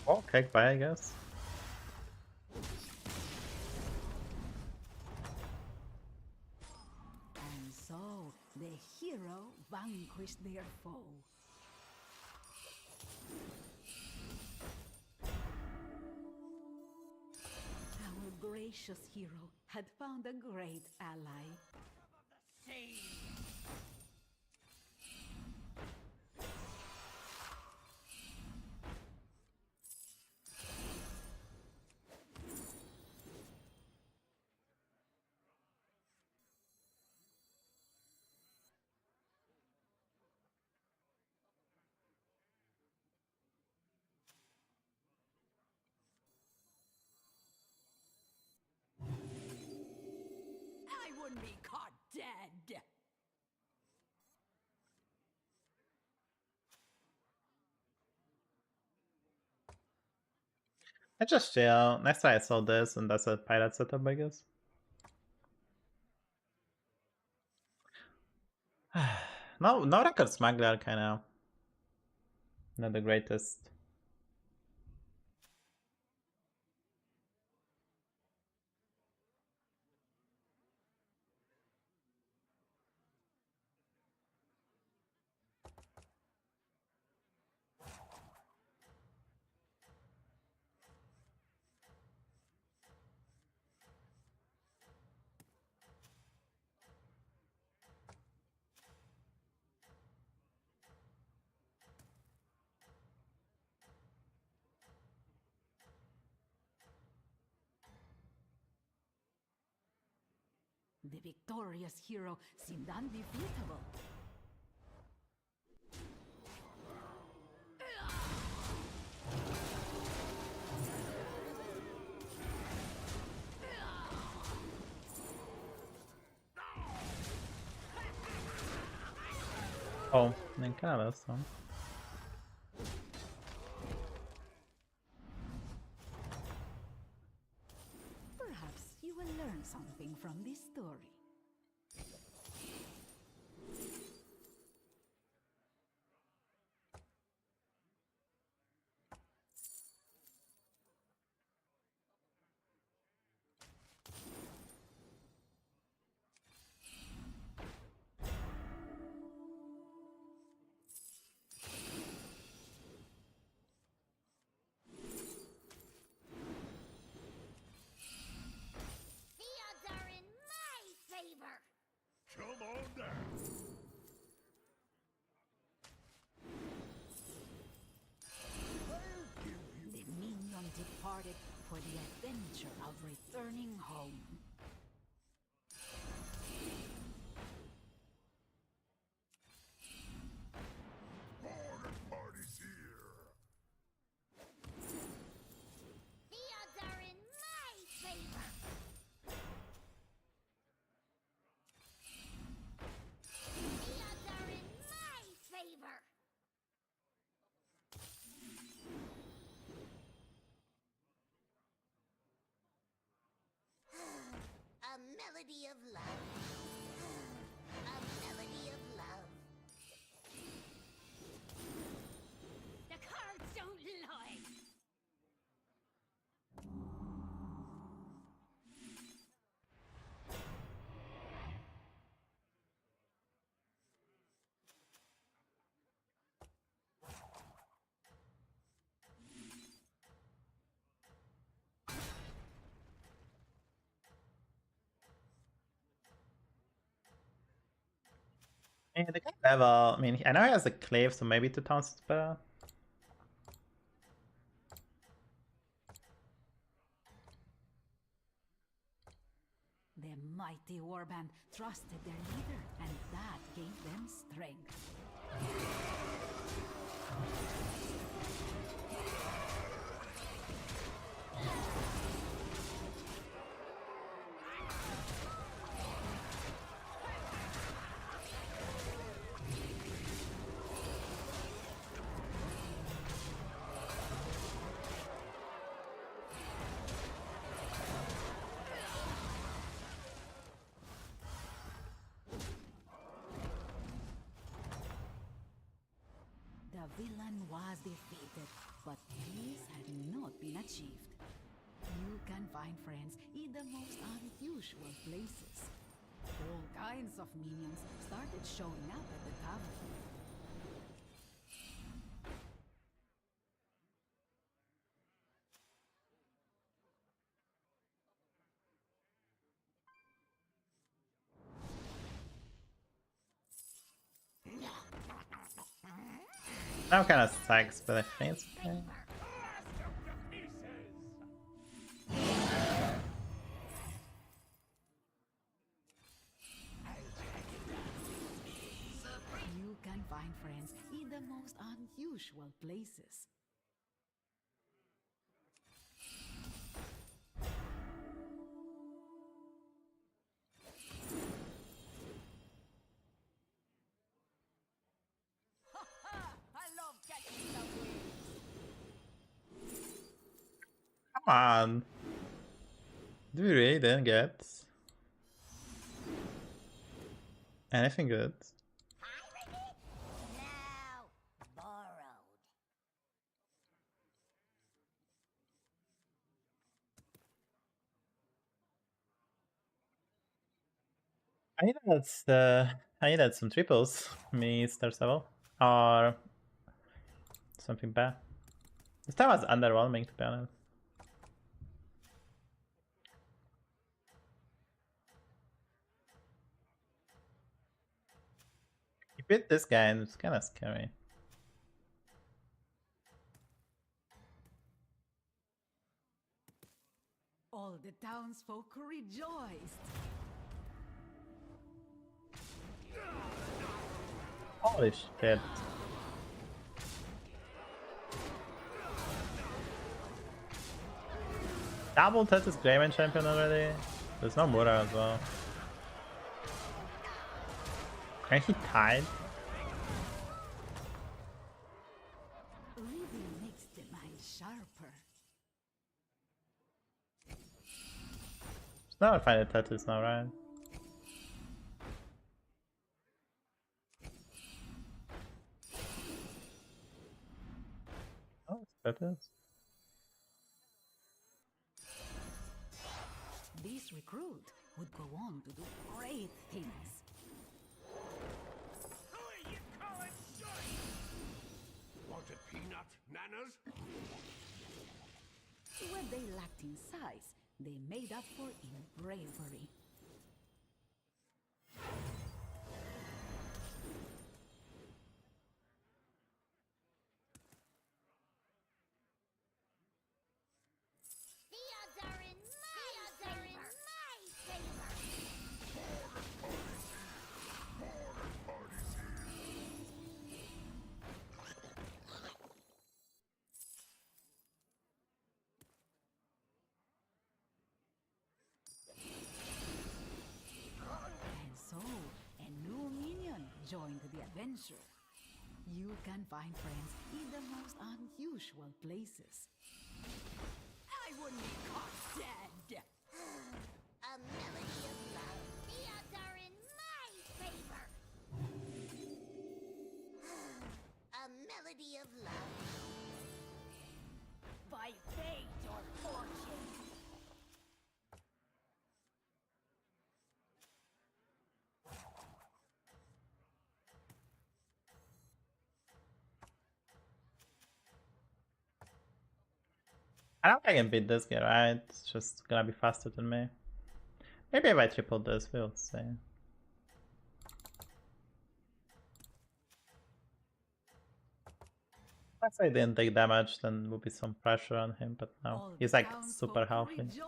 Okay, bye, I guess. And so the hero vanquished their foe. Our gracious hero had found a great ally. Sea. I wouldn't be caught dead. I just chill. Next time I saw this, and that's a pirate setup, I guess. No record smuggler, kinda. Not the greatest. The victorious hero seemed undefeatable. Oh, then kind of some. Perhaps you will learn something from this story. The odds are in my favor. Come on down. The minion departed for the adventure of returning home. Party's here. melody of love. A melody of love. The cards don't lie. Yeah, the guy level, I mean, I know he has a clave, so maybe 2 towns is better. The mighty warband trusted their leader, and that gave them strength. The villain was defeated, but peace had not been achieved. You can find friends in the most unusual places. All kinds of minions started showing up at the tavern. Now kind of sucks, but I think it's okay. You can find friends in the most unusual places. Come on. Do we really didn't get anything good? Pirated? No. Borrowed. I needed some triples, Mr. Sevel. Or something bad. This time was underwhelming, to be honest. He beat this guy and it's kinda scary. All the townsfolk rejoiced. Holy shit. Double Tetris Greymane champion already? There's no Mura as well. And he tied? Reading makes the mind sharper. Now I find a Tetris now, right? Oh, it's Tetris. This recruit would go on to do great things. Who are you calling short? Want a peanut, nanas? When they lacked in size, they made up for in bravery. The odds are in my favor. And so, a new minion joined the adventure. You can find friends in the most unusual places. I wouldn't be caught dead. A melody of I don't think I can beat this guy, right? It's just gonna be faster than me. Maybe if I triple this, we'll see. If I didn't take damage, then would be some pressure on him, but no. All He's the like townsfolk super healthy. rejoiced.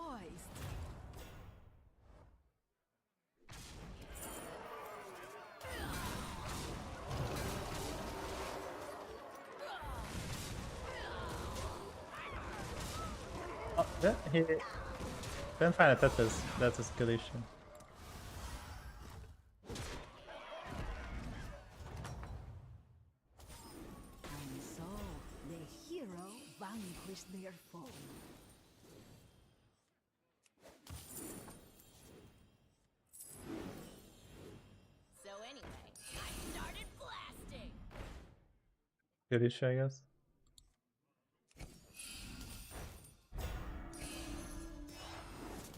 Oh, yeah, he didn't find it. That's a skill issue. And so the hero vanquished their foe. So anyway, I started blasting. Skill issue, I guess.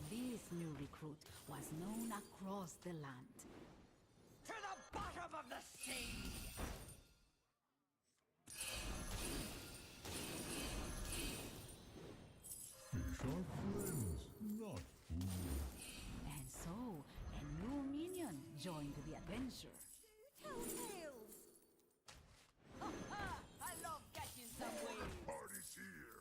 This new recruit was known across the land. To the bottom of the sea! Fish are friends, not food. And so, a new minion joined the adventure. Telltales. I love catching some waves. Party's here.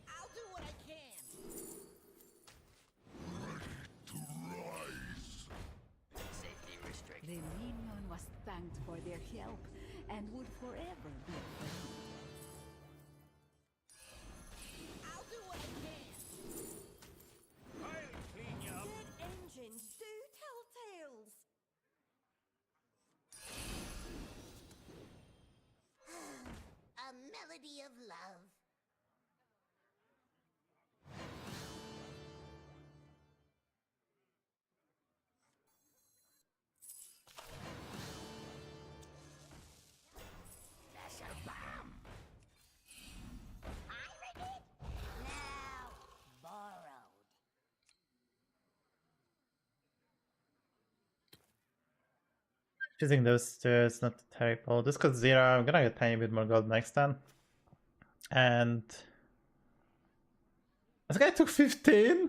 I'll do what I can. To rise. Safety The restricted. minion was thanked for their help and would forever be a friend. I'll do what I can. I'll clean you up. Good engines do tell tales. A melody of love. That's a bomb. Pirated? Now borrowed. Choosing those two is not terrible. This costs 0. I'm gonna get a tiny bit more gold next time. And this guy took 15.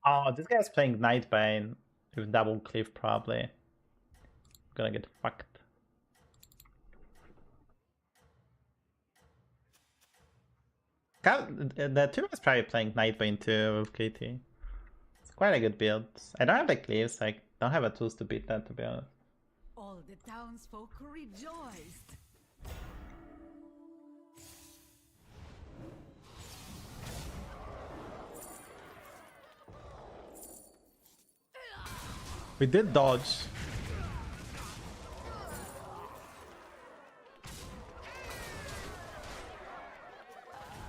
Oh, this guy's playing Nightbane with double cliff probably. I'm gonna get fucked. The two is probably playing Nightbane too with KT. It's quite a good build. I don't have the cleaves, I don't have a tools to beat that, to be honest. All the townsfolk rejoiced. We did dodge.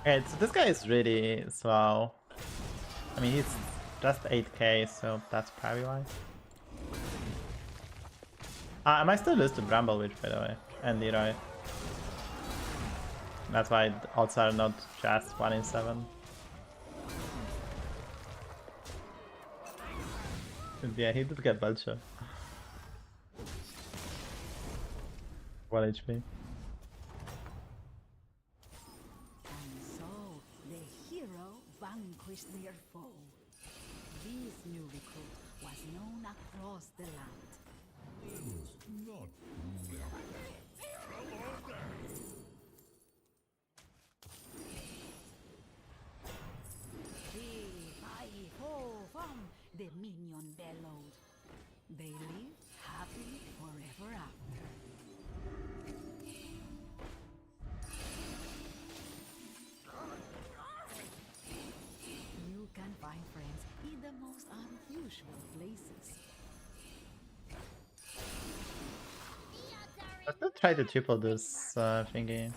Okay, so this guy is really slow. I mean, he's just 8k, so that's probably why. I might still lose to Bramblewitch, by the way, and Leroy. That's why odds are not just 1 in 7. Yeah, he did get Vulture. 1 HP. And so the hero vanquished their foe. This new recruit was known across the land. Friends, not food. The minion bellowed. They lived happily forever after. You can find friends in the most unusual places. Let's not try to triple this thingy.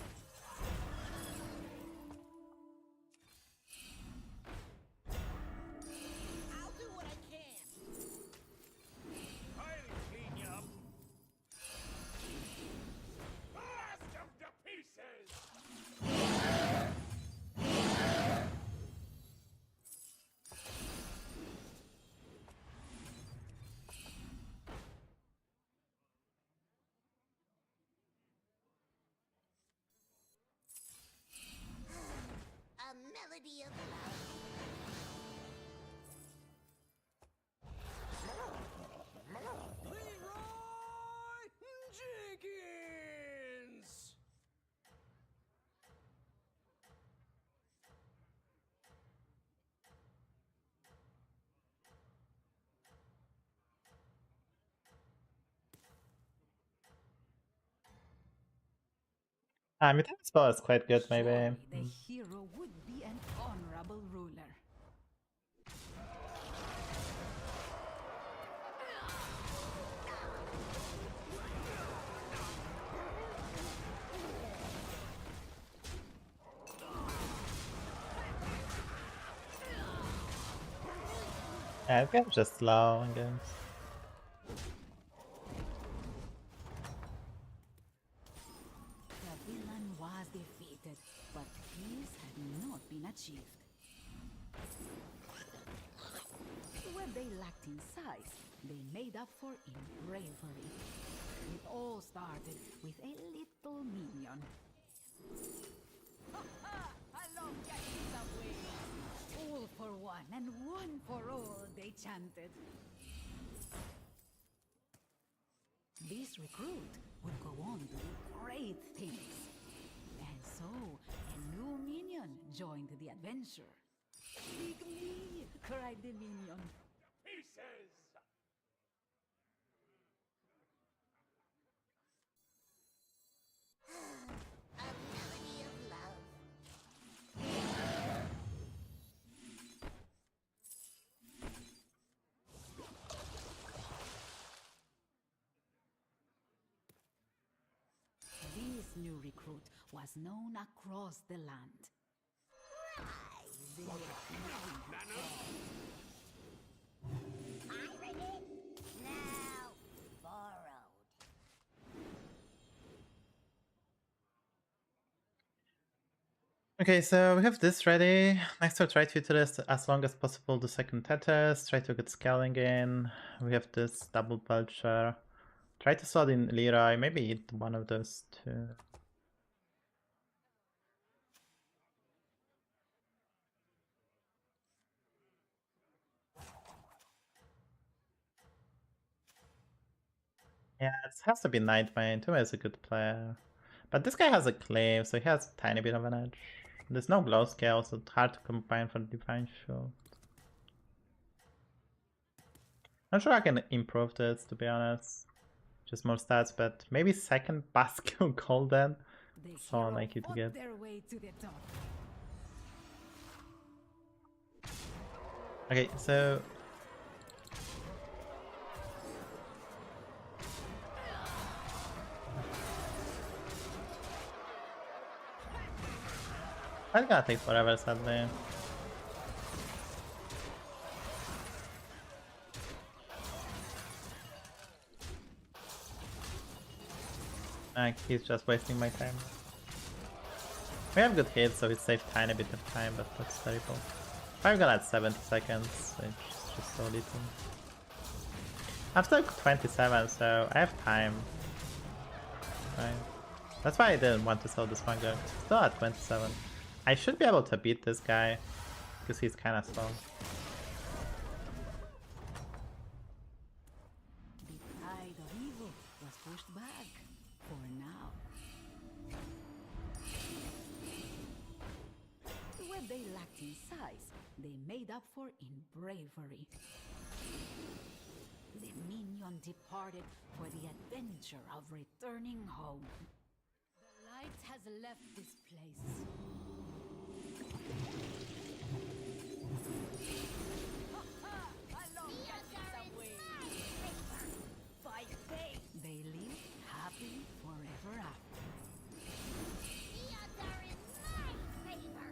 I'll do what I can. I'll clean you up. Blast them to pieces! melody of love. Leroy Jenkins! Mid spell is quite good, maybe. Surely the hero would be an honorable ruler. Yeah, it's just slow, I guess. The villain was defeated, but peace had not been achieved. When they lacked in size, they made up for in bravery. It all started with a little minion. I love getting away. All for one and one for all, they chanted. This recruit would go on to do great things. And so, a new minion joined the adventure. Pick me, cried the minion. Pieces! A melody of love. This new recruit was known across the land. Pirated? Now borrowed. Okay, so we have this ready. Next, I'll try to utilize as long as possible the second Tetris, try to get scaling in. We have this double Belcher. Try to slot in Leroy, maybe eat one of those two. Yeah, it has to be Nightmare. Tuma is a good player. But this guy has a claim, so he has a tiny bit of an edge. There's no glow scale, so it's hard to combine for Divine Shield. I'm sure I can improve this, to be honest. Just more stats, but maybe second Bastion Golden. The So hero unlikely to fought get. their way to the top. Okay, so that's gonna take forever, sadly. He's just wasting my time. We have good hits, so we saved tiny bit of time, but that's terrible. I'm gonna add 70 seconds, which is just so little. I'm still 27, so I have time. Right. That's why I didn't want to sell this one guy. Still at 27. I should be able to beat this guy, because he's kinda slow. The tide of evil was pushed back for now. When they lacked in size, they made up for in bravery. The minion departed for the adventure of returning home. The light has left this place. They lived happy forever after. The odds are in my favor.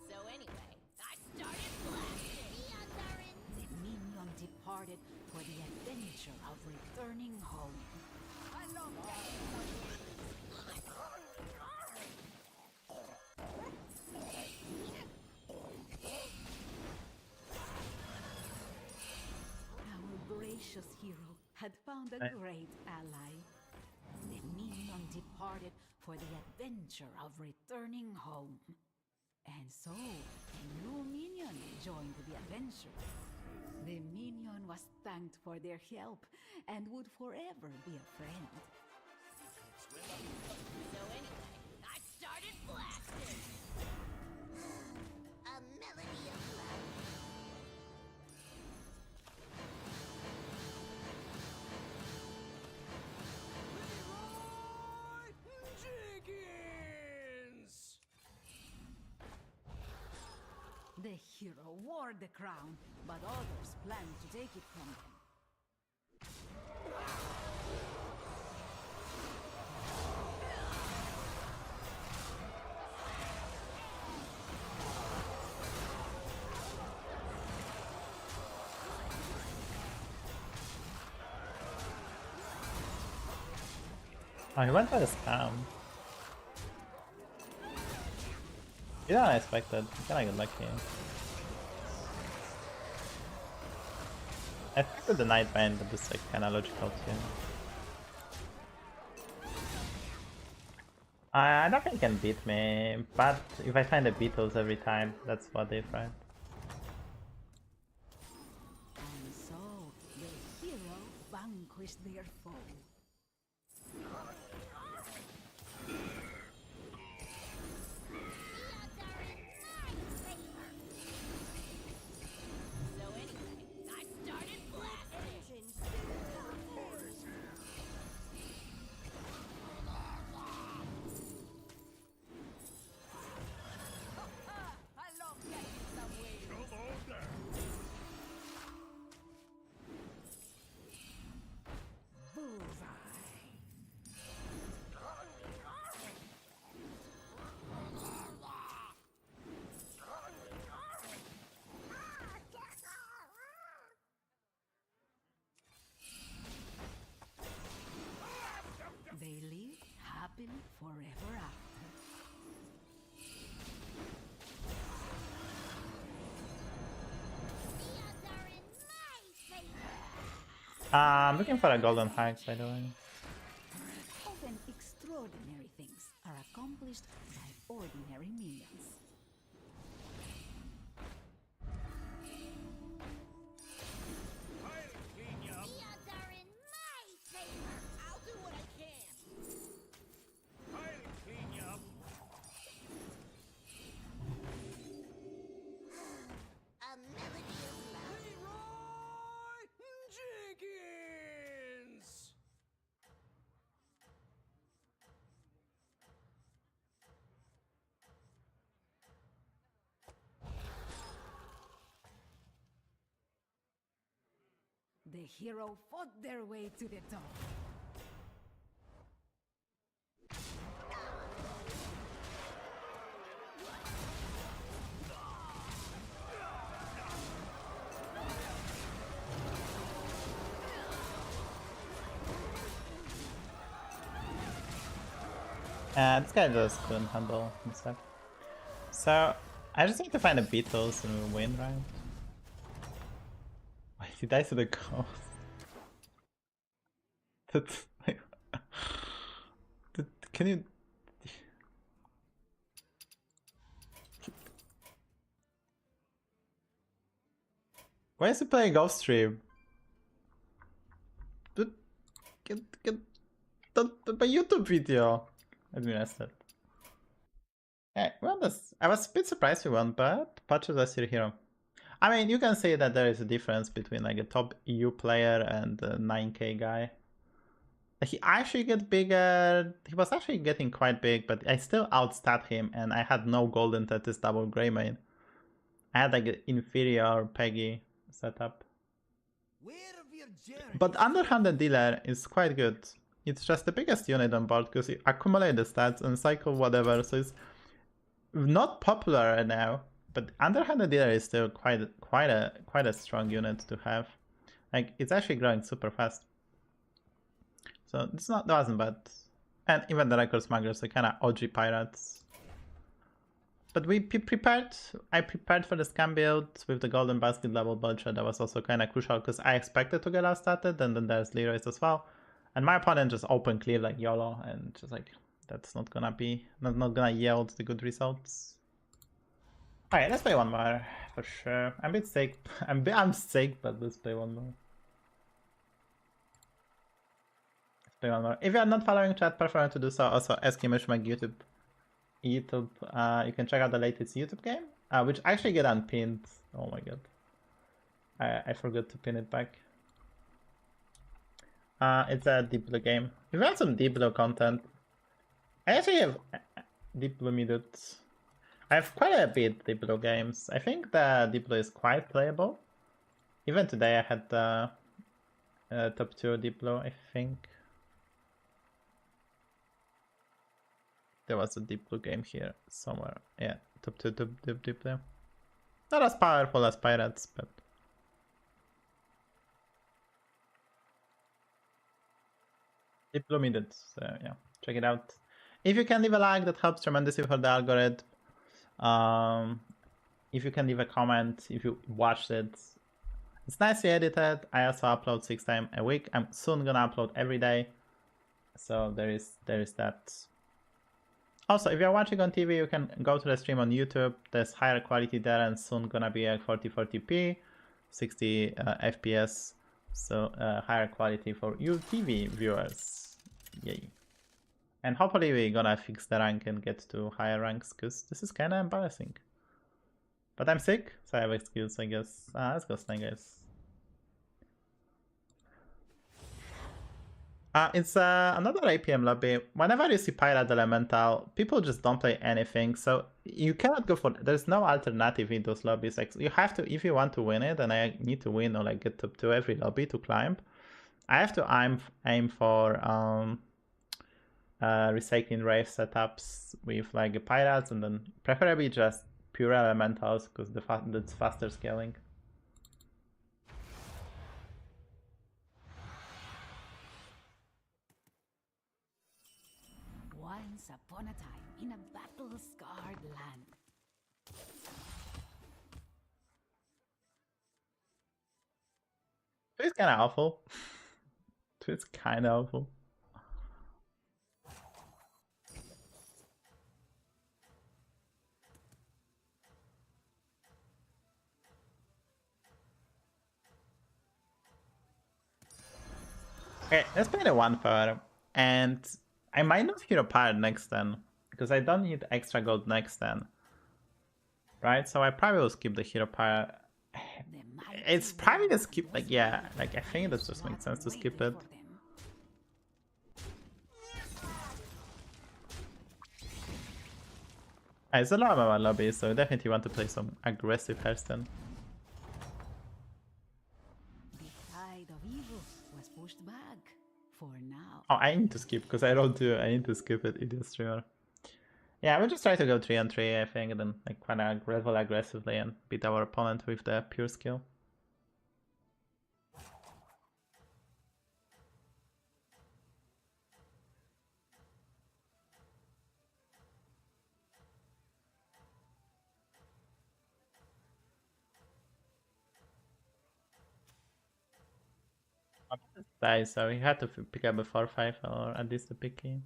So anyway, I started blasting. The odds are in The minion departed for the adventure of returning home. Our gracious hero had found a great ally. The minion departed for the adventure of returning home. And so, a new minion joined the adventure. The minion was thanked for their help and would forever be a friend. So anyway, I started blasting. A melody of love. Jenkins! The hero wore the crown, but others planned to take it from them. Oh, he went for the scam. You know, unexpected. Kinda get lucky. I expected the Night Bane, but it's like kinda logical too. I don't think he can beat me, but if I find the Beatles every time, that's what they find. And so, the hero vanquished their foe. So anyway, I started blasting. I love getting some waves. They lived happily forever after. The odds are in my favor. I'm looking for a golden hack, by the way. Often extraordinary things are accomplished by ordinary means. I'll clean you up. The odds are in my favor. I'll do what I can. I'll clean you up. A melody of love. Leroy Jenkins! The hero fought their way to the top. This guy just couldn't handle himself. So, I just need to find the Beatles and we'll win, right? Wait, he dies to the ghost. That's like... Can you... Why is he playing Ghost Stream? Get my YouTube video. I missed it. Yeah, well, I was a bit surprised we won, but Patches are still here. I mean, you can say that there is a difference between like a top EU player and a 9k guy. He actually get bigger. He was actually getting quite big, but I still outstat him, and I had no golden Tethys double grey main. I had like an inferior Peggy setup. But underhanded dealer is quite good. It's just the biggest unit on board because you accumulate the stats and cycle whatever, so it's not popular right now. But underhanded dealer is still quite a strong unit to have. Like, it's actually growing super fast. So it's not, that wasn't bad. And even the record smugglers are kind of OG pirates. But I prepared for the scam build with the golden basket level vulture. That was also kind of crucial because I expected to get outstarted, and then there's Leroy's as well. And my opponent just open clear like YOLO, and just like, that's not gonna yield the good results. Alright, let's play one more for sure. I'm a bit sick. I'm sick, but let's play one more. Let's play one more. If you are not following chat, prefer to do so. Also, eskimishmak YouTube. You can check out the latest YouTube game, which actually get unpinned. Oh my god, I forgot to pin it back. It's a Deep Blue game. If you want some Deep Blue content, I actually have Deep Blue muted. I have quite a bit Deep Blue games. I think the Deep Blue is quite playable. Even today I had the top 2 Deep Blue, I think. There was a Deep Blue game here somewhere. Yeah, top 2 Deep Blue. Not as powerful as Pirates, but... Deep Blue needed, so yeah, check it out. If you can leave a like, that helps tremendously for the algorithm. If you can leave a comment, if you watched it, it's nicely edited. I also upload 6 times a week. I'm soon gonna upload every day, so there is that. Also, if you're watching on TV, you can go to the stream on YouTube. There's higher quality there, and soon gonna be a 4040p, 60 FPS, so higher quality for you TV viewers. Yay! And hopefully we're gonna fix the rank and get to higher ranks, because this is kind of embarrassing. But I'm sick, so I have excuse, I guess. Let's go Snake, guys. It's another APM lobby. Whenever you see Pirate Elemental, people just don't play anything, so you cannot go for... There's no alternative in those lobbies. Like, you have to, if you want to win it, and I need to win or like get top 2 every lobby to climb, I have to aim for recycling rave setups with like pirates, and then preferably just pure elementals, because that's faster scaling. Once upon a time, in a battle-scarred land. It's kind of awful. It's kind of awful. Okay, let's play the 1 power, and I might not hero pirate next turn, because I don't need extra gold next turn. Right, so I probably will skip the hero pirate. It's probably a skip, like, yeah, like I think that just makes sense to skip it. It's a lot of our lobby, so I definitely want to play some aggressive Hearthstone. The tide of evil was pushed back for now. Oh, I need to skip, because I rolled 2. I need to skip it, idiot streamer. Yeah, we'll just try to go 3-on-3, I think, and then like kind of level aggressively and beat our opponent with the pure skill. Die, so he had to pick up a 4-5 or at least a picky.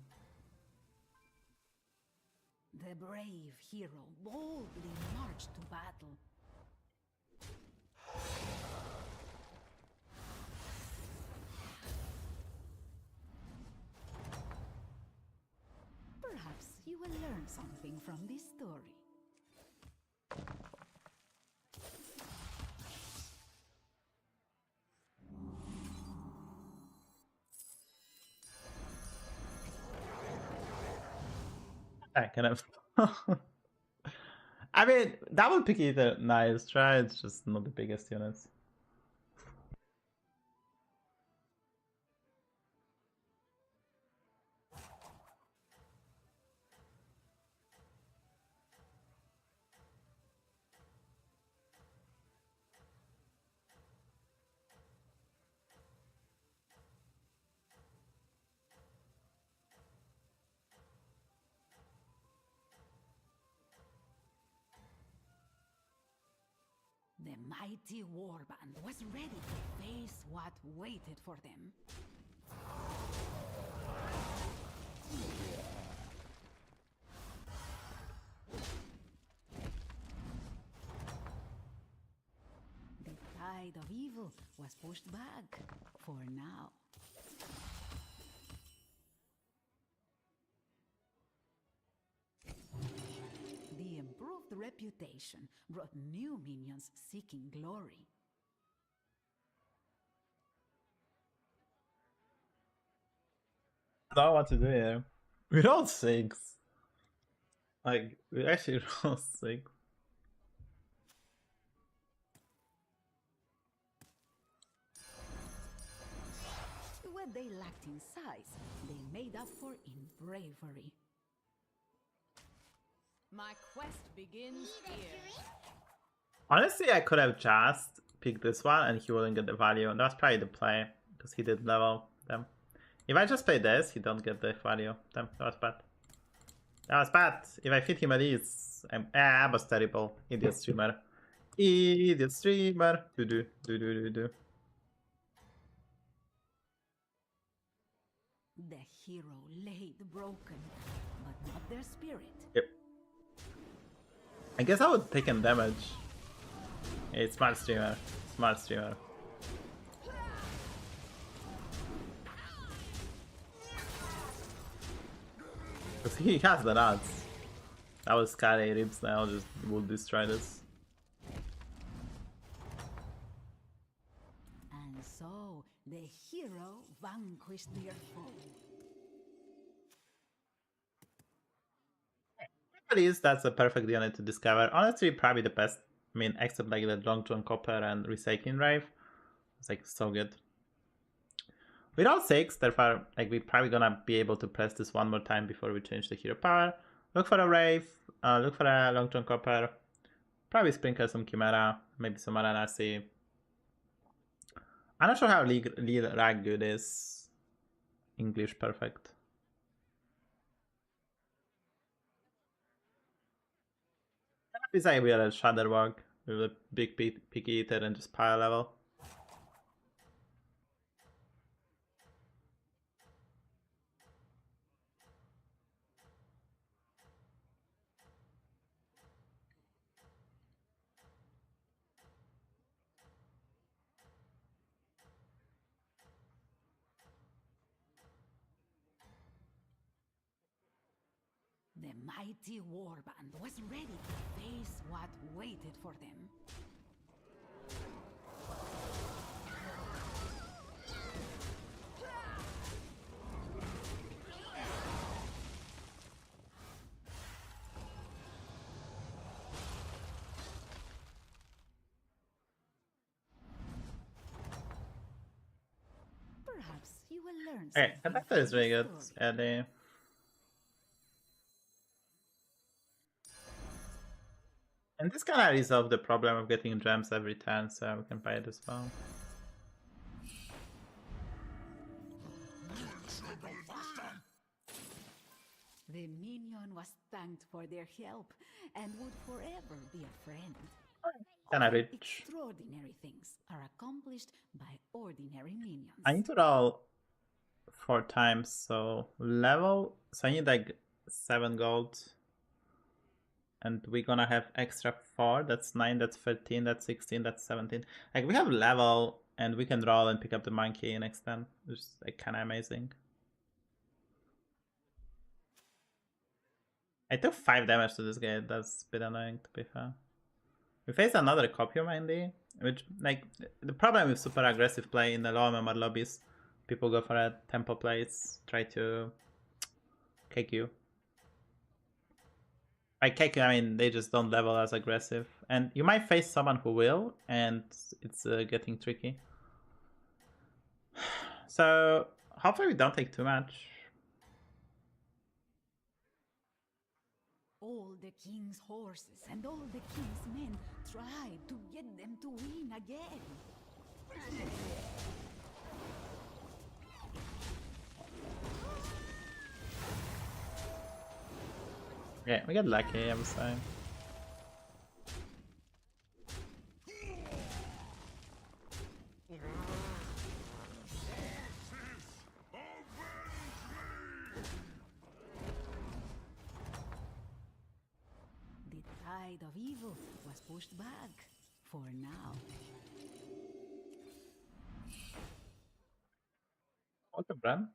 The brave hero boldly marched to battle. Perhaps you will learn something from this story. I kind of. I mean, double pick either nice try, it's just not the biggest units. The mighty warband was ready to face what waited for them. tide of evil was pushed back for now. The improved reputation brought new minions seeking glory. I don't know what to do here. We rolled 6. Like, we actually rolled 6. What they lacked in size, they made up for in bravery. My quest begins here. Honestly, I could have just picked this one and he wouldn't get the value. And that's probably the play, because he did level them. If I just play this, he don't get the value. Damn, that was bad. That was bad. If I feed him at ease, I was terrible. Idiot streamer. Idiot streamer. Do. The hero laid broken, but not their spirit. Yep. I guess I would take him damage. Hey, smart streamer. Smart streamer. Because he has the nuts. That was scary. Ribs now just will destroy this. And so the hero vanquished their foe. At least that's a perfect unit to discover. Honestly, probably the best. I mean, except like the Long John Copper and Recycling Rave. It's like so good. We roll 6, therefore like we're probably gonna be able to press this one more time before we change the hero power. Look for a Rave, look for a Long John Copper, probably sprinkle some Chimera, maybe some Aranasi. I'm not sure how Rag good is. English perfect. It's like we are a Shudderwog with a big picky eater and just power level. The mighty warband was ready to face what waited for them. Perhaps you will learn Okay, something Dekkster is from really this good. story. Early. And this kind of resolve the problem of getting gems every turn, so we can buy it as well. The minion was thanked for their help and would forever be a friend. Kinda Only rich. Extraordinary things are accomplished by ordinary minions. I need to roll 4 times, so level. So I need like 7 gold. And we're gonna have extra 4. That's 9, that's 13, that's 16, that's 17. Like we have level and we can roll and pick up the monkey next turn. Which is like kinda amazing. I took 5 damage to this guy. That's a bit annoying to be fair. We face another copy Mindy, which like the problem with super aggressive play in the low MMR lobbies, people go for a tempo plays, try to cake you. By cake you, I mean they just don't level as aggressive, and you might face someone who will, and it's getting tricky. So hopefully we don't take too much. All the king's horses and all the king's men tried to get them to win again. Yeah, we get lucky, I would say. The tide of evil was pushed back for now. Welcome, Bran.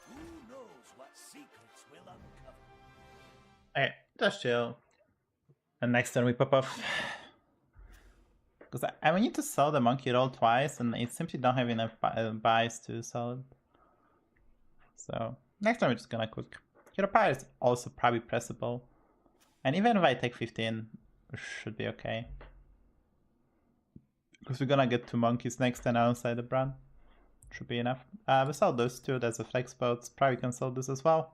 Who knows what secrets will uncover? Okay, just chill. And next turn we pop off. Because I need to sell the monkey roll twice, and it simply don't have enough buys to sell it. So next time we're just gonna cook. Hero Power is also probably pressable. And even if I take 15, it should be okay. Because we're gonna get 2 monkeys next turn outside the brand. Should be enough. We sell those 2, there's a flex boat. Probably can sell this as well.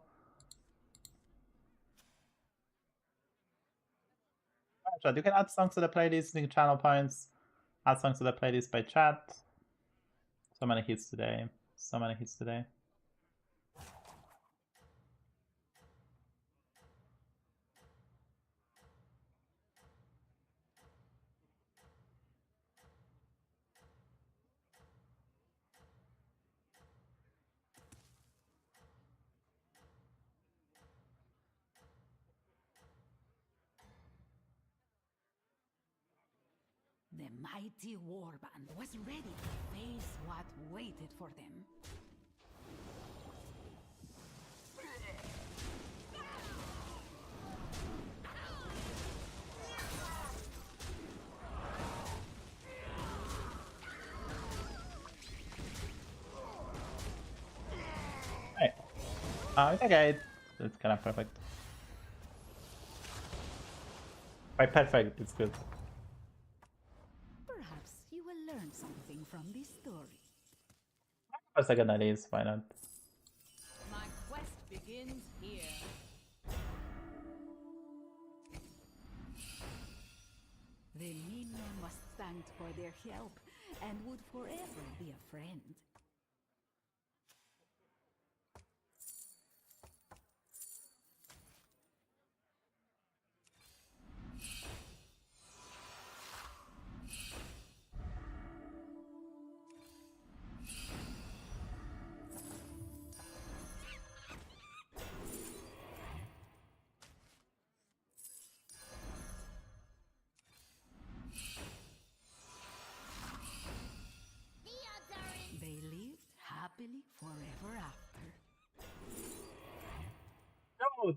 You can add songs to the playlist, link channel points, add songs to the playlist by chat. So many hits today. So many hits today. The mighty warband was ready to face what waited for them. Hey. It's okay. It's kind of perfect. By perfect, it's good. Perhaps you will learn something from this story. For second ideas, why not? My quest begins here. The minion was thanked for their help and would forever be a friend. The odds are in. They lived happily forever after. No.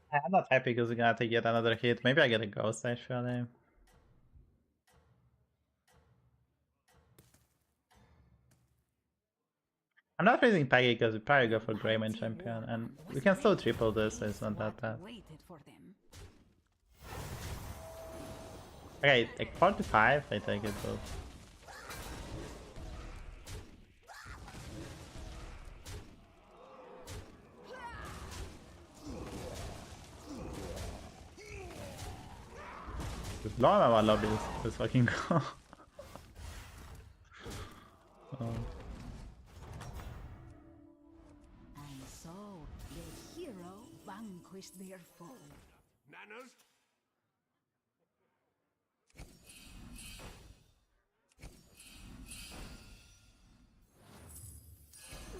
I'm not happy because we're gonna take yet another hit. Maybe I get a ghost actually. I'm not raising Peggy because we probably go for Greymane Champion, and we can still triple this, so it's not that bad. Waited for them. Okay, like 45, I take it both. Just blow him out lobby, let's fucking go. Oh. And so the hero vanquished their foe. Nanas?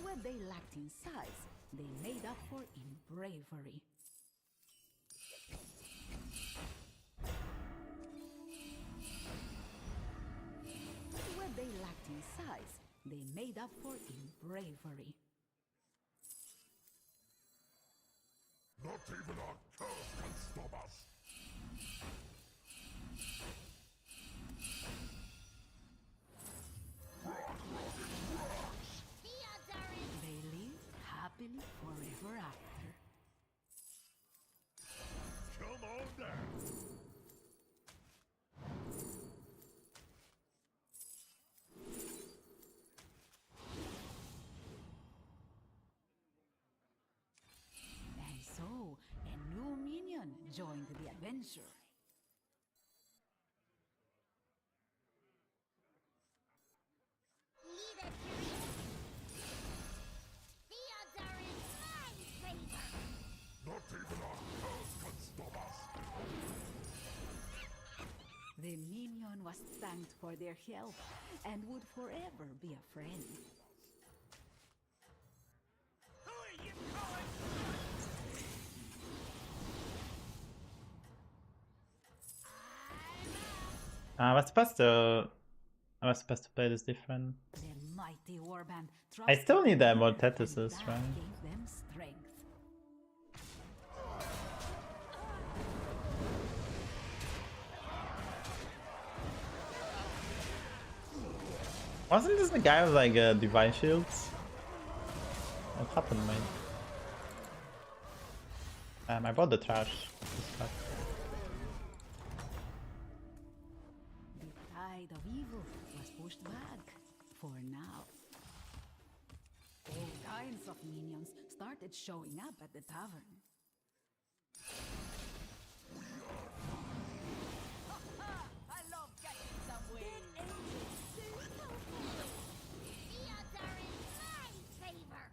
What they lacked in size, they made up for in bravery. What they lacked in size, they made up for in bravery. Not even our curse can stop us. The odds are in. They lived happily forever after. Come on down. And so, a new minion joined the adventure. was thanked for their help and would forever be a friend. Who are you calling? I was supposed to play this different. The mighty warband I still need trusted more their leader, Tetsuses, and that right? gave them strength. Wasn't this the guy with like divine shields? What happened, mate? I bought the trash. The tide of evil was pushed back for now. All kinds of minions started showing up at the tavern. I love getting some wings. The odds are in my favor.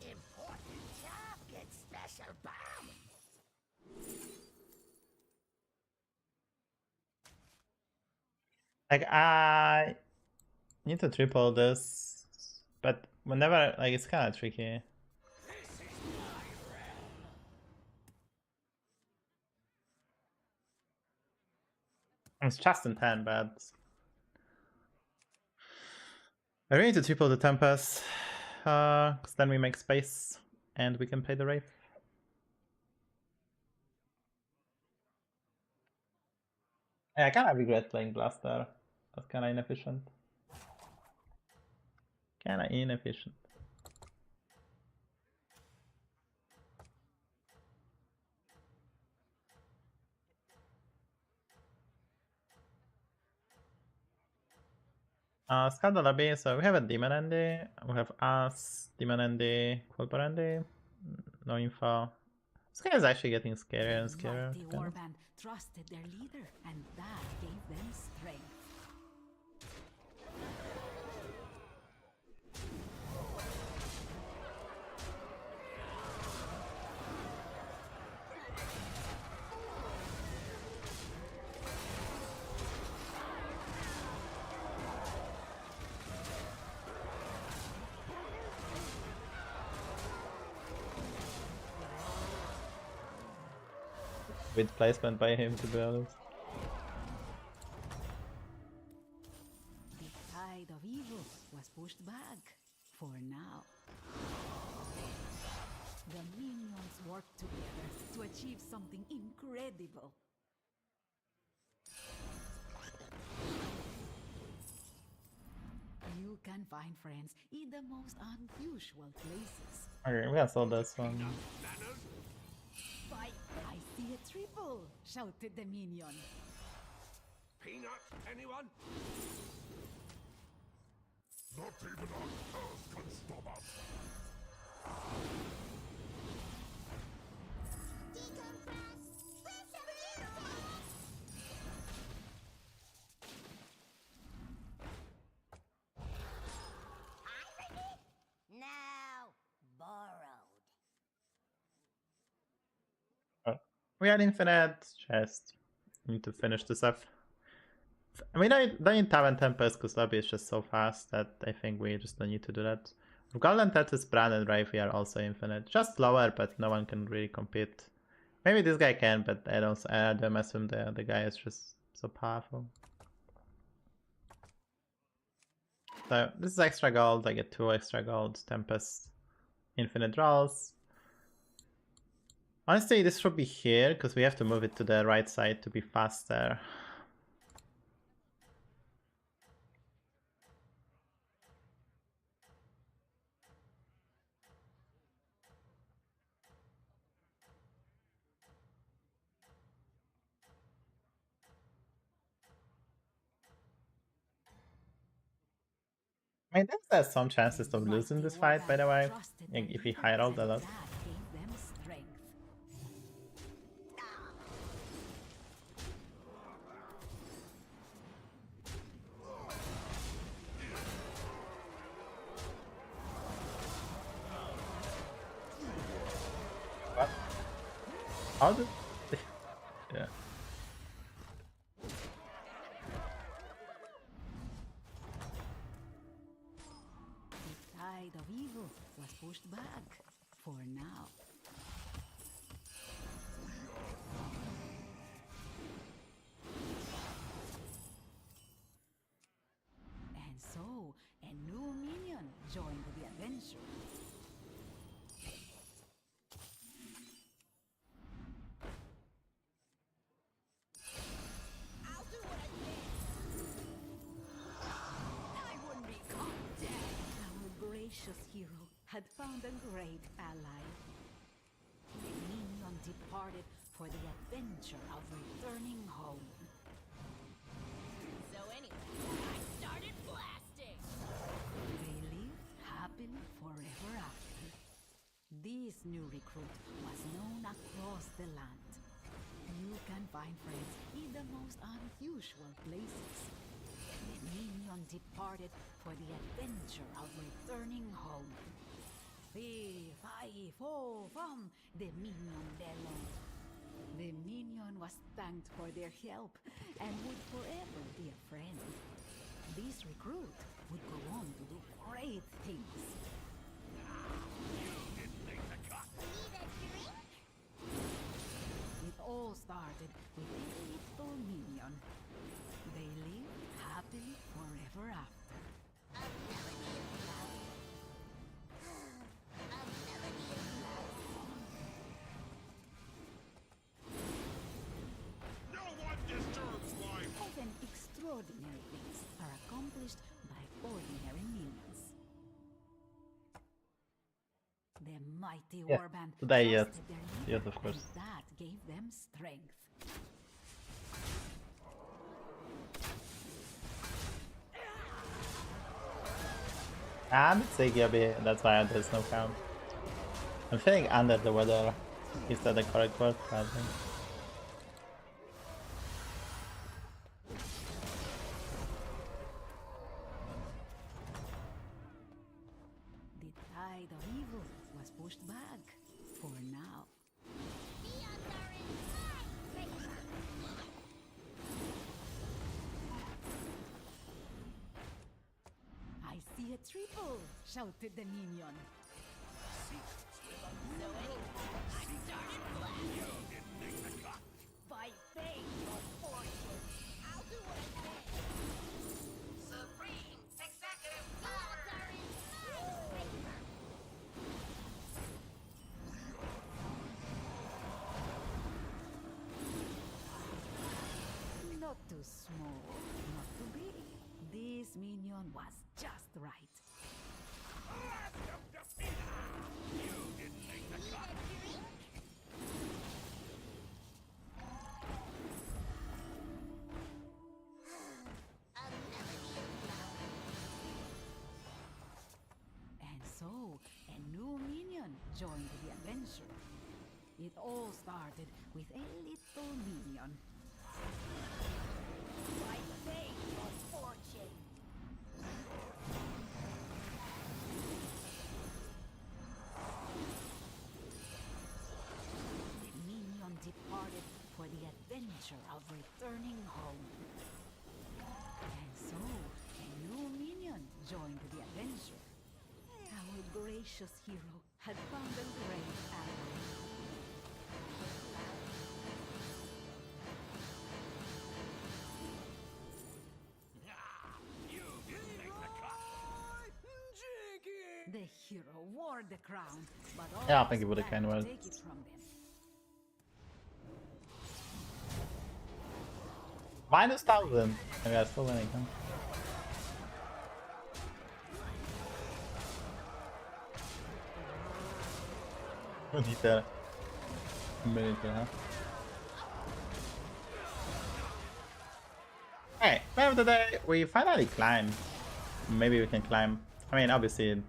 Important target, special bomb. Like I need to triple this, but whenever like it's kind of tricky. It's just in 10, but I really need to triple the Tempest, because then we make space and we can play the Wraith. Yeah, I kind of regret playing Blaster. That's kind of inefficient. Kind of inefficient. Scout the lobby, so we have a Demon Andy, we have us, Demon Andy, Kripparrian, no info. This guy is actually getting scarier and scarier. Mighty warband trusted their leader, and that gave them strength. With placement by him, to be honest. The tide of evil was pushed back for now. The minions worked together to achieve something incredible. You can find friends in the most unusual places. Okay, we saw this one. Fight! I see a triple! Shouted the minion. Peanut, anyone? Not even our curse can stop us. Now borrowed. We are infinite, just need to finish this up. I mean, I don't need Tavern Tempest because lobby is just so fast that I think we just don't need to do that. With Golden Tetris, Bran and Wraith, we are also infinite. Just slower, but no one can really compete. Maybe this guy can, but I don't mess with him. The guy is just so powerful. So this is extra gold. I get 2 extra gold. Tempest, infinite draws. Honestly, this should be here because we have to move it to the right side to be faster. I mean, there's some chances of losing this fight, by the way, like, if he high rolled a lot. What? How did... yeah. The tide of evil was pushed back for now. And so, a new minion joined the adventure. I'll do what I can. I wouldn't be caught dead. Our gracious hero had found a great ally. The minion departed for the adventure of returning home. So anyway, I started blasting. They lived happily forever after. This new recruit was known across the land. You can find friends in the most unusual places. The minion departed for the adventure of returning home. Fee, fi, fo, fum, the minion bellowed. The minion was thanked for their help and would forever be a friend. This recruit would go on to do great things. It all started with a little minion. They lived happily forever after. A melody of love. A melody of love. No one disturbs life! Even extraordinary things are accomplished by ordinary minions. The mighty Yeah, warband today, yes. trusted their leader, Yes, of course. and that gave them strength. I'm Siggy, that's why there's no count. I'm feeling under the weather. Is that the correct word? Probably. The tide of evil was pushed back for now. Neons are in my favor. I see a triple, shouted the minion. So anyway, I started blasting. By fate or fortune, I'll do what I can. Supreme Executive Neons are in my favor. Not too small, not too big. This minion was just right. A melody of love. And so, a new minion joined the adventure. It all started with a little minion. By fate or fortune. The minion departed for the adventure of returning home. And so, a new minion joined the adventure. Our gracious hero had found a great ally. The hero wore the crown, but all Yeah, I think it was would've back kinda to was. take it from them. -1000. Maybe I'm still winning, huh? What is that? Minute, huh? Hey, remember today we finally climbed. maybe we can climb. I mean, obviously,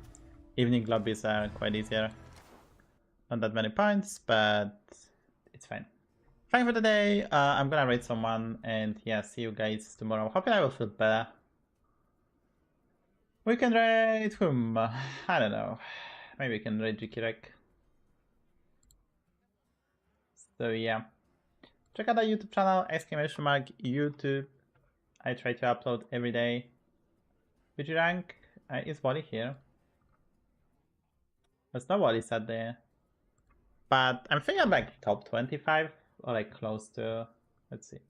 evening lobbies are quite easier. Not that many points, but it's fine. Fine for the day. I'm gonna raid someone, and yeah, see you guys tomorrow. Hoping I will feel better. We can raid whom? I don't know. Maybe we can raid Jikirek. So yeah. Check out the YouTube channel, !YouTube. I try to upload every day. Which rank? Is Wally here? There's no Wally sat there. But I'm thinking I'm like top 25 or like close to. Let's see.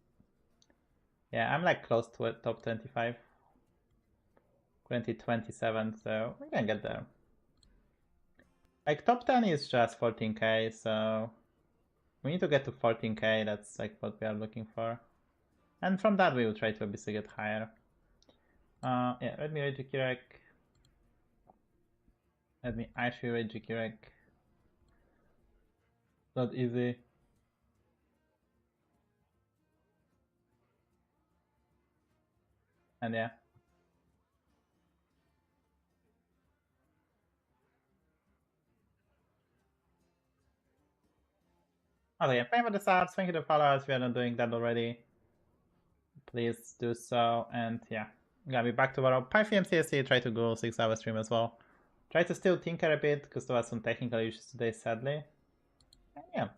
Yeah, I'm like close to top 25. 27, so we can get there. Like top 10 is just 14k, so we need to get to 14k. That's like what we are looking for. And from that we will try to obviously get higher. Yeah, let me raid Jikirek. Let me actually raid Jikirek. Not easy. And yeah. Okay, pay for the subs, thank you to followers if you are not doing that already. Please do so, and yeah. I'm gonna be back tomorrow. 5 PM CST, try to go 6-hour stream as well. Try to still tinker a bit, because there was some technical issues today, sadly. And yeah.